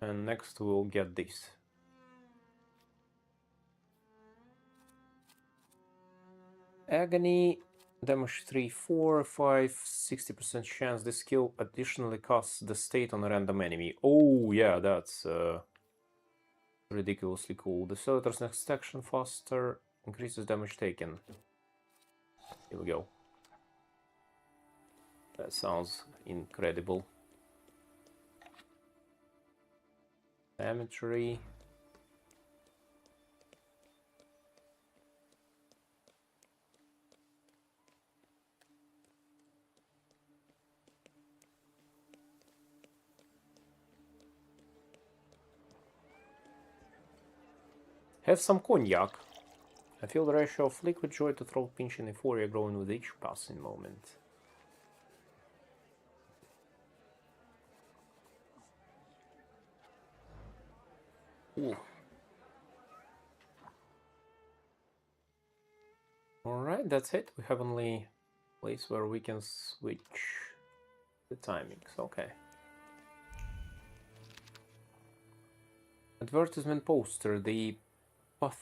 And next we'll get this. Agony, damage 3, 4, 5, 60% chance. This skill additionally costs the state on a random enemy. Oh yeah, that's ridiculously cool. The Servitor's next action faster, increases damage taken. Here we go. That sounds incredible. Thaumaturge. Have some cognac. I feel the ratio of liquid joy to throat pinch and euphoria growing with each passing moment. Ooh. Alright, that's it. We have only place where we can switch the timings. Okay. Advertisement poster. The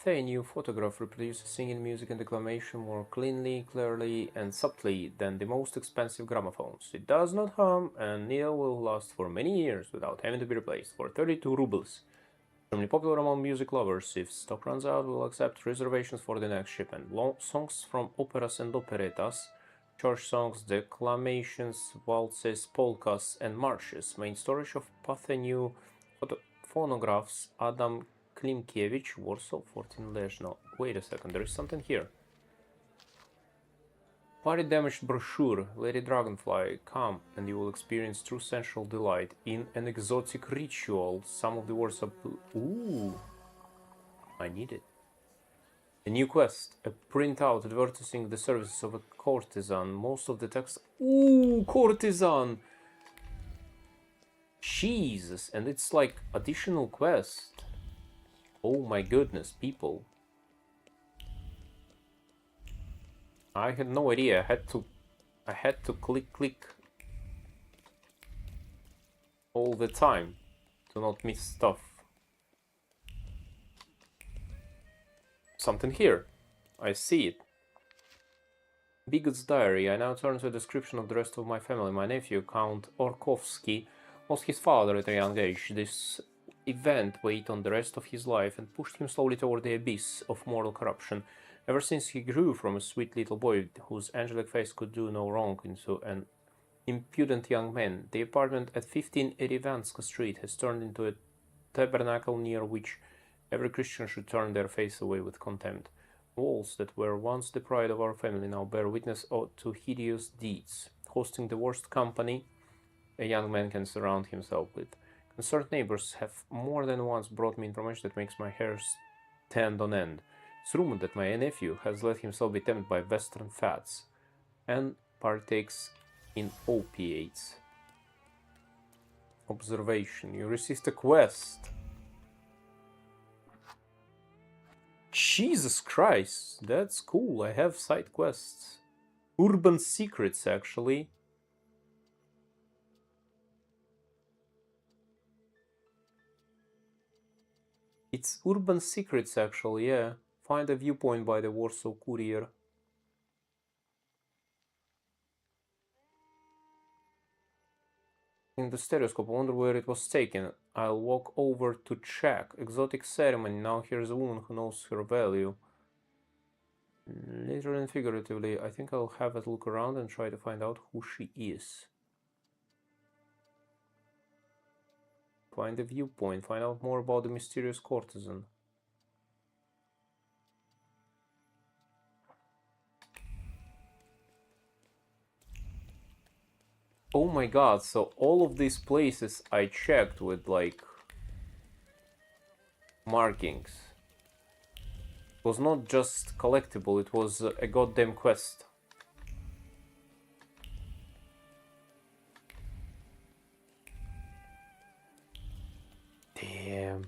New photograph reproduces singing, music, and declamation more cleanly, clearly, and subtly than the most expensive gramophones. It does not hum, and neither will last for many years without having to be replaced for 32 rubles. Extremely popular among music lovers. If stock runs out, we'll accept reservations for the next shipment. Songs from operas and operettas, church songs, declamations, waltzes, polkas, and marches. Main storage of New phonographs. Adam Klimkiewicz, Warsaw, 14 Leszno. Wait a second, there is something here. Party damaged brochure. Lady Dragonfly, come and you will experience true sensual delight in an exotic ritual. Some of the words are... Ooh, I need it. A new quest. A printout advertising the services of a courtesan. Most of the text... Ooh, courtesan! Jesus, and it's like additional quest. Oh my goodness, people. I had no idea. I had to click all the time to not miss stuff. Something here. I see it. Bigot's diary. I now turn to a description of the rest of my family. My nephew, Count Orkovsky, lost his father at a young age. This event weighed on the rest of his life and pushed him slowly toward the abyss of moral corruption. Ever since he grew from a sweet little boy whose angelic face could do no wrong into an impudent young man, the apartment at 15 Erivanska Street has turned into a tabernacle near which every Christian should turn their face away with contempt. Walls that were once the pride of our family now bear witness to hideous deeds, hosting the worst company a young man can surround himself with. Concerned neighbors have more than once brought me information that makes my hair stand on end. It's rumored that my nephew has let himself be tempted by Western fads and partakes in opiates. Observation. You received a quest. Jesus Christ, that's cool. I have side quests. Urban secrets, actually. It's urban secrets, actually, yeah. Find a viewpoint by the Warsaw Courier. In the stereoscope, I wonder where it was taken. I'll walk over to check. Exotic ceremony. Now here's a woman who knows her value. Literally and figuratively, I think I'll have a look around and try to find out who she is. Find a viewpoint. Find out more about the mysterious courtesan. Oh my god, so all of these places I checked with like markings. It was not just collectible, it was a goddamn quest. Damn.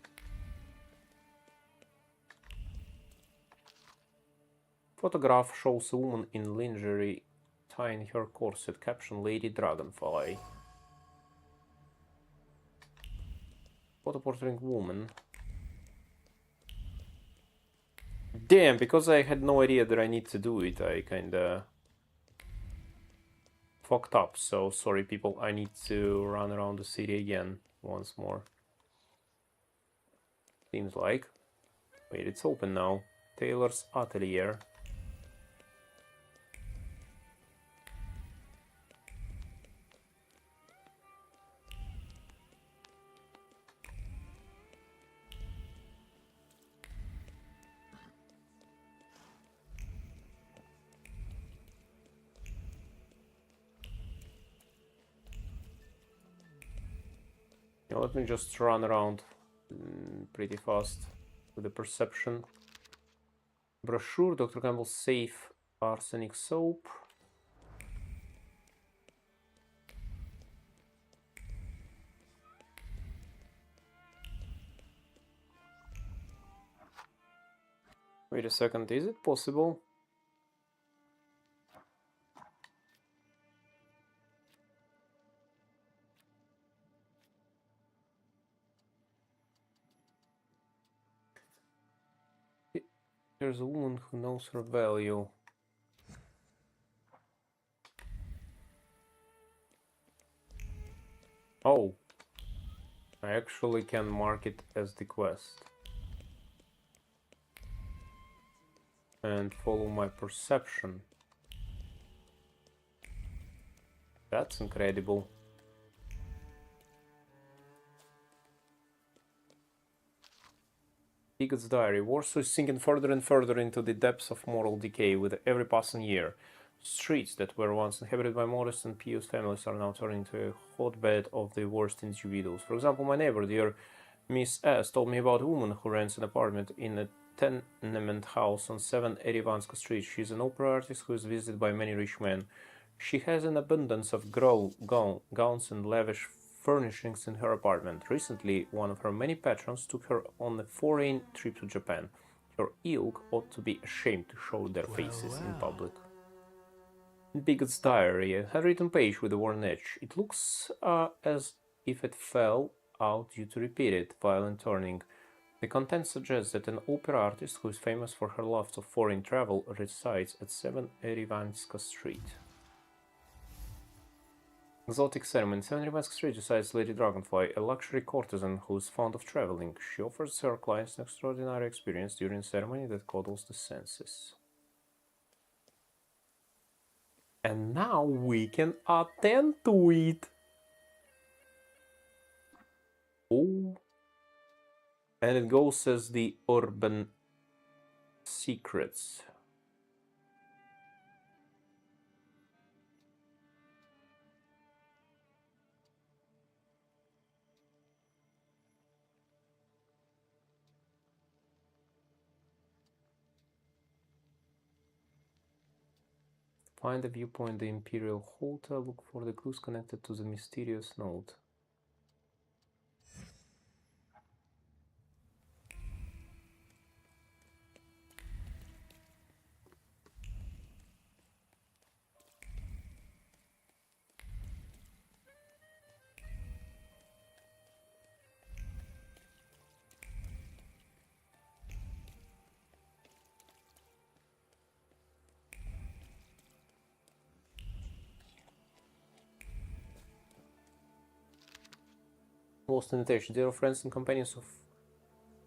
Photograph shows a woman in lingerie tying her corset. Caption: Lady Dragonfly. Photo portraying woman. Damn, because I had no idea that I need to do it, I kinda fucked up. So sorry people, I need to run around the city again once more. Seems like. Wait, it's open now. Taylor's Atelier. Now let me just run around pretty fast with the perception. Brochure, Dr. Campbell's safe arsenic soap. Wait a second, is it possible? There's a woman who knows her value. Oh, I actually can mark it as the quest. And follow my perception. That's incredible. Bigot's diary. Warsaw is sinking further and further into the depths of moral decay with every passing year. Streets that were once inhabited by modest and pious families are now turning into a hotbed of the worst individuals. For example, my neighbor, dear Miss S, told me about a woman who rents an apartment in a tenement house on 7 Erivanska Street. She's an opera artist who is visited by many rich men. She has an abundance of gowns and lavish furnishings in her apartment. Recently, one of her many patrons took her on a foreign trip to Japan. Her ilk ought to be ashamed to show their faces in public. Bigot's diary, a handwritten page with a worn edge. It looks as if it fell out due to repeated violent turning. The content suggests that an opera artist who is famous for her love of foreign travel resides at 7 Erivanska Street. Exotic ceremony. 7 Erivanska Street resides Lady Dragonfly, a luxury courtesan who is fond of traveling. She offers her clients an extraordinary experience during a ceremony that coddles the senses. And now we can attend to it. Oh. And it goes as the urban secrets. Find the viewpoint, the Imperial Hotel. Look for the clues connected to the mysterious note. Lost invitation. Dear friends and companions of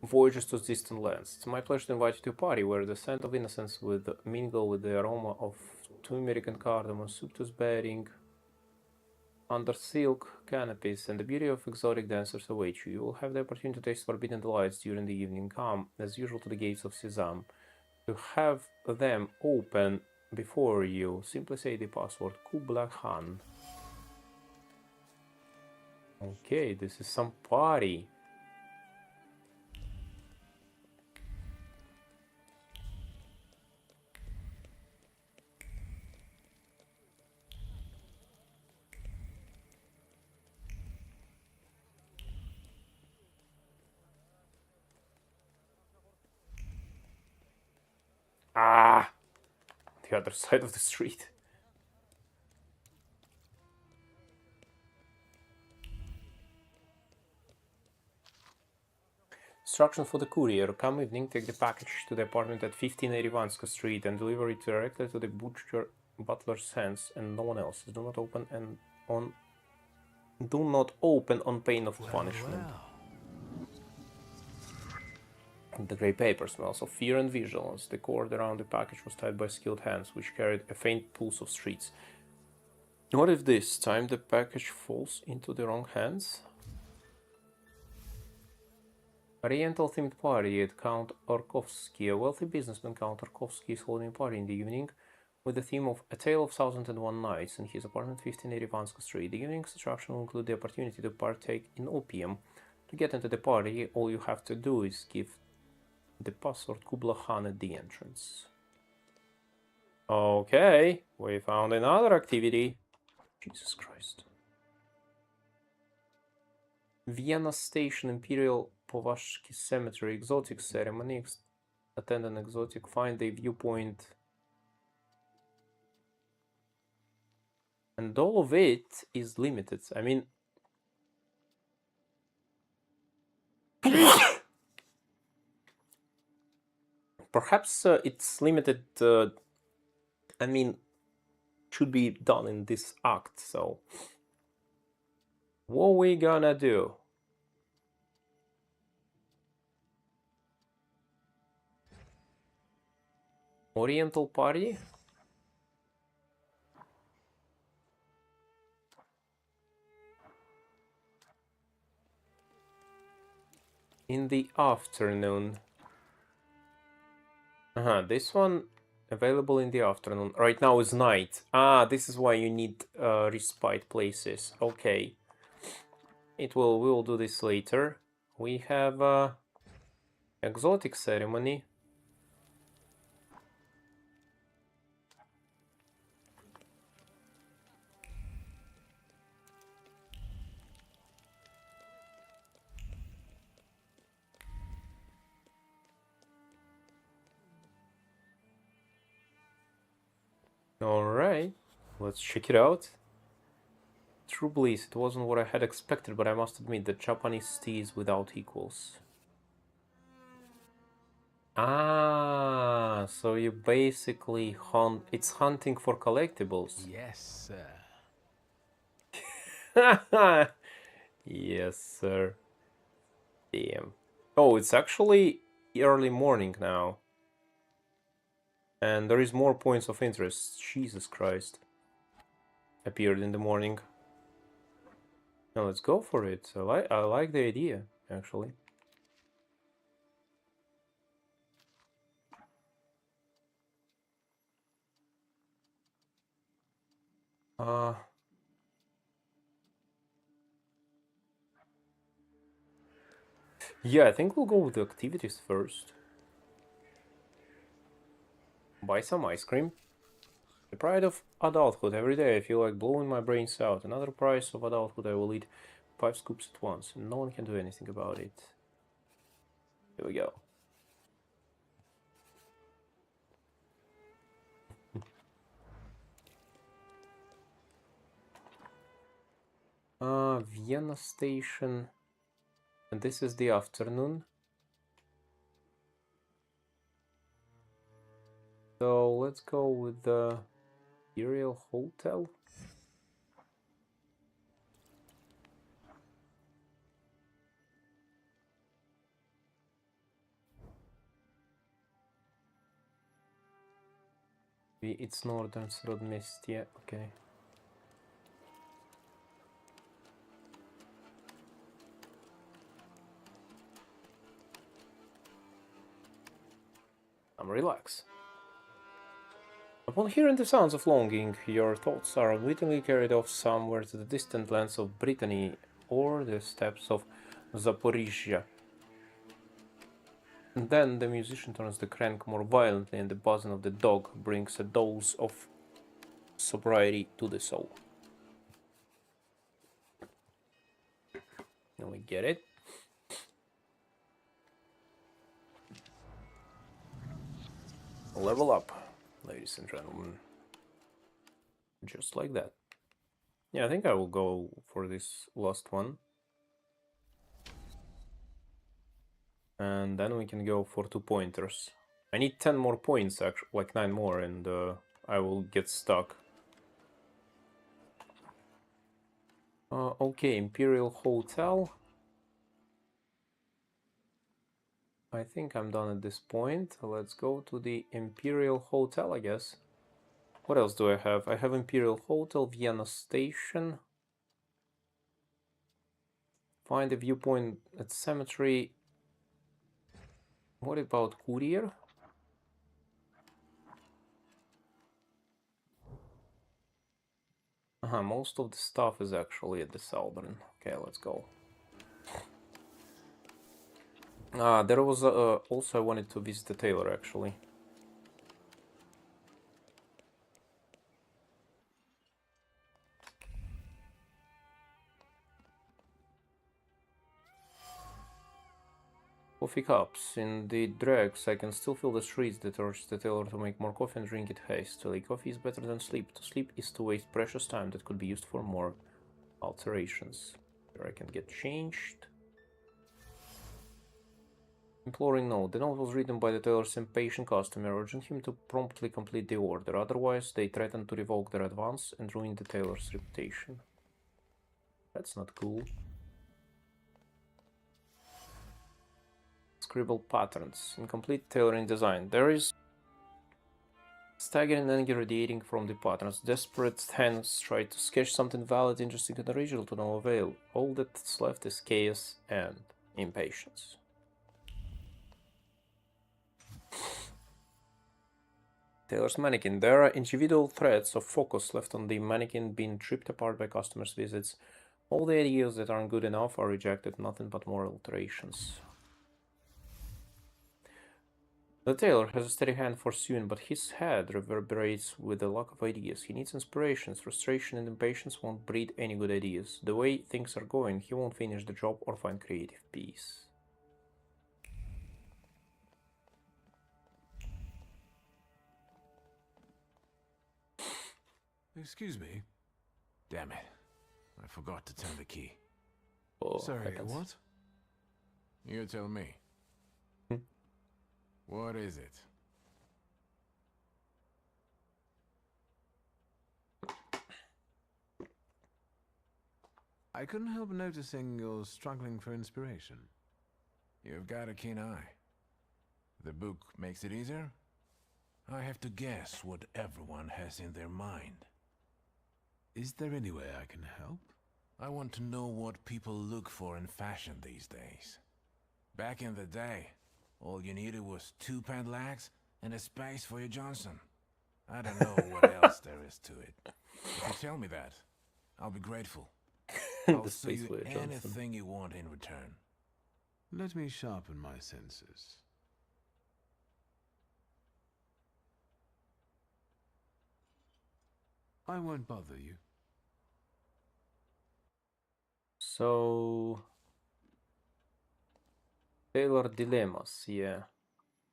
voyages to distant lands. It's my pleasure to invite you to a party where the scent of innocence will mingle with the aroma of turmeric and cardamom, sumptuous bedding under silk canopies, and the beauty of exotic dancers await you. You will have the opportunity to taste forbidden delights during the evening. Come, as usual, to the gates of Sesam. To have them open before you, simply say the password Kubla Khan. Okay, this is some party. Ah! The other side of the street. Instructions for the courier. Come evening, take the package to the apartment at 15 Erivanska Street and deliver it directly to the butler's hands and no one else. Do not open on pain of punishment. The grey paper smells of fear and vigilance. The cord around the package was tied by skilled hands, which carried a faint pulse of streets. What if this time the package falls into the wrong hands? Oriental-themed party at Count Orkovsky. A wealthy businessman, Count Orkovsky, is holding a party in the evening with the theme of A Tale of 1001 Nights in his apartment 15 Erivanska Street. The evening's attraction will include the opportunity to partake in opium. To get into the party, all you have to do is give the password Kubla Khan at the entrance. Okay, we found another activity. Jesus Christ. Vienna Station, Imperial Povazhsky Cemetery, exotic ceremony. Attend an exotic, find a viewpoint. And all of it is limited. I mean... Perhaps it's limited, I mean, should be done in this act, so... What we gonna do? Oriental party? In the afternoon. This one available in the afternoon. Right now is night. Ah, this is why you need respite places. Okay. We will do this later. We have exotic ceremony. Alright, let's check it out. True bliss, it wasn't what I had expected, but I must admit that Japanese tea is without equals. Ah, so you basically hunt, it's hunting for collectibles. Yes, sir. Yes, sir. Damn. Oh, it's actually early morning now. And there is more points of interest. Jesus Christ. Appeared in the morning. Now let's go for it. I like the idea, actually. Yeah, I think we'll go with the activities first. Buy some ice cream. The pride of adulthood. Every day I feel like blowing my brains out. Another prize of adulthood. I will eat 5 scoops at once. And no one can do anything about it. Here we go. Vienna station. And this is the afternoon. So let's go with the Imperial Hotel. It's Northern Mist, yeah, okay. Relax. Upon hearing the sounds of longing, your thoughts are unwittingly carried off somewhere to the distant lands of Brittany or the steppes of Zaporizhia. And then the musician turns the crank more violently and the buzzing of the dog brings a dose of sobriety to the soul. Now we get it. Level up, ladies and gentlemen. Just like that. Yeah, I think I will go for this last one. And then we can go for 2 pointers. I need 10 more points, actually, like 9 more, and I will get stuck. Okay, Imperial Hotel. I think I'm done at this point. Let's go to the Imperial Hotel, I guess. What else do I have? I have Imperial Hotel, Vienna Station. Find a viewpoint at cemetery. What about Courier? Most of the stuff is actually at the southern. Okay, let's go. There was also I wanted to visit the tailor, actually. Coffee cups. In the dregs, I can still feel the streets that urge the tailor to make more coffee and drink it hastily. Coffee is better than sleep. To sleep is to waste precious time that could be used for more alterations. Here I can get changed. Imploring note. The note was written by the tailor's impatient customer, urging him to promptly complete the order. Otherwise, they threatened to revoke their advance and ruin the tailor's reputation. That's not cool. Scribbled patterns. Incomplete tailoring design. There is staggering anger radiating from the patterns. Desperate hands try to sketch something valid, interesting, and original to no avail. All that's left is chaos and impatience. Tailor's mannequin. There are individual threads of focus left on the mannequin being tripped apart by customers' visits. All the ideas that aren't good enough are rejected, nothing but more alterations. The tailor has a steady hand for sewing, but his head reverberates with a lack of ideas. He needs inspiration. Frustration and impatience won't breed any good ideas. The way things are going, he won't finish the job or find creative peace. Excuse me. Damn it. I forgot to turn the key. Oh, sorry, happens. what? You tell me. What is it? I couldn't help noticing you're struggling for inspiration. You've got a keen eye. The book makes it easier? I have to guess what everyone has in their mind. Is there any way I can help? I want to know what people look for in fashion these days. Back in the day, all you needed was 2 padlocks and a space for your Johnson. I don't know what else there is to it. If you tell me that, I'll be grateful. I'll see you anything you want in return. Let me sharpen my senses. I won't bother you. So... Tailor dilemmas, yeah.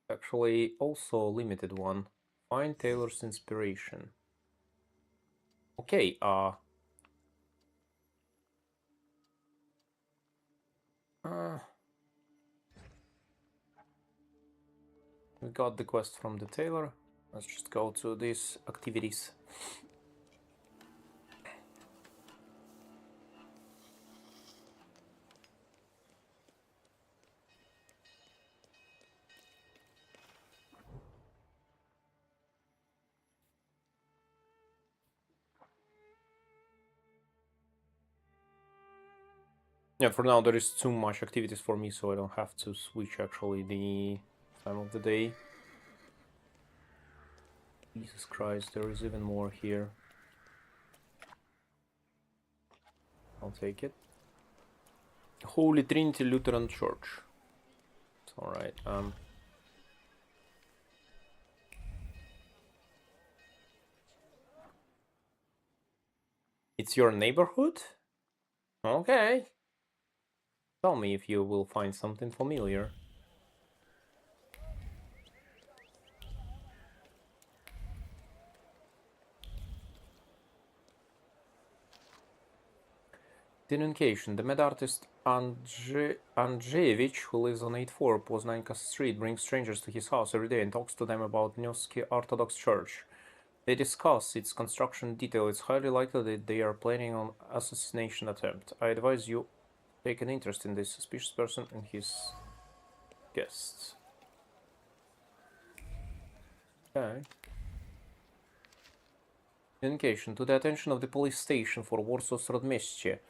Actually, also a limited one. Find Tailor's inspiration. Okay, we got the quest from the tailor. Let's just go to these activities. Yeah, for now there is too much activities for me, so I don't have to switch actually the time of the day. Jesus Christ, there is even more here. I'll take it. Holy Trinity Lutheran Church. It's alright. It's your neighborhood? Okay. Tell me if you will find something familiar. Denunciation. The mad artist Andrzejevich, who lives on 84 Poznańka Street, brings strangers to his house every day and talks to them about Nevsky Orthodox Church. They discuss its construction in detail. It's highly likely that they are planning an assassination attempt. I advise you take an interest in this suspicious person and his guests. Okay. Communication. To the attention of the police station for Warsaw Śródmieście.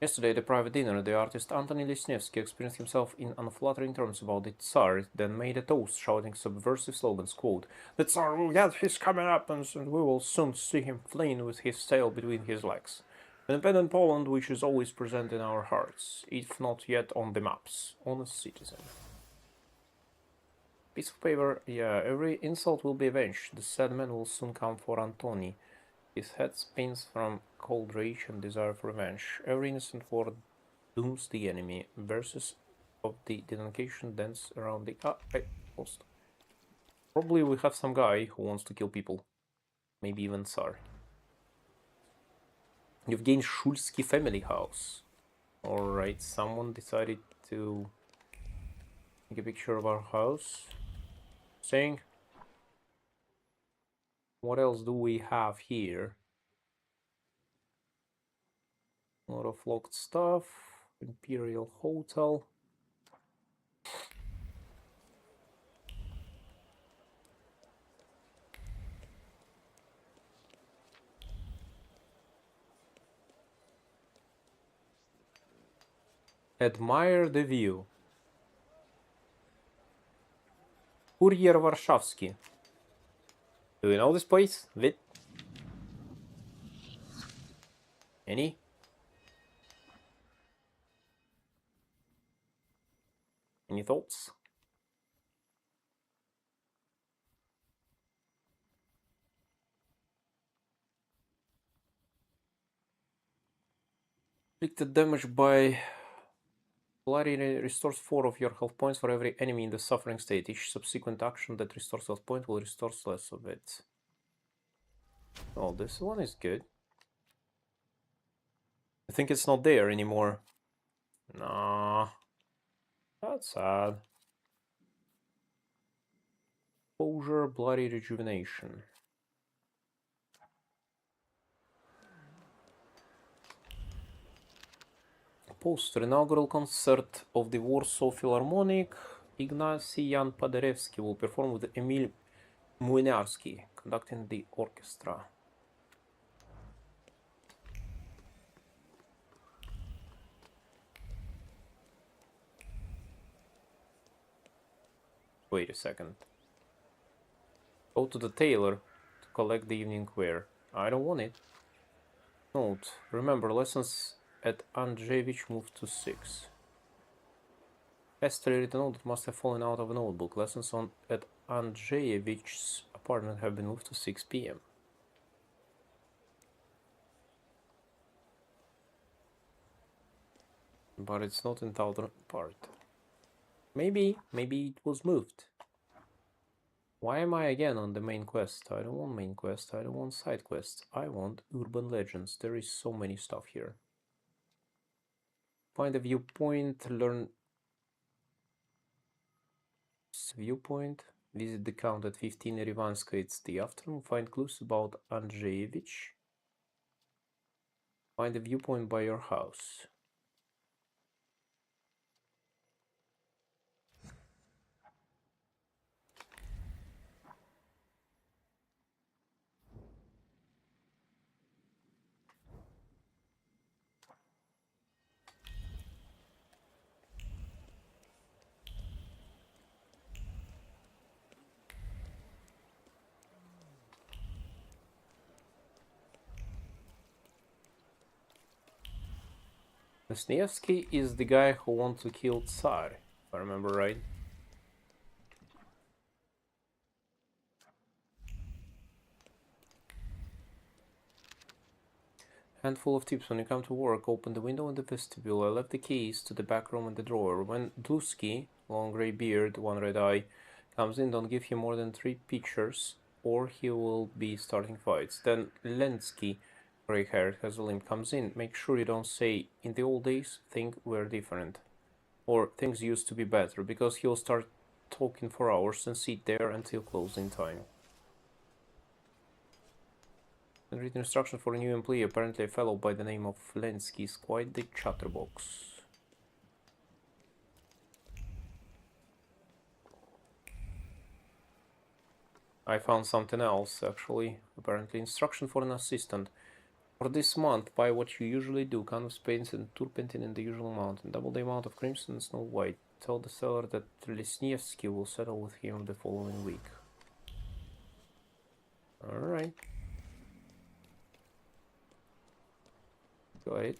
Yesterday, at a private dinner, the artist Antony Lesniewski experienced himself in unflattering terms about the Tsar, then made a toast, shouting subversive slogans, quote, "The Tsar will get his comeuppance, and we will soon see him fleeing with his tail between his legs. Independent Poland, which is always present in our hearts, if not yet on the maps. Honest citizen." Piece of paper, yeah, every insult will be avenged. The sad man will soon come for Antony. His head spins from cold rage and desire for revenge. Every innocent word dooms the enemy. Verses of the denunciation dance around the... I lost. Probably we have some guy who wants to kill people. Maybe even Tsar. You've gained Shulsky family house. Alright, someone decided to Take a picture of our house. Saying. What else do we have here? A lot of locked stuff. Imperial Hotel. Admire the view. Courier Warszawski. Do you know this place? Vit? Any? Any thoughts? Inflicted damage by Bloody restores 4 of your health points for every enemy in the suffering state. Each subsequent action that restores health point will restore less of it. Oh, this one is good. I think it's not there anymore. Nah. That's sad. Exposure, Bloody Rejuvenation. Poster. Inaugural concert of the Warsaw Philharmonic. Ignacy Jan Paderewski will perform with Emil Młynarski conducting the orchestra. Wait a second. Go to the tailor to collect the evening wear. I don't want it. Note. Remember, lessons at Andrzejewicz moved to 6. Hastily written note that must have fallen out of a notebook. Lessons at Andrzejewicz's apartment have been moved to 6 p.m. But it's not in Thaumaturge part. Maybe it was moved. Why am I again on the main quest? I don't want main quest, I don't want side quests. I want urban legends. There is so many stuff here. Find a viewpoint, learn viewpoint, visit the count at 15 Rivanska, it's the afternoon, find clues about Andrzejewicz. Find a viewpoint by your house. Lesniewski is the guy who wants to kill Tsar, if I remember right. Handful of tips. When you come to work, open the window in the vestibule. I left the keys to the back room in the drawer. When Dlusky, long grey beard, one red eye, comes in, don't give him more than 3 pictures, or he will be starting fights. Then Lenski, grey-haired, has a limp, comes in. Make sure you don't say, in the old days, things were different. Or things used to be better, because he'll start talking for hours and sit there until closing time. And read instruction for a new employee. Apparently a fellow by the name of Lenski is quite the chatterbox. I found something else, actually. Apparently instruction for an assistant. For this month, buy what you usually do. Canvas paints and turpentine in the usual amount. And double the amount of crimson and snow white. Tell the seller that Lesniewski will settle with him the following week. Alright. Got it.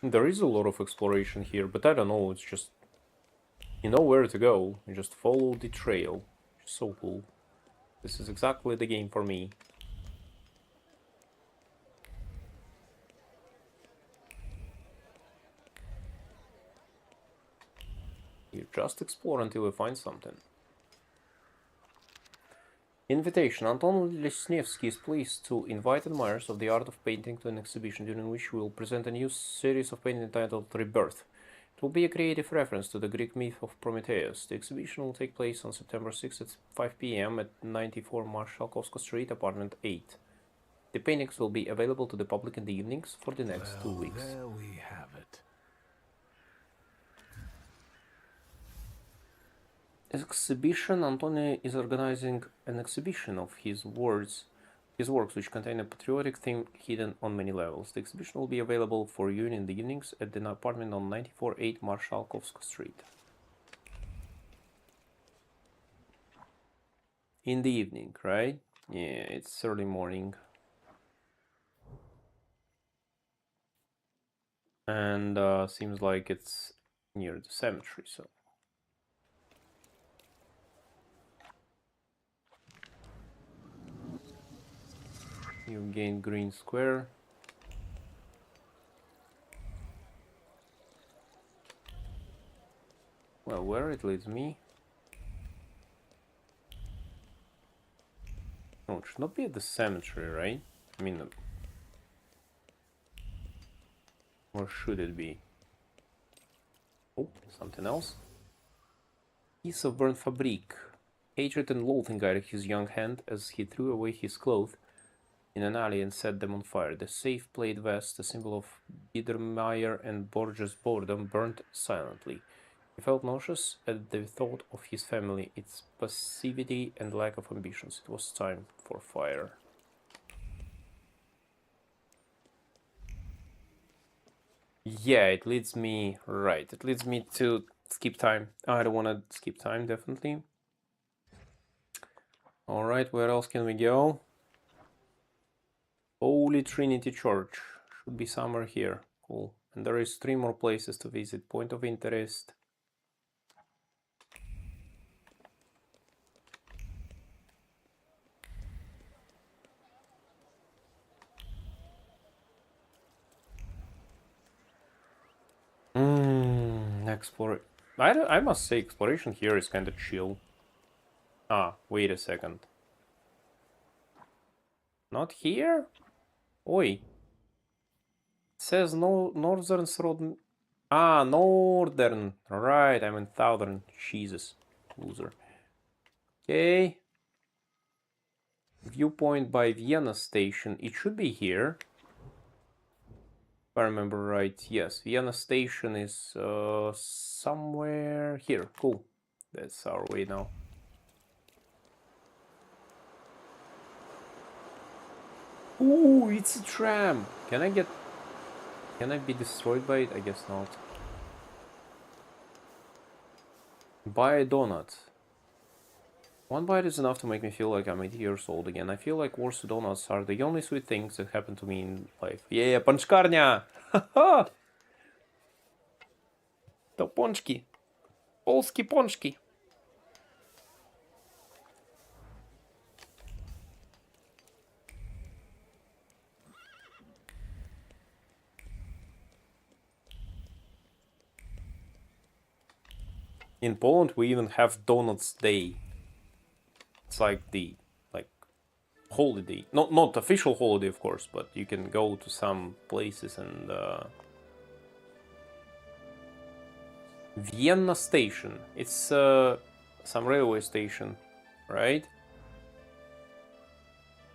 There is a lot of exploration here, but I don't know, it's just... You know where to go, you just follow the trail. So cool. This is exactly the game for me. You just explore until you find something. Invitation. Anton Lesniewski is pleased to invite admirers of the art of painting to an exhibition during which we will present a new series of paintings entitled Rebirth. It will be a creative reference to the Greek myth of Prometheus. The exhibition will take place on September 6th at 5 p.m. at 94 Marshalkovska Street, apartment 8. The paintings will be available to the public in the evenings for the next 2 weeks. There we have it. Exhibition. Antony is organizing an exhibition of his works which contain a patriotic theme hidden on many levels. The exhibition will be available for viewing in the evenings at the apartment on 94-8 Marshalkovska Street. In the evening, right? Yeah, it's early morning. And seems like it's near the cemetery, so... You gain green square. Well, where it leads me? No, it should not be at the cemetery, right? I mean, or should it be? Oh, something else. Piece of burnt fabric. Hatred and loathing guided his young hand as he threw away his clothes in an alley and set them on fire. The safe plate vest, a symbol of Biedermeier and Borges' boredom, burned silently. He felt nauseous at the thought of his family, its passivity and lack of ambitions. It was time for fire. Yeah, it leads me... Right, it leads me to skip time. I don't want to skip time, definitely. Alright, where else can we go? Holy Trinity Church. Should be somewhere here. Cool. And there is 3 more places to visit. Point of interest. I must say exploration here is kind of chill. Ah, wait a second. Not here? Oi. It says no northern road. Ah, northern. Right, I'm in southern. Jesus. Loser. Okay. Viewpoint by Vienna station. It should be here. If I remember right. Yes, Vienna station is somewhere here. Cool. That's our way now. Ooh, it's a tram. Can I be destroyed by it? I guess not. Buy a donut. 1 bite is enough to make me feel like I'm 80 years old again. I feel like Warsaw donuts are the only sweet things that happen to me in life. Yeah, pączkarnia! Haha! To pączki. Polskie pączki. In Poland, we even have Donuts Day. It's like the holiday, not official holiday, of course, but you can go to some places and Vienna station. It's some railway station, right?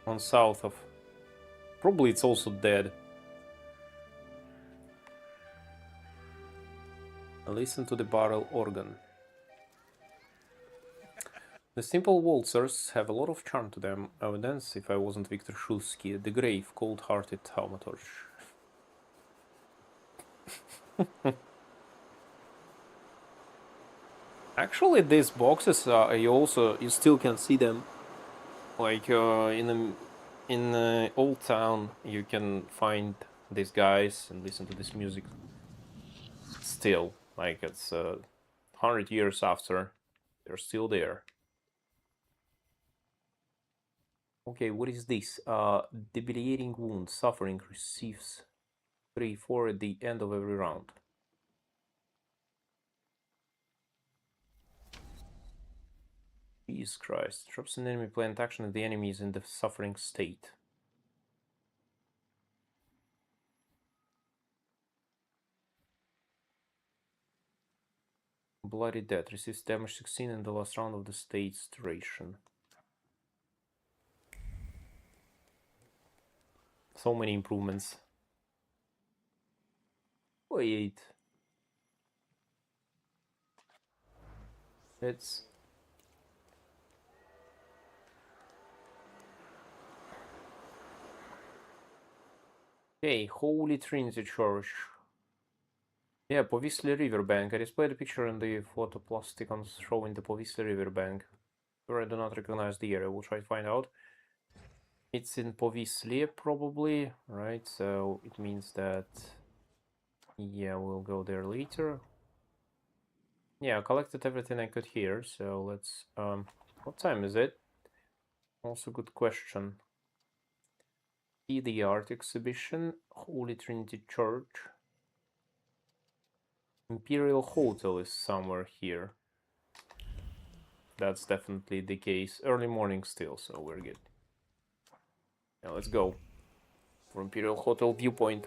On south of. Probably it's also dead. Listen to the barrel organ. The simple waltzers have a lot of charm to them. I would dance if I wasn't Victor Shulsky, the grave, cold-hearted Thaumaturge. Actually, these boxes, you still can see them. Like in Old Town, you can find these guys and listen to this music. Still, like it's 100 years after, they're still there. Okay, what is this? Debilitating wound, suffering, receives 3-4 at the end of every round. Jesus Christ. Drops an enemy plant action if the enemy is in the suffering state. Bloody Death. Receives damage 16 in the last round of the state's duration. So many improvements. Wait. It's... Okay, Holy Trinity Church. Yeah, Povisli Riverbank. I displayed a picture in the photoplasticons showing the Povisli Riverbank. Where I do not recognize the area. We'll try to find out. It's in Povisli, probably, right? So it means that... Yeah, we'll go there later. Yeah, I collected everything I could here, so let's... what time is it? Also good question. See the art exhibition, Holy Trinity Church. Imperial Hotel is somewhere here. That's definitely the case. Early morning still, so we're good. Now let's go for Imperial Hotel viewpoint.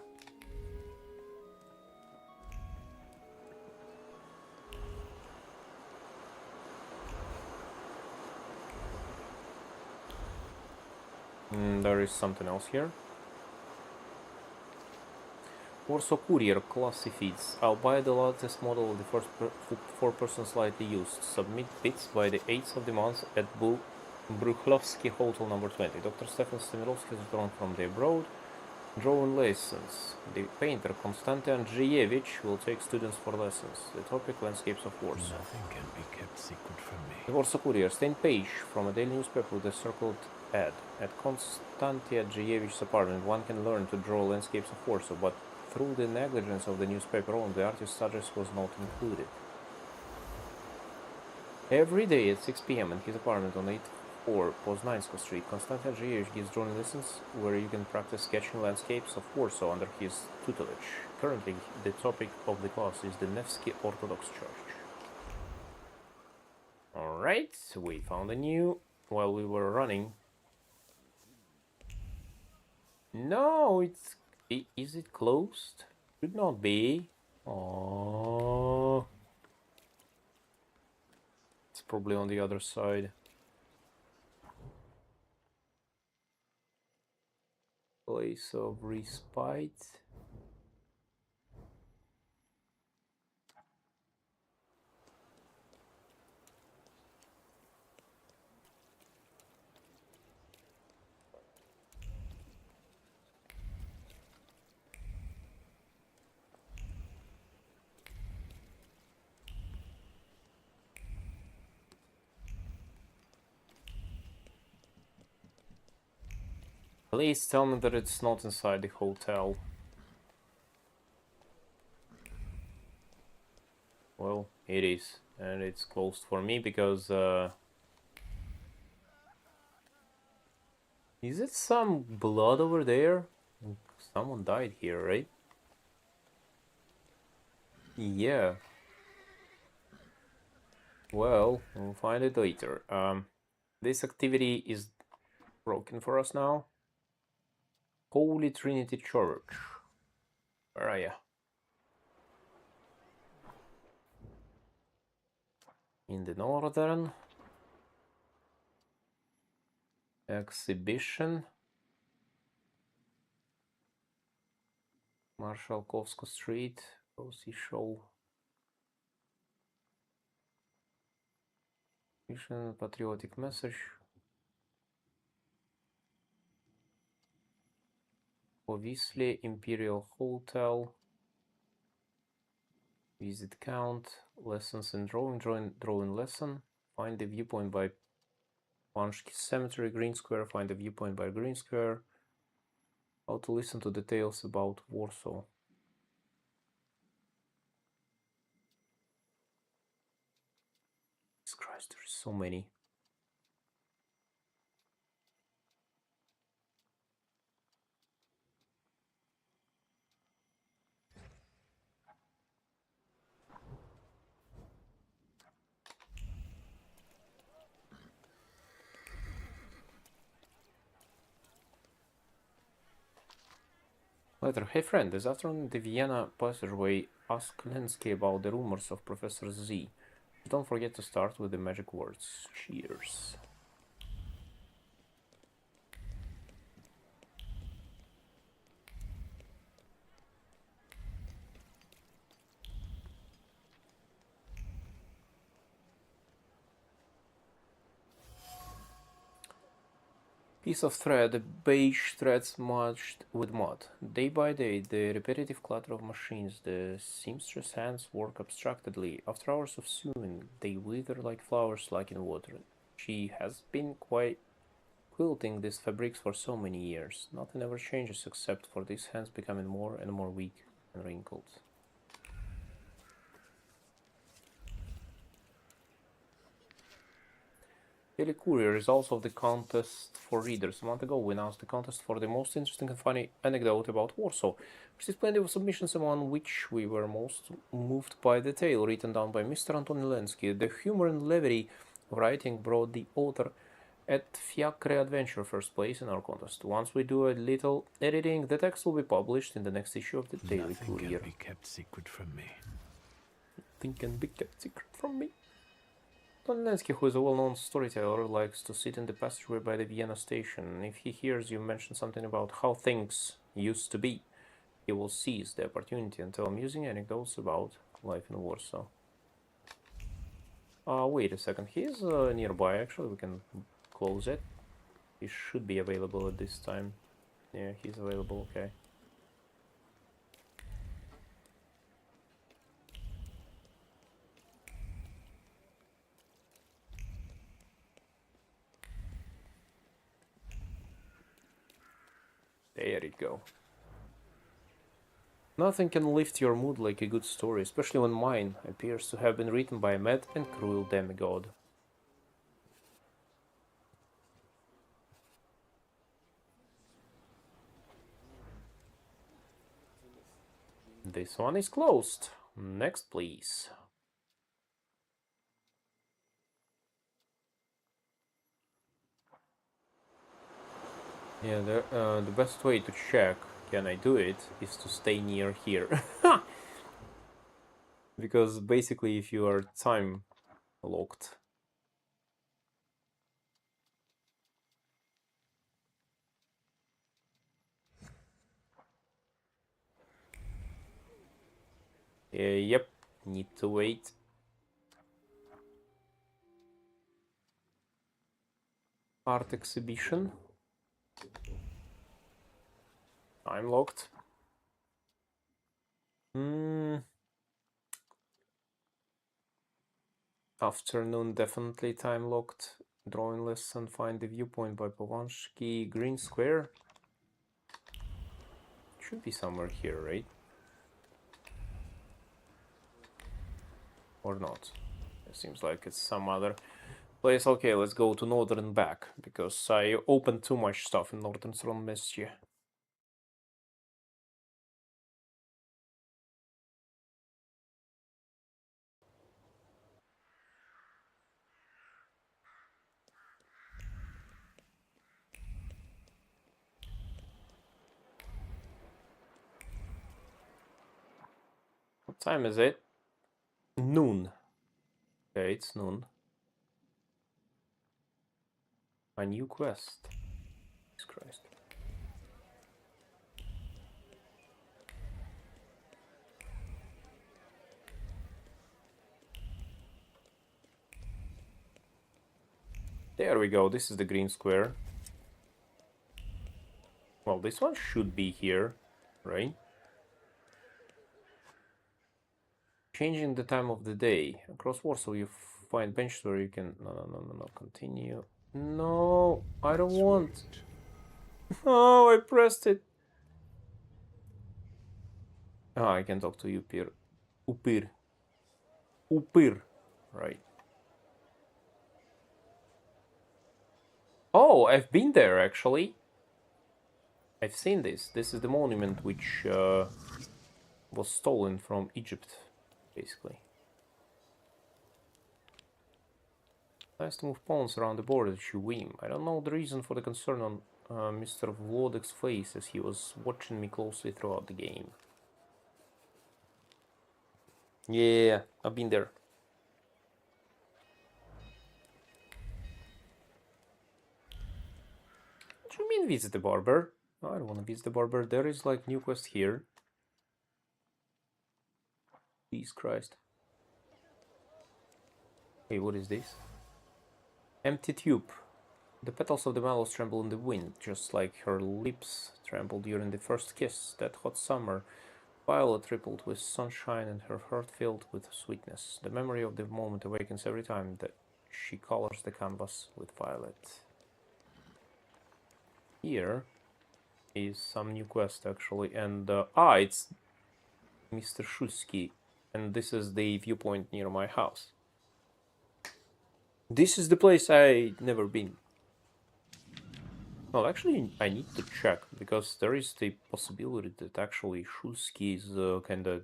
There is something else here. Warsaw Courier classifieds. I'll buy the latest model of the first 4-person slightly used. Submit bids by the 8th of the month at Bruchlovsky Hotel number 20. Dr. Stefan Stemirovsky has returned from the abroad. Drawing lessons. The painter Konstantin Andrzejewicz will take students for lessons. The topic: landscapes of Warsaw. Nothing can be kept secret from me. The Warsaw Courier. Stained page from a daily newspaper with a circled ad. At Konstantin Andrzejewicz's apartment, one can learn to draw landscapes of Warsaw, but through the negligence of the newspaper owner, the artist's address was not included. Every day at 6 p.m. in his apartment on 8-4 Poznańska Street, Konstantin Andrzejewicz gives drawing lessons where you can practice sketching landscapes of Warsaw under his tutelage. Currently, the topic of the class is the Nevsky Orthodox Church. Alright, we found a new while we were running. No, it's... Is it closed? Should not be. Oh, it's probably on the other side. Place of respite. Please tell me that it's not inside the hotel. Well, it is. And it's closed for me because... Is it some blood over there? Someone died here, right? Yeah. Well, we'll find it later. This activity is broken for us now. Holy Trinity Church. Where are you? In the northern exhibition. Marshalkovska Street. Go see show. Mission patriotic message. Povisli Imperial Hotel. Visit count. Lessons in drawing lesson. Find the viewpoint by Panshki Cemetery, Green Square. Find the viewpoint by Green Square. How to listen to details about Warsaw. Jesus Christ, there's so many. Letter. Hey friend, this afternoon in the Vienna passageway, ask Lenski about the rumors of Professor Z. Don't forget to start with the magic words. Cheers. Piece of thread, beige thread smudged with mud. Day by day, the repetitive clatter of machines, the seamstress hands work abstractedly. After hours of sewing, they wither like flowers like in water. She has been quite quilting these fabrics for so many years. Nothing ever changes except for these hands becoming more and more weak and wrinkled. Daily Courier, results of the contest for readers. A month ago, we announced the contest for the most interesting and funny anecdote about Warsaw. Received plenty of submissions, among which we were most moved by the tale written down by Mr. Antoni Lenski. The humor and levity of writing brought the author at Fiacre Adventure first place in our contest. Once we do a little editing, the text will be published in the next issue of the Daily Courier. Nothing can be kept secret from me. Nothing can be kept secret from me. Don Lenski, who is a well-known storyteller, likes to sit in the passageway by the Vienna station. If he hears you mention something about how things used to be, he will seize the opportunity and tell amusing anecdotes about life in Warsaw. Wait a second, he's nearby actually, we can close it. He should be available at this time. Yeah, he's available, okay. There you go. Nothing can lift your mood like a good story, especially when mine appears to have been written by a mad and cruel demigod. This one is closed. Next, please. Yeah, the best way to check can I do it is to stay near here. Because basically if you are time locked, yep, need to wait. Art exhibition. Time locked. Afternoon definitely time locked. Drawing lesson, find the viewpoint by Povansky. Green square. Should be somewhere here, right? Or not. It seems like it's some other place. Okay, let's go to Northern back, because I opened too much stuff in Northern Stromestie. What time is it? Noon. Okay, it's noon. A new quest. Jesus Christ. There we go, this is the green square. Well, this one should be here, right? Changing the time of the day. Across Warsaw you find benches where you can... No, continue. No, I don't want... Oh, I pressed it. Ah, I can talk to Upir. Upir. Right. Oh, I've been there, actually. I've seen this. This is the monument which was stolen from Egypt, basically. Nice to move pawns around the board at Shuim. I don't know the reason for the concern on Mr. Vlodek's face as he was watching me closely throughout the game. Yeah, I've been there. What do you mean visit the barber? I don't want to visit the barber. There is like new quest here. Jesus Christ. Hey, what is this? Empty tube. The petals of the mallows tremble in the wind, just like her lips trembled during the first kiss. That hot summer, Violet rippled with sunshine and her heart filled with sweetness. The memory of the moment awakens every time that she colors the canvas with violet. Here is some new quest actually, and it's Mr. Shulsky, and this is the viewpoint near my house. This is the place I never been. Well, actually, I need to check, because there is the possibility that actually Shulsky is kinda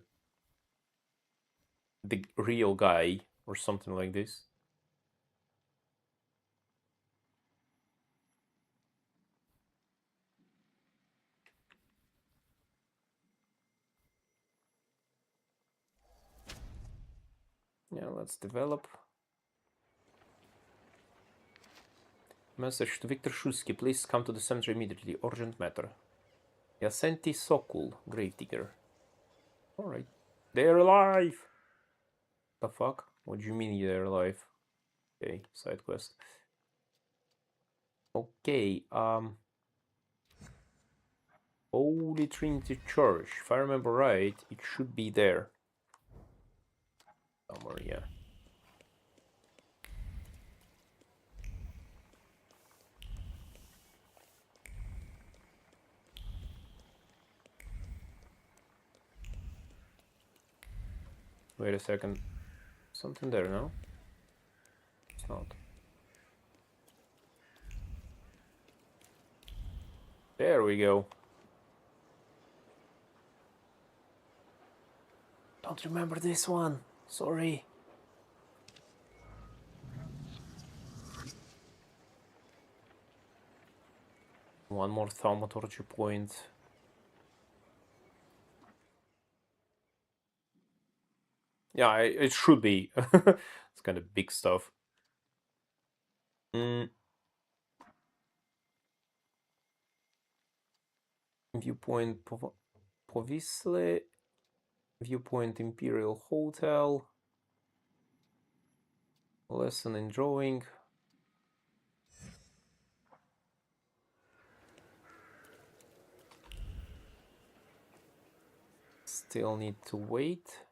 the real guy, or something like this. Yeah, let's develop. Message to Victor Shulsky, please come to the cemetery immediately, urgent matter. Yasenti Sokul, gravedigger. Alright. They're alive! The fuck? What do you mean they're alive? Okay, side quest. Okay, Holy Trinity Church. If I remember right, it should be there. Somewhere, yeah. Wait a second. Something there, no? It's not. There we go. Don't remember this one. Sorry. One more Thaumaturge point. Yeah, it should be. It's kind of big stuff. Viewpoint Povisle. Viewpoint Imperial Hotel. Lesson in drawing. Still need to wait.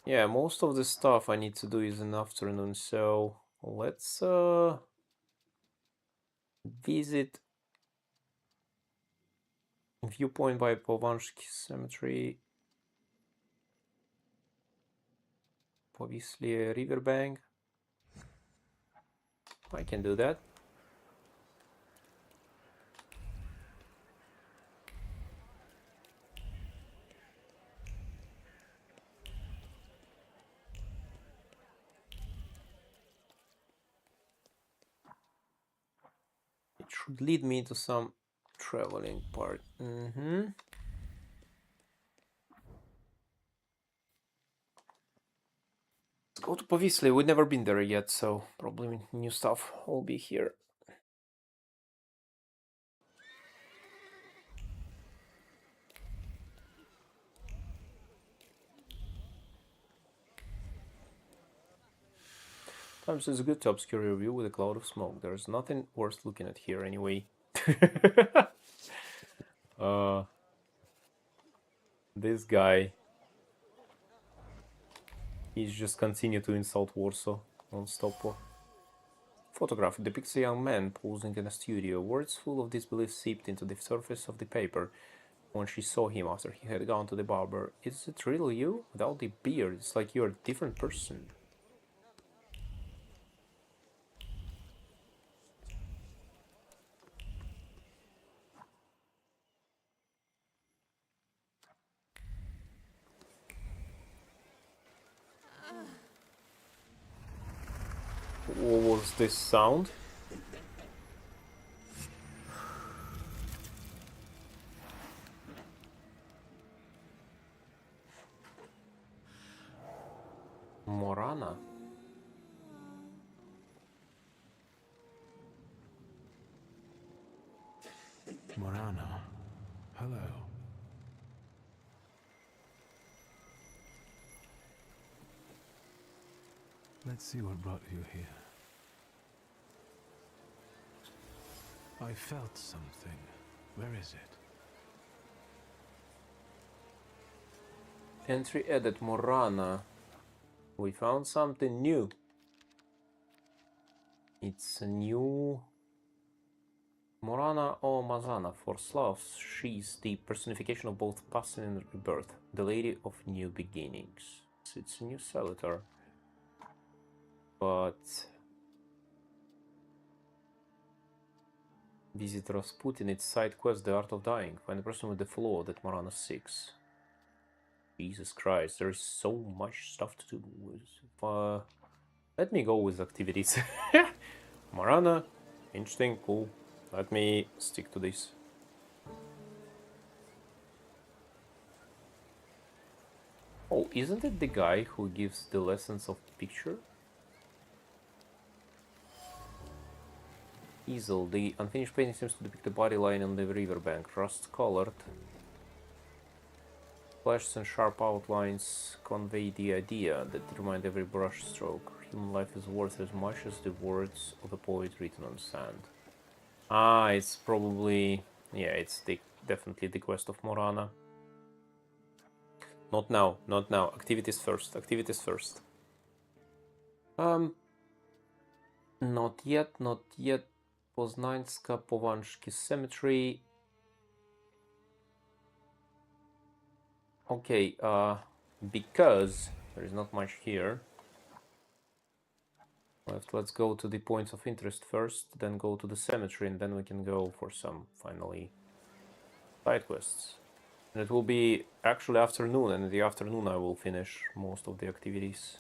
Yeah, most of the stuff I need to do is in the afternoon, so let's visit Viewpoint by Povansky Cemetery, Povisle Riverbank. I can do that. It should lead me to some traveling part. Let's go to Povisle. We've never been there yet, so probably new stuff will be here. Sometimes it's good to obscure your view with a cloud of smoke. There's nothing worth looking at here anyway. This guy, he's just continue to insult Warsaw non-stop. Photograph depicts a young man posing in a studio. Words full of disbelief seeped into the surface of the paper when she saw him after he had gone to the barber. Is it really you? Without the beard, it's like you're a different person. What was this sound? Morana? Morana. Hello. Let's see what brought you here. I felt something. Where is it? Entry added Morana. We found something new. It's a new Morana or Mazana for Slavs. She's the personification of both passing and rebirth, the lady of new beginnings. So it's a new Salator. But visit Rasputin, it's side quest, The Art of Dying. Find the person with the flaw that Morana seeks. Jesus Christ, there is so much stuff to do with. Let me go with activities. Morana, interesting, cool. Let me stick to this. Oh, isn't it the guy who gives the lessons of picture? Easel. The unfinished painting seems to depict the body lying on the riverbank, rust-colored. Flashes and sharp outlines convey the idea that remind every brush stroke. Human life is worth as much as the words of a poet written on sand. Ah, it's probably... yeah, it's definitely the quest of Morana. Not now, not now. Activities first, activities first. Not yet, not yet. Poznańska Powanski Cemetery. Okay, because there is not much here. Let's go to the points of interest first, then go to the cemetery, and then we can go for some, finally, side quests. And it will be actually afternoon, and in the afternoon I will finish most of the activities.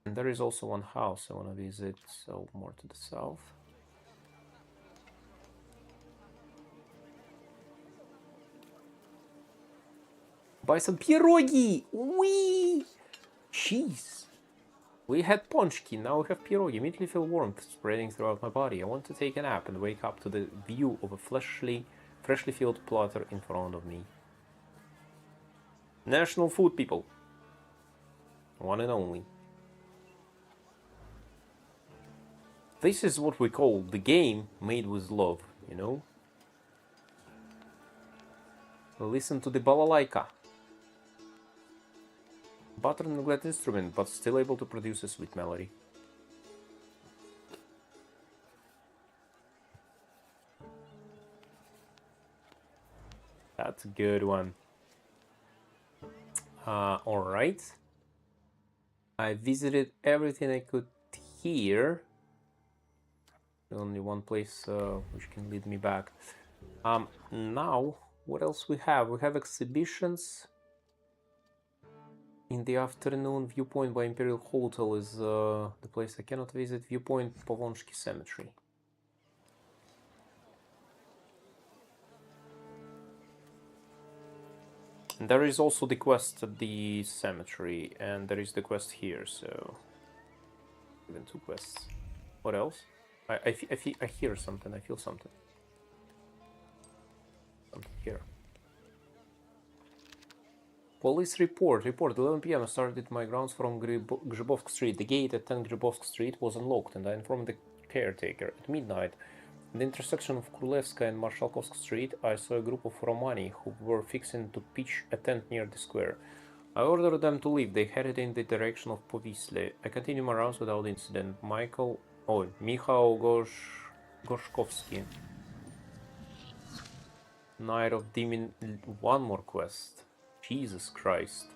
And there is also one house I want to visit, so more to the south. Buy some pierogi! Wee! Cheese! We had ponchki, now we have pierogi. Immediately feel warmth spreading throughout my body. I want to take a nap and wake up to the view of a freshly filled platter in front of me. National food, people. One and only. This is what we call the game made with love, you know? Listen to the balalaika. Battered and neglected instrument, but still able to produce a sweet melody. That's a good one. Alright. I visited everything I could here. Only one place which can lead me back. Now, what else we have? We have exhibitions. In the afternoon, Viewpoint by Imperial Hotel is the place I cannot visit. Viewpoint Povonsky Cemetery. And there is also the quest at the cemetery, and there is the quest here, so... even two quests. What else? I hear something, I feel something. Something here. Police report. 11 PM. I started my grounds from Grzybowsk Street. The gate at 10 Grzybowsk Street was unlocked, and I informed the caretaker. At midnight, at the intersection of Królewska and Marshalkovsk Street, I saw a group of Romani who were fixing to pitch a tent near the square. I ordered them to leave. They headed in the direction of Powisle. I continued my rounds without incident. Michał Gorszkowski. Night of Demon. One more quest. Jesus Christ.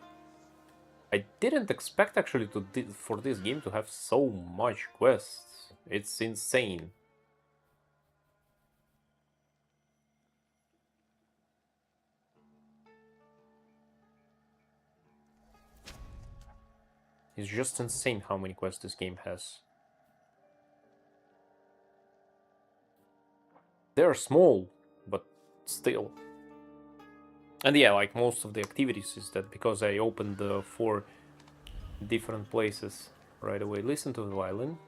I didn't expect actually for this game to have so much quests. It's insane. It's just insane how many quests this game has. They're small, but still. And yeah, like most of the activities is that because I opened the 4 different places right away. Listen to the violin.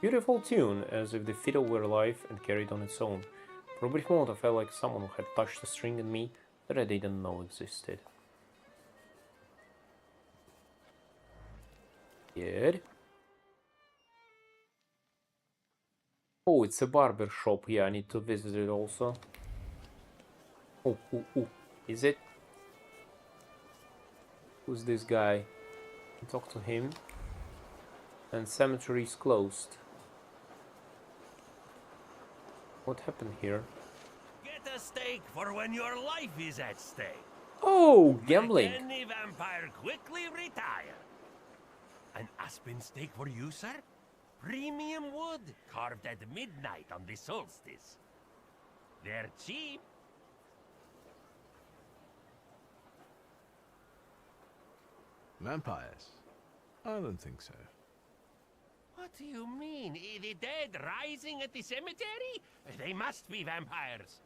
Beautiful tune, as if the fiddle were alive and carried on its own. For a brief moment I felt like someone had touched a string in me that I didn't know existed. Good. Oh, it's a barber shop. Yeah, I need to visit it also. Oh, is it? Who's this guy? Talk to him. And cemetery is closed. What happened here? Get a steak for when your life is at stake. Oh, gambling. Can the vampire quickly retire? An aspen steak for you, sir? Premium wood, carved at midnight on the solstice. They're cheap. Vampires? I don't think so. What do you mean? The dead rising at the cemetery? They must be vampires.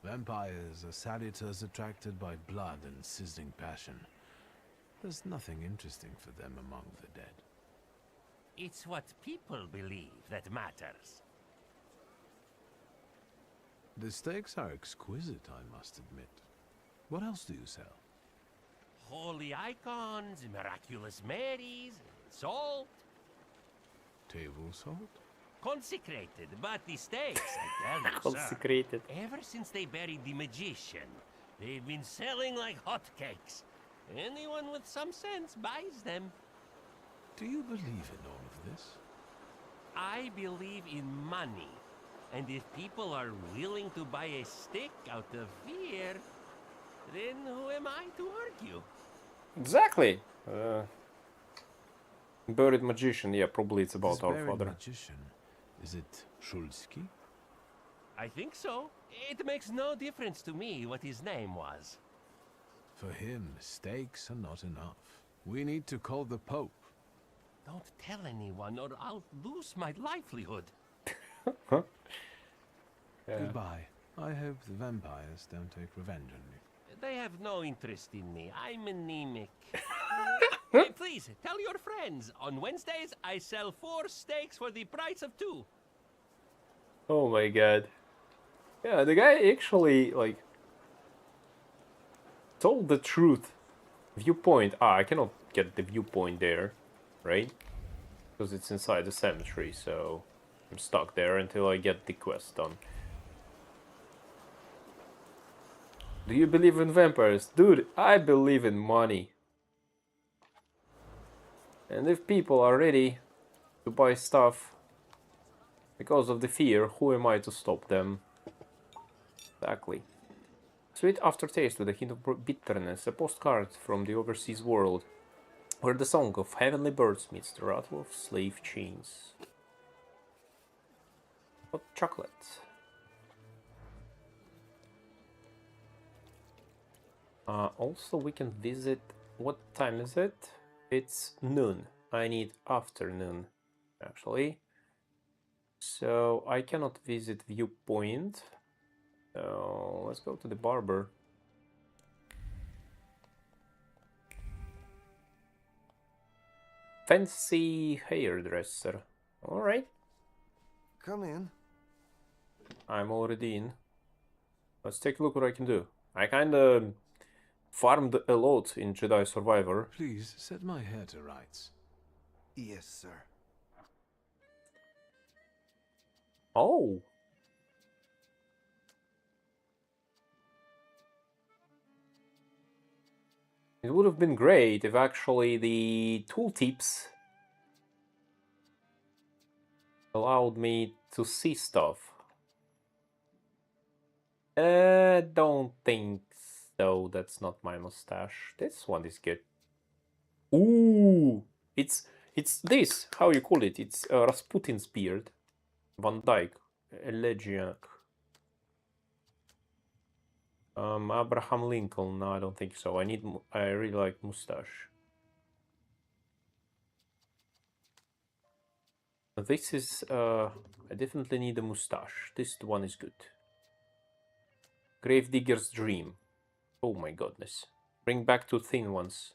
Vampires are salutors attracted by blood and sizzling passion. There's nothing interesting for them among the dead. It's what people believe that matters. The steaks are exquisite, I must admit. What else do you sell? Holy icons, miraculous Marys, salt. Table salt? Consecrated, but the steaks, I tell you, Consecrated. sir. Ever since they buried the magician, they've been selling like hotcakes. Anyone with some sense buys them. Do you believe in all of this? I believe in money. And if people are willing to buy a stick out of fear, then who am I to argue? Exactly. Buried magician. Yeah, probably it's about This our buried father. magician, is it Shulsky? I think so. It makes no difference to me what his name was. For him, steaks are not enough. We need to call the Pope. Don't tell anyone or I'll lose my livelihood. Goodbye. I hope the vampires don't take revenge on me. They have no interest in me. I'm anemic. Hey, please, tell your friends. On Wednesdays, I sell 4 steaks for the price of 2. Oh my god. Yeah, the guy actually, like, told the truth. Viewpoint. Ah, I cannot get the viewpoint there, right? Because it's inside the cemetery, so I'm stuck there until I get the quest done. Do you believe in vampires? Dude, I believe in money. And if people are ready to buy stuff because of the fear, who am I to stop them? Exactly. Sweet aftertaste with a hint of bitterness, a postcard from the overseas world, where the song of heavenly birds meets the rattle of slave chains. Hot chocolate. Also, we can visit. What time is it? It's noon. I need afternoon, actually. So I cannot visit viewpoint. So let's go to the barber. Fancy hairdresser. Alright. Come in. I'm already in. Let's take a look what I can do. I kinda farmed a lot in Jedi Survivor. Please set my hair to rights. Yes, sir. Oh. It would have been great if actually the tooltips allowed me to see stuff. Don't think so. That's not my mustache. This one is good. Ooh, it's this. How you call it? It's Rasputin's beard. Van Dyke, Elegiac. Abraham Lincoln. No, I don't think so. I really like mustache. This is I definitely need a mustache. This one is good. Gravedigger's Dream. Oh my goodness. Bring back 2 thin ones.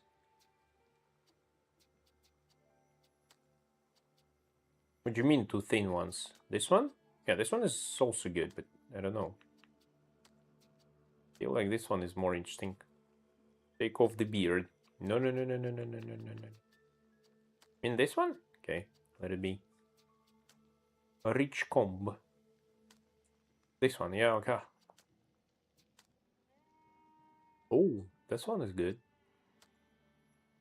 What do you mean 2 thin ones? This one? Yeah, this one is also good, but I don't know. I feel like this one is more interesting. Take off the beard. No, no, no, no, no, no, no, no, no, no. In this one? Okay, let it be. A rich comb. This one, yeah, okay. Oh, this one is good.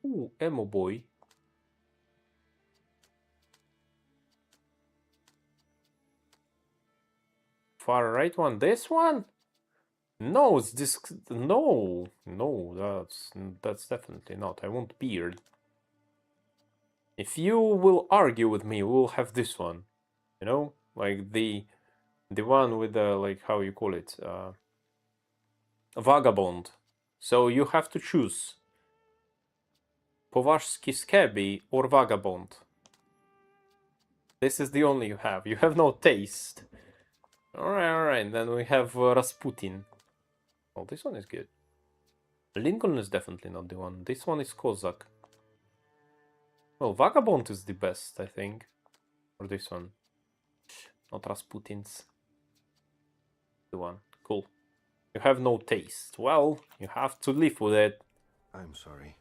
Ooh, emo boy. Far right one. This one? No, it's this. No, no, that's definitely not. I want beard. If you will argue with me, we'll have this one. You know, like the one with the, like, how you call it, vagabond. So you have to choose Poważski Scabby or Vagabond. This is the only you have. You have no taste. Alright, then we have Rasputin. Oh, this one is good. Lincoln is definitely not the one. This one is Kozak. Well, Vagabond is the best, I think. Or this one. Not Rasputin's. The one. Cool. You have no taste. Well, you have to live with it. I'm sorry.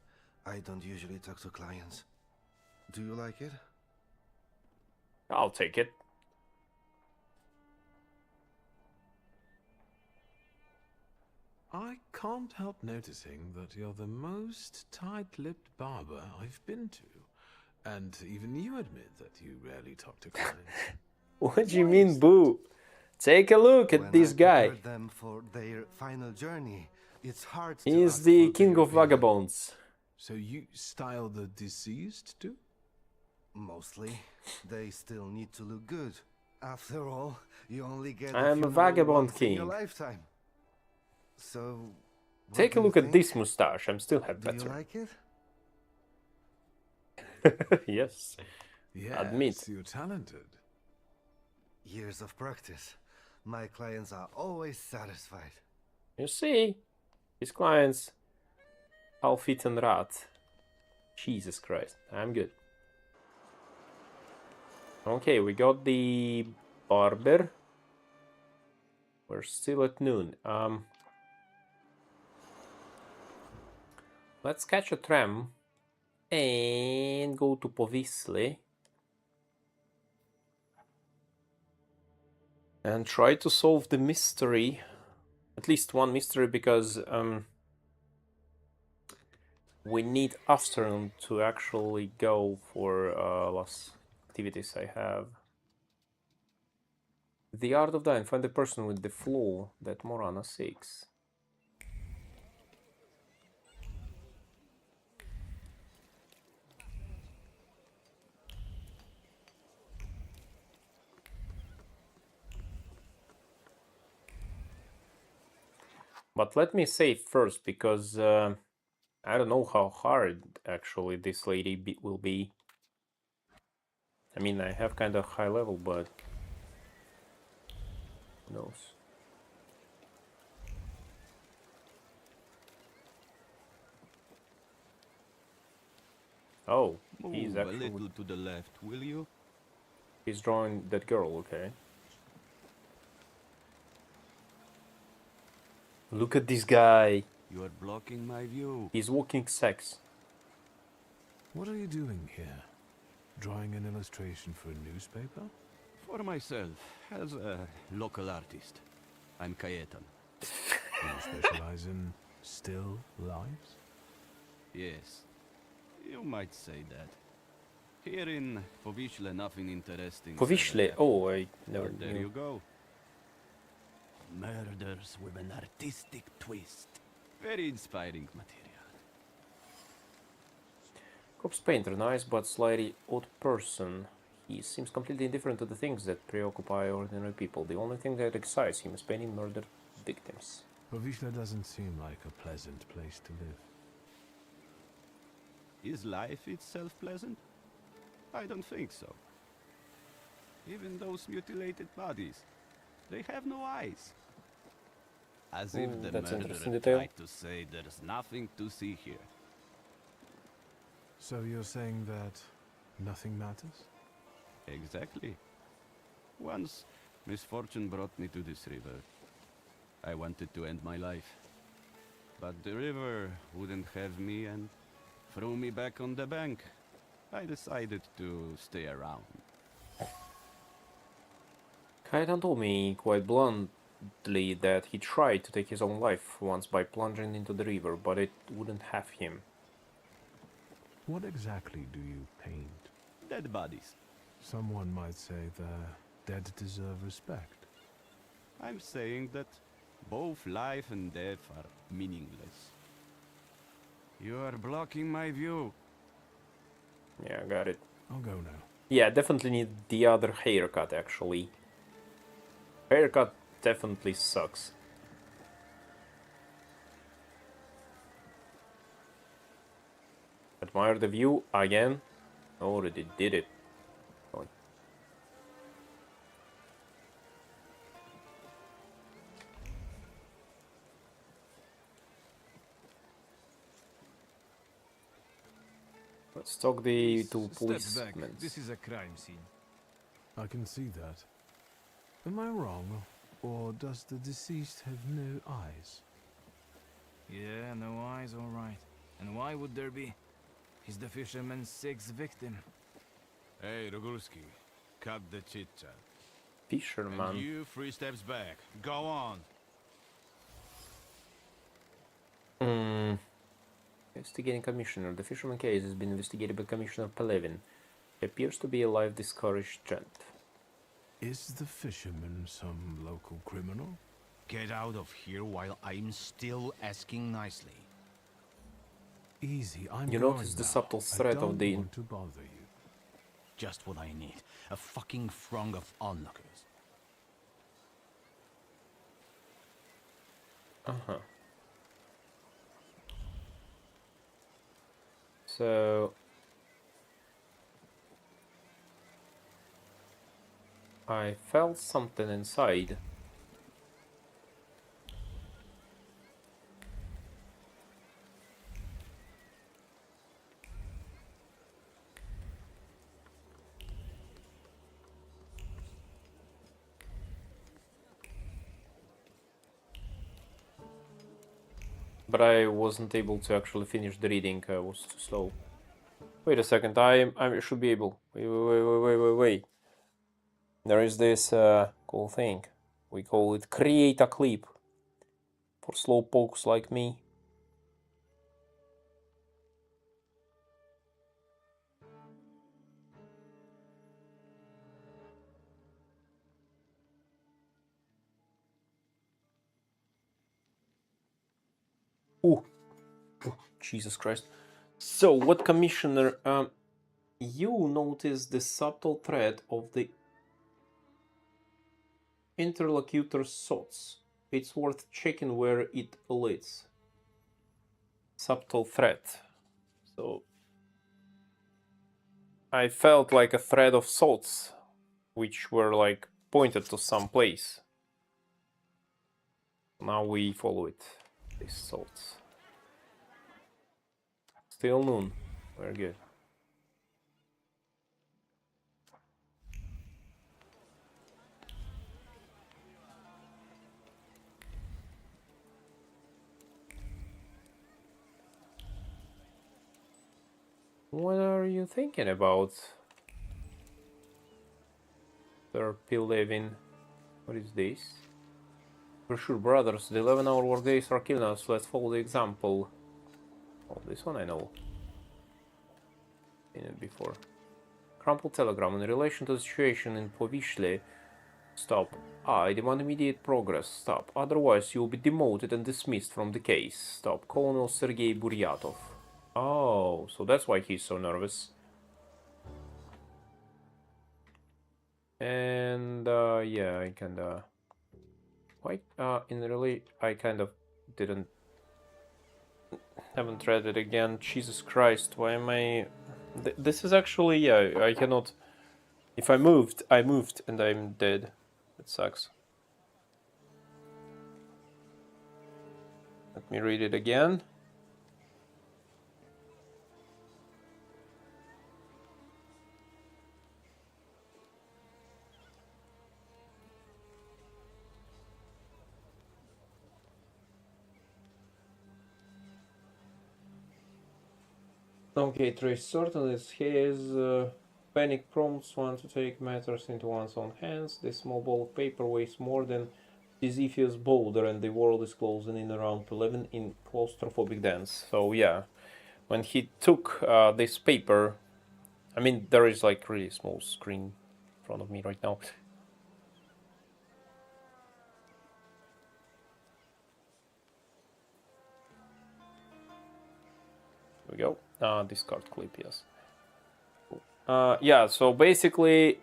I don't usually talk to clients. Do you like it? I'll take it. I can't help noticing that you're the most tight-lipped barber I've been to. And even you admit that you rarely talk to clients. What do you mean, boo? Take a look at this guy. Them for their final journey. It's hard He to is ask the for king their of opinion. vagabonds. So you style the deceased too? Mostly. They still need to look good. After all, you only get I am a funeral vagabond once in your king. lifetime. So, what Take do a you look at think? this mustache. I'm still have Do you better. like it? Yes. Yes, Admit. you're talented. Years of practice. My clients are always satisfied. You see? His clients. Half-eaten rat. Jesus Christ. I'm good. Okay, we got the barber. We're still at noon. Let's catch a tram and go to Povisle and try to solve the mystery. At least one mystery, because we need afternoon to actually go for last activities I have. The Art of Dying. Find the person with the flaw that Morana seeks. But let me save first, because I don't know how hard actually this lady will be. I mean, I have kind of high level, but who knows? Oh, he's Move actually... a little to the left, will you? He's drawing that girl, okay. Look at this guy. You are blocking my view. He's walking sex. What are you doing here? Drawing an illustration for a newspaper? For myself, as a local artist. I'm Cayetan. Do you specialize in still lives? Yes, you might say that. Here in Povisle, nothing interesting. Povisle? Oh, I never There knew. you go. Murders with an artistic twist. Very inspiring material. Corpse painter, nice but slightly odd person. He seems completely indifferent to the things that preoccupy ordinary people. The only thing that excites him is painting murdered victims. Povisle doesn't seem like a pleasant place to live. Is life itself pleasant? I don't think so. Even those mutilated bodies, they have no eyes. As if the That's murderer interesting detail. tried to say there's nothing to see here. So you're saying that nothing matters? Exactly. Once, misfortune brought me to this river. I wanted to end my life. But the river wouldn't have me and threw me back on the bank. I decided to stay around. Kaidan told me quite bluntly that he tried to take his own life once by plunging into the river, but it wouldn't have him. What exactly do you paint? Dead bodies. Someone might say the dead deserve respect. I'm saying that both life and death are meaningless. You are blocking my view. Yeah, got it. I'll go now. Yeah, definitely need the other haircut, actually. Haircut definitely sucks. Admire the view again. Already did it. Oh. Let's talk the two Step back. policemen. This is a crime scene. I can see that. Am I wrong? Or does the deceased have no eyes? Yeah, no eyes, all right. And why would there be? He's the fisherman's sixth victim. Hey, Rogulski, cut the chit-chat. Fisherman. And you 3 steps back. Go on. Investigating Commissioner. The fisherman case has been investigated by Commissioner Pelevin. He appears to be a life discouraged gent. Is the fisherman some local criminal? Get out of here while I'm still asking nicely. Easy, I'm You going notice the now. subtle I threat don't of the... want to bother you. Just what I need. A fucking throng of onlookers. Uh-huh. So... I felt something inside. But I wasn't able to actually finish the reading. I was too slow. Wait a second. I should be able. Wait. There is this cool thing. We call it create a clip for slow pokes like me. Ooh. Jesus Christ. So, what Commissioner, you notice the subtle thread of the interlocutor's thoughts. It's worth checking where it leads. Subtle thread. So, I felt like a thread of thoughts, which were like pointed to some place. Now we follow it. These thoughts. Still noon. Very good. What are you thinking about, Sir P11? What is this? For sure, brothers, the 11-hour workdays are killing us. Let's follow the example. Oh, this one I know. Seen it before. Crumpled telegram in relation to the situation in Povishle. Stop. I demand immediate progress. Stop. Otherwise, you will be demoted and dismissed from the case. Stop. Colonel Sergei Buryatov. Oh, so that's why he's so nervous. And yeah, I kinda... Wait, I kind of didn't... Haven't read it again. Jesus Christ, why am I... This is actually, yeah, I cannot... If I moved and I'm dead. It sucks. Let me read it again. Okay, Trace Sorton is his panic prompts one to take matters into one's own hands. This small ball of paper weighs more than Sisyphus' boulder, and the world is closing in around 11 in claustrophobic dance. So yeah, when he took this paper, I mean, there is like really small screen in front of me right now. Here we go. Discard clip, yes. Yeah, so basically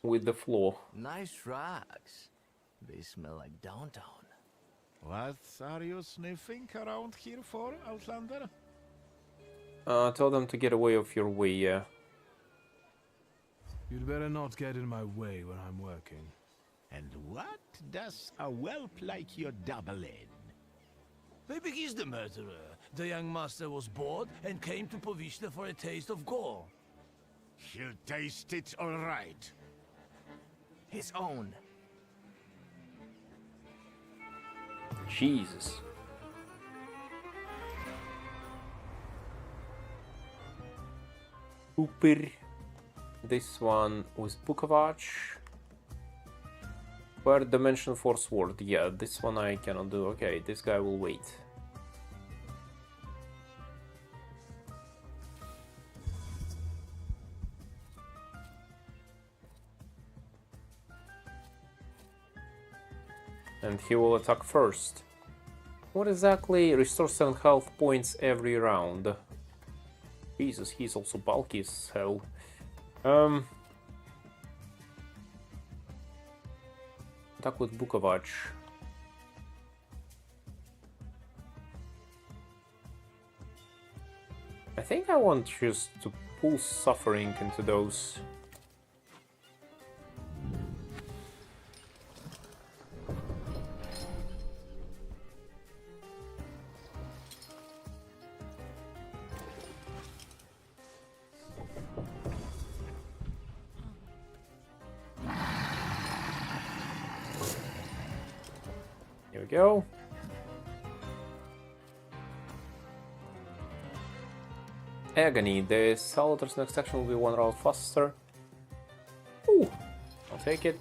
with the floor. Nice rocks. They smell like downtown. What are you sniffing around here for, Outlander? Tell them to get away of your way, yeah. You'd better not get in my way when I'm working. And what does a whelp like you double in? Maybe he's the murderer. The young master was bored and came to Povishta for a taste of gore. He'll taste it all right. His own. Jesus. Super. This one with Bukovac. Where Dimension Force Sword. Yeah, this one I cannot do. Okay, this guy will wait. And he will attack first. What exactly? Restore 7 health points every round. Jesus, he's also bulky as hell. Attack with Bukovac. I think I want just to pull Suffering into those. Here we go. Agony. The Salvator's next action will be 1 round faster. Ooh, I'll take it.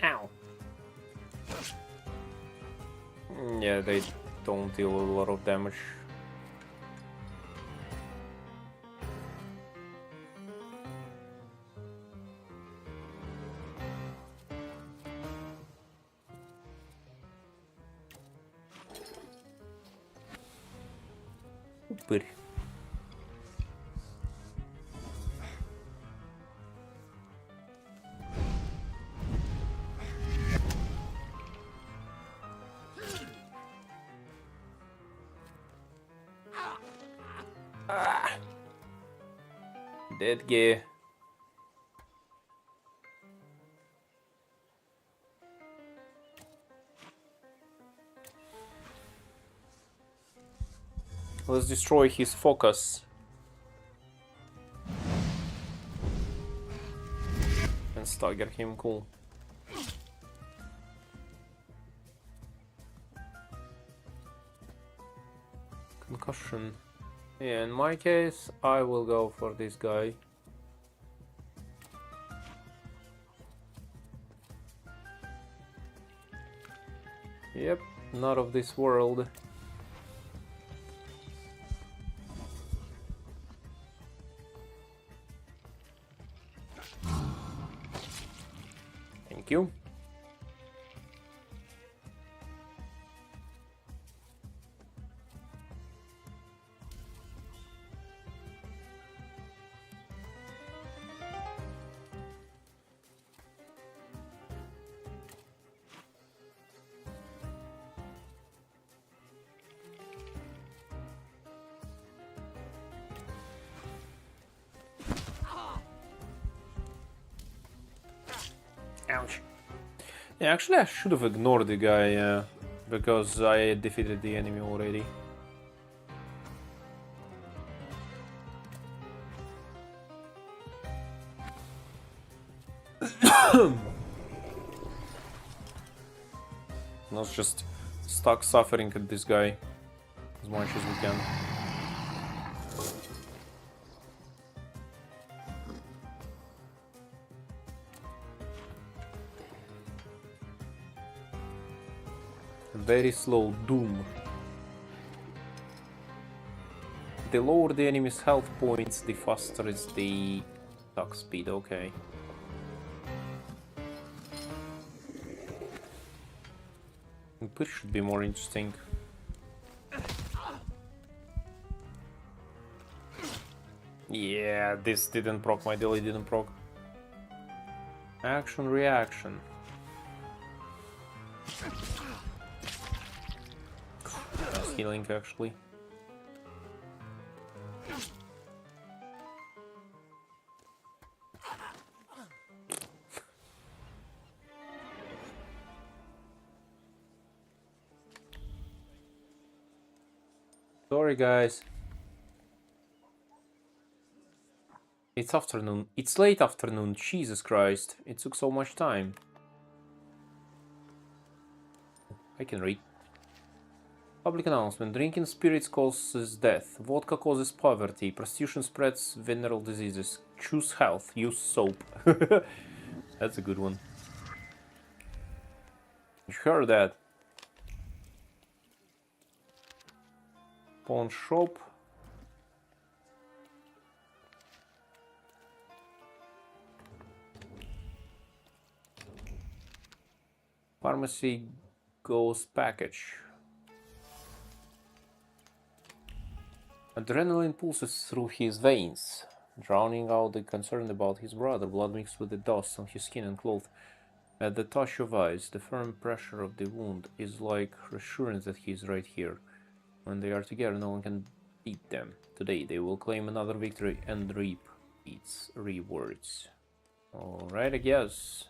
Ow. Yeah, they don't deal a lot of damage. Super. Ah. Dead guy. Let's destroy his focus. And stagger him, cool. Concussion. Yeah, in my case, I will go for this guy. Yep, not of this world. Thank you. Ouch. Yeah, actually I should have ignored the guy, because I defeated the enemy already. Let's just stuck suffering at this guy as much as we can. Very slow doom. The lower the enemy's health points, the faster is the attack speed. Okay. This should be more interesting. Yeah, this didn't proc, my daily didn't proc. Action, reaction. Nice healing, actually. Sorry, guys. It's afternoon. It's late afternoon. Jesus Christ. It took so much time. I can read. Public announcement. Drinking spirits causes death. Vodka causes poverty. Prostitution spreads venereal diseases. Choose health. Use soap. That's a good one. You heard that. Pawn shop. Pharmacy ghost package. Adrenaline pulses through his veins, drowning out the concern about his brother. Blood mixed with the dust on his skin and clothes. At the touch of ice, the firm pressure of the wound is like reassurance that he is right here. When they are together, no one can beat them. Today, they will claim another victory and reap its rewards. Alright, I guess.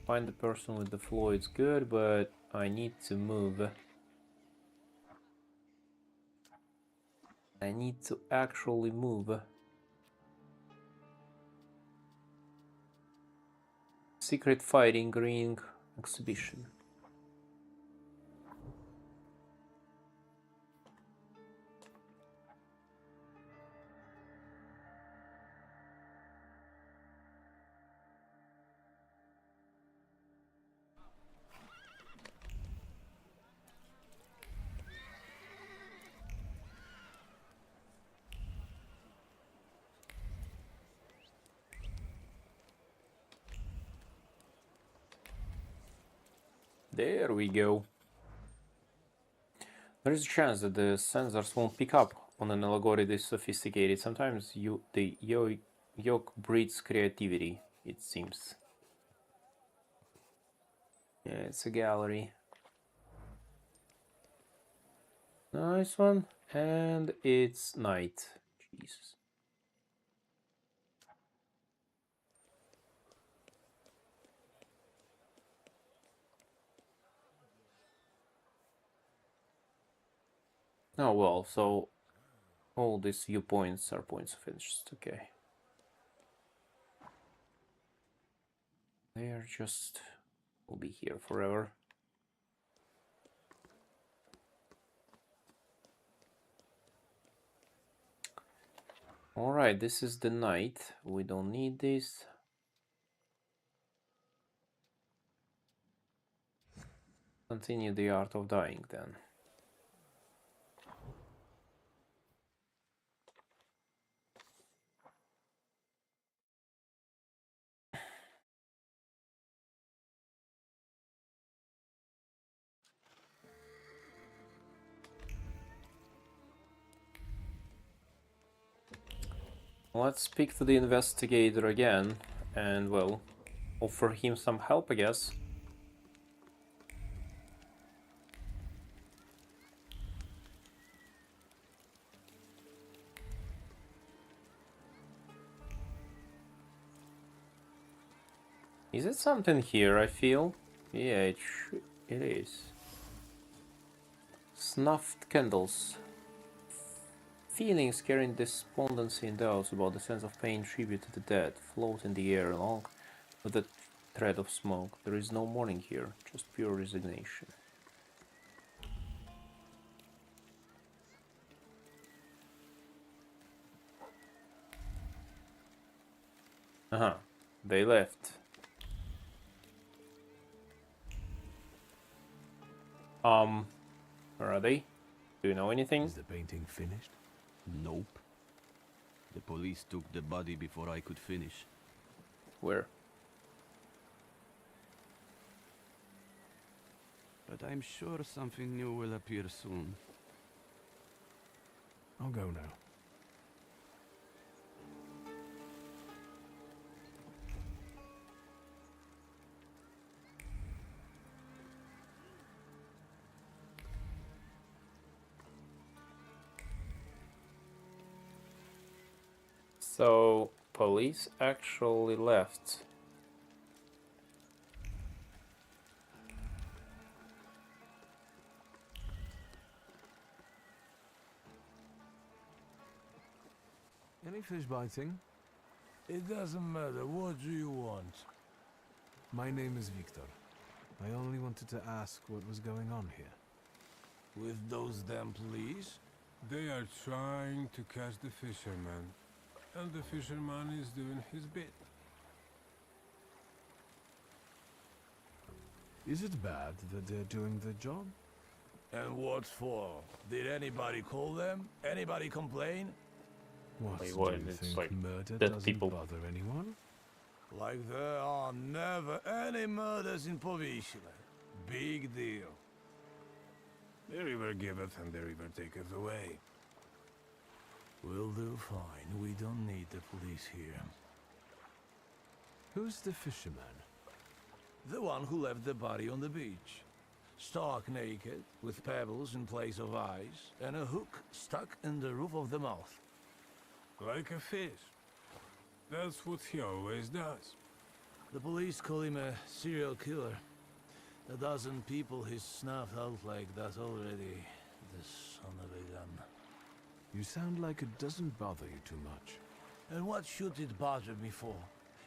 Find the person with the flaw, it's good, but I need to move. I need to actually move. Secret fighting ring exhibition. There we go. There is a chance that the sensors won't pick up on an allegory this sophisticated. Sometimes the yoke breeds creativity, it seems. Yeah, it's a gallery. Nice one. And it's night. Jesus. Oh well, so all these viewpoints are points of interest, okay. They are just will be here forever. Alright, this is the night. We don't need this. Continue the art of dying then. Let's speak to the investigator again and, well, offer him some help, I guess. Is it something here, I feel? Yeah, it is. Snuffed candles. Feelings carrying despondency and doubts about the sense of pain tribute to the dead float in the air along with the thread of smoke. There is no mourning here, just pure resignation. They left. Where are they? Do you know anything? Is the painting finished? Nope. The police took the body before I could finish. Where? But I'm sure something new will appear soon. I'll go now. So, police actually left. Any fish biting? It doesn't matter. What do you want? My name is Victor. I only wanted to ask what was going on here. With those damn police? They are trying to catch the fisherman, and the fisherman is doing his bit. Is it bad that they're doing their job? And what for? Did anybody call them? Anybody complain? What, Wait, do what? you It's think like murder dead doesn't people. bother anyone? Like there are never any murders in Povishla. Big deal. The river giveth and the river taketh away. We'll do fine. We don't need the police here. Who's the fisherman? The one who left the body on the beach. Stark naked, with pebbles in place of eyes, and a hook stuck in the roof of the mouth. Like a fish. That's what he always does. The police call him a serial killer. A dozen people he's snuffed out like that already. The son of a gun. You sound like it doesn't bother you too much. And what should it bother me for?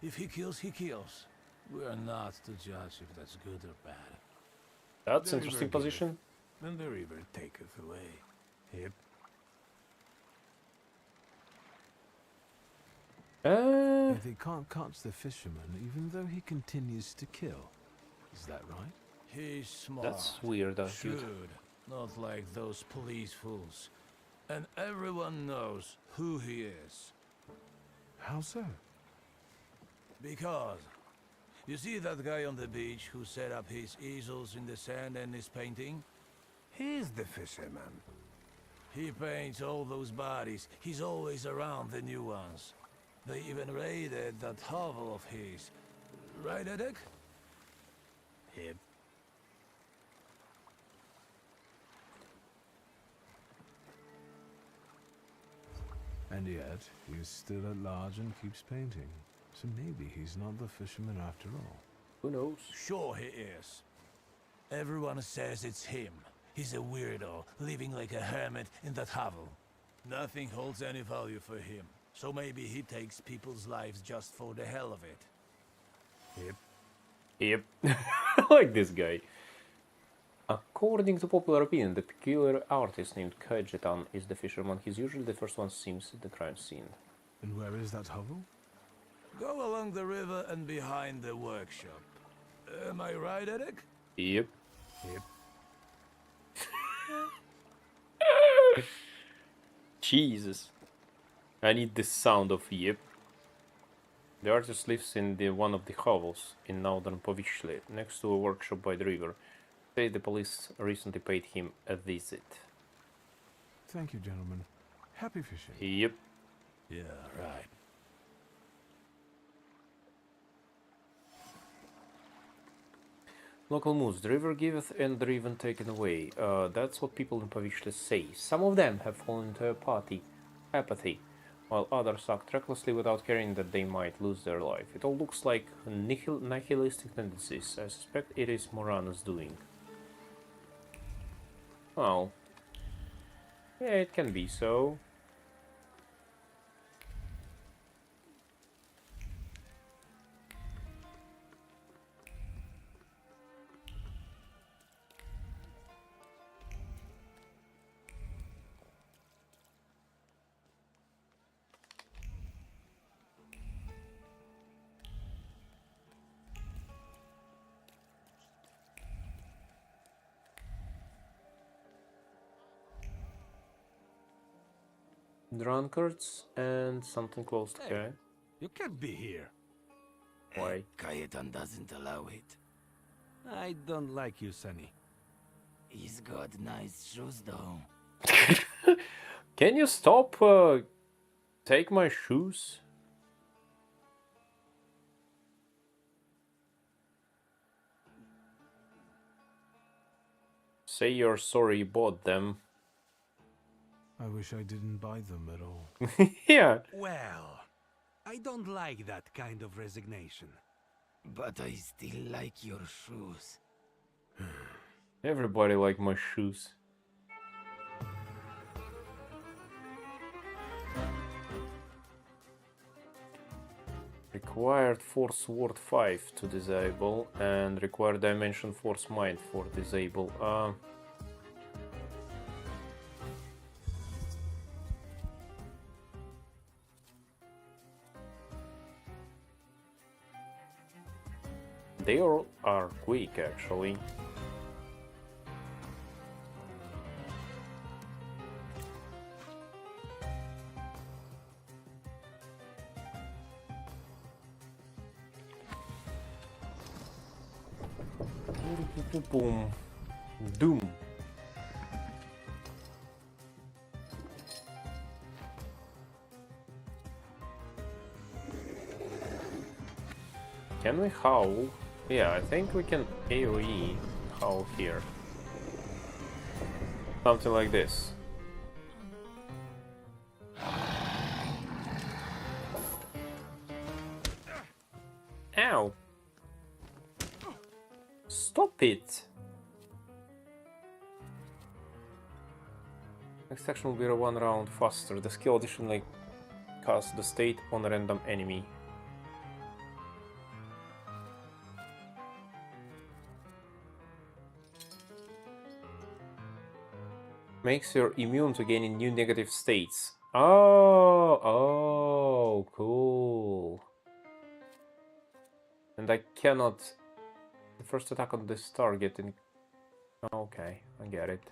If he kills, he kills. We're not to judge if that's good or bad. That's The interesting river position. giveth, and the river taketh away. Yep. Yet they can't catch the fisherman even though he continues to kill. Is that right? He's smart. That's weird, dude. Shrewd. Not like those police fools. And everyone knows who he is. How so? Because you see that guy on the beach who set up his easels in the sand and is painting? He's the fisherman. He paints all those bodies. He's always around the new ones. They even raided that hovel of his. Right, Edek? Yep. And yet, he's still at large and keeps painting. So maybe he's not the fisherman after all. Who knows? Sure he is. Everyone says it's him. He's a weirdo, living like a hermit in that hovel. Nothing holds any value for him. So maybe he takes people's lives just for the hell of it. Yep. Yep. I like this guy. According to popular opinion, the peculiar artist named Kajetan is the fisherman. He's usually the first one seen at the crime scene. And where is that hovel? Go along the river and behind the workshop. Am I right, Edek? Yep. Yep. Jesus. I need the sound of yep. The artist lives in one of the hovels in northern Povishli, next to a workshop by the river. Say the police recently paid him a visit. Thank you, gentlemen. Happy fishing. Yep. Yeah, right. Local moves. The river giveth and the river taken away. That's what people in Povishli say. Some of them have fallen into apathy. while others act recklessly without caring that they might lose their life. It all looks like nihilistic tendencies. I suspect it is Morano's doing. Well, yeah, it can be so. Drunkards and something close to Hey, you can't be here. Why? Cayetan doesn't allow it. I don't like you, Sonny. He's got nice shoes, though. Can you stop? Take my shoes. Say you're sorry you bought them. I wish I didn't buy them at all. Yeah. Well, I don't like that kind of resignation. But I still like your shoes. Everybody like my shoes. Required Force Ward 5 to disable and required Dimension Force Mind for disable. They all are quick actually. Boom. Doom. Can we howl? Yeah, I think we can AoE howl here. Something like this. Ow! Stop it! Next action will be 1 round faster. The skill additionally casts the state on a random enemy. Makes you immune to gaining new negative states. Oh, cool. And I cannot... The first attack on this target in... Okay, I get it.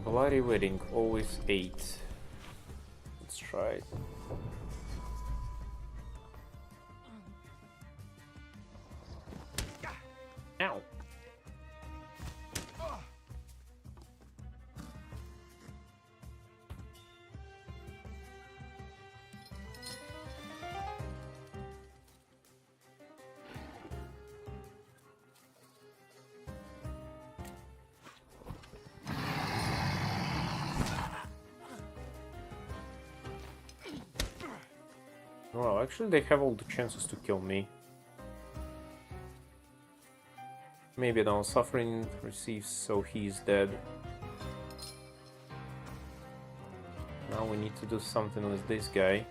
Bloody wedding, always 8. Let's try it. Ow! Well, actually they have all the chances to kill me. Maybe now suffering receives, so he's dead. Now we need to do something with this guy.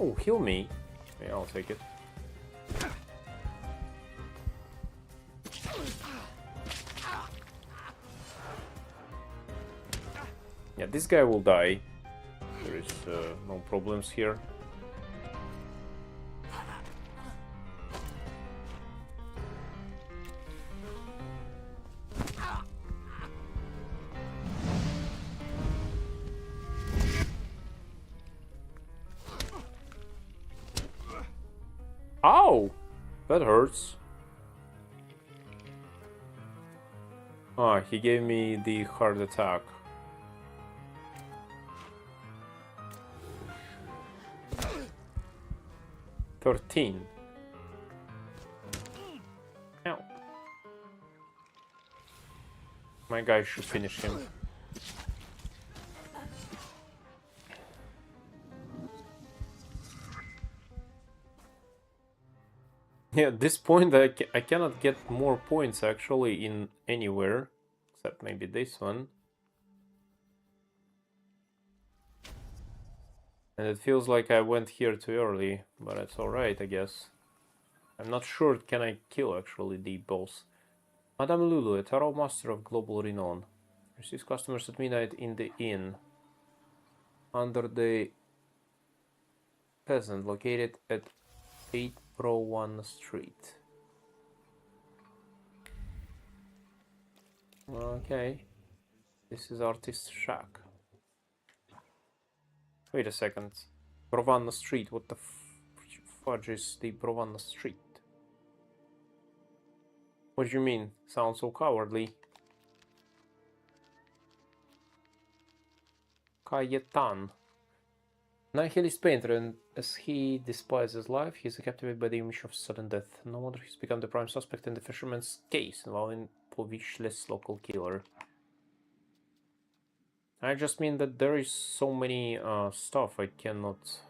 Oh, heal me. Yeah, I'll take it. Yeah, this guy will die. There is no problems here. That hurts. Ah, he gave me the heart attack. $13. Ow. My guy should finish him. Yeah, at this point I cannot get more points actually in anywhere, except maybe this one. And it feels like I went here too early, but it's alright, I guess. I'm not sure can I kill actually the boss. Madame Lulu, a tarot master of global renown. Receives customers at midnight in the inn. Under the peasant, located at 801 Street. Okay. This is Artist Shack. Wait a second. Brovanna Street, what the fudge is the Brovanna Street? What do you mean? Sounds so cowardly. Cayetan. Nihilist painter, and as he despises life, he is captivated by the image of sudden death. No wonder he's become the prime suspect in the fisherman's case, involving Povishless local killer. I just mean that there is so many stuff I cannot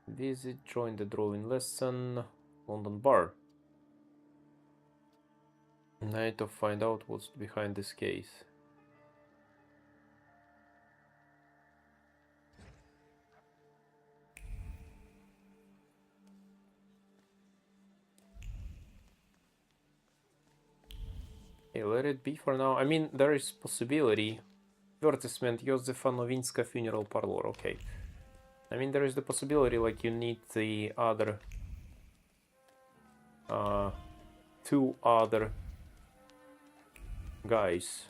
visit. Join the drawing lesson. London bar. I need to find out what's behind this case. Okay, let it be for now. I mean, there is possibility. Advertisement, Józefa Nowinska funeral parlor. Okay. I mean, there is the possibility, like, you need the other... two other guys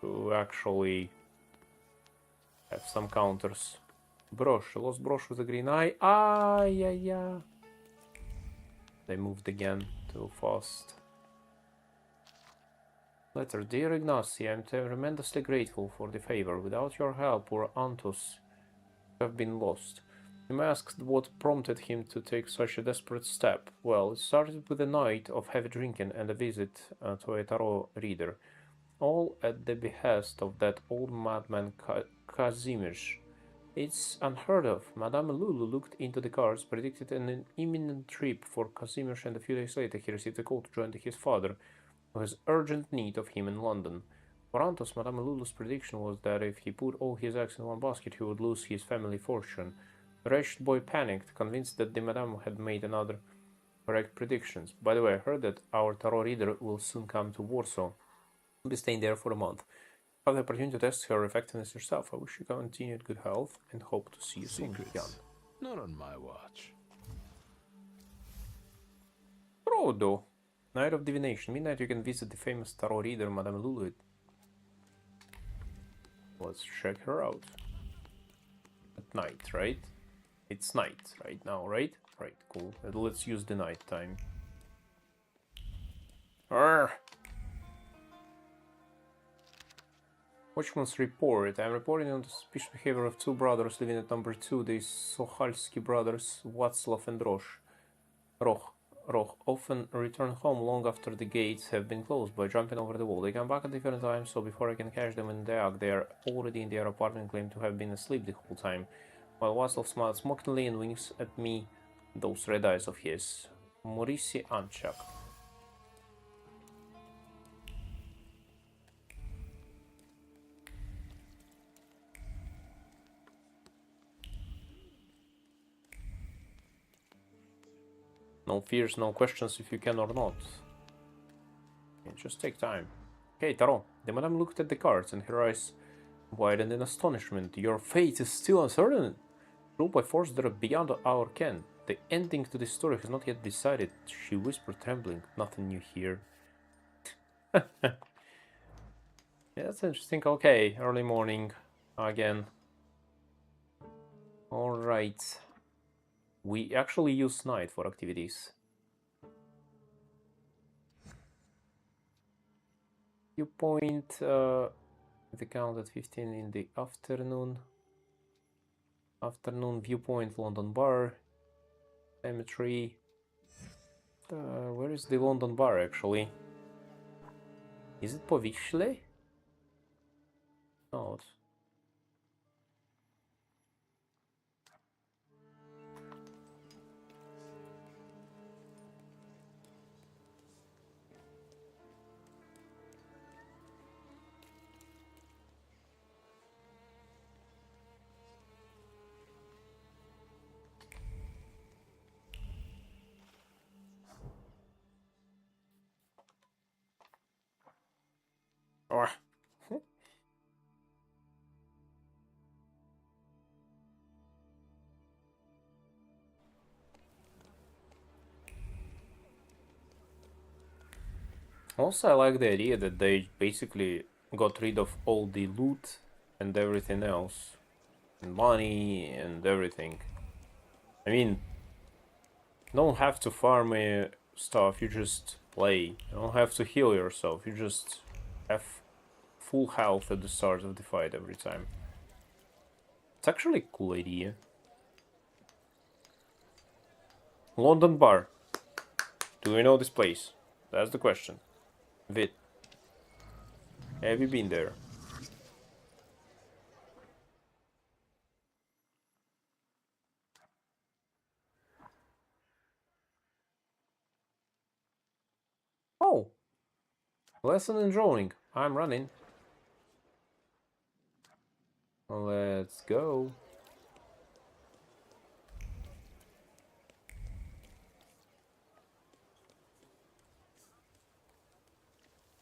who actually have some counters. Broche, lost broche with a green eye. Ah, yeah. They moved again too fast. Letter, dear Ignacy, I am tremendously grateful for the favor. Without your help, poor Antus would have been lost. You may ask what prompted him to take such a desperate step. Well, it started with a night of heavy drinking and a visit to a tarot reader, all at the behest of that old madman Kazimierz. It's unheard of. Madame Lulu looked into the cards, predicted an imminent trip for Kazimierz, and a few days later he received a call to join his father, who has urgent need of him in London. For Antos, Madame Lulu's prediction was that if he put all his eggs in one basket, he would lose his family fortune. The wretched boy panicked, convinced that the Madame had made another correct predictions. By the way, I heard that our tarot reader will soon come to Warsaw. I'll be staying there for a month. Have the opportunity to test her effectiveness yourself. I wish you continued good health and hope to see you soon, Jan. Not on my watch. Frodo. Night of Divination. Midnight you can visit the famous tarot reader, Madame Lulu. Let's check her out. At night, right? It's night right now, right? Right, cool. Let's use the night time. Arrgh! Watchman's report. I'm reporting on the suspicious behavior of two brothers living at number 2, the Sochalski brothers, Václav and Roch often return home long after the gates have been closed by jumping over the wall. They come back at different times, so before I can catch them in the act, they are already in their apartment, claim to have been asleep the whole time. While Václav smiles mockingly and winks at me those red eyes of his. Maurice Anchak. No fears, no questions if you can or not. Okay, just take time. Okay, Tarot. The Madame looked at the cards and her eyes widened in astonishment. Your fate is still uncertain. Ruled by forces that are beyond our ken. The ending to this story has not yet decided, she whispered, trembling. Nothing new here. Yeah, that's interesting. Okay, early morning again. Alright. We actually use night for activities. Viewpoint, the count at 15 in the afternoon. Afternoon viewpoint, London Bar. Cemetery. Where is the London Bar actually? Is it Powiśle? No. Oh. Also, I like the idea that they basically got rid of all the loot and everything else. And money and everything. I mean, you don't have to farm stuff, you just play. You don't have to heal yourself, you just have full health at the start of the fight every time. It's actually a cool idea. London Bar. Do you know this place? That's the question. Vit. Have you been there? Oh! Lesson in drawing. I'm running. Let's go.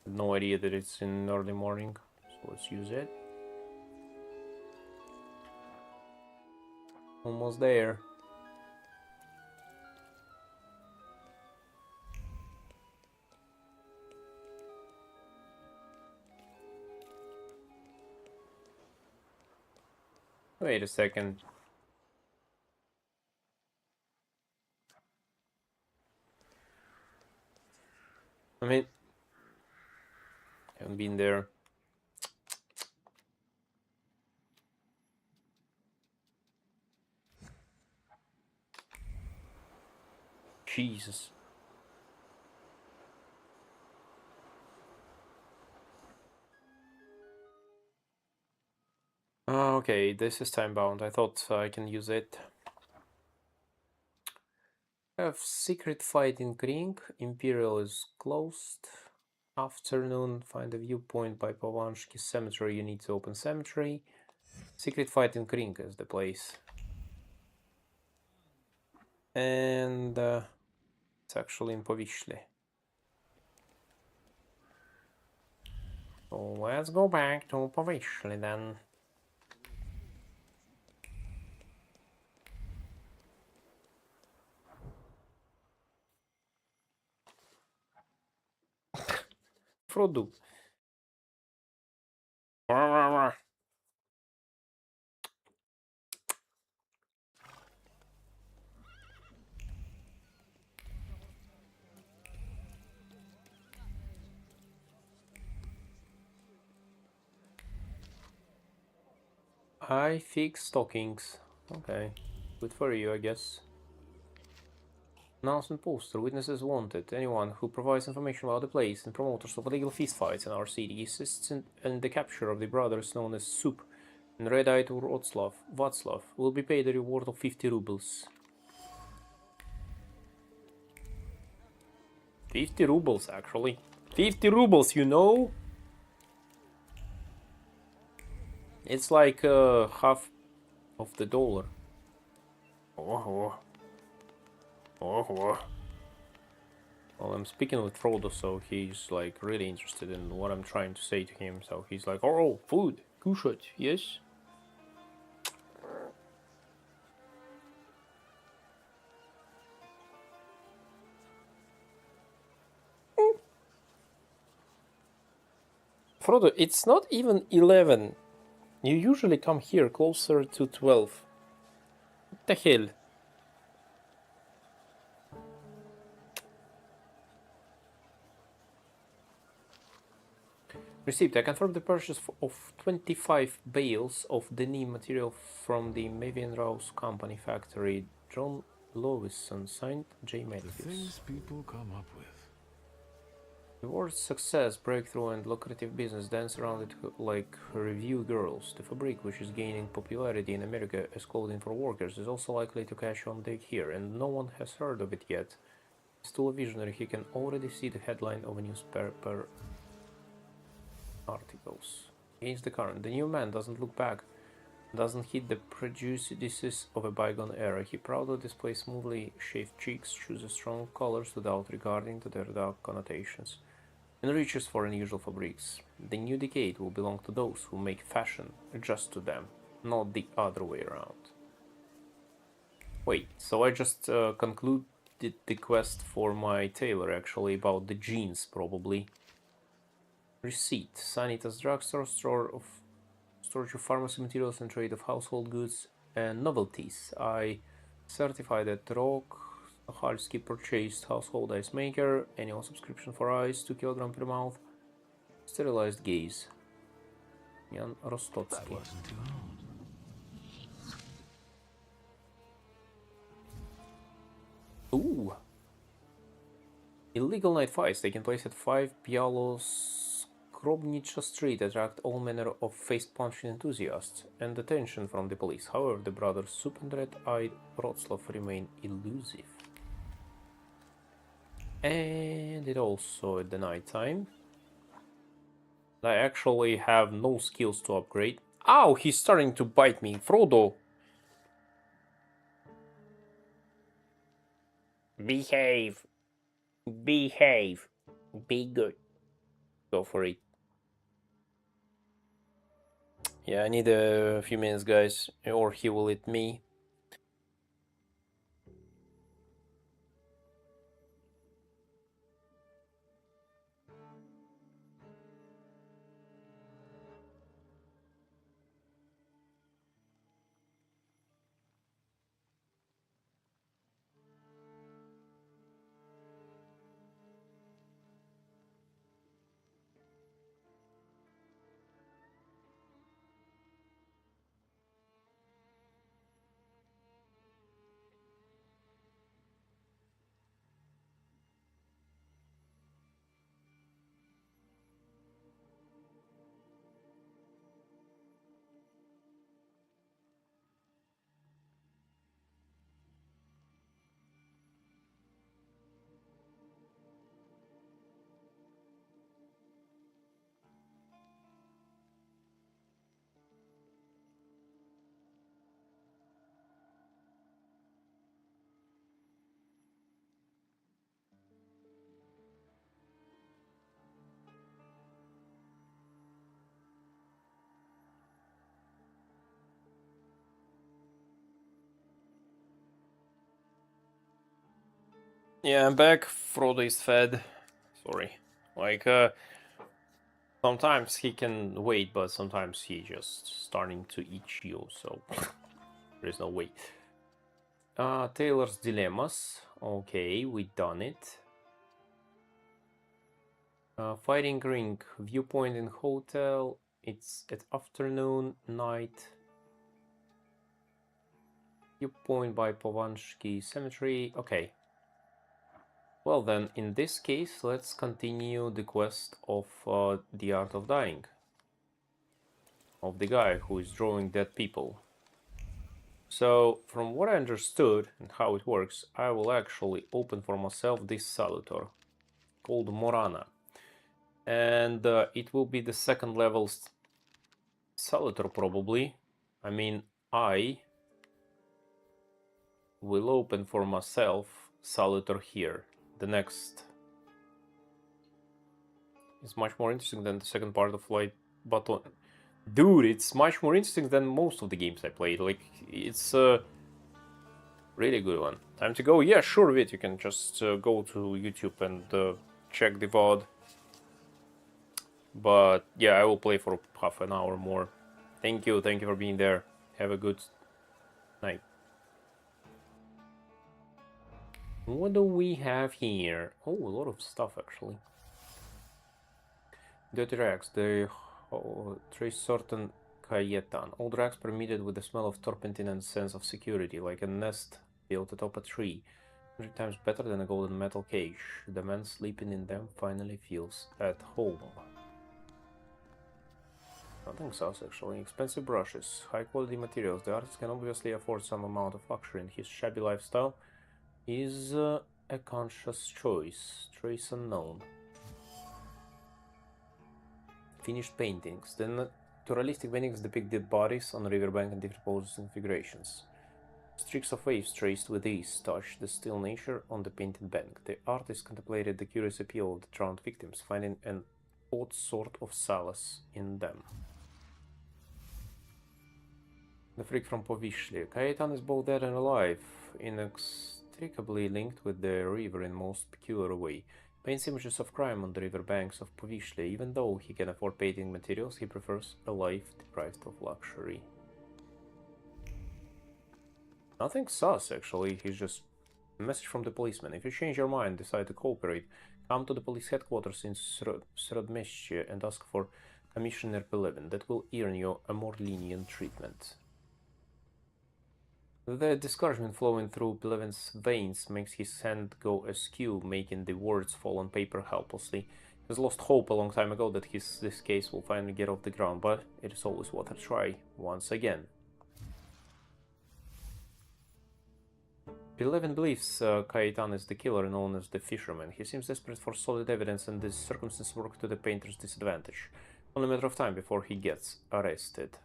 No idea that it's in early morning, so let's use it. Almost there. Wait a second. I mean, haven't been there. Jesus. Okay, this is time bound. I thought I can use it. Have secret fight in Krink. Imperial is closed. Afternoon, find a viewpoint by Povanshki Cemetery. You need to open cemetery. Secret fight in Krink is the place. And it's actually in Powiśle. So let's go back to Powiśle then. Frodo. I fix stockings. Okay. Good for you, I guess. Announcement poster. Witnesses wanted. Anyone who provides information about the place and promoters of illegal feastfights in our city assists in the capture of the brothers known as Soup and Red-Eyed Václav will be paid a reward of 50 rubles. 50 rubles, actually. 50 rubles, you know? It's like half of the dollar. Oh. Well, I'm speaking with Frodo, so he's like really interested in what I'm trying to say to him. So he's like, "Oh, food, kushot, yes." Frodo, it's not even 11. You usually come here closer to 12. What the hell? Received. I confirmed the purchase of 25 bales of denim material from the Mavian Rouse Company factory. John Lewison, signed J. Matthews. The things people come up with. The words success, breakthrough, and lucrative business dance around it like review girls. The fabric, which is gaining popularity in America as clothing for workers, is also likely to catch on here, and no one has heard of it yet. Still a visionary, he can already see the headline of a newspaper articles. Against the current, the new man doesn't look back, doesn't hit the prejudices of a bygone era. He proudly displays smoothly shaved cheeks, chooses strong colors without regarding to their dark connotations, and reaches for unusual fabrics. The new decade will belong to those who make fashion just to them, not the other way around. Wait, so I just concluded the quest for my tailor, actually, about the jeans, probably. Receipt. Sanitas drugstore, storage of pharmacy materials and trade of household goods and novelties. I certify that Rok Halski purchased household ice maker, annual subscription for ice, 2 kg per month, sterilized gaze. Jan Rostotsky. That wasn't too hard. Ooh. Illegal night fights taking place at 5 Bialos Skrobnicza Street attract all manner of face-punching enthusiasts and attention from the police. However, the brothers Sup and Red-Eyed Wroclaw remain elusive. And it also at the night time. I actually have no skills to upgrade. Ow, he's starting to bite me. Frodo! Behave. Behave. Be good. Go for it. Yeah, I need a few minutes, guys, or he will eat me. Yeah, I'm back. Frodo is fed. Sorry. Like, sometimes he can wait, but sometimes he just starting to eat you, so there's no way. Taylor's Dilemmas. Okay, we done it. Fighting ring. Viewpoint in hotel. It's at afternoon, night. Viewpoint by Povansky Cemetery. Okay. Well then, in this case, let's continue the quest of the Art of Dying. Of the guy who is drawing dead people. So, from what I understood and how it works, I will actually open for myself this Salutor called Morana. And it will be the second level Salutor probably. I mean, I will open for myself Salutor here. The next is much more interesting than the second part of Light Button. Dude, it's much more interesting than most of the games I played. Like, it's a really good one. Time to go? Yeah, sure, Vit. You can just go to YouTube and check the VOD. But yeah, I will play for half an hour more. Thank you for being there. Have a good night. What do we have here? Oh, a lot of stuff actually. Dirty rags. They trace certain Cayetan. Old rags permeated with the smell of turpentine and sense of security, like a nest built atop a tree. 100 times better than a golden metal cage. The man sleeping in them finally feels at home. Nothing sus, actually. Expensive brushes, high quality materials. The artist can obviously afford some amount of luxury in his shabby lifestyle. Is a conscious choice. Trace unknown. Finished paintings. The naturalistic paintings depict dead bodies on the riverbank in different poses and configurations. Streaks of waves traced with ease touch the still nature on the painted bank. The artist contemplated the curious appeal of the drowned victims, finding an odd sort of solace in them. The freak from Povishli. Cayetan is both dead and alive, inextricably linked with the river in most peculiar way. Paints images of crime on the river banks of Povishli. Even though he can afford painting materials, he prefers a life deprived of luxury. Nothing sus, actually. He's just a message from the policeman. If you change your mind, decide to cooperate, come to the police headquarters in Srodmeshche and ask for Commissioner Pelevin. That will earn you a more lenient treatment. The discouragement flowing through Pelevin's veins makes his hand go askew, making the words fall on paper helplessly. He has lost hope a long time ago that this case will finally get off the ground, but it is always worth a try, once again. Pelevin believes Cayetan is the killer known as the Fisherman. He seems desperate for solid evidence, and this circumstance works to the painter's disadvantage. Only a matter of time before he gets arrested.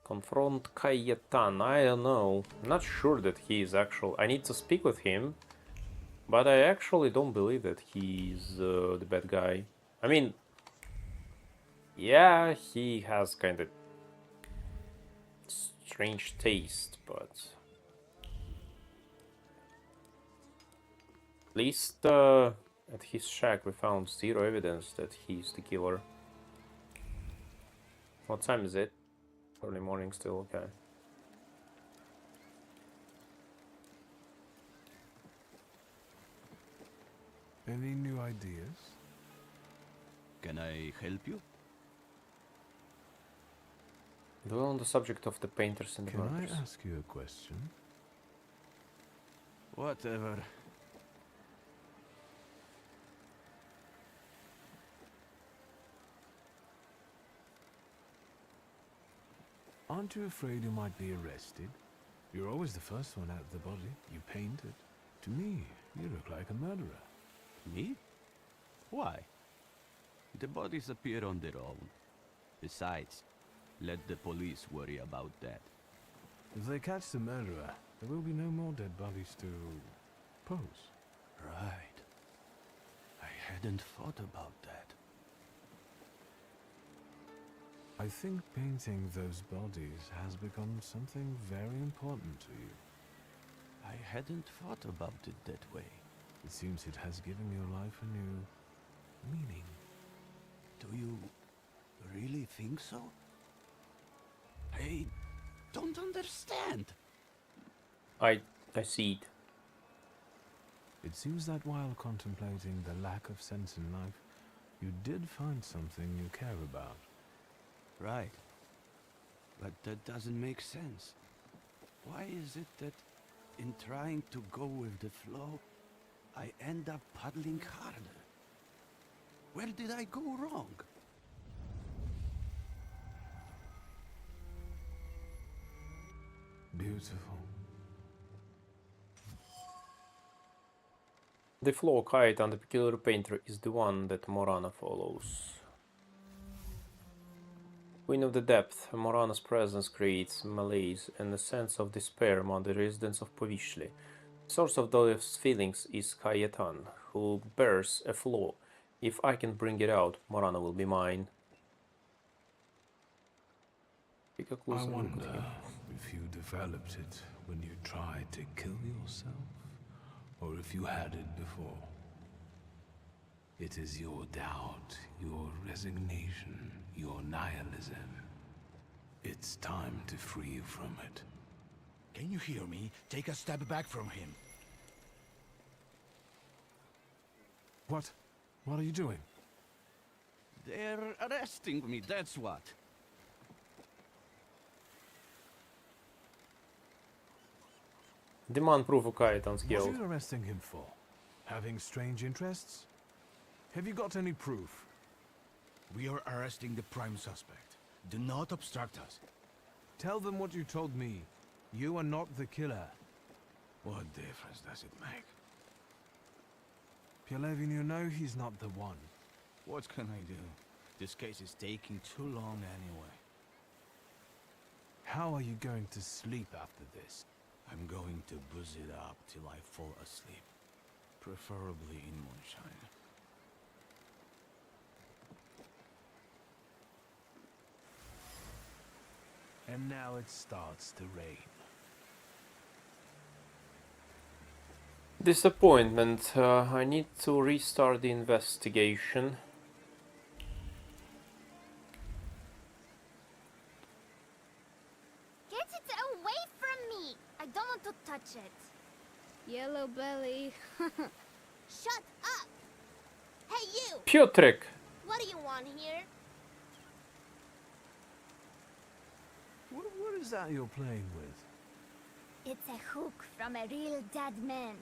Confront Cayetan. I don't know. I'm not sure that he is actual. I need to speak with him, but I actually don't believe that he's the bad guy. I mean, yeah, he has kind of strange taste, but at least at his shack we found zero evidence that he's the killer. What time is it? Early morning still, okay. Any new ideas? Can I help you? Dwell on the subject of the painters and the Can murders. I ask you a question? Whatever. Aren't you afraid you might be arrested? You're always the first one out of the body. You painted. To me, you look like a murderer. Me? Why? The bodies appear on their own. Besides, let the police worry about that. If they catch the murderer, there will be no more dead bodies to pose. Right. I hadn't thought about that. I think painting those bodies has become something very important to you. I hadn't thought about it that way. It seems it has given your life a new meaning. Do you really think so? I don't understand. I see it. It seems that while contemplating the lack of sense in life, you did find something you care about. Right. But that doesn't make sense. Why is it that in trying to go with the flow, I end up paddling harder? Where did I go wrong? Beautiful. The flow Cayetan, the peculiar painter, is the one that Morana follows. Queen of the Depth, Morana's presence creates malaise and a sense of despair among the residents of Povishli. The source of those feelings is Cayetan, who bears a flaw. If I can bring it out, Morana will be mine. Take a I closer look wonder at him. if you developed it when you tried to kill yourself, or if you had it before. It is your doubt, your resignation, your nihilism. It's time to free you from it. Can you hear me? Take a step back from him. What? What are you doing? They're arresting me, that's what. Demand proof of Kaetan's What guilt. are you arresting him for? Having strange interests? Have you got any proof? We are arresting the prime suspect. Do not obstruct us. Tell them what you told me. You are not the killer. What difference does it make? Pielevin, you know he's not the one. What can I do? This case is taking too long anyway. How are you going to sleep after this? I'm going to booze it up till I fall asleep. Preferably in moonshine. And now it starts to rain. Disappointment. I need to restart the investigation. Get it away from me! I don't want to touch it. Yellow belly. Shut up! Hey you! Piotrek! What do you want here? What is that you're playing with? It's a hook from a real dead man.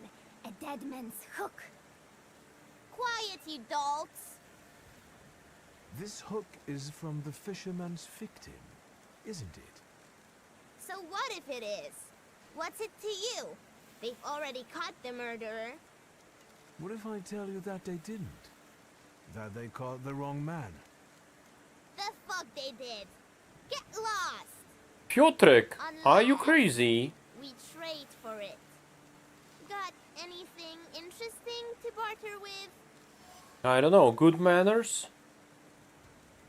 A dead man's hook. Quiet, you dogs! This hook is from the fisherman's victim, isn't it? So what if it is? What's it to you? They've already caught the murderer. What if I tell you that they didn't? That they caught the wrong man? The fuck they did! Get lost! Piotrek! Are you crazy? We trade for it. Got anything interesting to barter with? I don't know, good manners?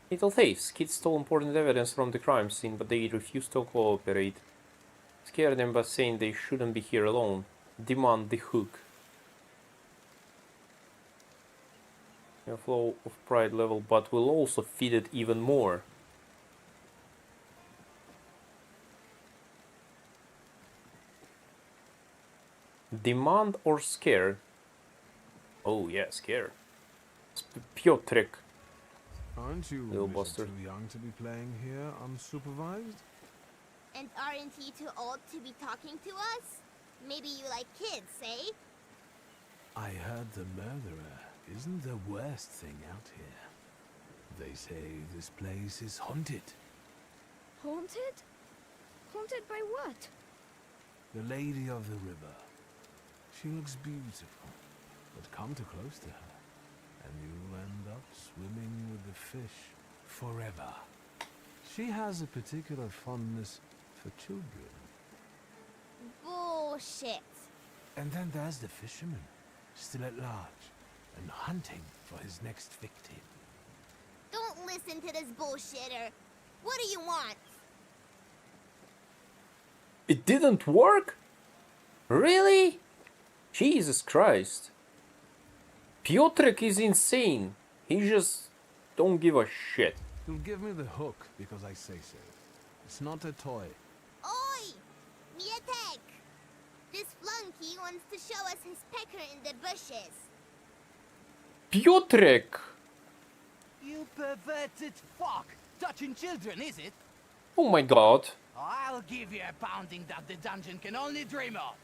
Little thieves. Kids stole important evidence from the crime scene, but they refuse to cooperate. Scare them by saying they shouldn't be here alone. Demand the hook. A flow of pride level, but will also feed it even more. Demand or scare? Oh yeah, scare. Piotrek. Aren't you Little a little bastard. too young to be playing here unsupervised? And aren't you too old to be talking to us? Maybe you like kids, eh? I heard the murderer isn't the worst thing out here. They say this place is haunted. Haunted? Haunted by what? The Lady of the River. She looks beautiful, but come too close to her, and you end up swimming with the fish forever. She has a particular fondness for children. Bullshit. And then there's the fisherman, still at large, and hunting for his next victim. Don't listen to this bullshitter. What do you want? It didn't work? Really? Jesus Christ. Piotrek is insane. He just don't give a shit. You'll give me the hook because I say so. It's not a toy. Oi! Mietek! This flunky wants to show us his pecker in the bushes. Piotrek! You perverted fuck! Touching children, is it? Oh my god. I'll give you a pounding that the dungeon can only dream of.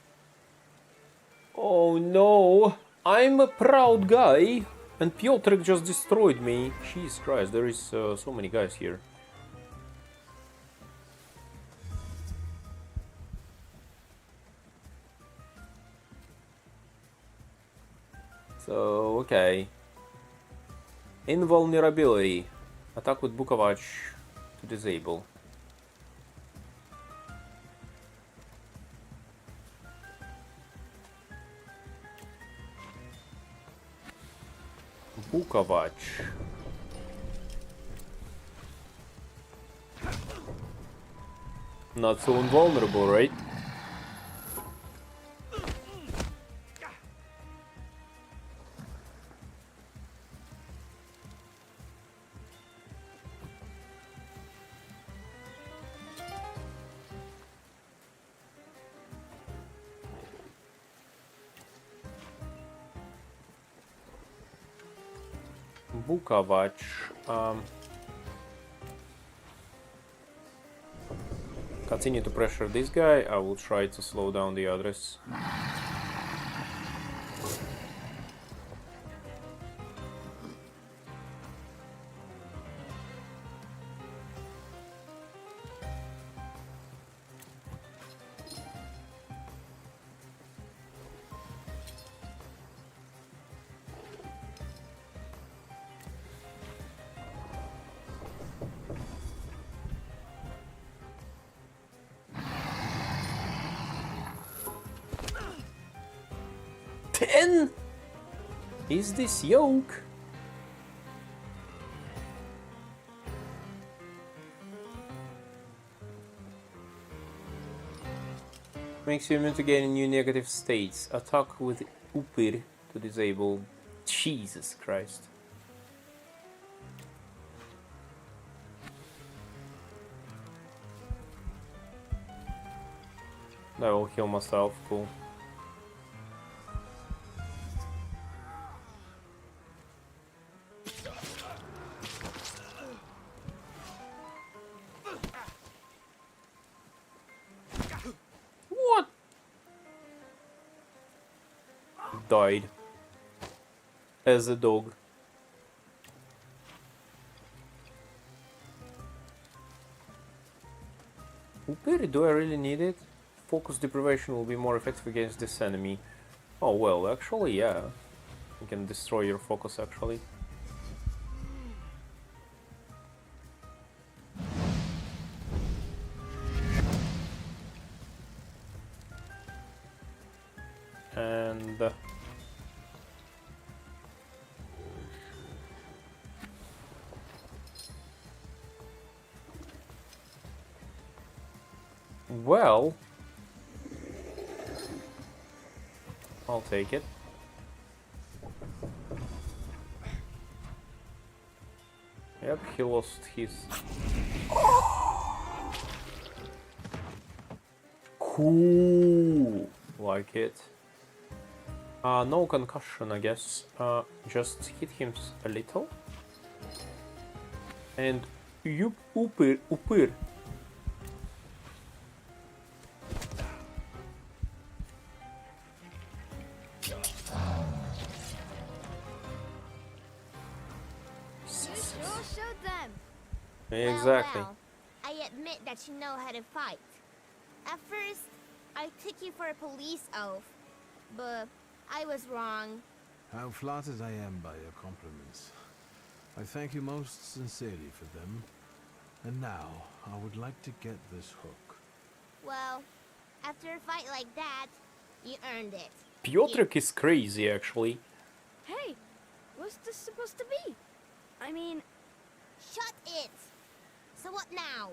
Oh no. I'm a proud guy. And Piotrek just destroyed me. Jesus Christ, there is so many guys here. So, okay. Invulnerability. Attack with Bukovac to disable. Bukovac. Not so invulnerable, right? Bukovac. Continue to pressure this guy. I will try to slow down the others. Is this yoke? Makes you immune to gaining new negative states. Attack with Upir to disable. Jesus Christ. I will heal myself, cool. What? Died. As a dog. Upiri, do I really need it? Focus deprivation will be more effective against this enemy. Oh well, actually yeah. You can destroy your focus actually. And well, I'll take it. Yep, he lost his... Cool! Like it. No concussion, I guess. Just hit him a little. And... Upir. Exactly. Well, I admit that you know how to fight. At first, I took you for a police oath, but I was wrong. How flattered I am by your compliments. I thank you most sincerely for them. And now, I would like to get this hook. Well, after a fight like that, you earned it. Piotrek is crazy, actually. Hey, what's this supposed to be? I mean... Shut it! So what now?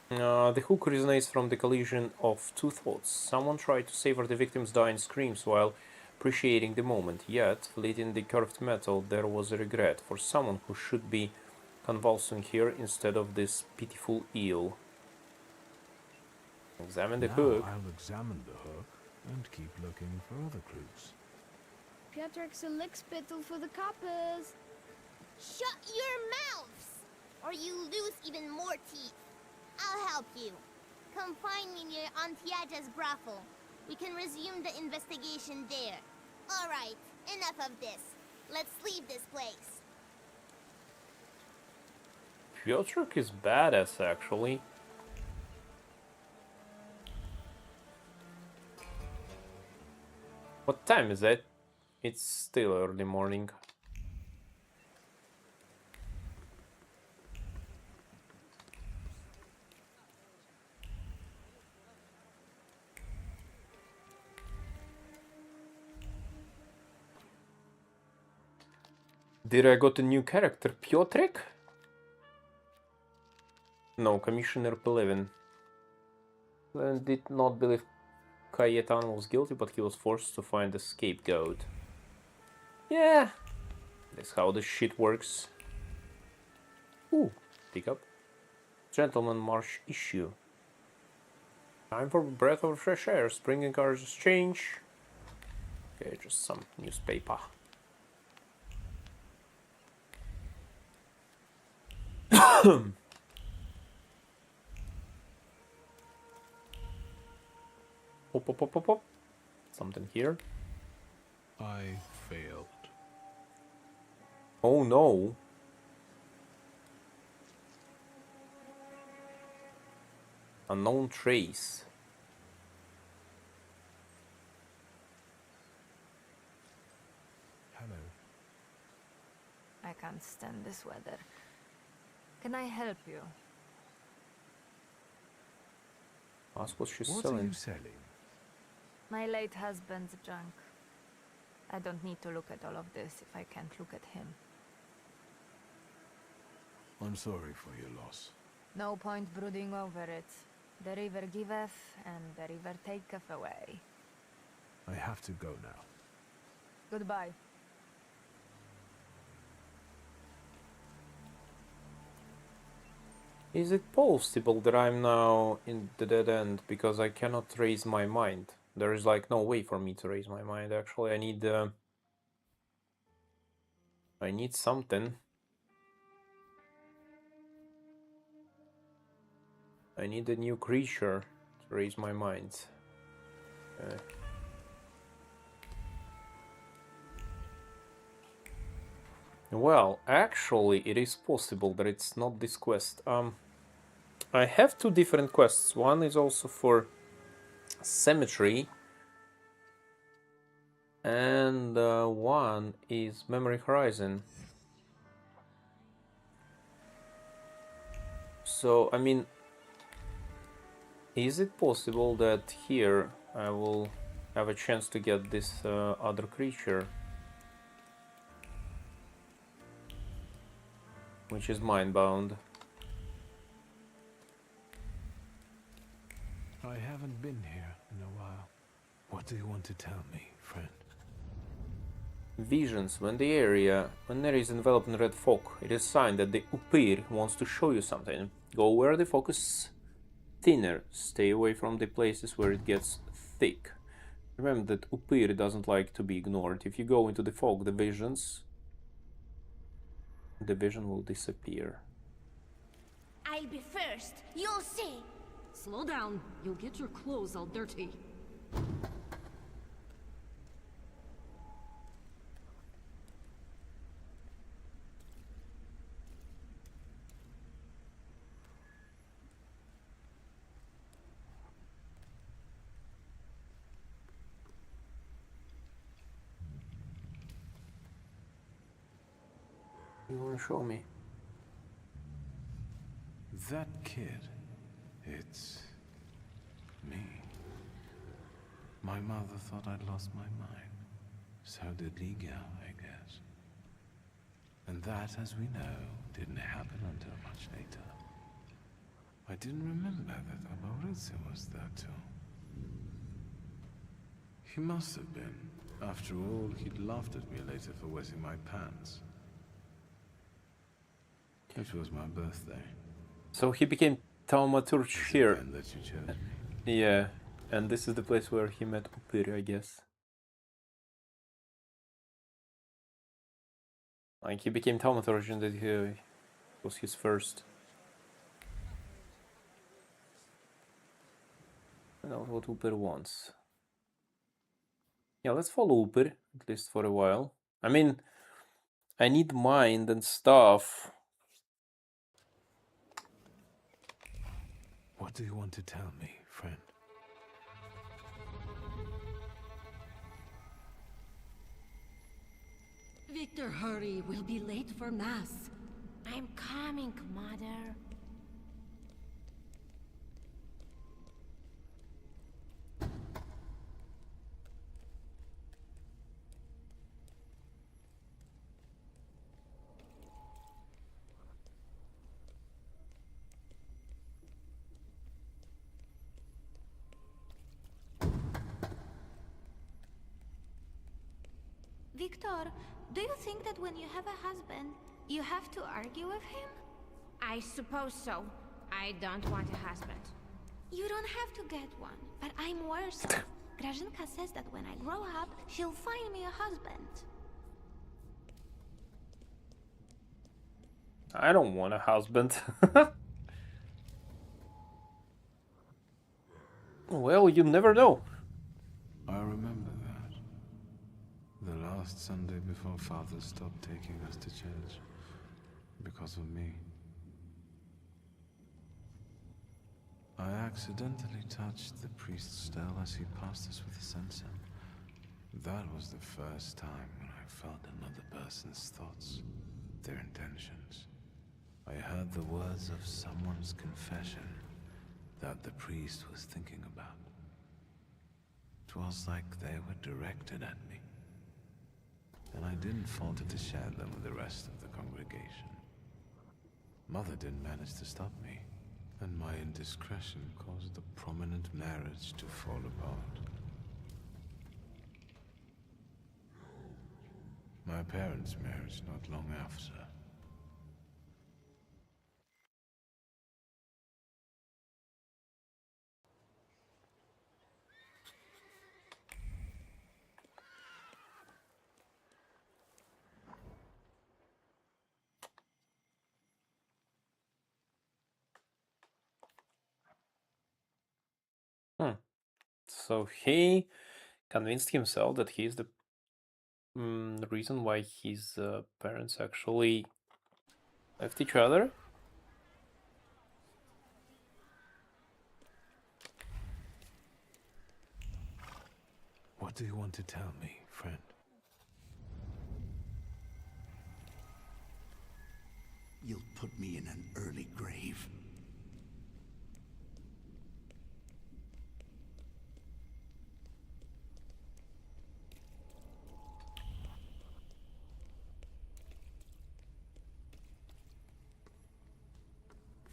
The hook resonates from the collision of two thoughts. Someone tried to savor the victim's dying screams while appreciating the moment, yet, within the curved metal, there was a regret for someone who should be convulsing here instead of this pitiful eel. Examine the hook. I'll examine the hook and keep looking for other clues. Piotrek's a lick spittle for the coppers. Shut your mouths, or you lose even more teeth. I'll help you. Come find me near Antiaja's brothel. We can resume the investigation there. All right, enough of this. Let's leave this place. Piotrek is badass, actually. What time is it? It's still early morning. Did I got a new character? Piotrek? No, Commissioner Pelevin. Pelevin did not believe Cayetano was guilty, but he was forced to find a scapegoat. Yeah, that's how this shit works. Ooh, pick up. Gentleman Marsh issue. Time for a breath of fresh air. Spring encourages change. Okay, just some newspaper. Pop, pop, pop, pop, pop. Something here. I failed. Oh no. Unknown trace. Hello. I can't stand this weather. Can I help you? Ask what she's What selling. are you selling? My late husband's junk. I don't need to look at all of this if I can't look at him. I'm sorry for your loss. No point brooding over it. The river giveth, and the river taketh away. I have to go now. Goodbye. Is it possible that I'm now in the dead end because I cannot raise my mind? There is like no way for me to raise my mind. Actually, I need something. I need a new creature to raise my mind. Well, actually, it is possible that it's not this quest. I have two different quests. One is also for cemetery, and one is Memory Horizon. So, I mean, is it possible that here I will have a chance to get this other creature, which is mind-bound? I haven't been here in a while. What do you want to tell me, friend? Visions. When the area is enveloped in red fog, it is a sign that the Upir wants to show you something. Go where the fog is thinner. Stay away from the places where it gets thick. Remember that Upir doesn't like to be ignored. If you go into the fog, the vision will disappear. I'll be first. You'll see. Slow down. You'll get your clothes all dirty. You want to show me? That kid. It's me. My mother thought I'd lost my mind. So did Liga, I guess. And that, as we know, didn't happen until much later. I didn't remember that Amoritz was there too. He must have been. After all, he'd laughed at me later for wetting my pants. It was my birthday. So he became Thaumaturge here. That you chose me. Yeah, and this is the place where he met Upir, I guess. Like, he became Thaumaturge and that he was his first. I know what Upir wants. Yeah, let's follow Upir, at least for a while. I mean, I need mind and stuff. What do you want to tell me, friend? Victor, hurry. We'll be late for Mass. I'm coming, Mother. Victor, do you think that when you have a husband, you have to argue with him? I suppose so. I don't want a husband. You don't have to get one, but I'm worse off. Grażynka says that when I grow up, she'll find me a husband. I don't want a husband. Well, you never know. I remember that. The last Sunday before Father stopped taking us to church. Because of me. I accidentally touched the priest's stele as he passed us with the censer. That was the first time when I felt another person's thoughts, their intentions. I heard the words of someone's confession that the priest was thinking about. It was like they were directed at me. And I didn't falter to share them with the rest of the congregation. Mother didn't manage to stop me, and my indiscretion caused the prominent marriage to fall apart. My parents' marriage not long after. So he convinced himself that he's the reason why his parents actually left each other. What do you want to tell me, friend? You'll put me in an early grave.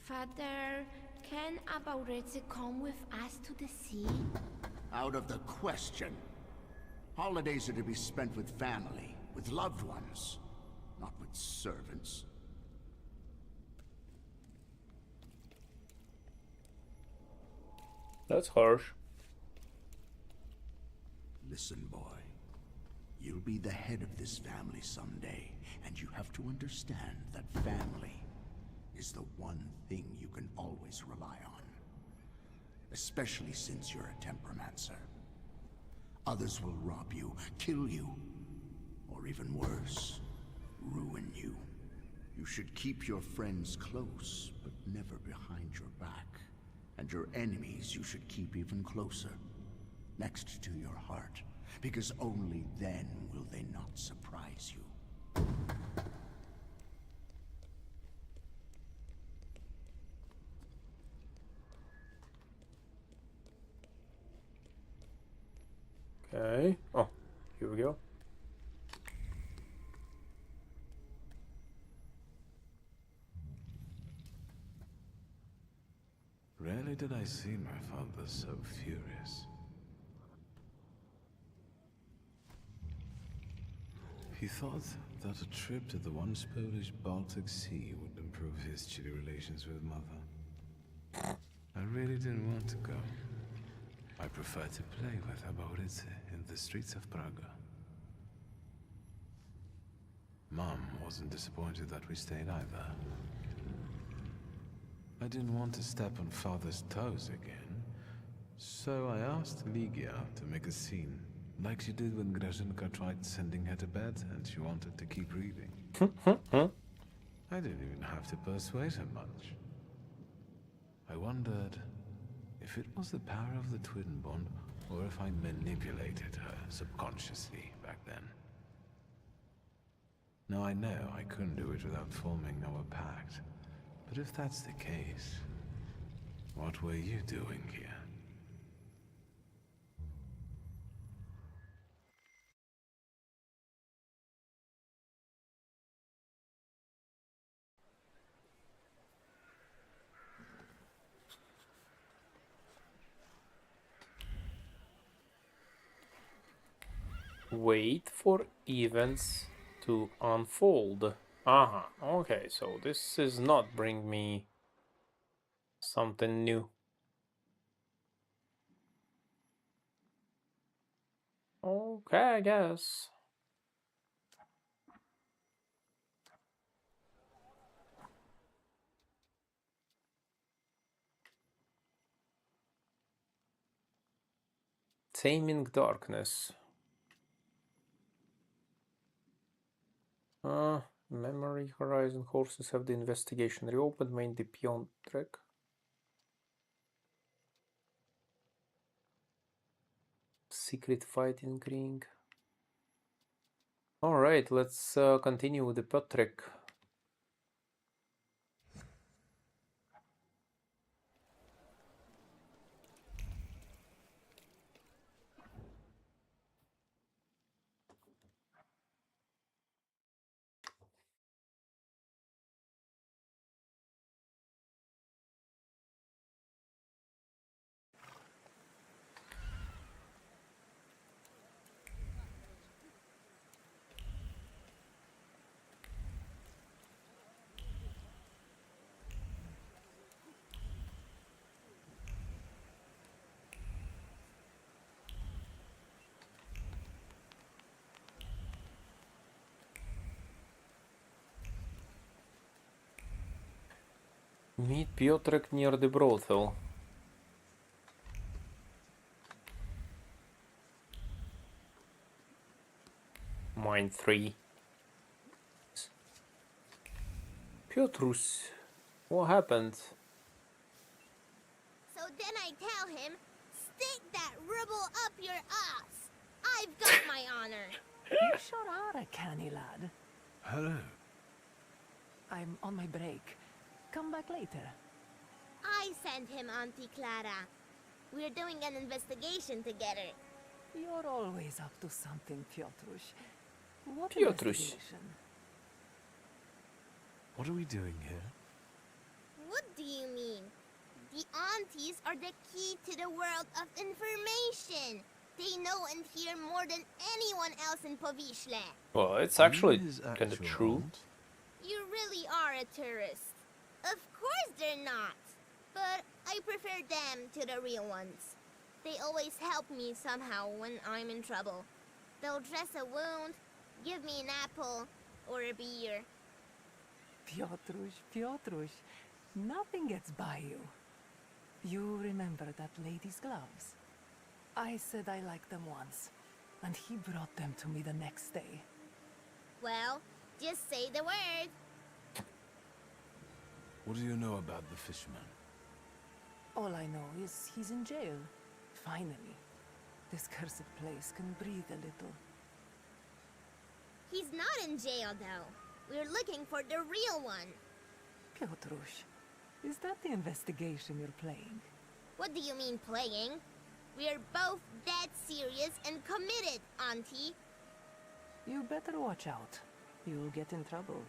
Father, can Abauretse come with us to the sea? Out of the question. Holidays are to be spent with family, with loved ones, not with servants. That's harsh. Listen, boy. You'll be the head of this family someday, and you have to understand that family is the one thing you can always rely on. Especially since you're a temperamencer. Others will rob you, kill you, or even worse, ruin you. You should keep your friends close, but never behind your back. And your enemies you should keep even closer, next to your heart, because only then will they not surprise you. Okay. Oh, here we go. Rarely did I see my father so furious. He thought that a trip to the once Polish Baltic Sea would improve his chilly relations with Mother. I really didn't want to go. I preferred to play with Abauretse in the streets of Praga. Mom wasn't disappointed that we stayed either. I didn't want to step on Father's toes again, so I asked Ligia to make a scene, like she did when Grażynka tried sending her to bed and she wanted to keep reading. I didn't even have to persuade her much. I wondered if it was the power of the twin bond, or if I manipulated her subconsciously back then. Now I know I couldn't do it without forming our pact, but if that's the case, what were you doing here? Wait for events to unfold. Okay, so this is not bring me something new. Okay, I guess. Taming Darkness. Memory Horizon horses have the investigation reopened, main the Pion track. Secret fighting ring. Alright, let's continue with the plot track. Meet Piotrek near the brothel. Mine 3. Piotrus, what happened? So then I tell him, stick that rubble up your ass. I've got my honor. You sure are a canny lad. Hello. I'm on my break. Come back later. I sent him, Auntie Clara. We're doing an investigation together. You're always up to something, Piotrush. What Piotrush. investigation? What are we doing here? What do you mean? The aunties are the key to the world of information. They know and hear more than anyone else in Povishla. Well, it's actually His kind of actual true. aunt? You really are a tourist. Of course they're not. But I prefer them to the real ones. They always help me somehow when I'm in trouble. They'll dress a wound, give me an apple, or a beer. Piotrush, nothing gets by you. You remember that lady's gloves? I said I liked them once, and he brought them to me the next day. Well, just say the word. What do you know about the fisherman? All I know is he's in jail. Finally. This cursed place can breathe a little. He's not in jail, though. We're looking for the real one. Piotrush, is that the investigation you're playing? What do you mean, playing? We're both dead serious and committed, Auntie. You better watch out. You'll get in trouble.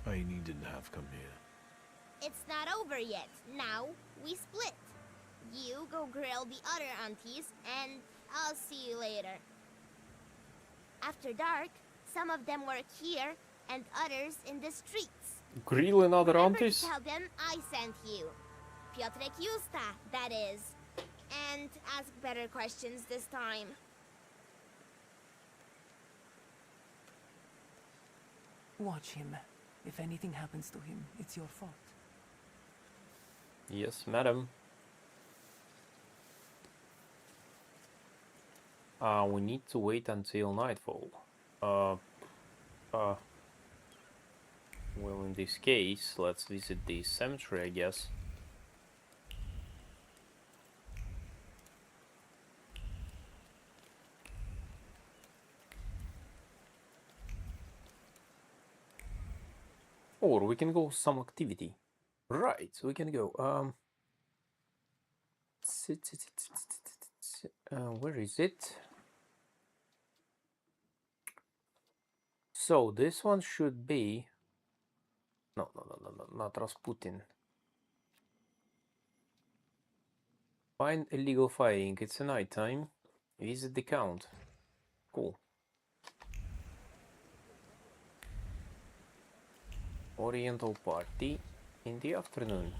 I needn't have come here. It's not over yet. Now, we split. You go grill the other aunties, and I'll see you later. After dark, some of them work here, and others in the streets. Grill and other Remember aunties? to tell them I sent you. Piotrek Justa, that is. And ask better questions this time. Watch him. If anything happens to him, it's your fault. Yes, madam. We need to wait until nightfall. Well, in this case, let's visit the cemetery, I guess. Or we can go some activity. Right, we can go. Where is it? So this one should be... No, not Rasputin. Find illegal fighting. It's a night time. Visit the count. Cool. Oriental party in the afternoon.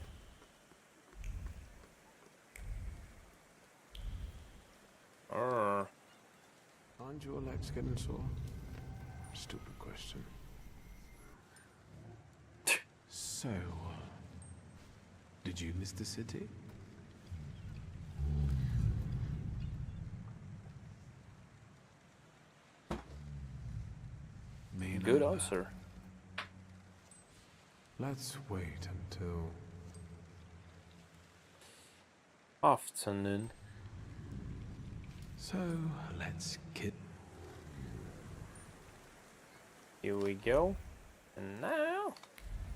Aren't your legs getting sore? Stupid question. So, did you miss the city? Good answer. Let's wait until afternoon. So, let's get... Here we go. And now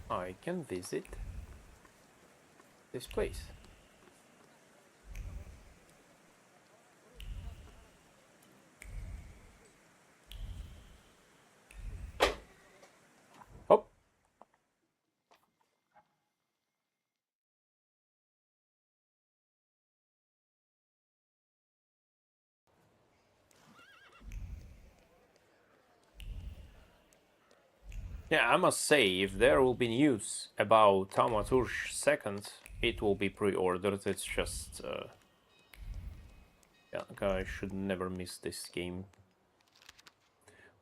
I can visit this place. Oh. Yeah, I must say, if there will be news about Thaumaturge 2nd, it will be pre-ordered. It's just... yeah, I should never miss this game.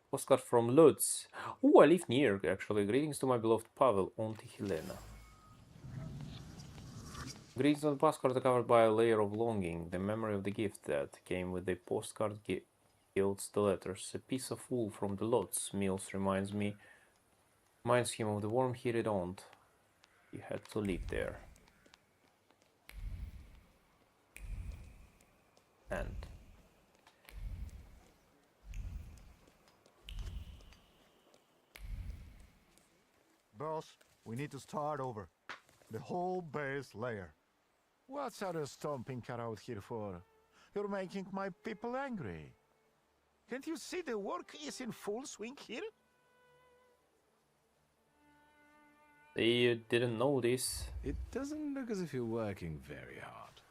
Postcard from Lutz. Oh, I live near, actually. Greetings to my beloved Pavel, Auntie Helena. Greetings on the postcard are covered by a layer of longing, the memory of the gift that came with the postcard gilds the letters. A piece of wool from the Lutz mills reminds him of the warm-heated aunt he had to live there. And Boss, we need to start over. The whole base layer. What's are you stomping around here for? You're making my people angry. Can't you see the work is in full swing here? they didn't know this. It doesn't look as if you're working very hard.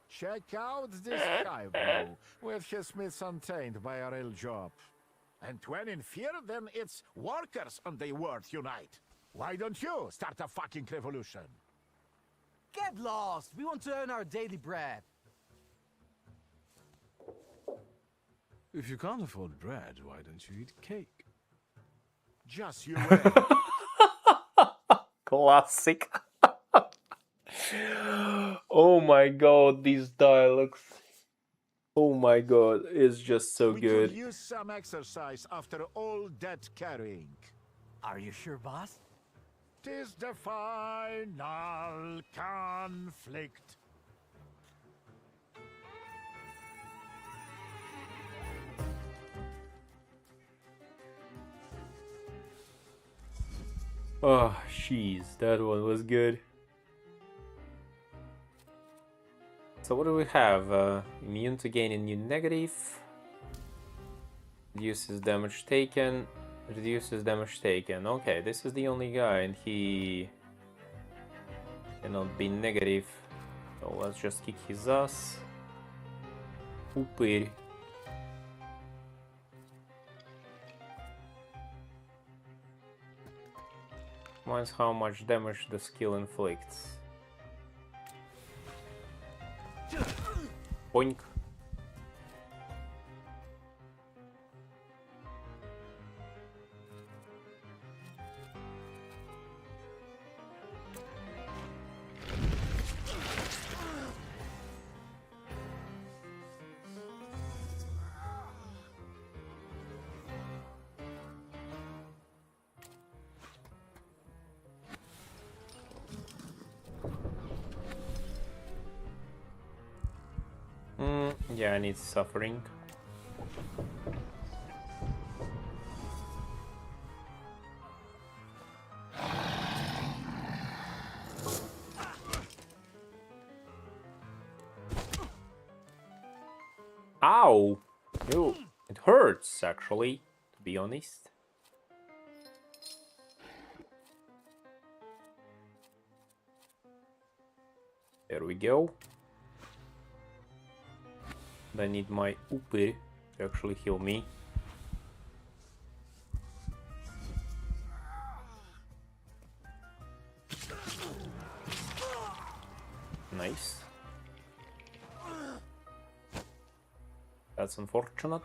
Check out this guy, bro, with his myths untainted by a real job. And when in fear, then it's workers and the world unite. Why don't you start a fucking revolution? Get lost! We want to earn our daily bread. If you can't afford bread, why don't you eat cake? Just you wait. Classic. Oh my god, these dialogues. Oh my god, it's just so We good. could use some exercise after all that carrying. Are you sure, boss? 'Tis the final conflict. Oh, jeez, that one was good. So what do we have? Immune to gain a new negative. Reduces damage taken. Reduces damage taken. Okay, this is the only guy and he cannot be negative. So let's just kick his ass. Упырь. Minus how much damage the skill inflicts. Boink. Yeah, I need suffering. Ow! Ew, it hurts actually, to be honest. There we go. I need my Упырь to actually heal me. Nice. That's unfortunate.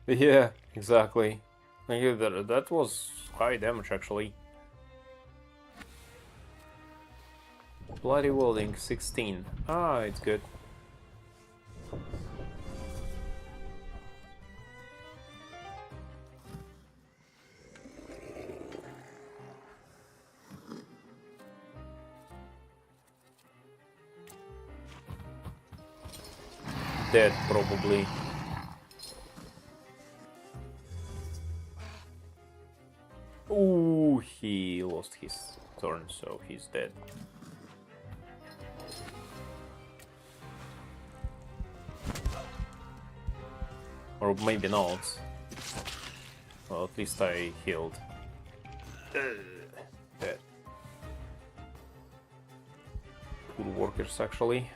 Yeah, exactly. That was high damage actually. Bloody welding 16. Ah, it's good. Dead probably. Ooh, he lost his turn, so he's dead. Or maybe not. Well, at least I healed. Dead. Poor workers, actually.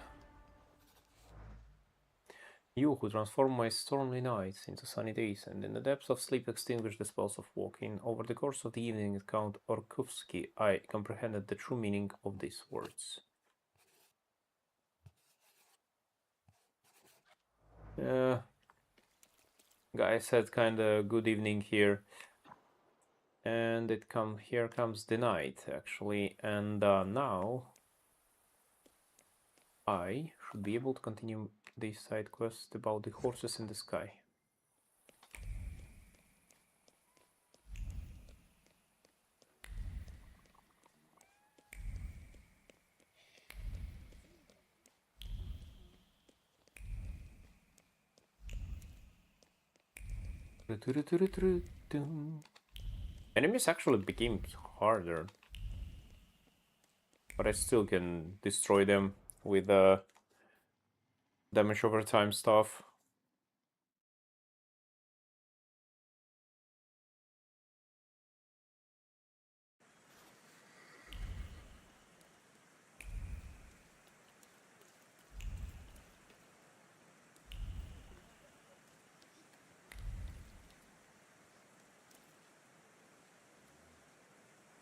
You who transform my stormy nights into sunny days and in the depths of sleep extinguish the spells of walking. Over the course of the evening at Count Orkowski, I comprehended the true meaning of these words. Guys had kinda good evening here. And here comes the night, actually. And now I should be able to continue this side quest about the horses in the sky. Enemies actually became harder, but I still can destroy them with damage over time stuff.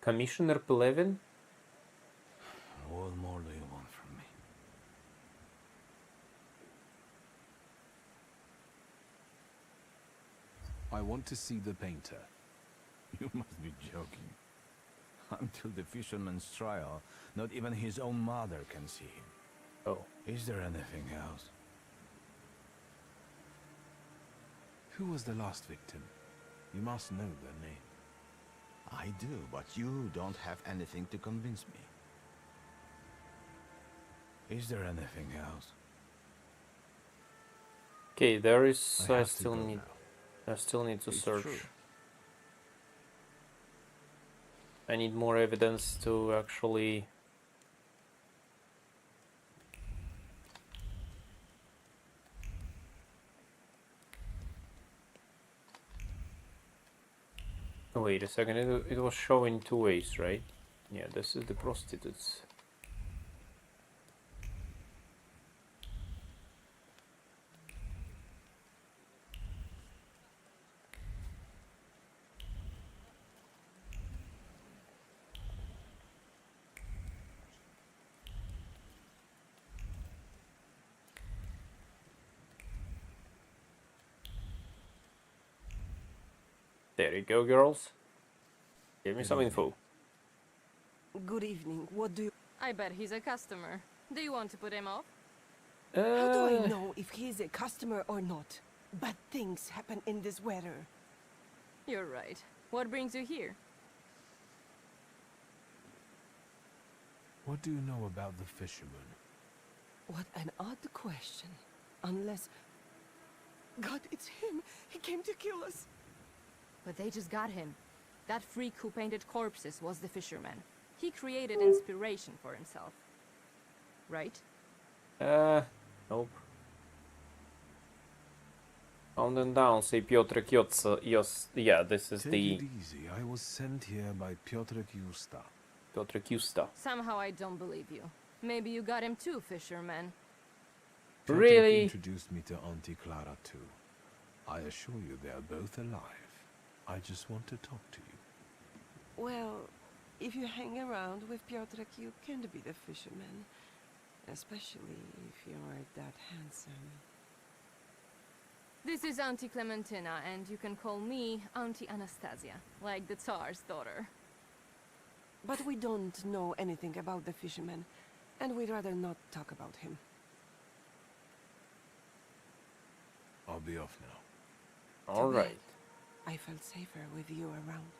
Commissioner Plevin? What more do you want from me? I want to see the painter. You must be joking. Until the fisherman's trial, not even his own mother can see him. Oh. Is there anything else? Who was the last victim? You must know their name. I do, but you don't have anything to convince me. Is there anything else? Okay, there is. I have to still go need. now. I still need to It's search. true. I need more evidence to actually. Wait a second, it was showing two ways, right? Yeah, this is the prostitutes. There you go, girls. Give me some info. Good evening. What do you... I bet he's a customer. Do you want to put him off? How do I know if he's a customer or not? Bad things happen in this weather. You're right. What brings you here? What do you know about the fisherman? What an odd question. Unless... God, it's him! He came to kill us! But they just got him. That freak who painted corpses was the fisherman. He created inspiration for himself. Right? Nope. Down and down, say Piotr Kiots. Yeah, this is Take the... it easy. I was sent here by Piotr Justa. Piotr Justa. Somehow I don't believe you. Maybe you got him too, fisherman. Piotr Really? introduced me to Auntie Clara too. I assure you they are both alive. I just want to talk to you. Well, if you hang around with Piotr, you can be the fisherman. Especially if you're that handsome. This is Auntie Clementina, and you can call me Auntie Anastasia, like the Tsar's daughter. But we don't know anything about the fisherman, and we'd rather not talk about him. I'll be off now. All right. I felt safer with you around.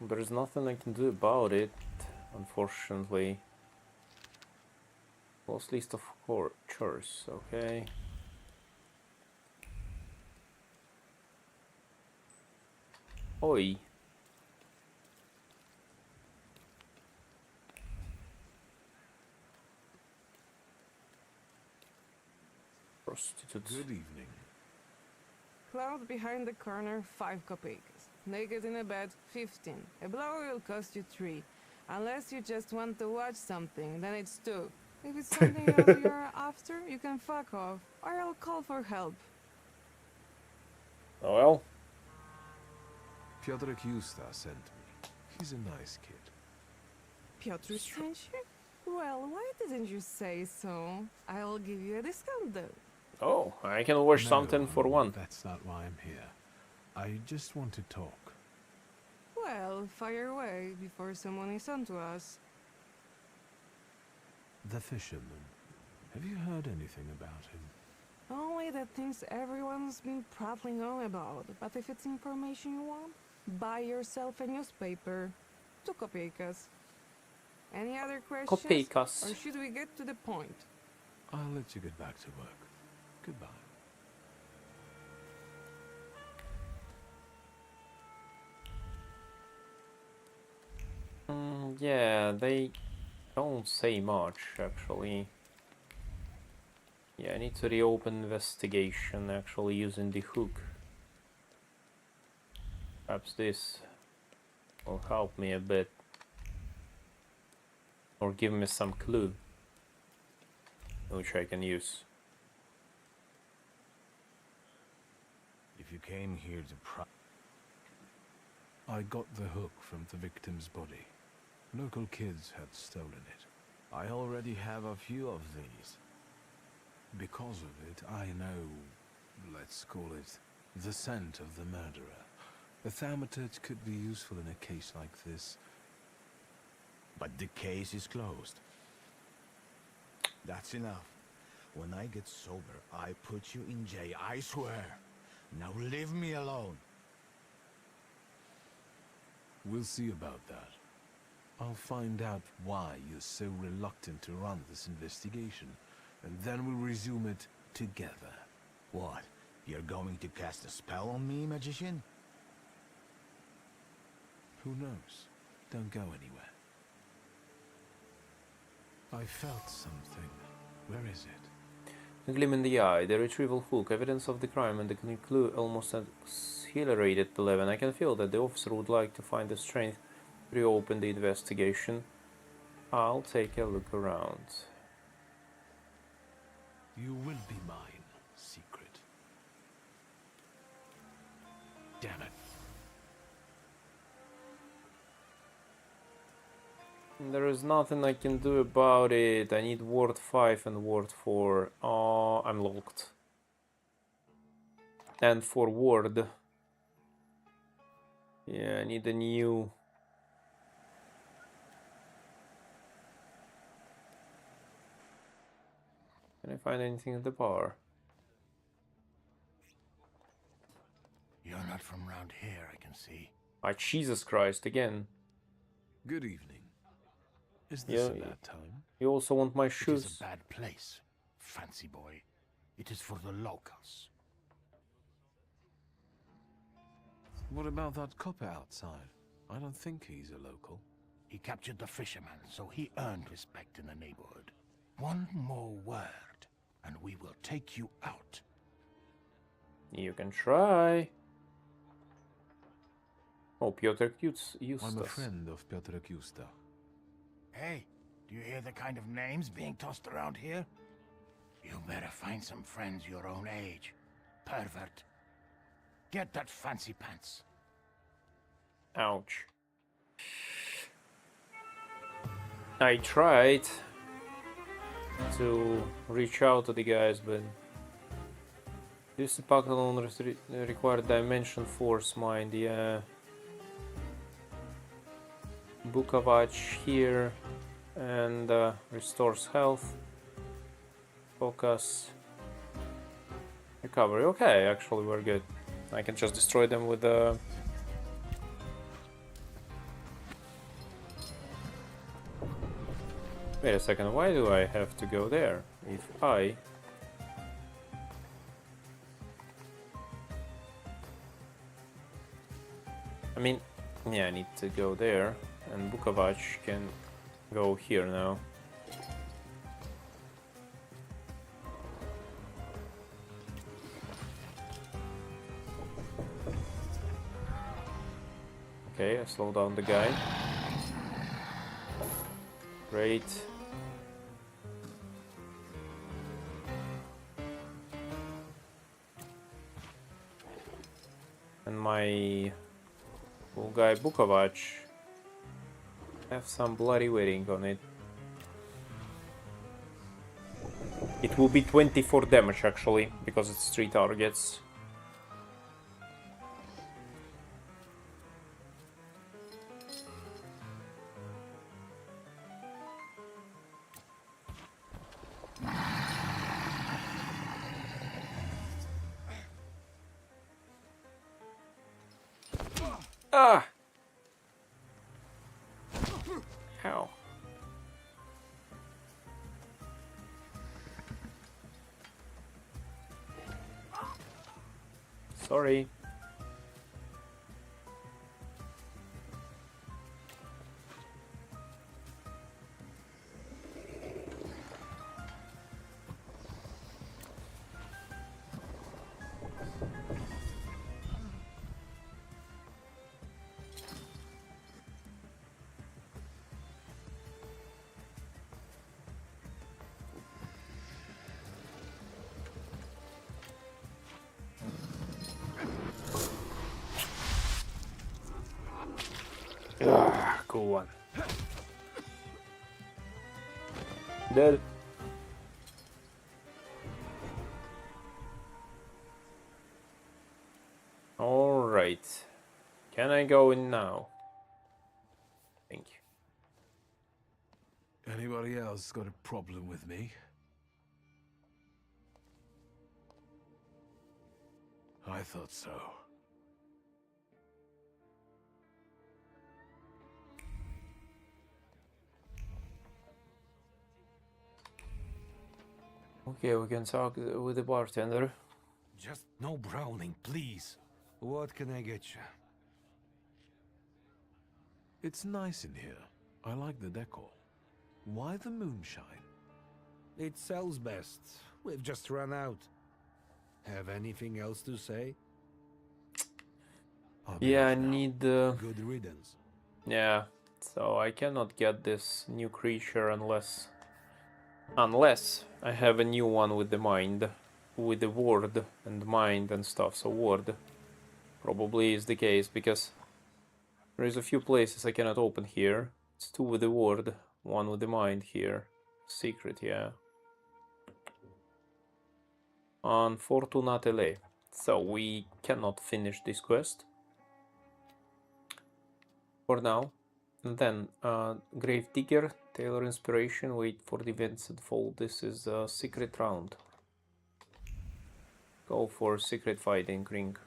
There's nothing I can do about it, unfortunately. Close list of chores, okay. Oi. Prostitutes. Good evening. Cloud behind the corner, 5 kopecks. Naked in a bed, 15. A blow will cost you 3. Unless you just want to watch something, then it's 2. If it's something else you're after, you can fuck off, or I'll call for help. Oh well. Piotr Justa sent me. He's a nice kid. Piotr sent you? Well, why didn't you say so? I'll give you a discount though. Oh, I can wash something for one. That's not why I'm here. I just want to talk. Well, fire away before someone is onto us. The fisherman. Have you heard anything about him? Only the things everyone's been prattling on about. But if it's information you want, buy yourself a newspaper. 2 kopeckas. Any other questions? Kopeckas. Or should we get to the point? I'll let you get back to work. Goodbye. Yeah, they don't say much, actually. Yeah, I need to reopen investigation, actually, using the hook. Perhaps this will help me a bit. Or give me some clue, which I can use. If you came here to I got the hook from the victim's body. Local kids had stolen it. I already have a few of these. Because of it, I know, let's call it, the scent of the murderer. The Thaumaturge could be useful in a case like this. But the case is closed. That's enough. When I get sober, I put you in jail, I swear. Now leave me alone. We'll see about that. I'll find out why you're so reluctant to run this investigation, and then we'll resume it together. What? You're going to cast a spell on me, magician? Who knows? Don't go anywhere. I felt something. Where is it? A gleam in the eye, the retrieval hook, evidence of the crime, and the clue almost exhilarated Levin. I can feel that the officer would like to find the strength to reopen the investigation. I'll take a look around. You will be mine, secret. Damn it. There is nothing I can do about it. I need word 5 and word 4. Oh, I'm locked. And for word, yeah, I need a new. Can I find anything at the bar? You're not from around here, I can see. Ah, Jesus Christ, again. Good evening. Is this a Yeah, bad time? you also want my It shoes? is a bad place, fancy boy. It is for the locals. What about that copper outside? I don't think he's a local. He captured the fisherman, so he earned respect in the neighborhood. One more word, and we will take you out. You can try. Oh, Piotr Justus. I'm a friend of Piotr Justa. Hey, do you hear the kind of names being tossed around here? You better find some friends your own age. Pervert. Get that fancy pants. Ouch. I tried to reach out to the guys, but Use the pack alone required dimension force mind, yeah. Book of Watch here and restores health. Focus. Recovery. Okay, actually we're good. I can just destroy them with the... Wait a second, why do I have to go there? If I... mean, yeah, I need to go there, and Bukovac can go here now. Okay, I slow down the guy. Great. And my cool guy Bukovac have some bloody wedding on it. It will be 24 damage actually, because it's 3 targets. Ah! Ow. Sorry. Ah, cool one. Dead. All right. Can I go in now? Thank you. Anybody else got a problem with me? I thought so. Okay, we can talk with the bartender. Just no browning, please. What can I get you? It's nice in here. I like the decor. Why the moonshine? It sells best. We've just run out. Have anything else to say? Yeah, I need Good riddance. Yeah, so I cannot get this new creature unless I have a new one with the mind, with the ward and mind and stuff. So ward probably is the case, because there is a few places I cannot open here. It's 2 with the ward, 1 with the mind here. Secret, yeah. Unfortunately. So we cannot finish this quest for now. And then Grave Digger, Taylor Inspiration, wait for the events to fall. This is a secret round. Go for secret fighting ring.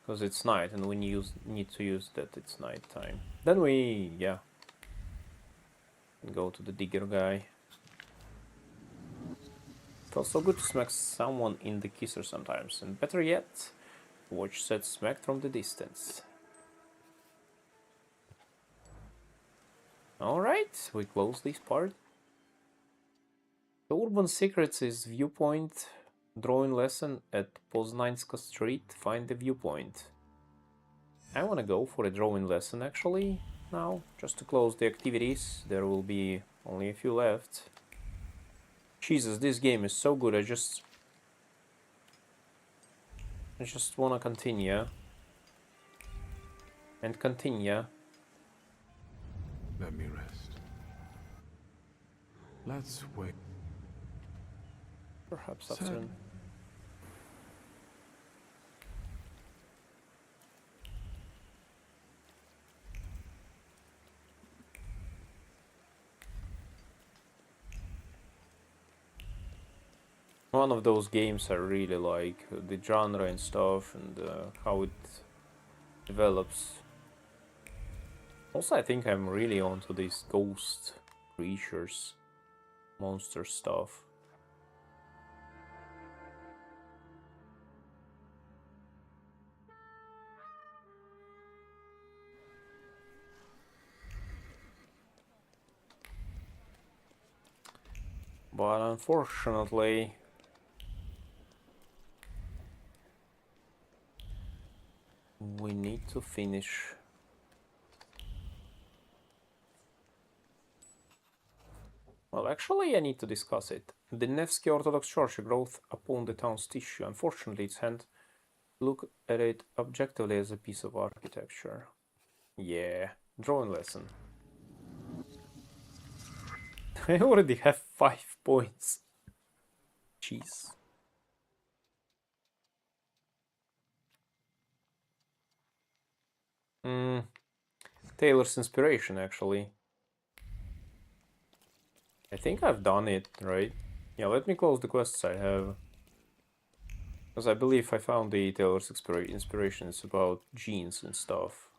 Because it's night and we need to use that it's night time. Then we, yeah, go to the digger guy. It's also good to smack someone in the kisser sometimes, and better yet, watch set smack from the distance. Alright, we close this part. The Urban Secrets is viewpoint. Drawing lesson at Poznańska Street. Find the viewpoint. I wanna go for a drawing lesson actually now, just to close the activities. There will be only a few left. Jesus, this game is so good. I just wanna continue. And continue. Let me rest. Let's wait. Perhaps after. One of those games I really like, the genre and stuff, and how it develops. Also, I think I'm really onto these ghost creatures, monster stuff. But unfortunately, we need to finish. Well, actually, I need to discuss it. The Nevsky Orthodox Church growth upon the town's tissue. Unfortunately, it's hand. Look at it objectively as a piece of architecture. Yeah, drawing lesson. I already have 5 points. Jeez. Taylor's inspiration, actually. I think I've done it, right? Yeah, let me close the quests I have. Because I believe I found the Taylor's inspiration. It's about genes and stuff.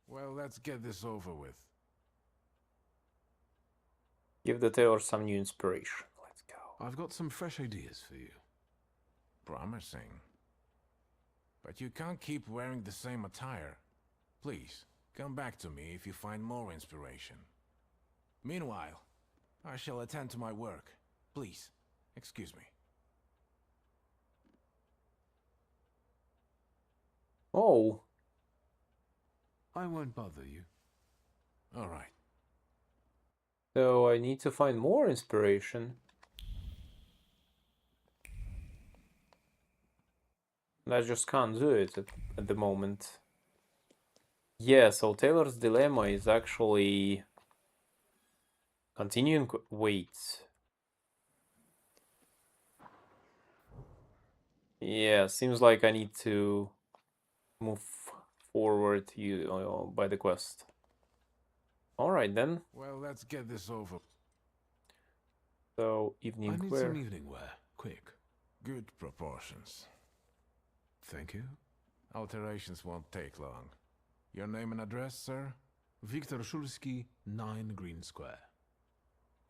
Well, let's get this over with. Give the Taylor some new inspiration. Let's go. I've got some fresh ideas for you. Promising. But you can't keep wearing the same attire. Please, come back to me if you find more inspiration. Meanwhile, I shall attend to my work. Please, excuse me. Oh. I won't bother you. All right. So I need to find more inspiration. And I just can't do it at the moment. Yeah, so Taylor's dilemma is actually continuing. Wait. Yeah, seems like I need to move forward by the quest. Alright then. Well, let's get this over. So, evening I need wear. some evening wear, quick. Good proportions. Thank you. Alterations won't take long. Your name and address, sir? Viktor Shulsky, 9 Green Square.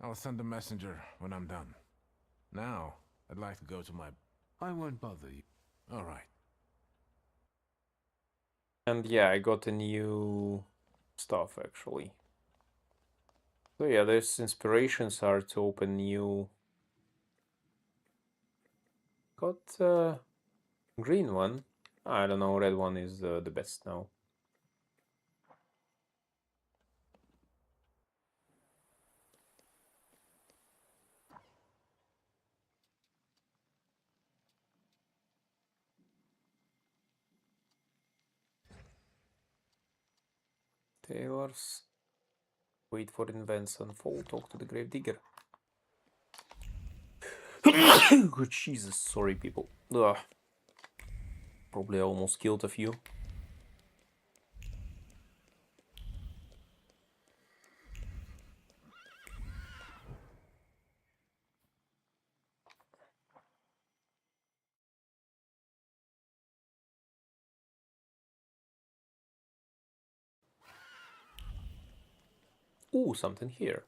I'll send a messenger when I'm done. Now, I'd like to go to my... I won't bother you. All right. And yeah, I got a new stuff actually. So yeah, there's inspirations are to open new. Got green one. I don't know, red one is the best now. Taylor's. Wait for events unfold. Talk to the grave digger. Good Jesus, sorry people. Ugh. Probably almost killed a few. Ooh, something here.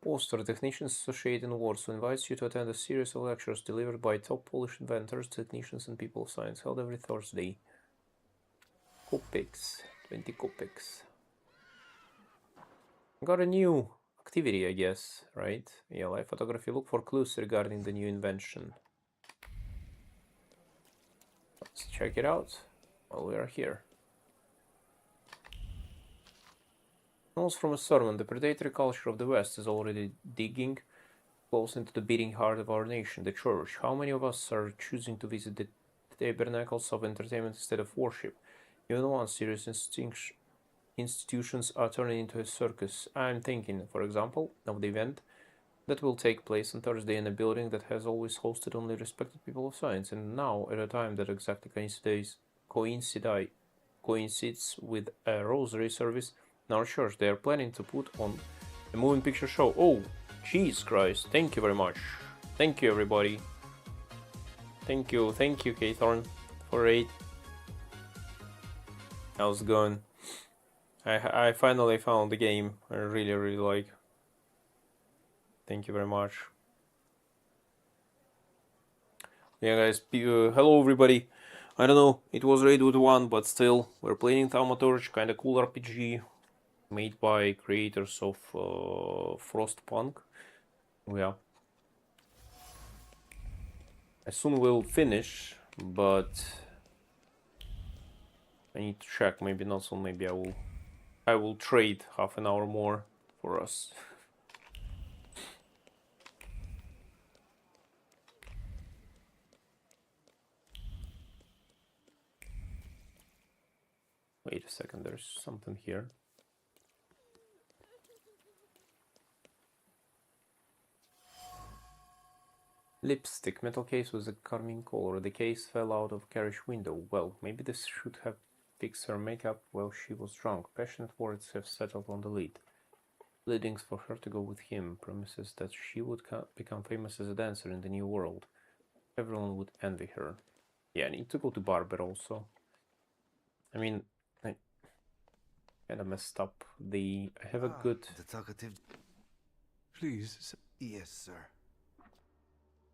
Poster Technicians Associated in Warsaw invites you to attend a series of lectures delivered by top Polish inventors, technicians, and people of science, held every Thursday. Kopecks, 20 kopecks. Got a new activity, I guess, right? Yeah, live photography. Look for clues regarding the new invention. Let's check it out while we are here. Notes from a sermon. The predatory culture of the West is already digging close into the beating heart of our nation, the church. How many of us are choosing to visit the tabernacles of entertainment instead of worship? Even one serious institutions are turning into a circus. I'm thinking, for example, of the event that will take place on Thursday in a building that has always hosted only respected people of science, and now, at a time that exactly coincides with a rosary service in our church, they are planning to put on a moving picture show. Oh, Jesus Christ. Thank you very much. Thank you, everybody. Thank you, K-Thorn, for 8. How's it going? I finally found the game I really like. Thank you very much. Yeah, guys, hello everybody. I don't know, it was Raid with 1, but still, we're playing Thaumaturge, kinda cool RPG, made by creators of Frostpunk. Yeah. I soon will finish, but I need to check, maybe not soon, maybe I will trade half an hour more for us. Wait a second, there's something here. Lipstick, metal case with a carmine color. The case fell out of carriage window. Well, maybe this should have fixed her makeup while she was drunk. Passionate words have settled on the lid. Pleadings for her to go with him. Promises that she would become famous as a dancer in the new world. Everyone would envy her. Yeah, I need to go to barber also. I mean, I kinda messed up. I have a good... The talkative... Please. Yes, sir.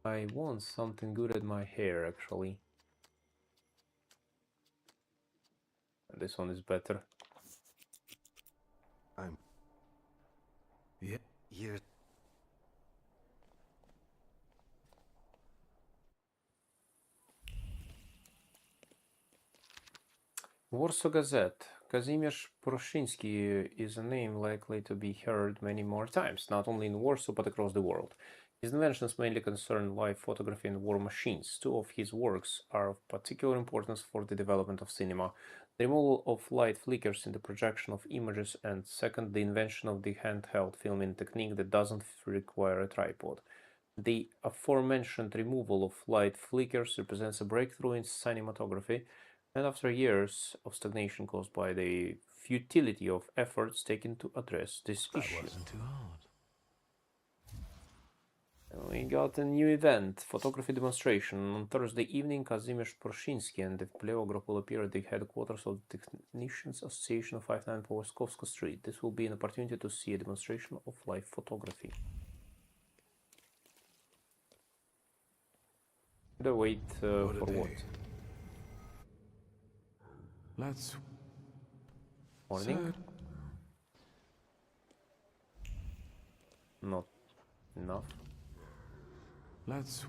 I want something good at my hair, actually. This one is better. Yeah. Here. Warsaw Gazette. Kazimierz Pruszyński is a name likely to be heard many more times, not only in Warsaw but across the world. His inventions mainly concern live photography and war machines. 2 of his works are of particular importance for the development of cinema: the removal of light flickers in the projection of images, and second, the invention of the handheld filming technique that doesn't require a tripod. The aforementioned removal of light flickers represents a breakthrough in cinematography, and after years of stagnation caused by the futility of efforts taken to address this issue. That wasn't too hard. We got a new event, photography demonstration. On Thursday evening, Kazimierz Pruszyński and the Pleo group will appear at the headquarters of the Technicians Association of 59 Powązkowska Street. This will be an opportunity to see a demonstration of live photography. The wait for what? Let's... Morning? Not enough. Let's...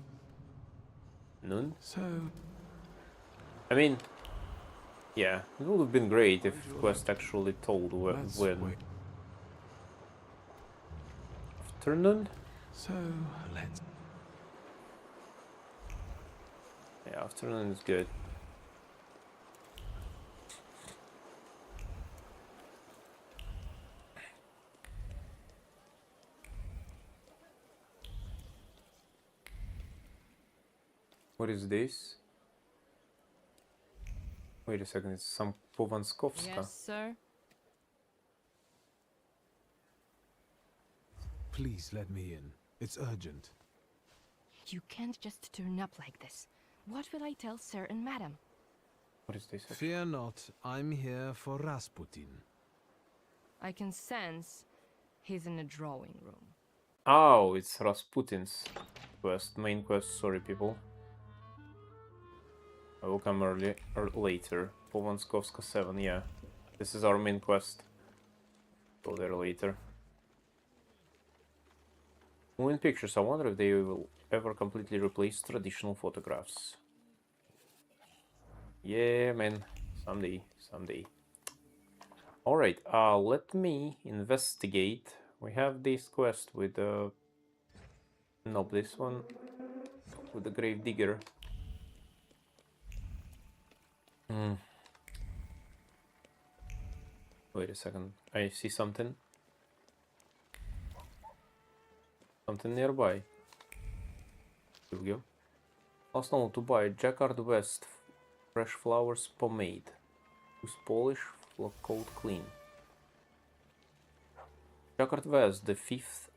Noon? So... I mean... Yeah, it would have been great if Quest actually told when. Afternoon? So, let's... Yeah, afternoon is good. What is this? Wait a second, it's some Powązkowska. Yes, sir. Please let me in. It's urgent. You can't just turn up like this. What will I tell sir and madam? What is this? Fear not, I'm here for Rasputin. I can sense he's in a drawing room. Oh, it's Rasputin's quest, main quest, sorry people. I will come early or later. Powązkowska 7, yeah. This is our main quest. Go there later. Moving pictures, I wonder if they will ever completely replace traditional photographs. Yeah, man, someday, someday. Alright, let me investigate. We have this quest with the... Nope, this one with the grave digger. Wait a second, I see something. Something nearby. Here we go. Last note to buy Jacquard West Fresh Flowers Pomade. Use polish, coat clean. Jacquard West, the 5th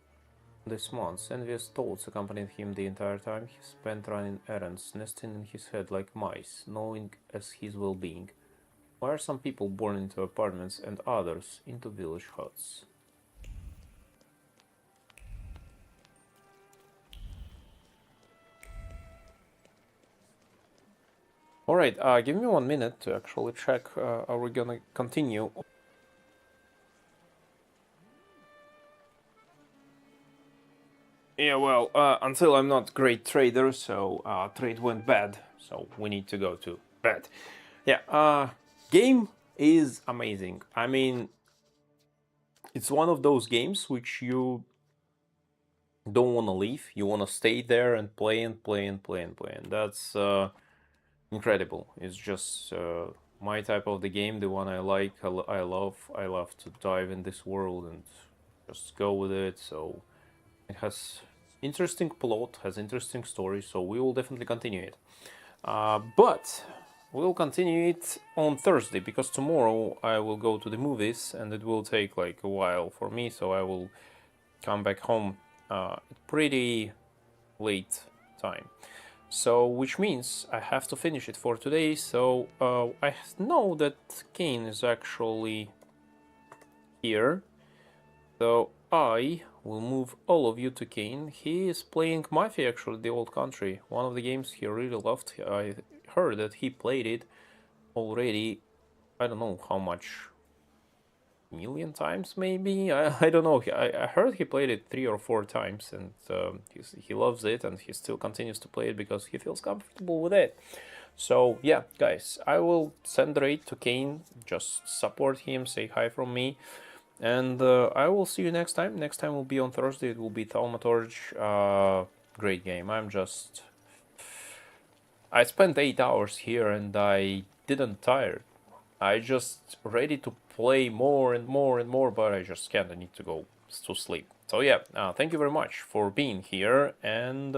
this month. Envious thoughts accompanied him the entire time he spent running errands, nesting in his head like mice, knowing as his well-being. Why are some people born into apartments and others into village huts? Alright, give me 1 minute to actually check, are we gonna continue? Yeah, well, until I'm not great trader, so trade went bad, so we need to go to bed. Yeah, game is amazing. I mean, it's one of those games which you don't want to leave. You want to stay there and play and play and play and play, and that's incredible. It's just my type of the game, the one I like, I love to dive in this world and just go with it. So it has interesting plot, has interesting story, so we will definitely continue it. But we'll continue it on Thursday, because tomorrow I will go to the movies and it will take like a while for me, so I will come back home pretty late time. So, which means I have to finish it for today. So I know that Kane is actually here. So I will move all of you to Kane. He is playing Mafia, actually, the old country. One of the games he really loved. I heard that he played it already, I don't know how much, million times maybe? I don't know. I heard he played it 3 or 4 times, and he loves it, and he still continues to play it because he feels comfortable with it. So yeah, guys, I will send raid to Kane, just support him, say hi from me, and I will see you next time. Next time will be on Thursday. It will be Thaumaturge. Great game. I spent 8 hours here and I didn't tire. I just ready to play more and more and more, but I just can't. I need to go to sleep. So yeah, thank you very much for being here, and